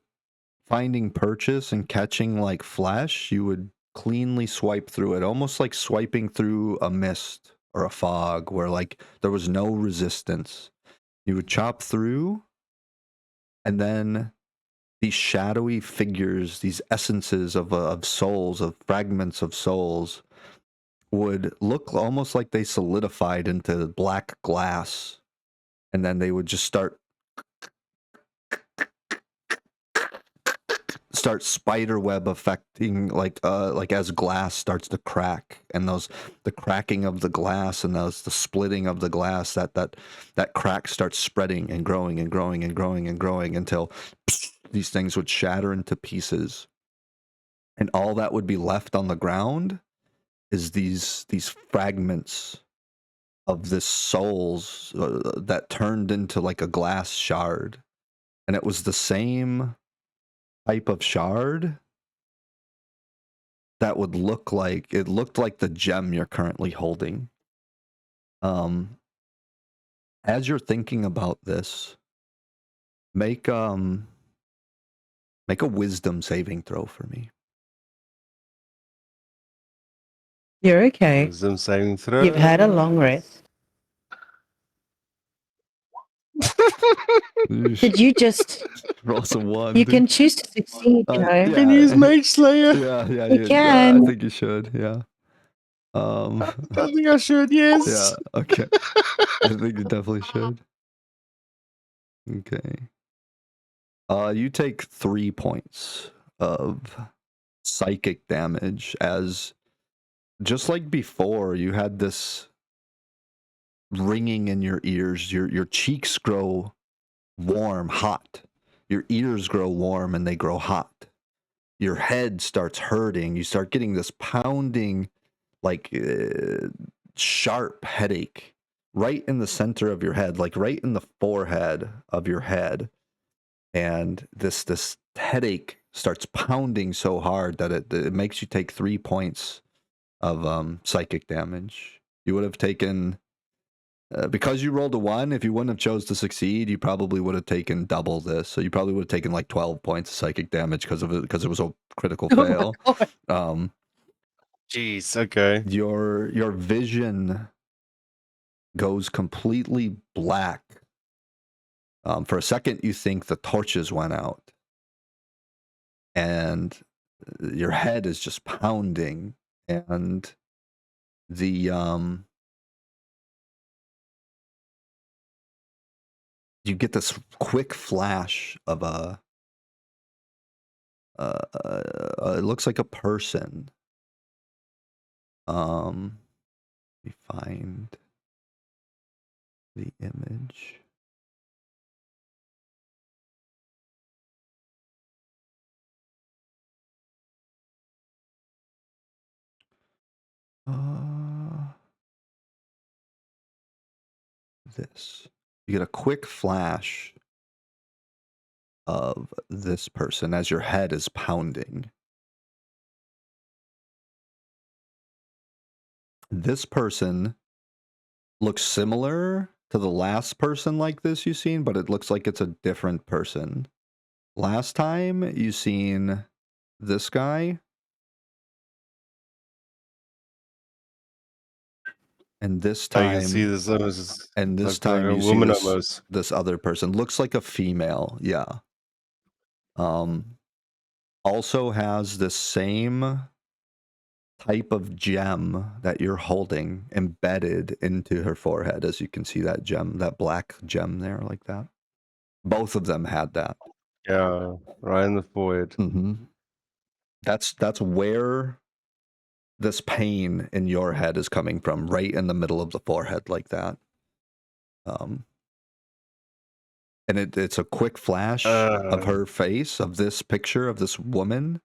A: finding purchase and catching like flesh, you would cleanly swipe through it, almost like swiping through a mist or a fog where like there was no resistance. You would chop through, and then these shadowy figures, these essences of souls, of fragments of souls, would look almost like they solidified into black glass, and then they would just start spider web affecting like as glass starts to crack, and the cracking of the glass and the splitting of the glass, that crack starts spreading and growing and growing and growing and growing until these things would shatter into pieces, and all that would be left on the ground is these fragments of this souls that turned into like a glass shard, and it was the same type of shard that would looked like the gem you're currently holding. As you're thinking about this, make a wisdom saving throw for me.
B: You're okay.
C: Wisdom saving throw.
B: You've had a long rest. Did you just?
A: Roll some one?
B: You can choose to succeed, you know.
A: yeah.
C: Can you use Mage Slayer?
A: Yeah,
B: You can.
A: I think you should. Yeah.
C: I think I should, yes.
A: Yeah. Okay. I think you definitely should. Okay. You take 3 points of psychic damage, as just like before, you had this ringing in your ears. Your cheeks grow warm, hot. Your ears grow warm and they grow hot. Your head starts hurting. You start getting this pounding, like sharp headache right in the center of your head, like right in the forehead of your head. And this headache starts pounding so hard that it makes you take 3 points of psychic damage. You would have taken because you rolled a 1. If you wouldn't have chose to succeed, you probably would have taken double this. So you probably would have taken like 12 points of psychic damage because it was a critical
B: Oh my
A: fail.
B: God.
C: Jeez, okay.
A: Your vision goes completely black. For a second, you think the torches went out, and your head is just pounding, and the you get this quick flash of it looks like a person. find the image. This. You get a quick flash of this person as your head is pounding. This person looks similar to the last person like this you've seen, but it looks like it's a different person. Last time you seen this guy, and this
C: I can see
A: time,
C: this almost
A: and this
C: like
A: time
C: a
A: you see
C: woman
A: this,
C: almost.
A: this other person. Looks like a female, yeah. Also has the same type of gem that you're holding embedded into her forehead, as you can see that gem, that black gem there, like that. Both of them had that.
C: Yeah, right in the forehead.
A: That's where this pain in your head is coming from, right in the middle of the forehead, like that. And it's a quick flash of her face, of this picture of this woman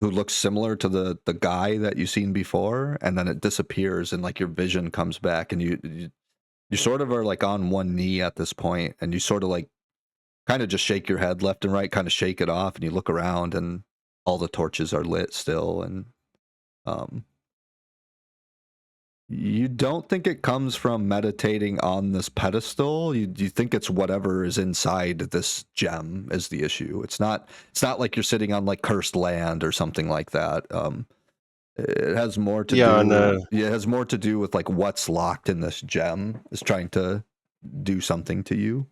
A: who looks similar to the guy that you've seen before, and then it disappears, and like your vision comes back, and you sort of are like on one knee at this point, and you sort of like kind of just shake your head left and right, kind of shake it off, and you look around, and all the torches are lit still, and you don't think it comes from meditating on this pedestal. You think it's whatever is inside this gem is the issue. It's not like you're sitting on like cursed land or something like that. It has more to do. Yeah, it has more to do with like what's locked in this gem is trying to do something to you.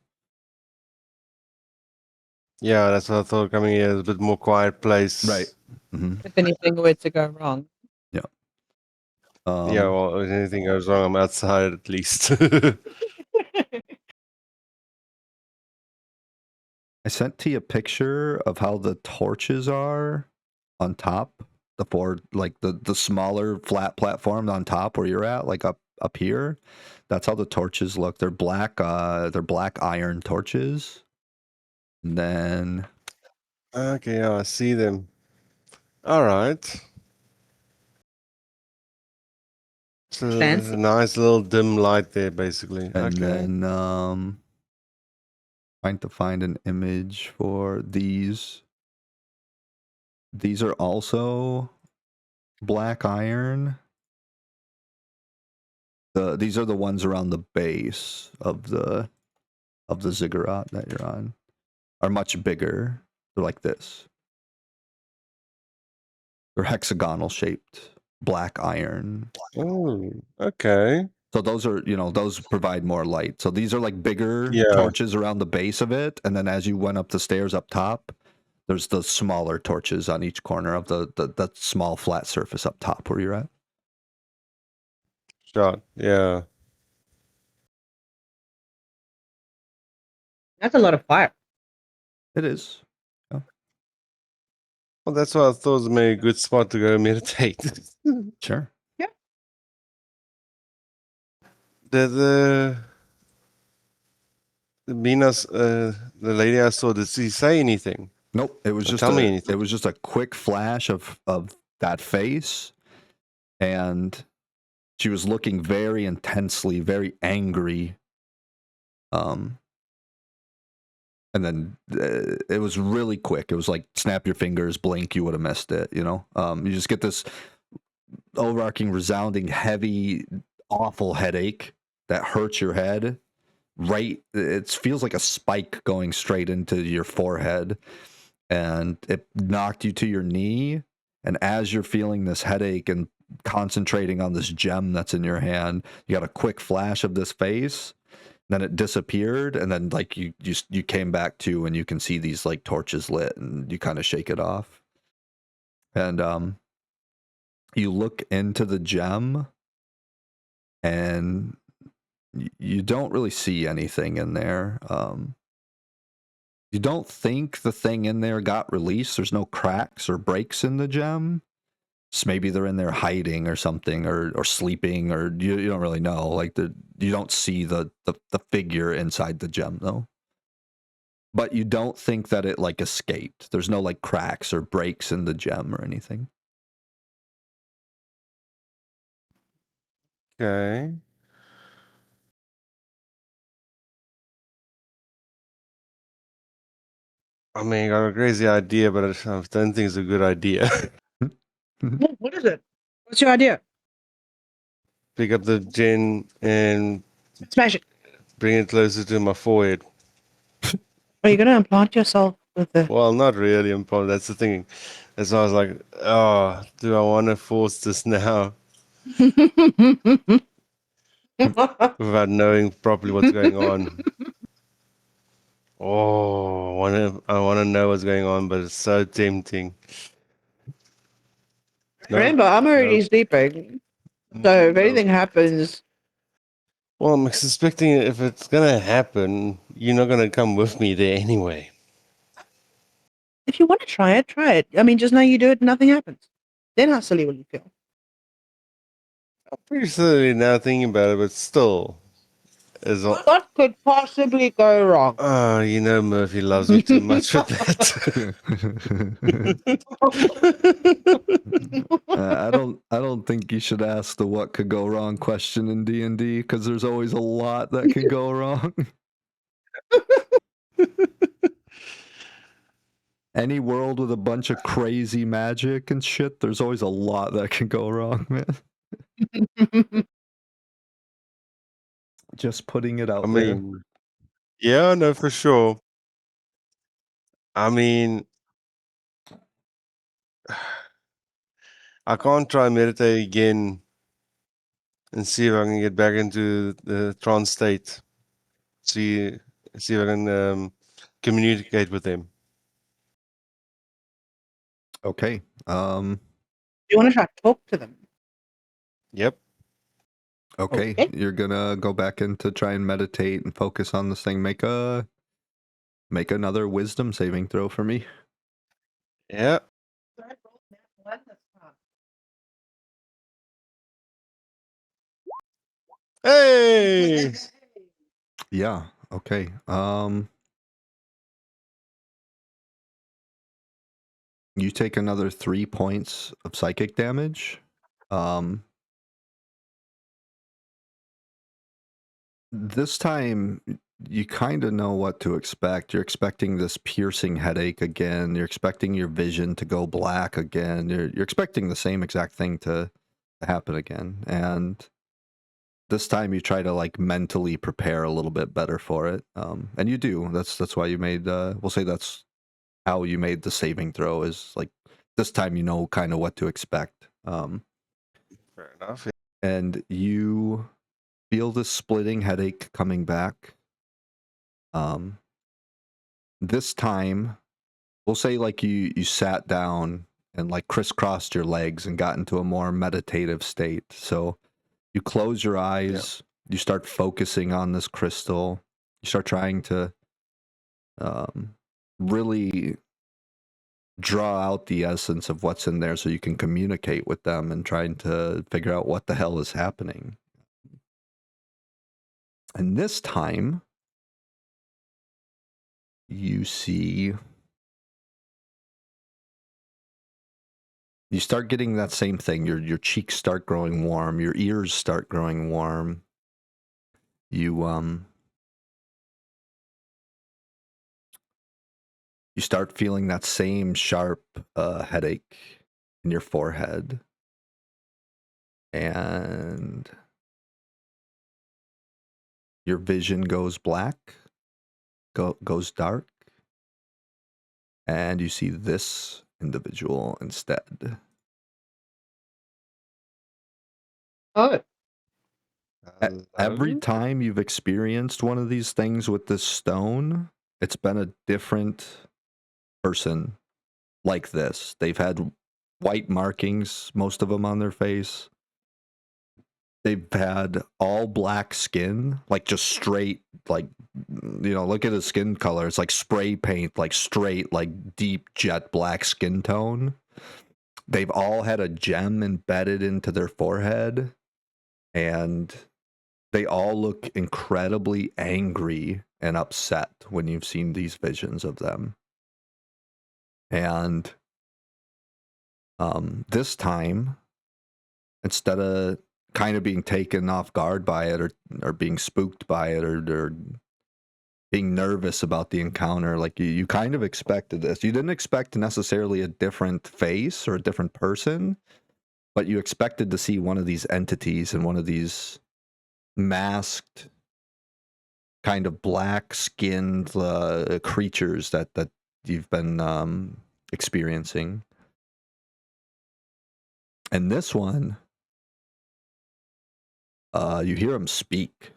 C: Yeah, that's what I thought. Coming here is a bit more quiet place.
A: Right.
B: If anything were to go wrong.
A: Yeah.
C: Yeah, well, if anything goes wrong, I'm outside at least.
A: I sent to you a picture of how the torches are on top, the four, like the smaller flat platform on top where you're at, like up here. That's how the torches look. They're black iron torches. And then
C: okay, yeah, I see them. All right. So there's a nice little dim light there, basically.
A: And
C: okay.
A: then trying to find an image for these. These are also black iron. These are the ones around the base of the ziggurat that you're on. Are much bigger. They're like this. They're hexagonal shaped, black iron.
C: Oh, okay.
A: So those are, those provide more light. So these are like bigger torches around the base of it, and then as you went up the stairs up top, there's the smaller torches on each corner of the small flat surface up top where you're at.
C: Shot, yeah.
D: That's a lot of fire.
A: It is.
C: Well, that's why I thought it was a good spot to go meditate.
A: Sure.
B: Yeah.
C: The Venus, the lady I saw, did she say anything?
A: Nope. It was just
C: tell me anything.
A: It was just a quick flash of that face, and she was looking very intensely, very angry. And then it was really quick. It was like snap your fingers, blink, you would have missed it. You just get this overarching, resounding, heavy, awful headache that hurts your head. Right, it feels like a spike going straight into your forehead, and it knocked you to your knee. And as you're feeling this headache and concentrating on this gem that's in your hand, you got a quick flash of this face. Then it disappeared, and then like you came back to, and you can see these like torches lit, and you kind of shake it off. And you look into the gem, and you don't really see anything in there. You don't think the thing in there got released. There's no cracks or breaks in the gem, maybe they're in there hiding or something, or sleeping, or you don't really know. Like you don't see the figure inside the gem though. But you don't think that it like escaped. There's no like cracks or breaks in the gem or anything.
C: Okay. I mean, I got a crazy idea, but I don't think it's a good idea.
B: What is it? What's your idea?
C: Pick up the gem and
B: Smash it.
C: bring it closer to my forehead.
B: Are you going to implant yourself with the...
C: Well, not really. That's the thing. That's why I was like, oh, do I want to force this now without knowing properly what's going on? Oh, I want to know what's going on, but it's so tempting. No,
B: Remember, I'm already
C: no.
B: sleeping. So if
C: No.
B: anything happens...
C: Well, I'm suspecting if it's gonna happen, you're not gonna come with me there anyway.
B: If you want to try it, try it. I mean, just know you do it and nothing happens. Then how silly will you feel?
C: I'm pretty silly now thinking about it, but still, as all,
B: What could possibly go wrong?
C: oh, you know, Murphy loves me too much for that.
A: I don't think you should ask the what could go wrong question in D&D, because there's always a lot that can go wrong. Any world with a bunch of crazy magic and shit, there's always a lot that can go wrong, man. Just putting it out
C: I
A: there.
C: mean, yeah, no, for sure. I mean, I can't try meditate again and see if I can get back into the trance state. See if I can communicate with them.
A: Okay.
B: You want to try to talk to them?
C: Yep.
A: Okay.
B: Okay.
A: You're gonna go back in to try and meditate and focus on this thing. Make another wisdom saving throw for me.
C: Yeah. Hey.
A: Yeah. Okay. You take another 3 points of psychic damage. This time you kind of know what to expect. You're expecting this piercing headache again. You're expecting your vision to go black again. You're expecting the same exact thing to happen again. And this time you try to like mentally prepare a little bit better for it. And you do. That's why you made we'll say that's how you made the saving throw, is like this time you know kind of what to expect.
C: Fair enough.
A: And you feel this splitting headache coming back. This time, we'll say like you sat down and like crisscrossed your legs and got into a more meditative state. So you close your eyes, you start focusing on this crystal, you start trying to really draw out the essence of what's in there so you can communicate with them and trying to figure out what the hell is happening. And this time, you see, you start getting that same thing. Your cheeks start growing warm, your ears start growing warm. You start feeling that same sharp headache in your forehead. And your vision goes black, goes dark. And you see this individual instead.
B: Oh.
A: Every time you've experienced one of these things with this stone, it's been a different person like this. They've had white markings, most of them on their face. They've had all black skin, like just straight, like, you know, look at his skin color. It's like spray paint, like straight, like deep jet black skin tone. they've all had a gem embedded into their forehead, and they all look incredibly angry and upset when you've seen these visions of them. And this time, instead of kind of being taken off guard by it, or being spooked by it, or being nervous about the encounter, like you kind of expected this. You didn't expect necessarily a different face or a different person, but you expected to see one of these entities and one of these masked, kind of black-skinned creatures that you've been experiencing. And this one, you hear him speak.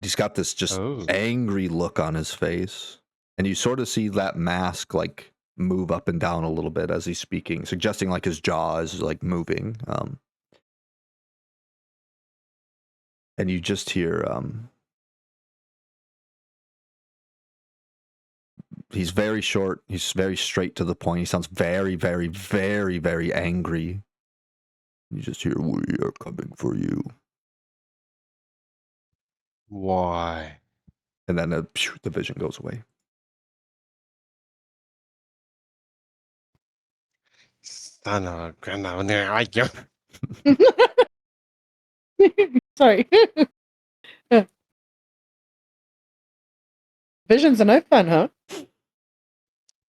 A: He's got this just angry look on his face, and you sort of see that mask like move up and down a little bit as he's speaking, suggesting like his jaw is like moving. And you just hear he's very short, he's very straight to the point. He sounds very, very, very, very angry. You just hear, "We are coming for you."
C: Why?
A: And then the vision goes away.
C: Son of a gun.
B: Sorry. Visions are no fun, huh?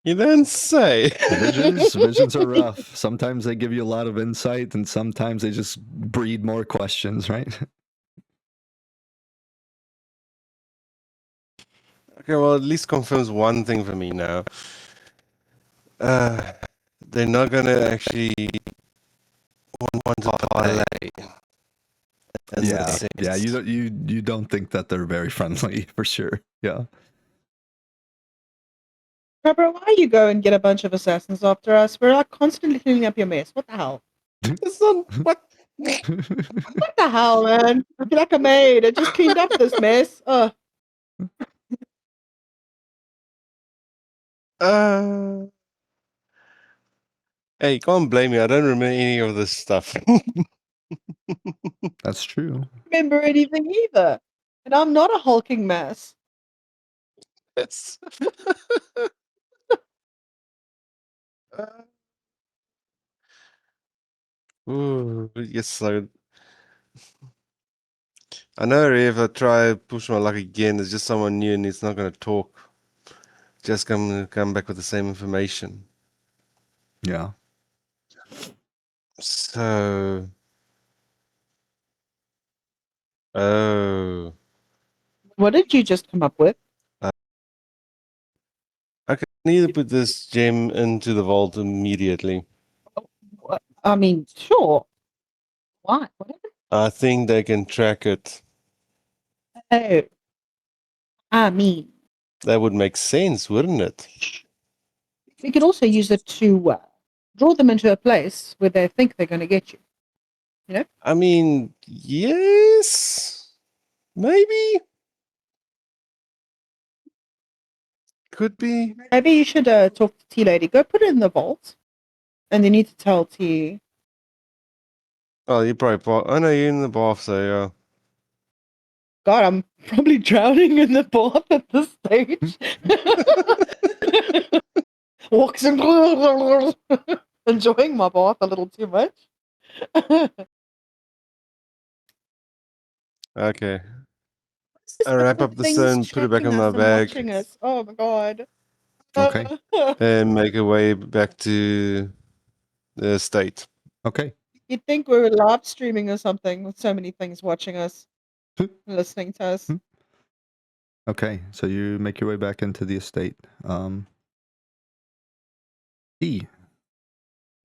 C: You don't say.
A: Visions are rough. Sometimes they give you a lot of insight, and sometimes they just breed more questions, right?
C: Okay, well, at least confirms one thing for me now. They're not gonna actually want to parlay.
A: Yeah. You don't think that they're very friendly for sure. Yeah.
B: Barbara, why you go and get a bunch of assassins after us? We're like constantly cleaning up your mess. What the hell?
C: It's not what.
B: What the hell, man? I feel like a maid. I just cleaned up this mess.
C: Hey, you can't blame me. I don't remember any of this stuff.
A: That's true.
B: Remember anything either. And I'm not a hulking mess.
C: It's. Ooh, yes, so I know if I try push my luck again, it's just someone new and it's not going to talk. Just come back with the same information.
A: Yeah.
C: So, oh,
B: What did you just come up with?
C: I can either put this gem into the vault immediately.
B: I mean, sure. Why? Whatever.
C: I think they can track it.
B: Oh. I mean,
C: That would make sense, wouldn't it?
B: you could also use it to draw them into a place where they think they're going to get you. You know?
C: I mean, yes, maybe. Could be.
B: Maybe you should talk to T Lady. Go put it in the vault. And you need to tell T.
C: Oh, you probably. Oh no, you're in the bath, so yeah.
B: God, I'm probably drowning in the bath at this stage. Walks in, enjoying my bath a little too much.
C: Okay. I wrap up the stone, put it back in my bag,
B: Oh my god.
A: Okay.
C: and make our way back to the estate.
A: Okay.
B: You'd think we were live streaming or something with so many things watching us, listening to us.
A: Okay. So you make your way back into the estate. E,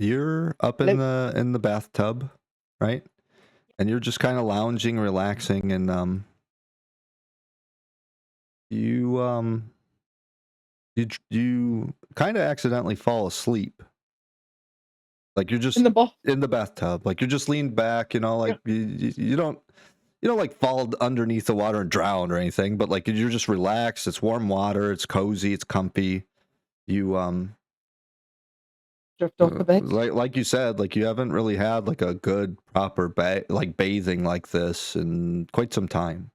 A: you're up in the bathtub, right? And you're just kind of lounging, relaxing, and you kind of accidentally fall asleep. Like you're just
B: In the
A: bathtub, like you're just leaned back, like you don't like fall underneath the water and drown or anything, but like you're just relaxed. It's warm water, it's cozy, it's comfy. You
B: drift off a bit.
A: Like you said, like you haven't really had like a good proper bathing like this in quite some time.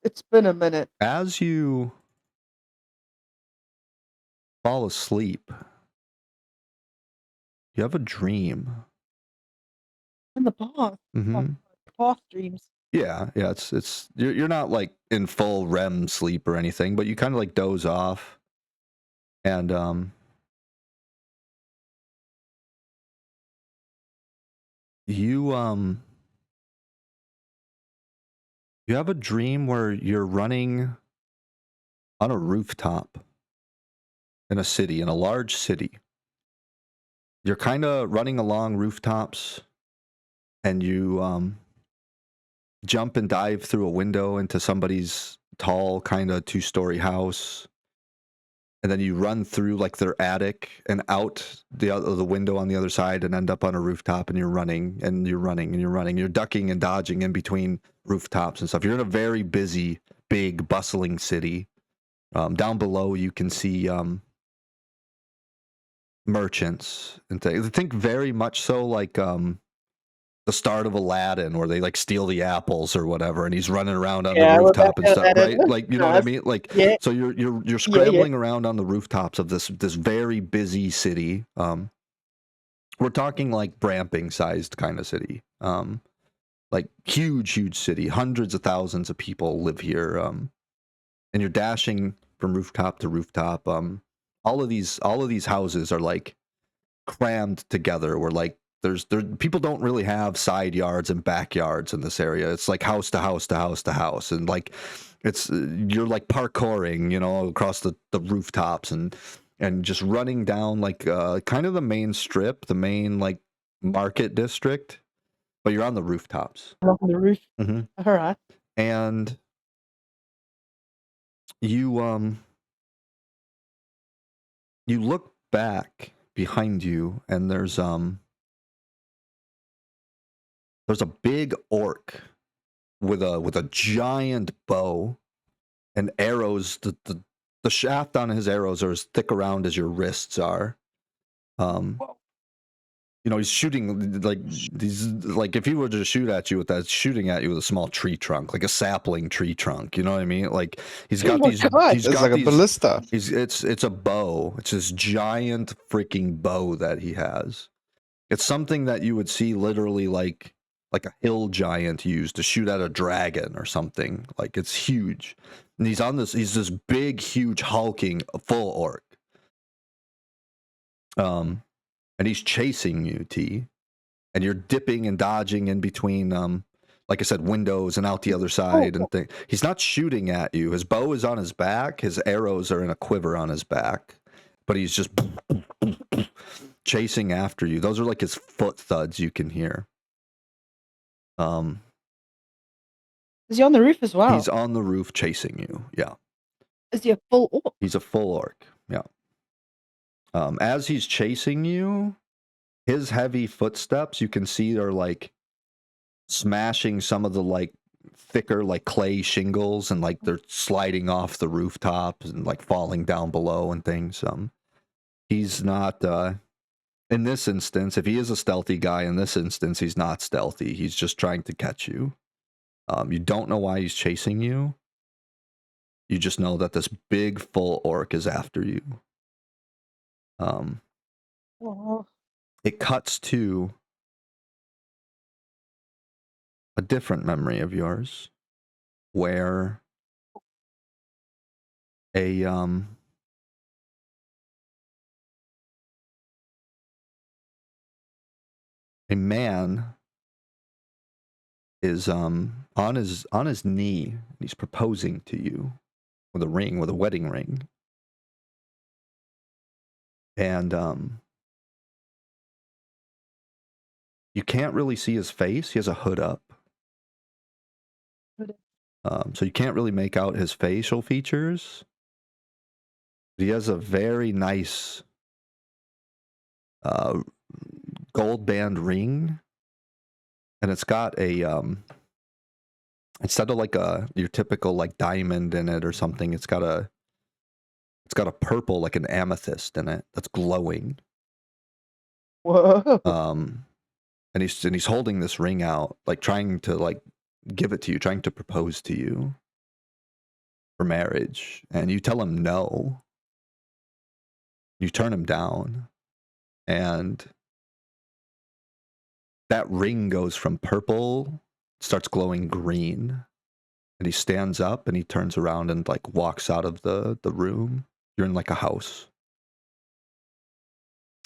B: It's been a minute.
A: As you fall asleep, you have a dream.
B: In the past.
A: Mm-hmm.
B: Past dreams.
A: Yeah, it's you're not like in full REM sleep or anything, but you kind of like doze off, and you you have a dream where you're running on a rooftop in a city, in a large city. You're kind of running along rooftops, and you jump and dive through a window into somebody's tall kind of 2-story house, and then you run through like their attic and out the window on the other side and end up on a rooftop, and you're running and you're running and you're running. You're ducking and dodging in between rooftops and stuff. You're in a very busy, big, bustling city. Down below, you can see merchants and things. I think very much so like the start of Aladdin, where they like steal the apples or whatever, and he's running around on the rooftop and stuff, right? Like, you know what I mean? Like,
B: Yeah.
A: so you're scrambling around on the rooftops of this very busy city. We're talking like Bramping sized kind of city. Like huge city. Hundreds of thousands of people live here. And you're dashing from rooftop to rooftop. All of these houses are like crammed together, where like people don't really have side yards and backyards in this area. It's like house to house to house to house, and like it's you're like parkouring, you know, across the rooftops and just running down like kind of the main strip, the main like market district, but you're on the rooftops.
B: On the roof.
A: Mm-hmm.
B: All right.
A: And you look back behind you, and there's a big orc with a giant bow and arrows. The shaft on his arrows are as thick around as your wrists are. You know, he's shooting like these, like if he were to shoot at you with that, it's shooting at you with a small tree trunk, like a sapling tree trunk. You know what I mean? Like he's got
B: Oh my
A: these.
B: God.
A: He's
C: It's
A: got
C: like a
A: these,
C: ballista.
A: It's a bow. It's this giant freaking bow that he has. It's something that you would see literally like a hill giant use to shoot at a dragon or something. Like it's huge. And he's this big, huge, hulking, full orc. And he's chasing you, T. And you're dipping and dodging in between like I said, windows and out the other side and things. He's not shooting at you. His bow is on his back, his arrows are in a quiver on his back. But he's just chasing after you. Those are like his foot thuds you can hear.
B: Is he on the roof as well?
A: He's on the roof chasing you. Yeah.
B: Is he a full orc?
A: He's a full orc. Yeah. As he's chasing you, his heavy footsteps you can see are like smashing some of the like thicker like clay shingles, and like they're sliding off the rooftop and like falling down below and things. He's not in this instance, if he is a stealthy guy, in this instance he's not stealthy. He's just trying to catch you. You don't know why he's chasing you. You just know that this big full orc is after you. It cuts to a different memory of yours, where a man is on his knee, and he's proposing to you with a ring, with a wedding ring. And you can't really see his face. He has a hood up. So you can't really make out his facial features. He has a very nice gold band ring, and it's got a instead of like your typical like diamond in it or something, it's got It's got a purple, like an amethyst in it that's glowing.
B: Whoa.
A: And he's holding this ring out, like trying to like give it to you, trying to propose to you for marriage. And you tell him no. You turn him down. And that ring goes from purple, starts glowing green. And he stands up and he turns around and like walks out of the room. You're in like a house.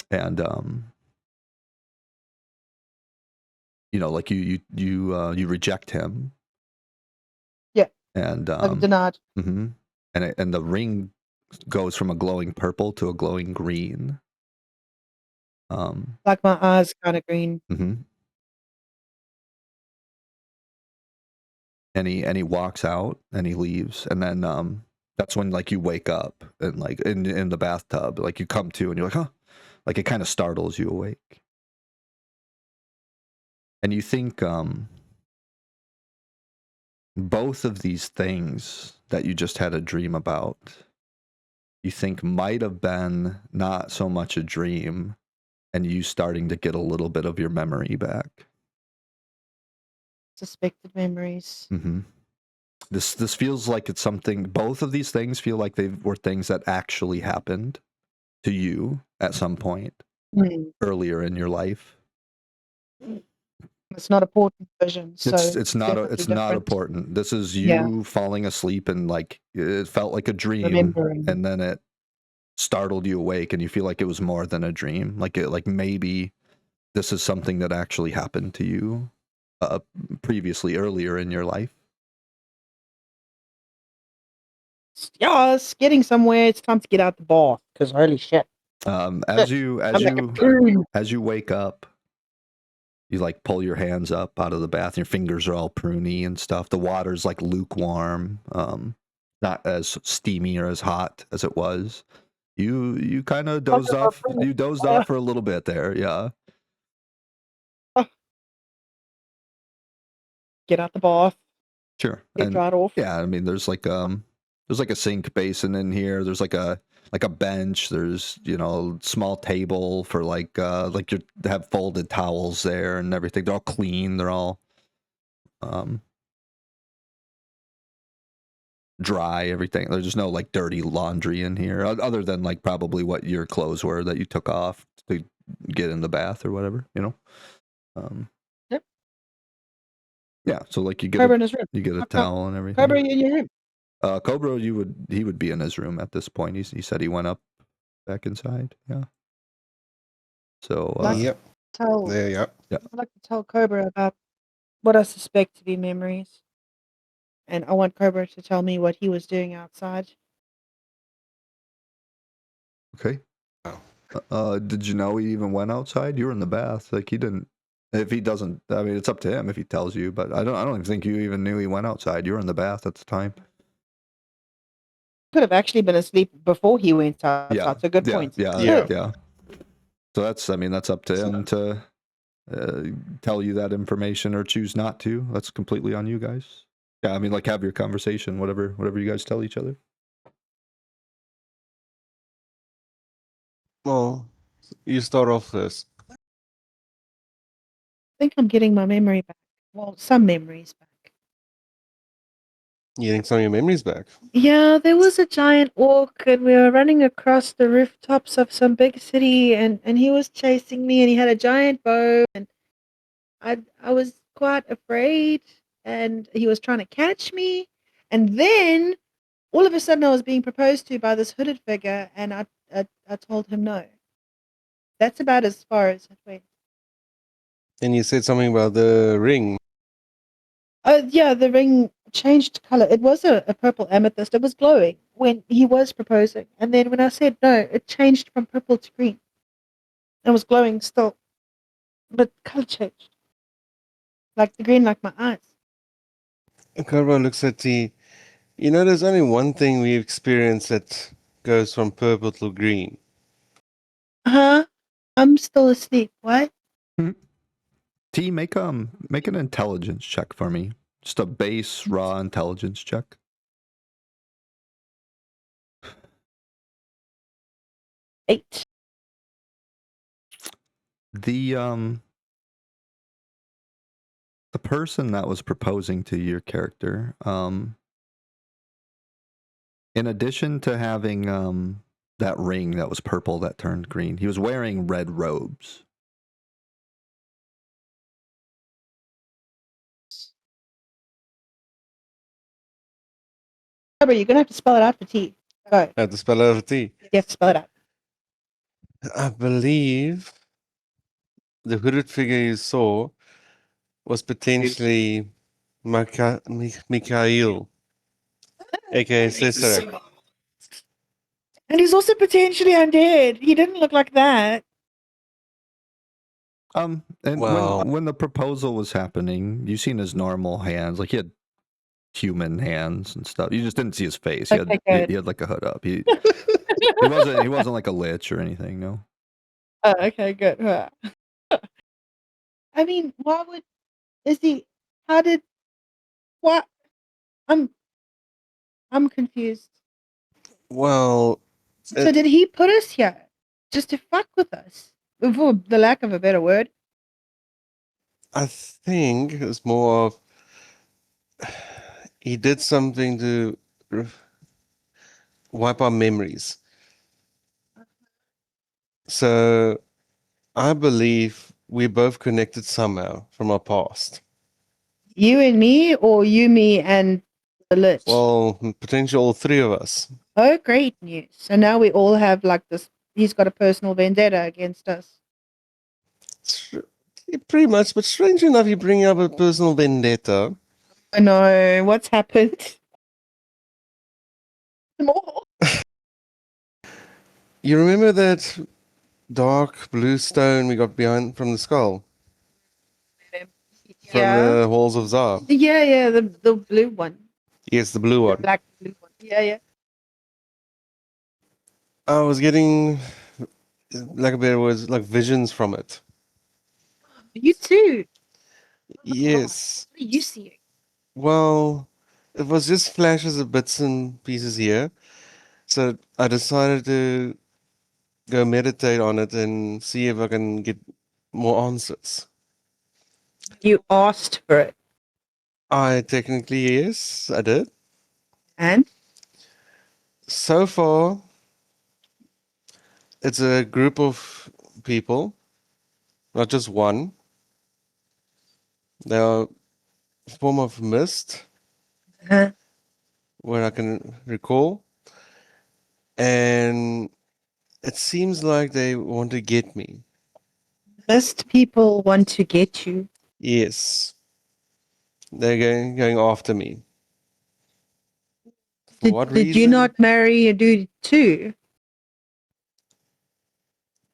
A: And you know, like you reject him.
B: Yeah.
A: And
B: Like denied.
A: and the ring goes from a glowing purple to a glowing green.
B: Like my eyes kind of green.
A: And he walks out and he leaves, and then that's when like you wake up and like in the bathtub, like you come to and you're like, huh, like it kind of startles you awake, and you think both of these things that you just had a dream about, you think might have been not so much a dream, and you starting to get a little bit of your memory back.
B: Suspected memories.
A: This feels like it's something. Both of these things feel like they were things that actually happened to you at some point earlier in your life.
B: It's not a portent vision, so
A: It's not
B: definitely
A: important. This is you falling asleep and like it felt like a dream,
B: remembering.
A: and then it startled you awake, and you feel like it was more than a dream. Like maybe this is something that actually happened to you previously earlier in your life.
B: Yeah, it's getting somewhere. It's time to get out the bath because holy shit.
A: As you wake up, you like pull your hands up out of the bath. Your fingers are all pruny and stuff. The water's like lukewarm, not as steamy or as hot as it was. You kind of dozed off. You dozed off for a little bit there, yeah.
B: Get out the bath.
A: Sure.
B: Get dried off.
A: Yeah, I mean, there's like a sink basin in here. There's like a bench. There's, you know, a small table for like you have folded towels there and everything. They're all clean. They're all dry, everything. There's just no like dirty laundry in here other than like probably what your clothes were that you took off to get in the bath or whatever, you know.
B: Yep.
A: Yeah, so like you get
B: Cobra in his room.
A: you get a towel and everything.
B: Cobra, you in your room.
A: Cobra, he would be in his room at this point. He said he went up back inside. Yeah. So
C: Yep. There, yep.
A: Yeah.
B: I'd like to tell Cobra about what I suspect to be memories. And I want Cobra to tell me what he was doing outside.
A: Okay. Did you know he even went outside? You were in the bath. Like he didn't. If he doesn't, I mean, it's up to him if he tells you. But I don't even think you even knew he went outside. You were in the bath at the time.
B: Could have actually been asleep before he went outside.
A: Yeah.
B: So good point.
A: Yeah. So that's up to him to tell you that information or choose not to. That's completely on you guys. Yeah, I mean, like have your conversation, whatever you guys tell each other.
C: Well, you start off this.
B: I think I'm getting my memory back. Well, some memories back.
C: You getting some of your memories back.
B: Yeah, there was a giant orc and we were running across the rooftops of some big city and he was chasing me and he had a giant bow and I was quite afraid and he was trying to catch me and then all of a sudden I was being proposed to by this hooded figure and I told him no. That's about as far as it went.
C: And you said something about the ring.
B: Yeah, the ring changed color. It was a purple amethyst. It was glowing when he was proposing. And then when I said no, it changed from purple to green. It was glowing still. But color changed. Like the green, like my eyes.
C: Carver looks at the... You know, there's only one thing we experience that goes from purple to green.
B: Huh? I'm still asleep. What?
A: T, make an intelligence check for me. Just a base raw intelligence check.
B: 8.
A: The person that was proposing to your character, in addition to having that ring that was purple that turned green, he was wearing red robes.
B: Cobra, you're gonna have to spell it out for T. Go.
C: I have to spell out a T.
B: You have to spell it out.
C: I believe the hooded figure you saw was potentially Mikhail, aka Cesar.
B: And he's also potentially undead. He didn't look like that.
A: And
C: Wow.
A: when the proposal was happening, you seen his normal hands, like he had human hands and stuff. You just didn't see his face. He
B: Okay,
A: had
B: good.
A: he had like a hood up. He wasn't like a lich or anything. No.
B: Oh, okay, good. I mean, why would how did what I'm confused.
C: Well,
B: So did he put us here just to fuck with us? For the lack of a better word.
C: I think it's more of he did something to wipe our memories. So I believe we're both connected somehow from our past.
B: You and me, or you, me, and the lich?
C: Well, potentially all three of us.
B: Oh, great news. So now we all have like this, he's got a personal vendetta against us.
C: Pretty much, but strange enough, you bring up a personal vendetta.
B: I know. What's happened? More.
C: You remember that dark blue stone we got behind from the skull? From the halls of Zar.
B: Yeah, the blue one.
C: Yes, the blue
B: The
C: one.
B: black blue one. Yeah.
C: I was getting, like a better words, like visions from it.
B: You too.
C: Yes.
B: What are you seeing?
C: Well, it was just flashes of bits and pieces here. So I decided to go meditate on it and see if I can get more answers.
B: You asked for it.
C: I technically, yes, I did.
B: And?
C: So far, it's a group of people, not just one. They are a form of mist,
B: Huh?
C: where I can recall. And it seems like they want to get me.
B: Most people want to get you.
C: Yes. They're going after me. For what
B: Did you
C: reason?
B: not marry a dude too?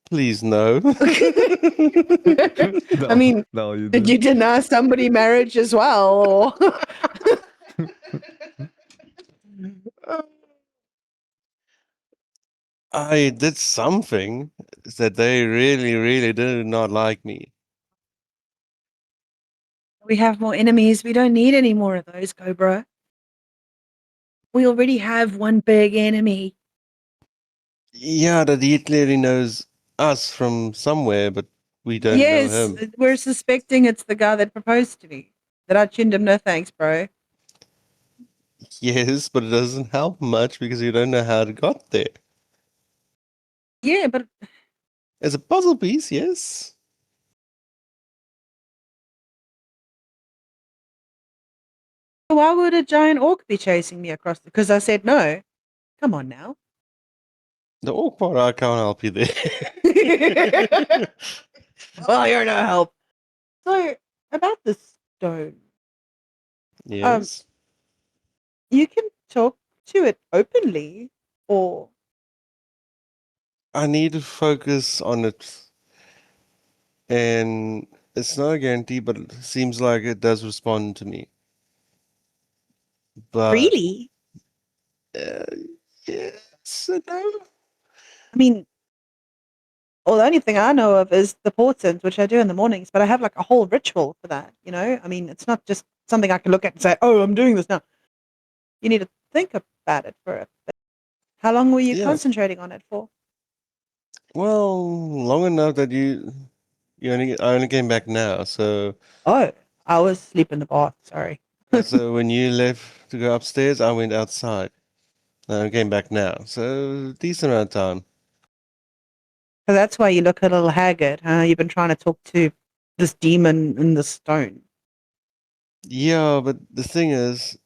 C: Please, no.
B: I mean,
A: no, you
B: did you deny somebody marriage as well?
C: I did something that they really, really did not like me.
B: We have more enemies. We don't need any more of those, Cobra. We already have one big enemy.
C: Yeah, that he clearly knows us from somewhere, but we don't know
B: Yes,
C: him.
B: we're suspecting it's the guy that proposed to me. That I chinned him no thanks, bro.
C: Yes, but it doesn't help much because you don't know how it got there.
B: Yeah, but
C: It's a puzzle piece, yes.
B: why would a giant orc be chasing me across? Because I said no. Come on now.
C: The orc part, I can't help you there.
B: Well, you're no help. So about the stone,
C: Yes.
B: you can talk to it openly, or
C: I need to focus on it. And it's not a guarantee, but it seems like it does respond to me. But
B: really?
C: yes and no.
B: I mean, well, the only thing I know of is the portents, which I do in the mornings, but I have like a whole ritual for that, you know? I mean, it's not just something I can look at and say, oh, I'm doing this now. You need to think about it for a bit. How long were you
C: Yeah.
B: concentrating on it for?
C: Well, long enough that I only came back now. So
B: Oh, I was asleep in the bath. Sorry.
C: so when you left to go upstairs, I went outside. I came back now. So decent amount of time.
B: So that's why you look a little haggard, huh? You've been trying to talk to this demon in the stone.
C: Yeah, but the thing is,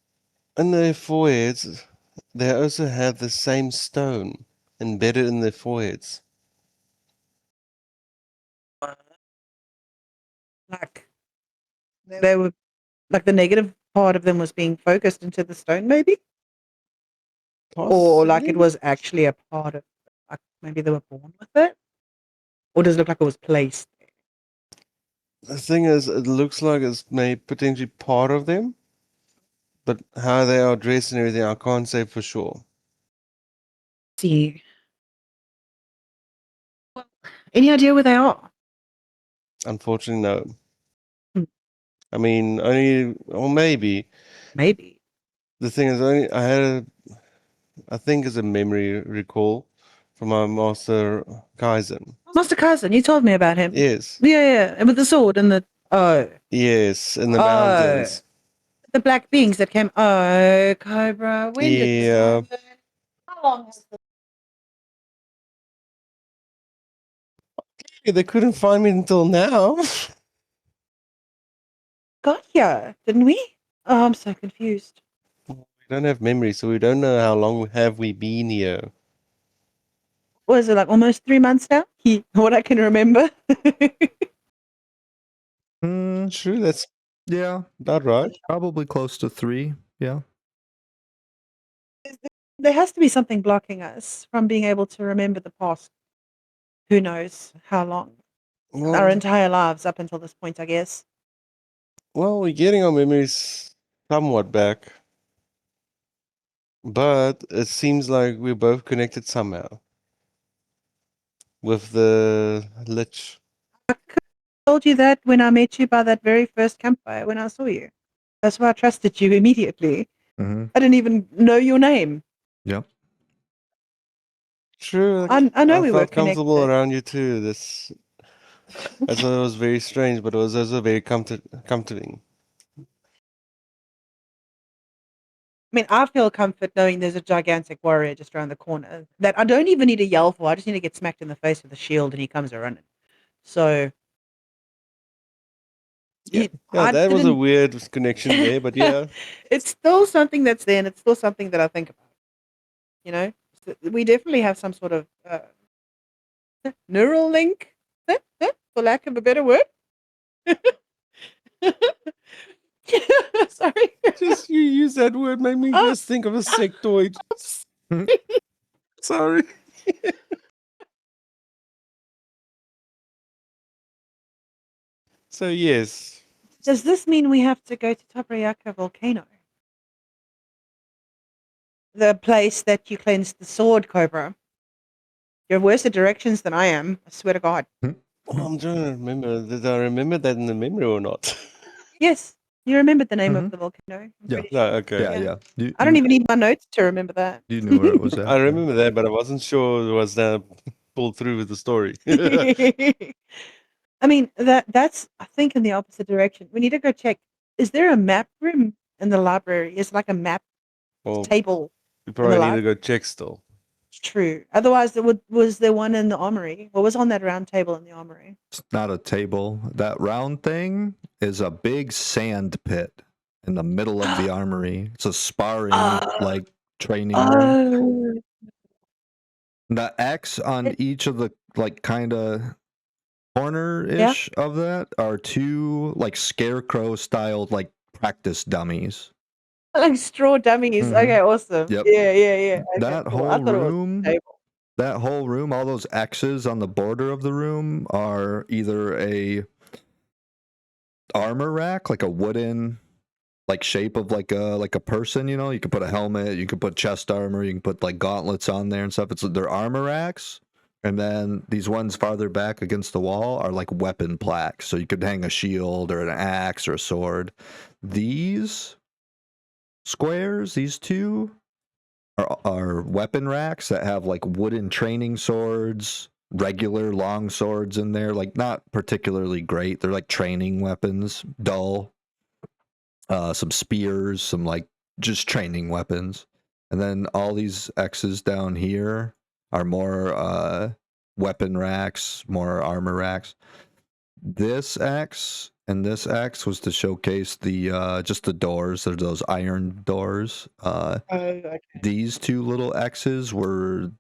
C: in their foreheads, they also have the same stone embedded in their foreheads.
B: Like they were, like the negative part of them was being focused into the stone, maybe, or like it
C: Possibly.
B: was actually a part of, like maybe they were born with it, or does it look like it was placed?
C: The thing is, it looks like it's maybe potentially part of them, but how they are dressed and everything, I can't say for sure.
B: See, any idea where they are?
C: Unfortunately, no.
B: Hmm.
C: I mean, only, or maybe.
B: Maybe.
C: The thing is, only I had I think it's a memory recall from my master Kaizen.
B: Master Cousin, you told me about him.
C: Yes,
B: Yeah, and with the sword and the
C: yes, in the
B: oh,
C: mountains.
B: the black beings that came. Oh, Cobra, when did this
C: Yeah,
B: happen? How long has this
C: they couldn't find me until now.
B: got here? Didn't we? Oh, I'm so confused.
C: We don't have memory, so we don't know how long have we been here.
B: Was it like almost 3 months now? What I can remember.
A: Mm,
C: True, that's
A: yeah,
C: not right.
A: probably close to 3. Yeah.
B: There has to be something blocking us from being able to remember the past. Who knows how long? Our
C: Well,
B: entire lives up until this point, I guess.
C: we're getting our memories somewhat back, but it seems like we're both connected somehow with the lich.
B: I told you that when I met you by that very first campfire when I saw you. That's why I trusted you immediately.
A: Mm-hmm.
B: I didn't even know your name.
A: Yep.
C: True,
B: I know
C: I
B: we were
C: felt comfortable
B: connected.
C: around you too. That's why it was very strange, but it was also very comforting.
B: I mean, I feel comfort knowing there's a gigantic warrior just around the corner that I don't even need to yell for. I just need to get smacked in the face with a shield and he comes running. So,
C: Yeah, yeah,
B: I
C: that was a
B: didn't.
C: weird connection there, but yeah,
B: It's still something that's there and it's still something that I think about. You know, so we definitely have some sort of neural link, for lack of a better word. Sorry.
C: just you use that word made me
B: Oh,
C: just think of a sectoid. Sorry. So yes,
B: does this mean we have to go to Tabrayaka volcano? The place that you cleansed the sword, Cobra. You're worse at directions than I am. I swear to God.
C: oh, I'm trying to remember. Did I remember that in the memory or not?
B: Yes, you remembered the name
A: Mhm.
B: of the volcano. I'm
A: Yeah.
B: pretty
C: No,
B: sure.
C: okay.
A: Yeah, yeah. You,
B: I don't
A: you
B: even need my notes to remember that.
A: you knew where it was
C: I
A: at. Yeah.
C: remember that, but I wasn't sure it was pulled through with the story.
B: I mean, that's I think in the opposite direction. We need to go check. Is there a map room in the library? Is like a map
C: Well,
B: table
C: we
B: in the
C: probably need to
B: library?
C: go check still.
B: True. Otherwise, was there one in the armory? What was on that round table in the armory?
A: It's not a table. That round thing is a big sand pit in the middle of the armory. It's a sparring like training room.
B: Oh,
A: The X on each of the like kind of
B: yeah.
A: corner-ish of that are 2 like scarecrow styled like practice dummies.
B: Like straw dummies.
A: Mhm.
B: Okay, awesome.
A: Yep.
B: Yeah. Okay,
A: That
B: cool. I
A: whole
B: thought it was a
A: room,
B: table.
A: all those X's on the border of the room are either a armor rack, like a wooden like shape of like a person, you know. You could put a helmet, you could put chest armor, you can put like gauntlets on there and stuff. They're armor racks. And then these ones farther back against the wall are like weapon plaques. So you could hang a shield or an axe or a sword. These squares, these 2 are weapon racks that have like wooden training swords, regular long swords in there, like not particularly great. They're like training weapons, dull. Some spears, some like just training weapons, and then all these X's down here are more weapon racks, more armor racks. This X and this X was to showcase the just the doors. There's those iron doors.
D: Okay.
A: These two little X's were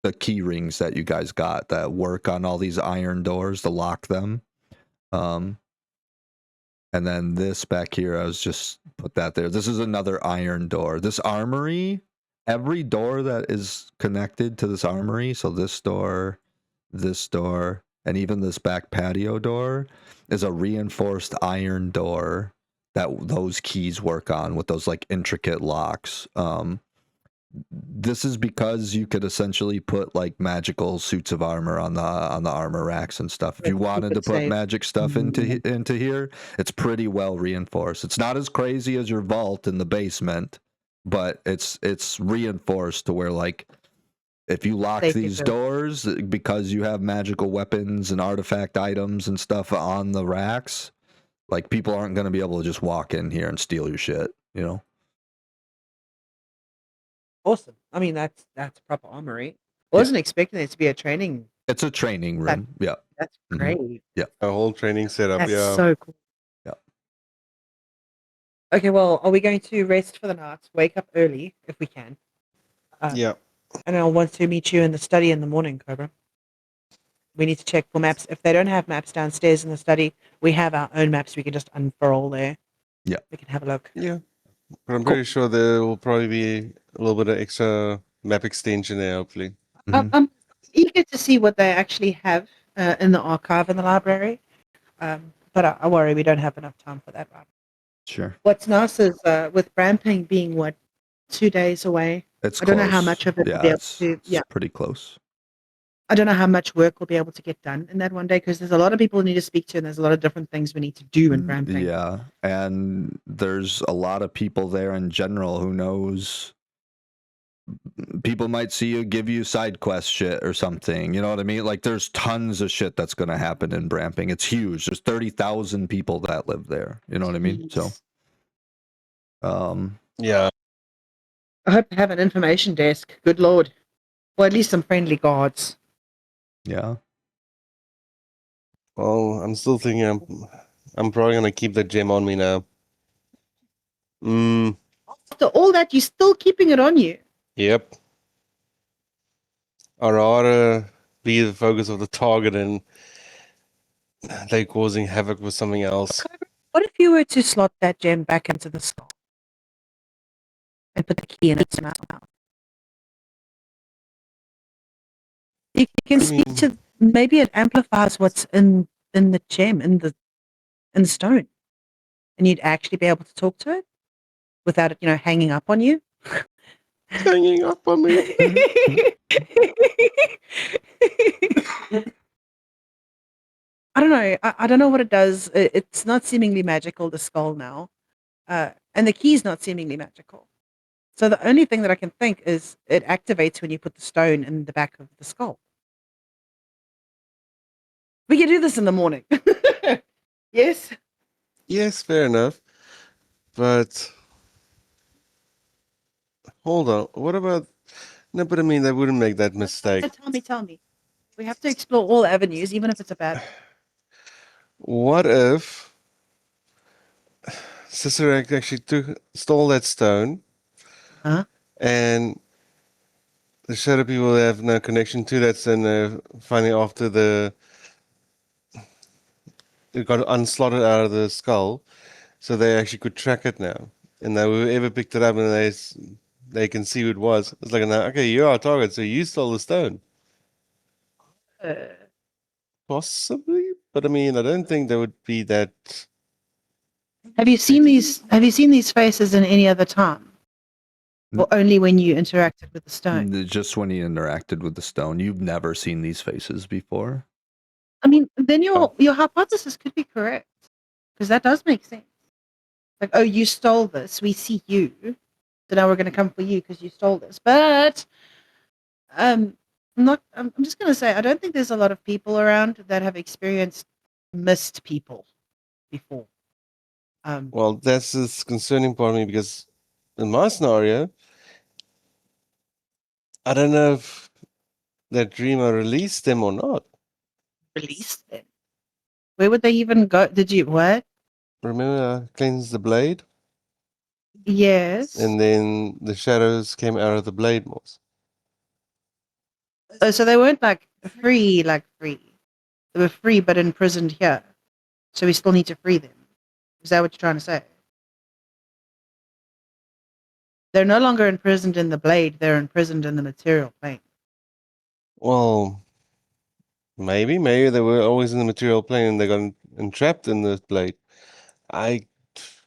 A: the key rings that you guys got that work on all these iron doors to lock them. And then this back here, I was just put that there. This is another iron door. This armory, every door that is connected to this armory, so this door, and even this back patio door, is a reinforced iron door that those keys work on with those like intricate locks. This is because you could essentially put like magical suits of armor on the armor racks and stuff. If you
B: Keep
A: wanted to
B: it
A: put
B: safe.
A: magic stuff into here, it's pretty well reinforced. It's not as crazy as your vault in the basement, but it's reinforced to where like if you lock
B: Safety
A: these
B: first.
A: doors because you have magical weapons and artifact items and stuff on the racks, like people aren't going to be able to just walk in here and steal your shit, you know?
D: Awesome. I mean, that's proper armory.
B: Wasn't expecting it to be a training.
A: It's a training room. Yeah.
D: That's
A: Mhm.
D: great.
C: A whole training setup.
B: That's
C: Yeah.
B: so cool.
A: Yeah.
B: Okay, well, are we going to rest for the night? Wake up early if we can.
C: Yeah.
B: And I'll want to meet you in the study in the morning, Cobra. We need to check for maps. If they don't have maps downstairs in the study, we have our own maps we can just unfurl there.
A: Yeah.
B: We can have a look.
C: Yeah. But I'm pretty sure there will probably be a little bit of extra map extension there, hopefully.
B: I'm eager to see what they actually have in the archive in the library. But I worry we don't have enough time for that right.
A: Sure.
B: What's nice is with Bramping being, 2 days away,
A: It's
B: I don't know how
A: close.
B: much of it
A: Yeah,
B: we'll be able
A: it's,
B: to.
A: it's
B: Yeah,
A: pretty close.
B: I don't know how much work we'll be able to get done in that one day because there's a lot of people we need to speak to and there's a lot of different things we need to do in Bramping.
A: Yeah, and there's a lot of people there in general who knows. People might see you, give you side quest shit or something. You know what I mean? Like there's tons of shit that's going to happen in Bramping. It's huge. There's 30,000 people that live there. You know what I mean? So,
C: Yeah.
B: I hope to have an information desk. Good lord. Or at least some friendly guards.
A: yeah.
C: Well, I'm still thinking I'm probably gonna keep the gem on me now.
B: After all that, you're still keeping it on you.
C: Yep. I'd rather be the focus of the target and they causing havoc with something else.
B: What if you were to slot that gem back into the skull and put the key in its mouth? You can speak
C: mean-
B: to. Maybe it amplifies what's in the gem in the stone, and you'd actually be able to talk to it without it, hanging up on you.
C: Hanging up on me.
B: I don't know. I don't know what it does. It's not seemingly magical, the skull now. And the key's not seemingly magical. So the only thing that I can think is it activates when you put the stone in the back of the skull. We can do this in the morning. Yes?
C: Yes, fair enough. But hold on. What about no, but I mean they wouldn't make that mistake.
B: So tell me. We have to explore all avenues, even if it's a bad one.
C: What if Cicerac actually stole that stone?
B: Huh?
C: And the shadow people have no connection to that stone. They're finding after it got unslotted out of the skull, so they actually could track it now. And they whoever picked it up and they can see who it was. It's like, now, okay, you're our target, so you stole the stone. Possibly, but I mean, I don't think there would be that.
B: Have you seen these? Have you seen these faces in any other time, or only when you interacted with the stone?
A: Just when you interacted with the stone, you've never seen these faces before.
B: I mean, then your hypothesis could be correct, because that does make sense. Like, oh, you stole this. We see you, so now we're going to come for you because you stole this. But I'm just gonna say I don't think there's a lot of people around that have experienced missed people before.
C: Well, that's the concerning part of me because in my scenario, I don't know if that dreamer released them or not.
B: Released them. Where would they even go? Did you what?
C: Remember, I cleansed the blade,
B: Yes.
C: and then the shadows came out of the blade moss.
B: Oh, so they weren't like free. They were free but imprisoned here. So we still need to free them. Is that what you're trying to say? They're no longer imprisoned in the blade, they're imprisoned in the material plane.
C: Well, maybe they were always in the material plane and they got entrapped in the blade. I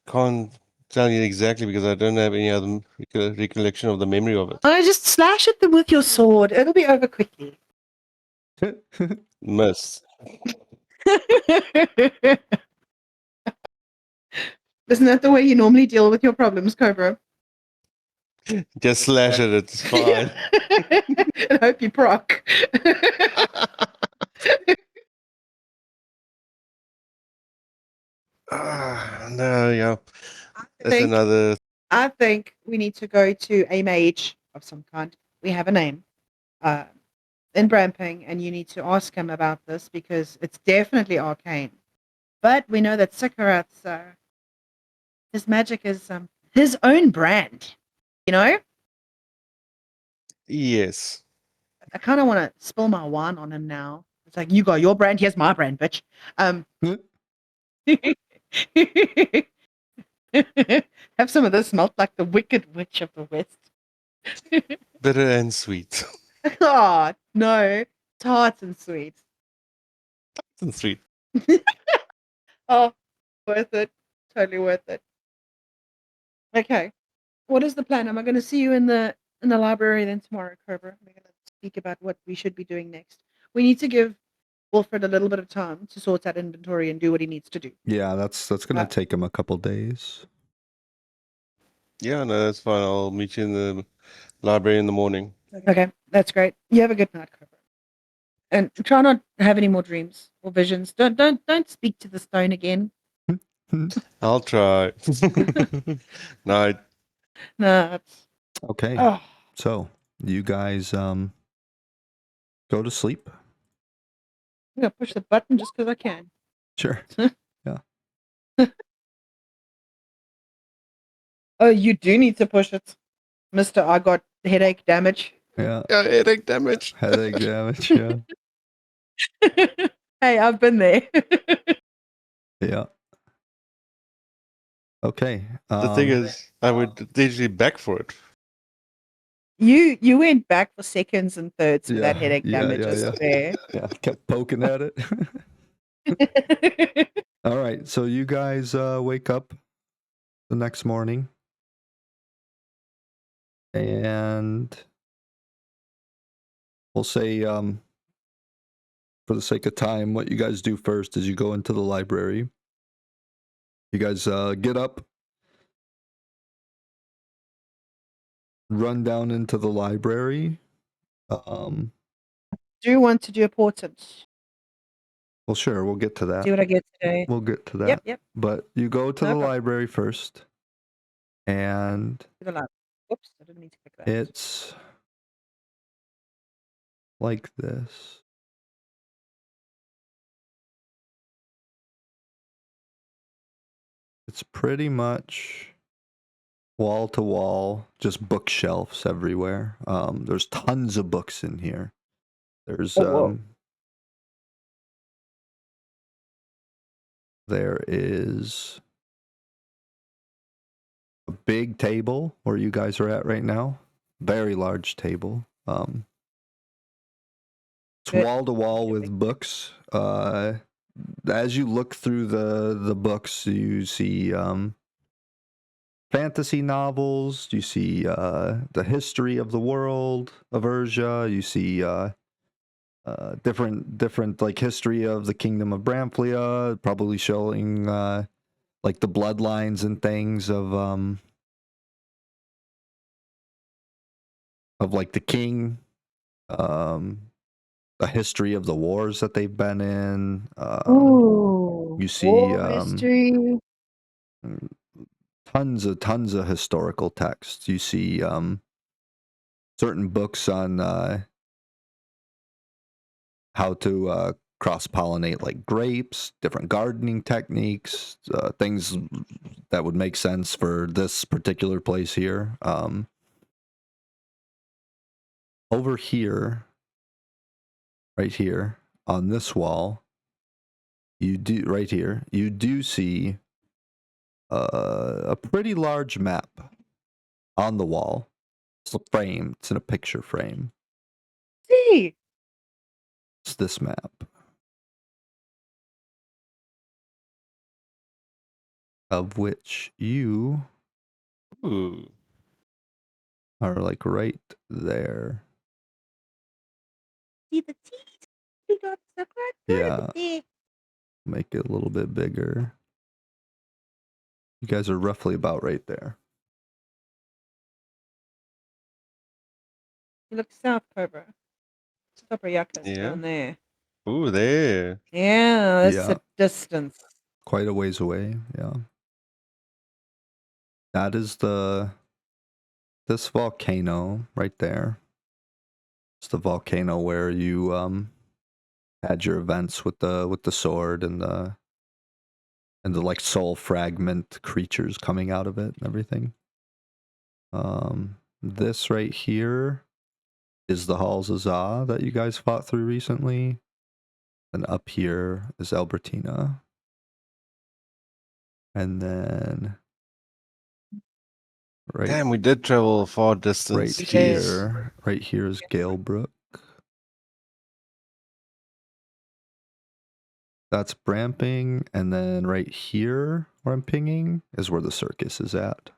C: can't tell you exactly because I don't have any other recollection of the memory of it.
B: Oh, just slash at them with your sword. It'll be over quickly.
C: Miss.
B: Isn't that the way you normally deal with your problems, Cobra?
C: Just slash it, it's fine.
B: I hope you proc.
C: No, yeah. That's
B: think-
C: another.
B: I think we need to go to a mage of some kind. We have a name in Bramping, and you need to ask him about this because it's definitely arcane. But we know that Sikarat's his magic is his own brand. You know,
C: Yes.
B: I kind of want to spill my wine on him now. It's like, you got your brand, here's my brand, bitch. Have some of this smelt like the Wicked Witch of the West.
C: Bitter and sweet.
B: Oh, no. Tart and sweet.
C: And sweet.
B: Oh, worth it. Totally worth it. Okay. What is the plan? Am I going to see you in the library then tomorrow, Cobra? We're going to speak about what we should be doing next. We need to give Wilfred a little bit of time to sort out inventory and do what he needs to do.
A: Yeah, that's gonna take him a couple days.
C: Yeah, no, that's fine. I'll meet you in the library in the morning.
B: Okay, that's great. You have a good night, Cobra. And try not to have any more dreams or visions. Don't speak to the stone again.
C: I'll try. Night.
B: No, it's
A: Okay,
B: oh.
A: so you guys go to sleep.
B: I'm gonna push the button just because I can.
A: Sure.
B: Oh, you do need to push it, Mister. I got headache damage.
A: Yeah.
C: Headache damage.
A: Headache damage. Yeah.
B: Hey, I've been there.
A: Yeah. Okay.
C: The thing is, I would digitally back for it.
B: You went back for seconds and thirds with that
A: Yeah,
B: headache
A: yeah,
B: damage.
A: yeah,
B: I
A: yeah.
B: swear.
A: yeah, kept poking at it. All right, so you guys wake up the next morning, and we'll say, for the sake of time, what you guys do first is you go into the library. You guys get up, run down into the library.
B: Do you want to do a portent?
A: Well, sure, we'll get to that.
B: See what I get today.
A: We'll get to that.
B: Yep.
A: But you go to
B: No
A: the
B: problem.
A: library first, and
B: Oops, I didn't mean to click that.
A: it's like this. It's pretty much wall to wall, just bookshelves everywhere. There's tons of books in here. There's
B: whoa.
A: there is a big table where you guys are at right now. Very large table. It's
B: Good.
A: wall to wall with books. As you look through the books, you see fantasy novels. You see the history of the world of Urja. You see different like history of the kingdom of Bramplia, probably showing like the bloodlines and things of like the king a history of the wars that they've been in.
B: Ooh,
A: You see
B: war history.
A: tons of historical texts. You see certain books on how to cross-pollinate like grapes, different gardening techniques, things that would make sense for this particular place here. Over here, right here on this wall, you do see a pretty large map on the wall. It's a frame. It's in a picture frame.
B: See,
A: It's this map. Of which you
C: Ooh.
A: are like right there.
B: see the teeth. We got stuck right
A: Yeah.
B: there.
A: Make it a little bit bigger. You guys are roughly about right there.
B: You look south, Cobra. Stop Yakas
C: Yeah.
B: down there.
C: Ooh, there.
B: Yeah, that's
A: Yeah.
B: a distance.
A: Quite a ways away, yeah. That is this volcano right there. It's the volcano where you had your events with the sword and the like soul fragment creatures coming out of it and everything. This right here is the Halls of Za that you guys fought through recently. And up here is Albertina. And then
C: Damn, we did travel a far
A: right
C: distance.
B: Yes.
C: Jeez.
A: right here is Galebrook. That's Bramping, and then right here where I'm pinging is where the circus is at.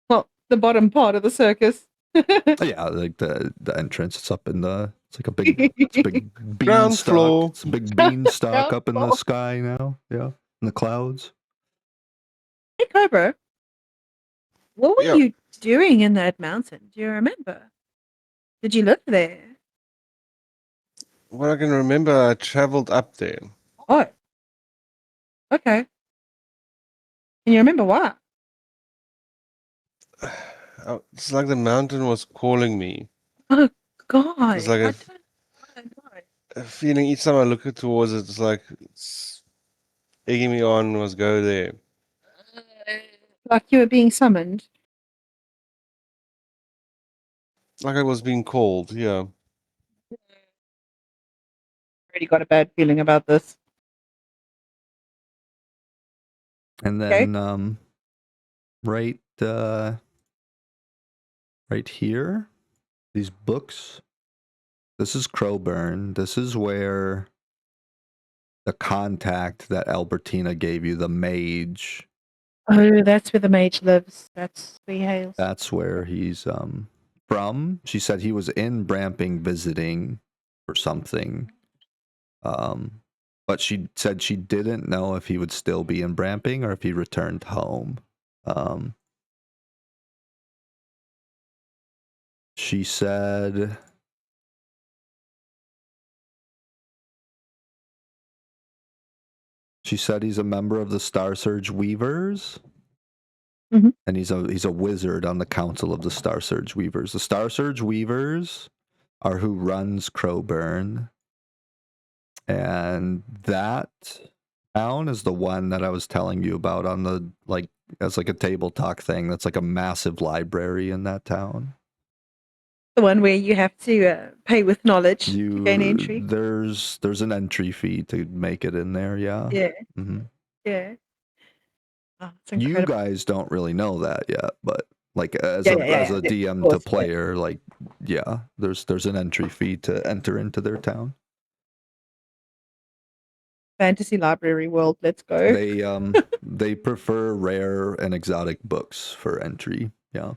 B: Well, the bottom part of the circus.
A: Oh, yeah, like the entrance. It's up in the. It's like a big
C: Ground
A: beanstalk.
C: floor.
A: It's a big beanstalk
B: Ground
A: up in the
B: floor.
A: sky now. Yeah, in the clouds.
B: Hey, Cobra. What were
C: Yeah.
B: you doing in that mountain? Do you remember? Did you live there?
C: What I can remember, I traveled up there.
B: Oh. Okay. Can you remember what?
C: It's like the mountain was calling me.
B: Oh, God.
C: It's like
B: I
C: a
B: don't know.
C: feeling each time I look towards it, it's like it's egging me on, was go there.
B: Like you were being summoned.
C: Like I was being called, yeah.
B: Already got a bad feeling about this.
A: And
B: Okay.
A: then right here, these books. This is Crowburn. This is where the contact that Albertina gave you, the mage.
B: Oh, that's where the mage lives. That's where he hails.
A: That's where he's from. She said he was in Bramping visiting for something. But she said she didn't know if he would still be in Bramping or if he returned home. She said he's a member of the Star Surge Weavers.
B: Mhm.
A: And he's a wizard on the council of the Star Surge Weavers. The Star Surge Weavers are who runs Crowburn. And that town is the one that I was telling you about on the, like, as like a table talk thing. That's like a massive library in that town.
B: The one where you have to pay with knowledge to gain entry.
A: There's an entry fee to make it in there, yeah.
B: Yeah.
A: Mm-hmm.
B: Yeah. Oh, it's
A: You
B: incredible.
A: guys don't really know that yet, but like as
B: Yeah,
A: a
B: yeah, yeah,
A: as
B: yeah,
A: a
B: of
A: DM
B: course,
A: to
B: yeah.
A: player, like yeah, there's an entry fee to enter into their town.
B: Fantasy library world. Let's go.
A: They prefer rare and exotic books for entry. Yeah.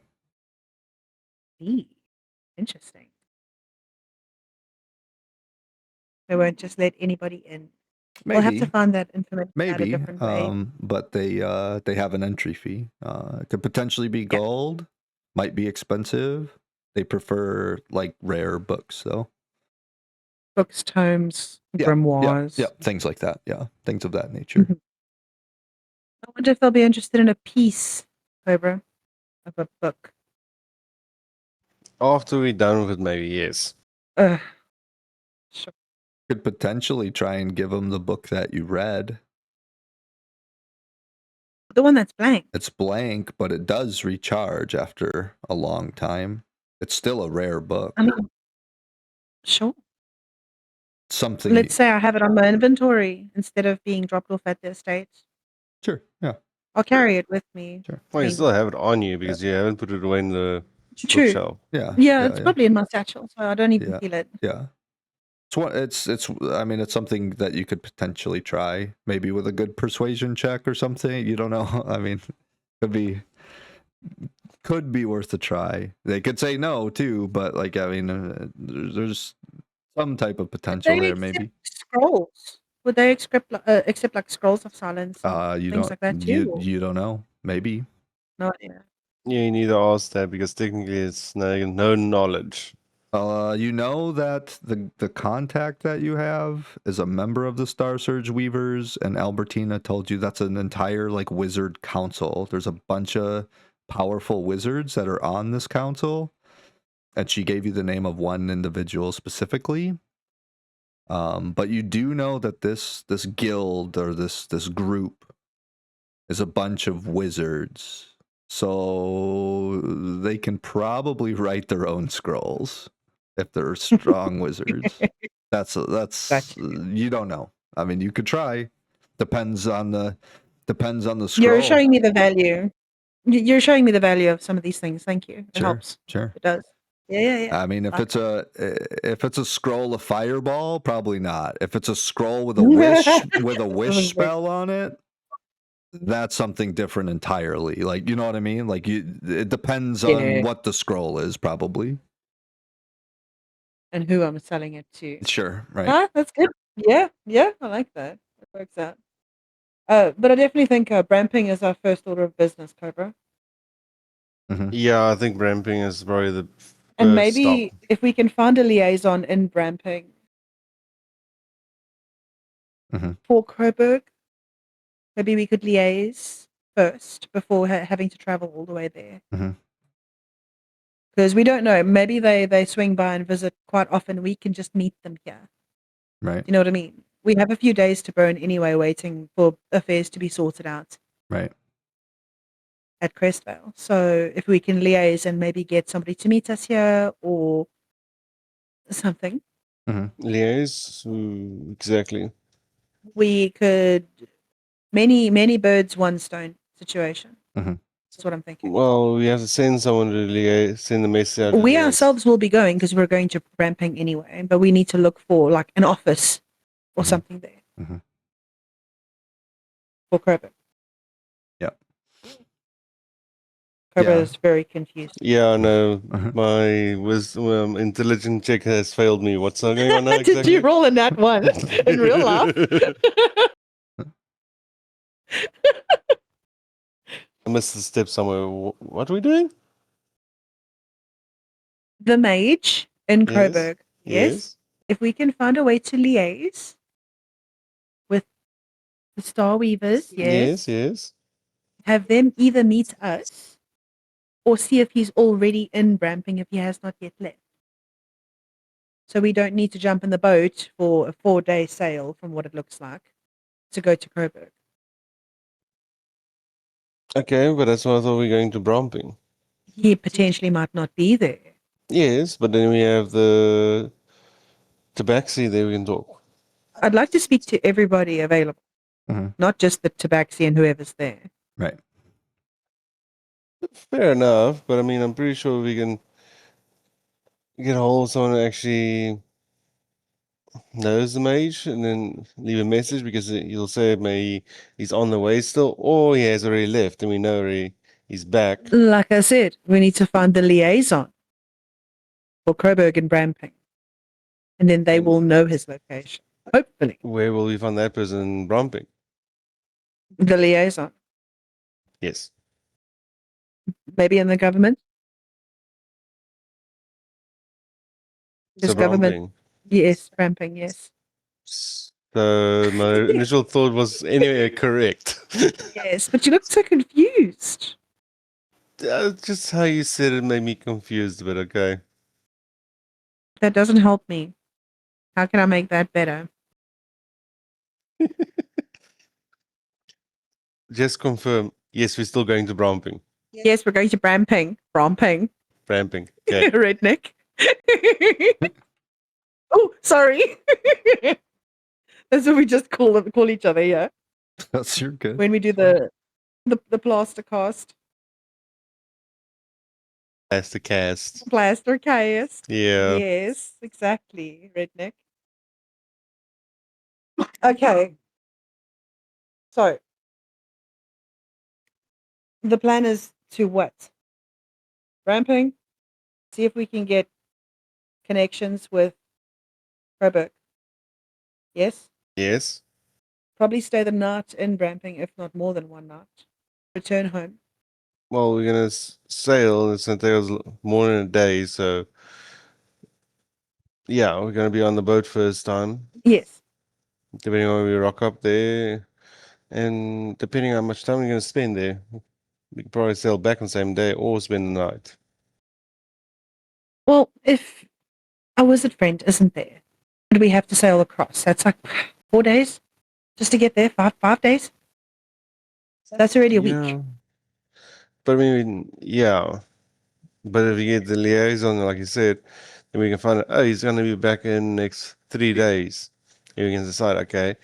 B: Interesting. They won't just let anybody in.
A: Maybe.
B: We'll have to find that information out a
A: Maybe.
B: different way.
A: But they have an entry fee. It could potentially be gold, might be expensive. They prefer like rare books, though.
B: Books, tomes,
A: Yeah,
B: grimoires.
A: Yeah, things like that. Yeah, things of that nature.
B: Mhm. I wonder if they'll be interested in a piece, Cobra, of a book.
C: After we're done with it, maybe yes.
B: Sure.
A: Could potentially try and give them the book that you read.
B: The one that's blank.
A: It's blank, but it does recharge after a long time. It's still a rare book.
B: I mean, sure.
A: Something.
B: Let's say I have it on my inventory instead of being dropped off at the estate.
A: Sure. Yeah.
B: I'll carry it with me.
A: Sure.
C: Well, you
B: Mean-
C: still have it on you because you haven't put it away in the
B: True.
C: bookshelf.
A: Yeah.
B: Yeah, it's probably in my satchel, so I don't even
A: Yeah.
B: feel it.
A: Yeah. It's I mean, it's something that you could potentially try, maybe with a good persuasion check or something. You don't know. I mean, could be worth a try. They could say no too, but like, I mean, there's some type of potential there, maybe.
B: Scrolls. Would they accept like scrolls of silence and
A: You
B: things
A: don't
B: like that too?
A: you don't know. Maybe.
B: No idea.
C: Yeah, you need to ask that because technically it's no knowledge.
A: You know that the contact that you have is a member of the Star Surge Weavers, and Albertina told you that's an entire like wizard council. There's a bunch of powerful wizards that are on this council, and she gave you the name of one individual specifically. But you do know that this guild or this group is a bunch of wizards, so they can probably write their own scrolls if they're strong wizards. That's
B: Gotcha.
A: you don't know. I mean, you could try. Depends on the scroll.
B: You're showing me the value. You're showing me the value of some of these things. Thank you. It
A: Sure,
B: helps.
A: sure.
B: It does. Yeah.
A: I mean, if
B: Like
A: it's a scroll of fireball, probably not. If it's a scroll with a wish spell on it, that's something different entirely. Like, you know what I mean? Like, it depends on what the scroll is, probably.
B: And who I'm selling it to.
A: Sure, right.
B: Ah, that's good. Yeah, I like that. It works out. But I definitely think bramping is our first order of business, Cobra.
C: Yeah, I think ramping is probably the
B: And
C: first
B: maybe
C: stop.
B: if we can find a liaison in bramping for Coburg, maybe we could liaise first before having to travel all the way there. Because we don't know. Maybe they swing by and visit quite often. We can just meet them here.
A: Right.
B: You know what I mean? We have a few days to burn anyway, waiting for affairs to be sorted out.
A: Right.
B: At Crestvale. So if we can liaise and maybe get somebody to meet us here or something.
C: Liaise? Exactly.
B: We could many birds, one stone situation. That's what I'm thinking.
C: Well, we have to send someone to liaise, send the message out.
B: We ourselves will be going because we're going to ramping anyway, but we need to look for like an office or something there. For Cobra.
A: Yep.
B: Cobra is very confused.
C: Yeah, I know. My wisdom intelligence check has failed me. What's going on now exactly?
B: Did you roll in that one in real life?
C: I missed the step somewhere. What are we doing?
B: The mage in Coburg.
C: Yes.
B: If we can find a way to liaise with the Star Weavers,
C: Yes.
B: have them either meet us or see if he's already in Bramping if he has not yet left. So we don't need to jump in the boat for a 4-day sail from what it looks like to go to Coburg.
C: Okay, but that's why I thought we were going to Bromping.
B: He potentially might not be there.
C: Yes, but then we have the Tabaxi there we can talk.
B: I'd like to speak to everybody available, not just the Tabaxi and whoever's there.
A: Right.
C: Fair enough, but I mean, I'm pretty sure we can get a hold of someone who actually knows the mage and then leave a message because he'll say maybe he's on the way still or he has already left and we know he's back.
B: Like I said, we need to find the liaison for Coburg and Bramping. And then they will know his location. Hopefully.
C: Where will we find that person in Bromping?
B: The liaison.
C: Yes.
B: Maybe in the government. Because government,
C: bramping.
B: yes, ramping, yes.
C: So my initial thought was anyway correct.
B: Yes, but you look so confused.
C: Just how you said it made me confused, but okay.
B: That doesn't help me. How can I make that better?
C: Just confirm. Yes, we're still going to bramping.
B: Yes, we're going to bramping. Bramping.
C: Bramping. Okay.
B: Redneck. Oh, sorry. That's what we just call each other, yeah.
A: That's you're good.
B: When we do the plaster cast.
C: That's the cast.
B: Plaster cast.
C: Yeah.
B: Yes, exactly. Redneck. Okay. So the plan is to what? Ramping. See if we can get connections with Coburg. Yes?
C: Yes.
B: Probably stay the night in Bramping, if not more than one night. Return home.
C: Well, we're gonna sail. It's gonna take us more than a day, so yeah, we're gonna be on the boat first time,
B: Yes.
C: depending on where we rock up there, and depending on how much time we're gonna spend there. We could probably sail back on the same day or spend the night.
B: Well, if a wizard friend isn't there, and we have to sail across, that's like 4 days just to get there. Five days. That's already a week.
C: Yeah. But I mean, yeah. But if you get the liaison, like you said, then we can find out, oh, he's going to be back in next 3 days. And we can decide, okay,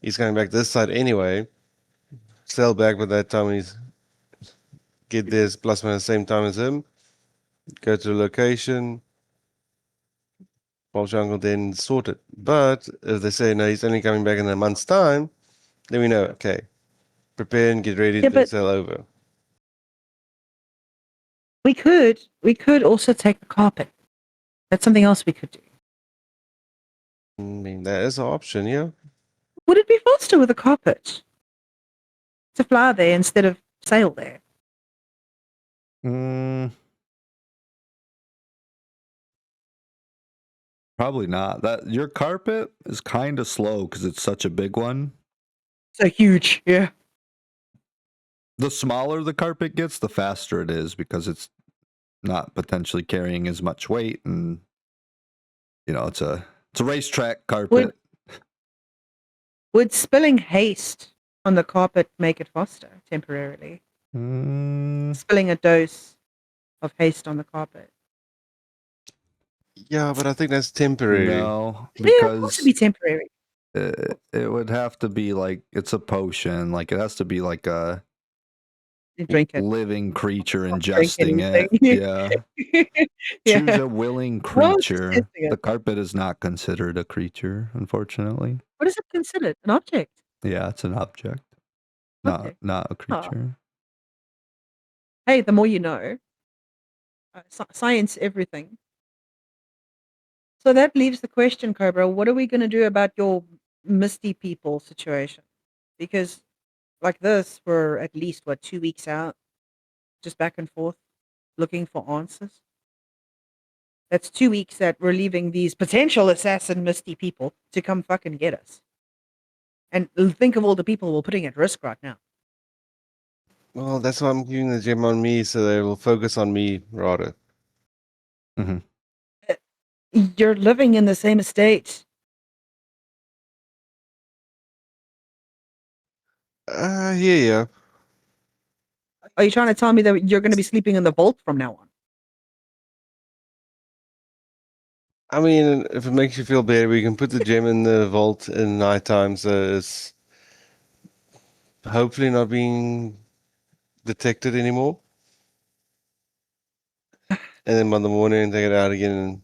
C: he's coming back this side anyway. Sail back by that time when he's get there plus minus the same time as him. Go to the location. Bob Jungle then sort it. But if they say, no, he's only coming back in a month's time, then we know, okay, prepare and get ready
B: Yeah,
C: to
B: but-
C: sail over.
B: We could also take the carpet. That's something else we could do.
C: I mean, that is an option, yeah.
B: Would it be faster with a carpet to fly there instead of sail there?
A: Probably not. That your carpet is kind of slow because it's such a big one.
B: So huge, yeah.
A: The smaller the carpet gets, the faster it is because it's not potentially carrying as much weight, and it's a racetrack carpet.
B: Would spilling haste on the carpet make it faster temporarily?
A: Mm,
B: Spilling a dose of haste on the carpet.
C: Yeah, but I think that's temporary.
A: no,
B: Yeah, it has
A: because
B: to be temporary.
A: it would have to be like it's a potion. Like it has to be like a
B: You drink it.
A: living creature
B: Not drink
A: ingesting it.
B: anything.
A: Yeah. Choose
B: Yeah.
A: a willing
B: Well, it's just
A: creature.
B: testing it.
A: The carpet is not considered a creature, unfortunately.
B: What is it considered? An object?
A: Yeah, it's an object,
B: Okay.
A: not a creature.
B: Hey, the more you know. Science, everything. So that leaves the question, Cobra, what are we going to do about your misty people situation? Because like this, we're at least, 2 weeks out, just back and forth, looking for answers. That's 2 weeks that we're leaving these potential assassin misty people to come fucking get us. And think of all the people we're putting at risk right now.
C: Well, that's why I'm keeping the gem on me, so they will focus on me rather.
B: You're living in the same estate.
C: Yeah.
B: Are you trying to tell me that you're going to be sleeping in the vault from now on?
C: I mean, if it makes you feel better, we can put the gem in the vault in nighttime, so it's hopefully not being detected anymore. And then by the morning, take it out again,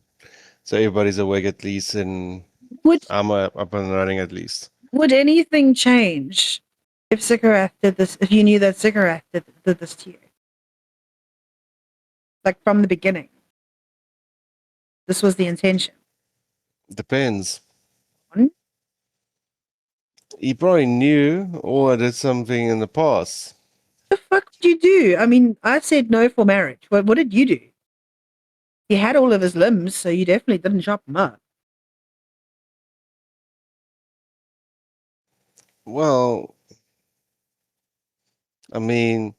C: so everybody's awake at least, and
B: Would
C: I'm up and running at least.
B: Would anything change if Ziggurat did this? If you knew that Ziggurat did this to you, like from the beginning, this was the intention.
C: Depends.
B: Hmm?
C: He probably knew or did something in the past.
B: The fuck did you do? I mean, I said no for marriage. What did you do? He had all of his limbs, so you definitely didn't chop him up.
C: Well, I mean,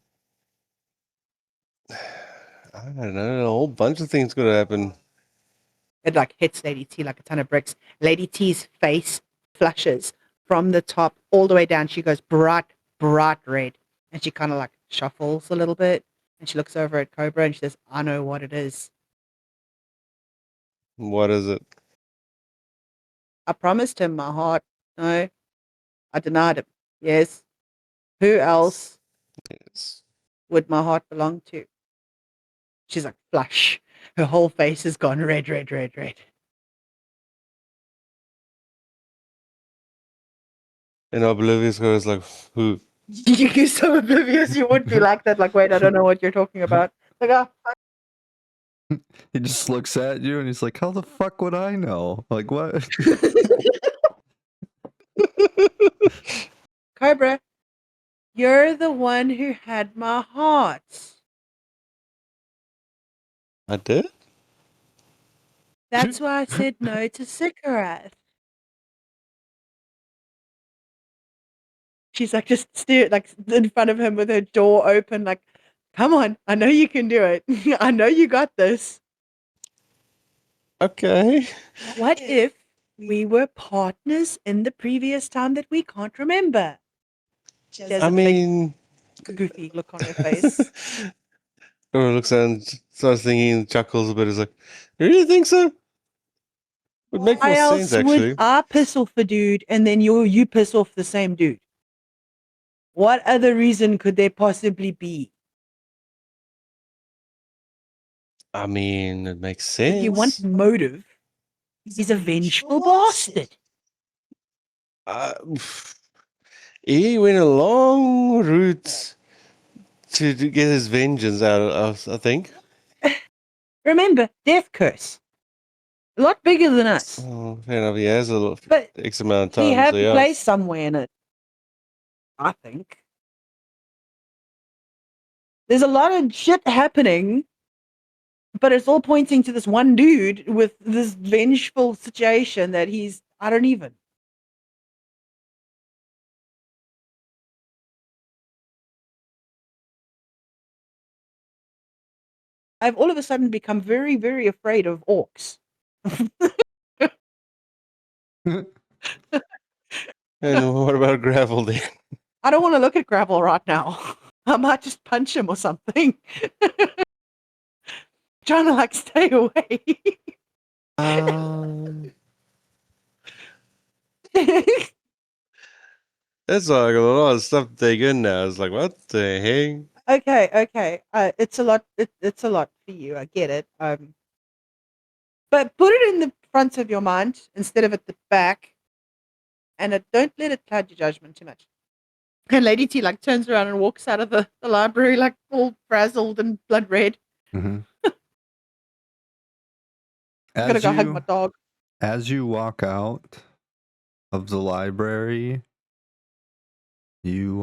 C: I don't know. A whole bunch of things could happen.
B: It like hits Lady T like a ton of bricks. Lady T's face flushes from the top all the way down. She goes bright red, and she kind of like shuffles a little bit, and she looks over at Cobra and she says, "I know what it is.
C: What is it?
B: I promised him my heart. No, I denied him. Yes. Who else
C: It's,
B: would my heart belong to?" She's like flush. Her whole face has gone red.
C: and Oblivious goes like, who?
B: You're so oblivious. You would be like that. Like, wait, I don't know what you're talking about. Like,
A: He just looks at you and he's like, "How the fuck would I know? Like what?"
B: Cobra, you're the one who had my heart.
C: I did?
B: That's why I said no to Sikarath. She's like just like in front of him with her door open, like, come on, I know you can do it. I know you got this.
C: Okay.
B: What if we were partners in the previous time that we can't remember? She has
C: I
B: a big
C: mean,
B: goofy look on her face.
C: Cobra looks at and starts thinking, chuckles a bit. He's like, you really think so? Would make more
B: Why
C: sense,
B: else would
C: actually.
B: I piss off a dude and then you piss off the same dude? What other reason could there possibly be?
C: I mean, it makes sense.
B: If you want motive, he's a vengeful bastard.
C: He went a long route to get his vengeance out of, I think.
B: Remember, death curse. A lot bigger than us.
C: Oh, fair enough. He has a little
B: But
C: X amount of
B: he
C: time.
B: had
C: So
B: a
C: yeah.
B: place somewhere in it. I think. There's a lot of shit happening, but it's all pointing to this one dude with this vengeful situation that he's, I don't even. I've all of a sudden become very, very afraid of orcs.
C: And what about gravel then?
B: I don't want to look at Gravel right now. I might just punch him or something. Trying to like stay away.
C: That's like a lot of stuff to take in now. It's like, what the heck?
B: Okay. It's a lot. It's a lot for you. I get it. But put it in the front of your mind instead of at the back, and don't let it cloud your judgment too much. And Lady T like turns around and walks out of the library like all frazzled and blood red.
A: Mhm.
B: I'm gonna
A: As
B: go hug my
A: you
B: dog.
A: as you walk out of the library, you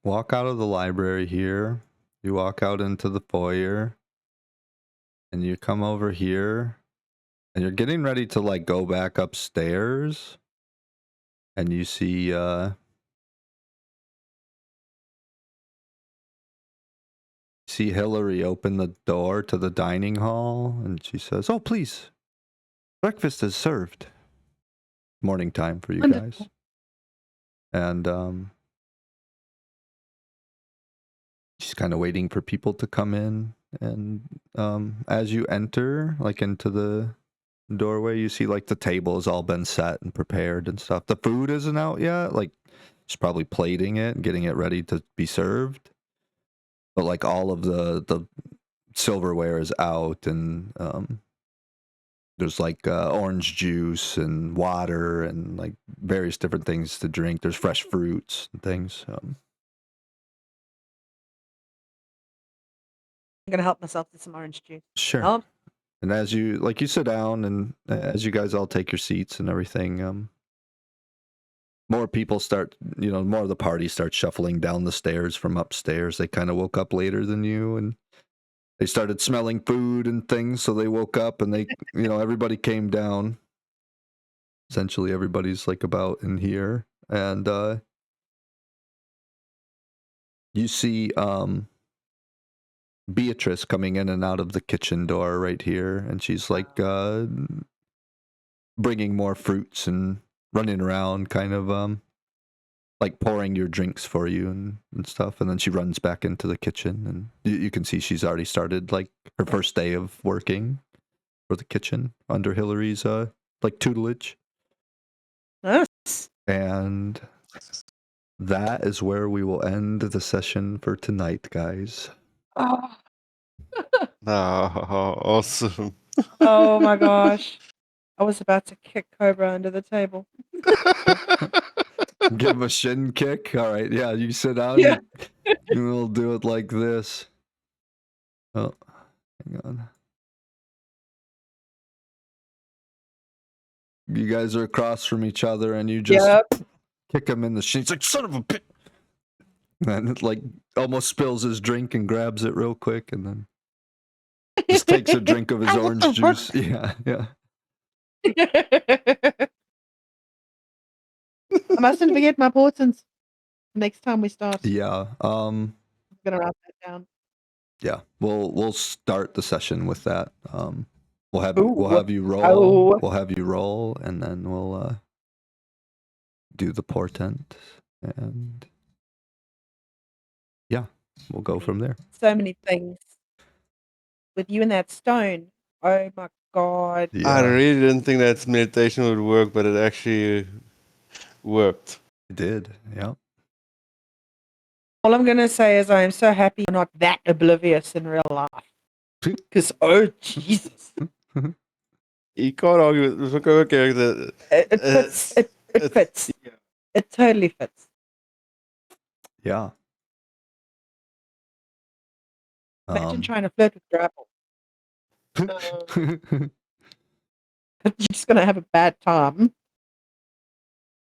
A: walk out of the library here. You walk out into the foyer, and you come over here, and you're getting ready to like go back upstairs, and you see Hillary open the door to the dining hall, and she says, "Oh, please, breakfast is served." Morning time for you
B: Wonderful.
A: guys. And she's kind of waiting for people to come in, and as you enter like into the doorway, you see like the table has all been set and prepared and stuff. The food isn't out yet, like she's probably plating it and getting it ready to be served, but like all of the silverware is out, and there's like orange juice and water and like various different things to drink. There's fresh fruits and things.
B: I'm gonna help myself to some orange juice.
A: Sure.
B: Help.
A: And as you sit down, and as you guys all take your seats and everything, more people start, more of the party starts shuffling down the stairs from upstairs. They kind of woke up later than you, and they started smelling food and things, so they woke up and they, everybody came down. Essentially, everybody's like about in here, and you see Beatrice coming in and out of the kitchen door right here, and she's like bringing more fruits and running around, kind of like pouring your drinks for you and stuff, and then she runs back into the kitchen, and you can see she's already started like her first day of working for the kitchen under Hillary's like tutelage.
B: Nice.
A: And that is where we will end the session for tonight, guys.
B: Oh,
C: Awesome.
B: oh my gosh. I was about to kick Cobra under the table.
A: Give him a shin kick. All right, yeah, you sit down.
B: Yeah.
A: We'll do it like this. Oh, hang on. You guys are across from each other, and you just
B: Yep.
A: kick him in the shin. He's like, son of a bitch. And it like almost spills his drink and grabs it real quick, and then just takes a drink of his
B: What
A: orange
B: the fuck?
A: juice. Yeah, yeah.
B: I mustn't forget my portents next time we start.
A: Yeah.
B: I'm gonna write that down.
A: Yeah. We'll start the session with that. We'll have
B: Ooh.
A: you roll.
B: Oh.
A: We'll have you roll, and then we'll do the portent, and yeah, we'll go from there.
B: So many things. With you and that stone. Oh my god.
A: Yeah,
C: I really didn't think that meditation would work, but it actually worked.
A: it did. Yeah.
B: All I'm gonna say is I am so happy you're not that oblivious in real life. Because oh Jesus.
C: You can't argue with a character.
B: It fits. It fits.
C: Yeah.
B: It totally fits.
A: Yeah.
B: Imagine trying to flirt with Grapple. You're just gonna have a bad time.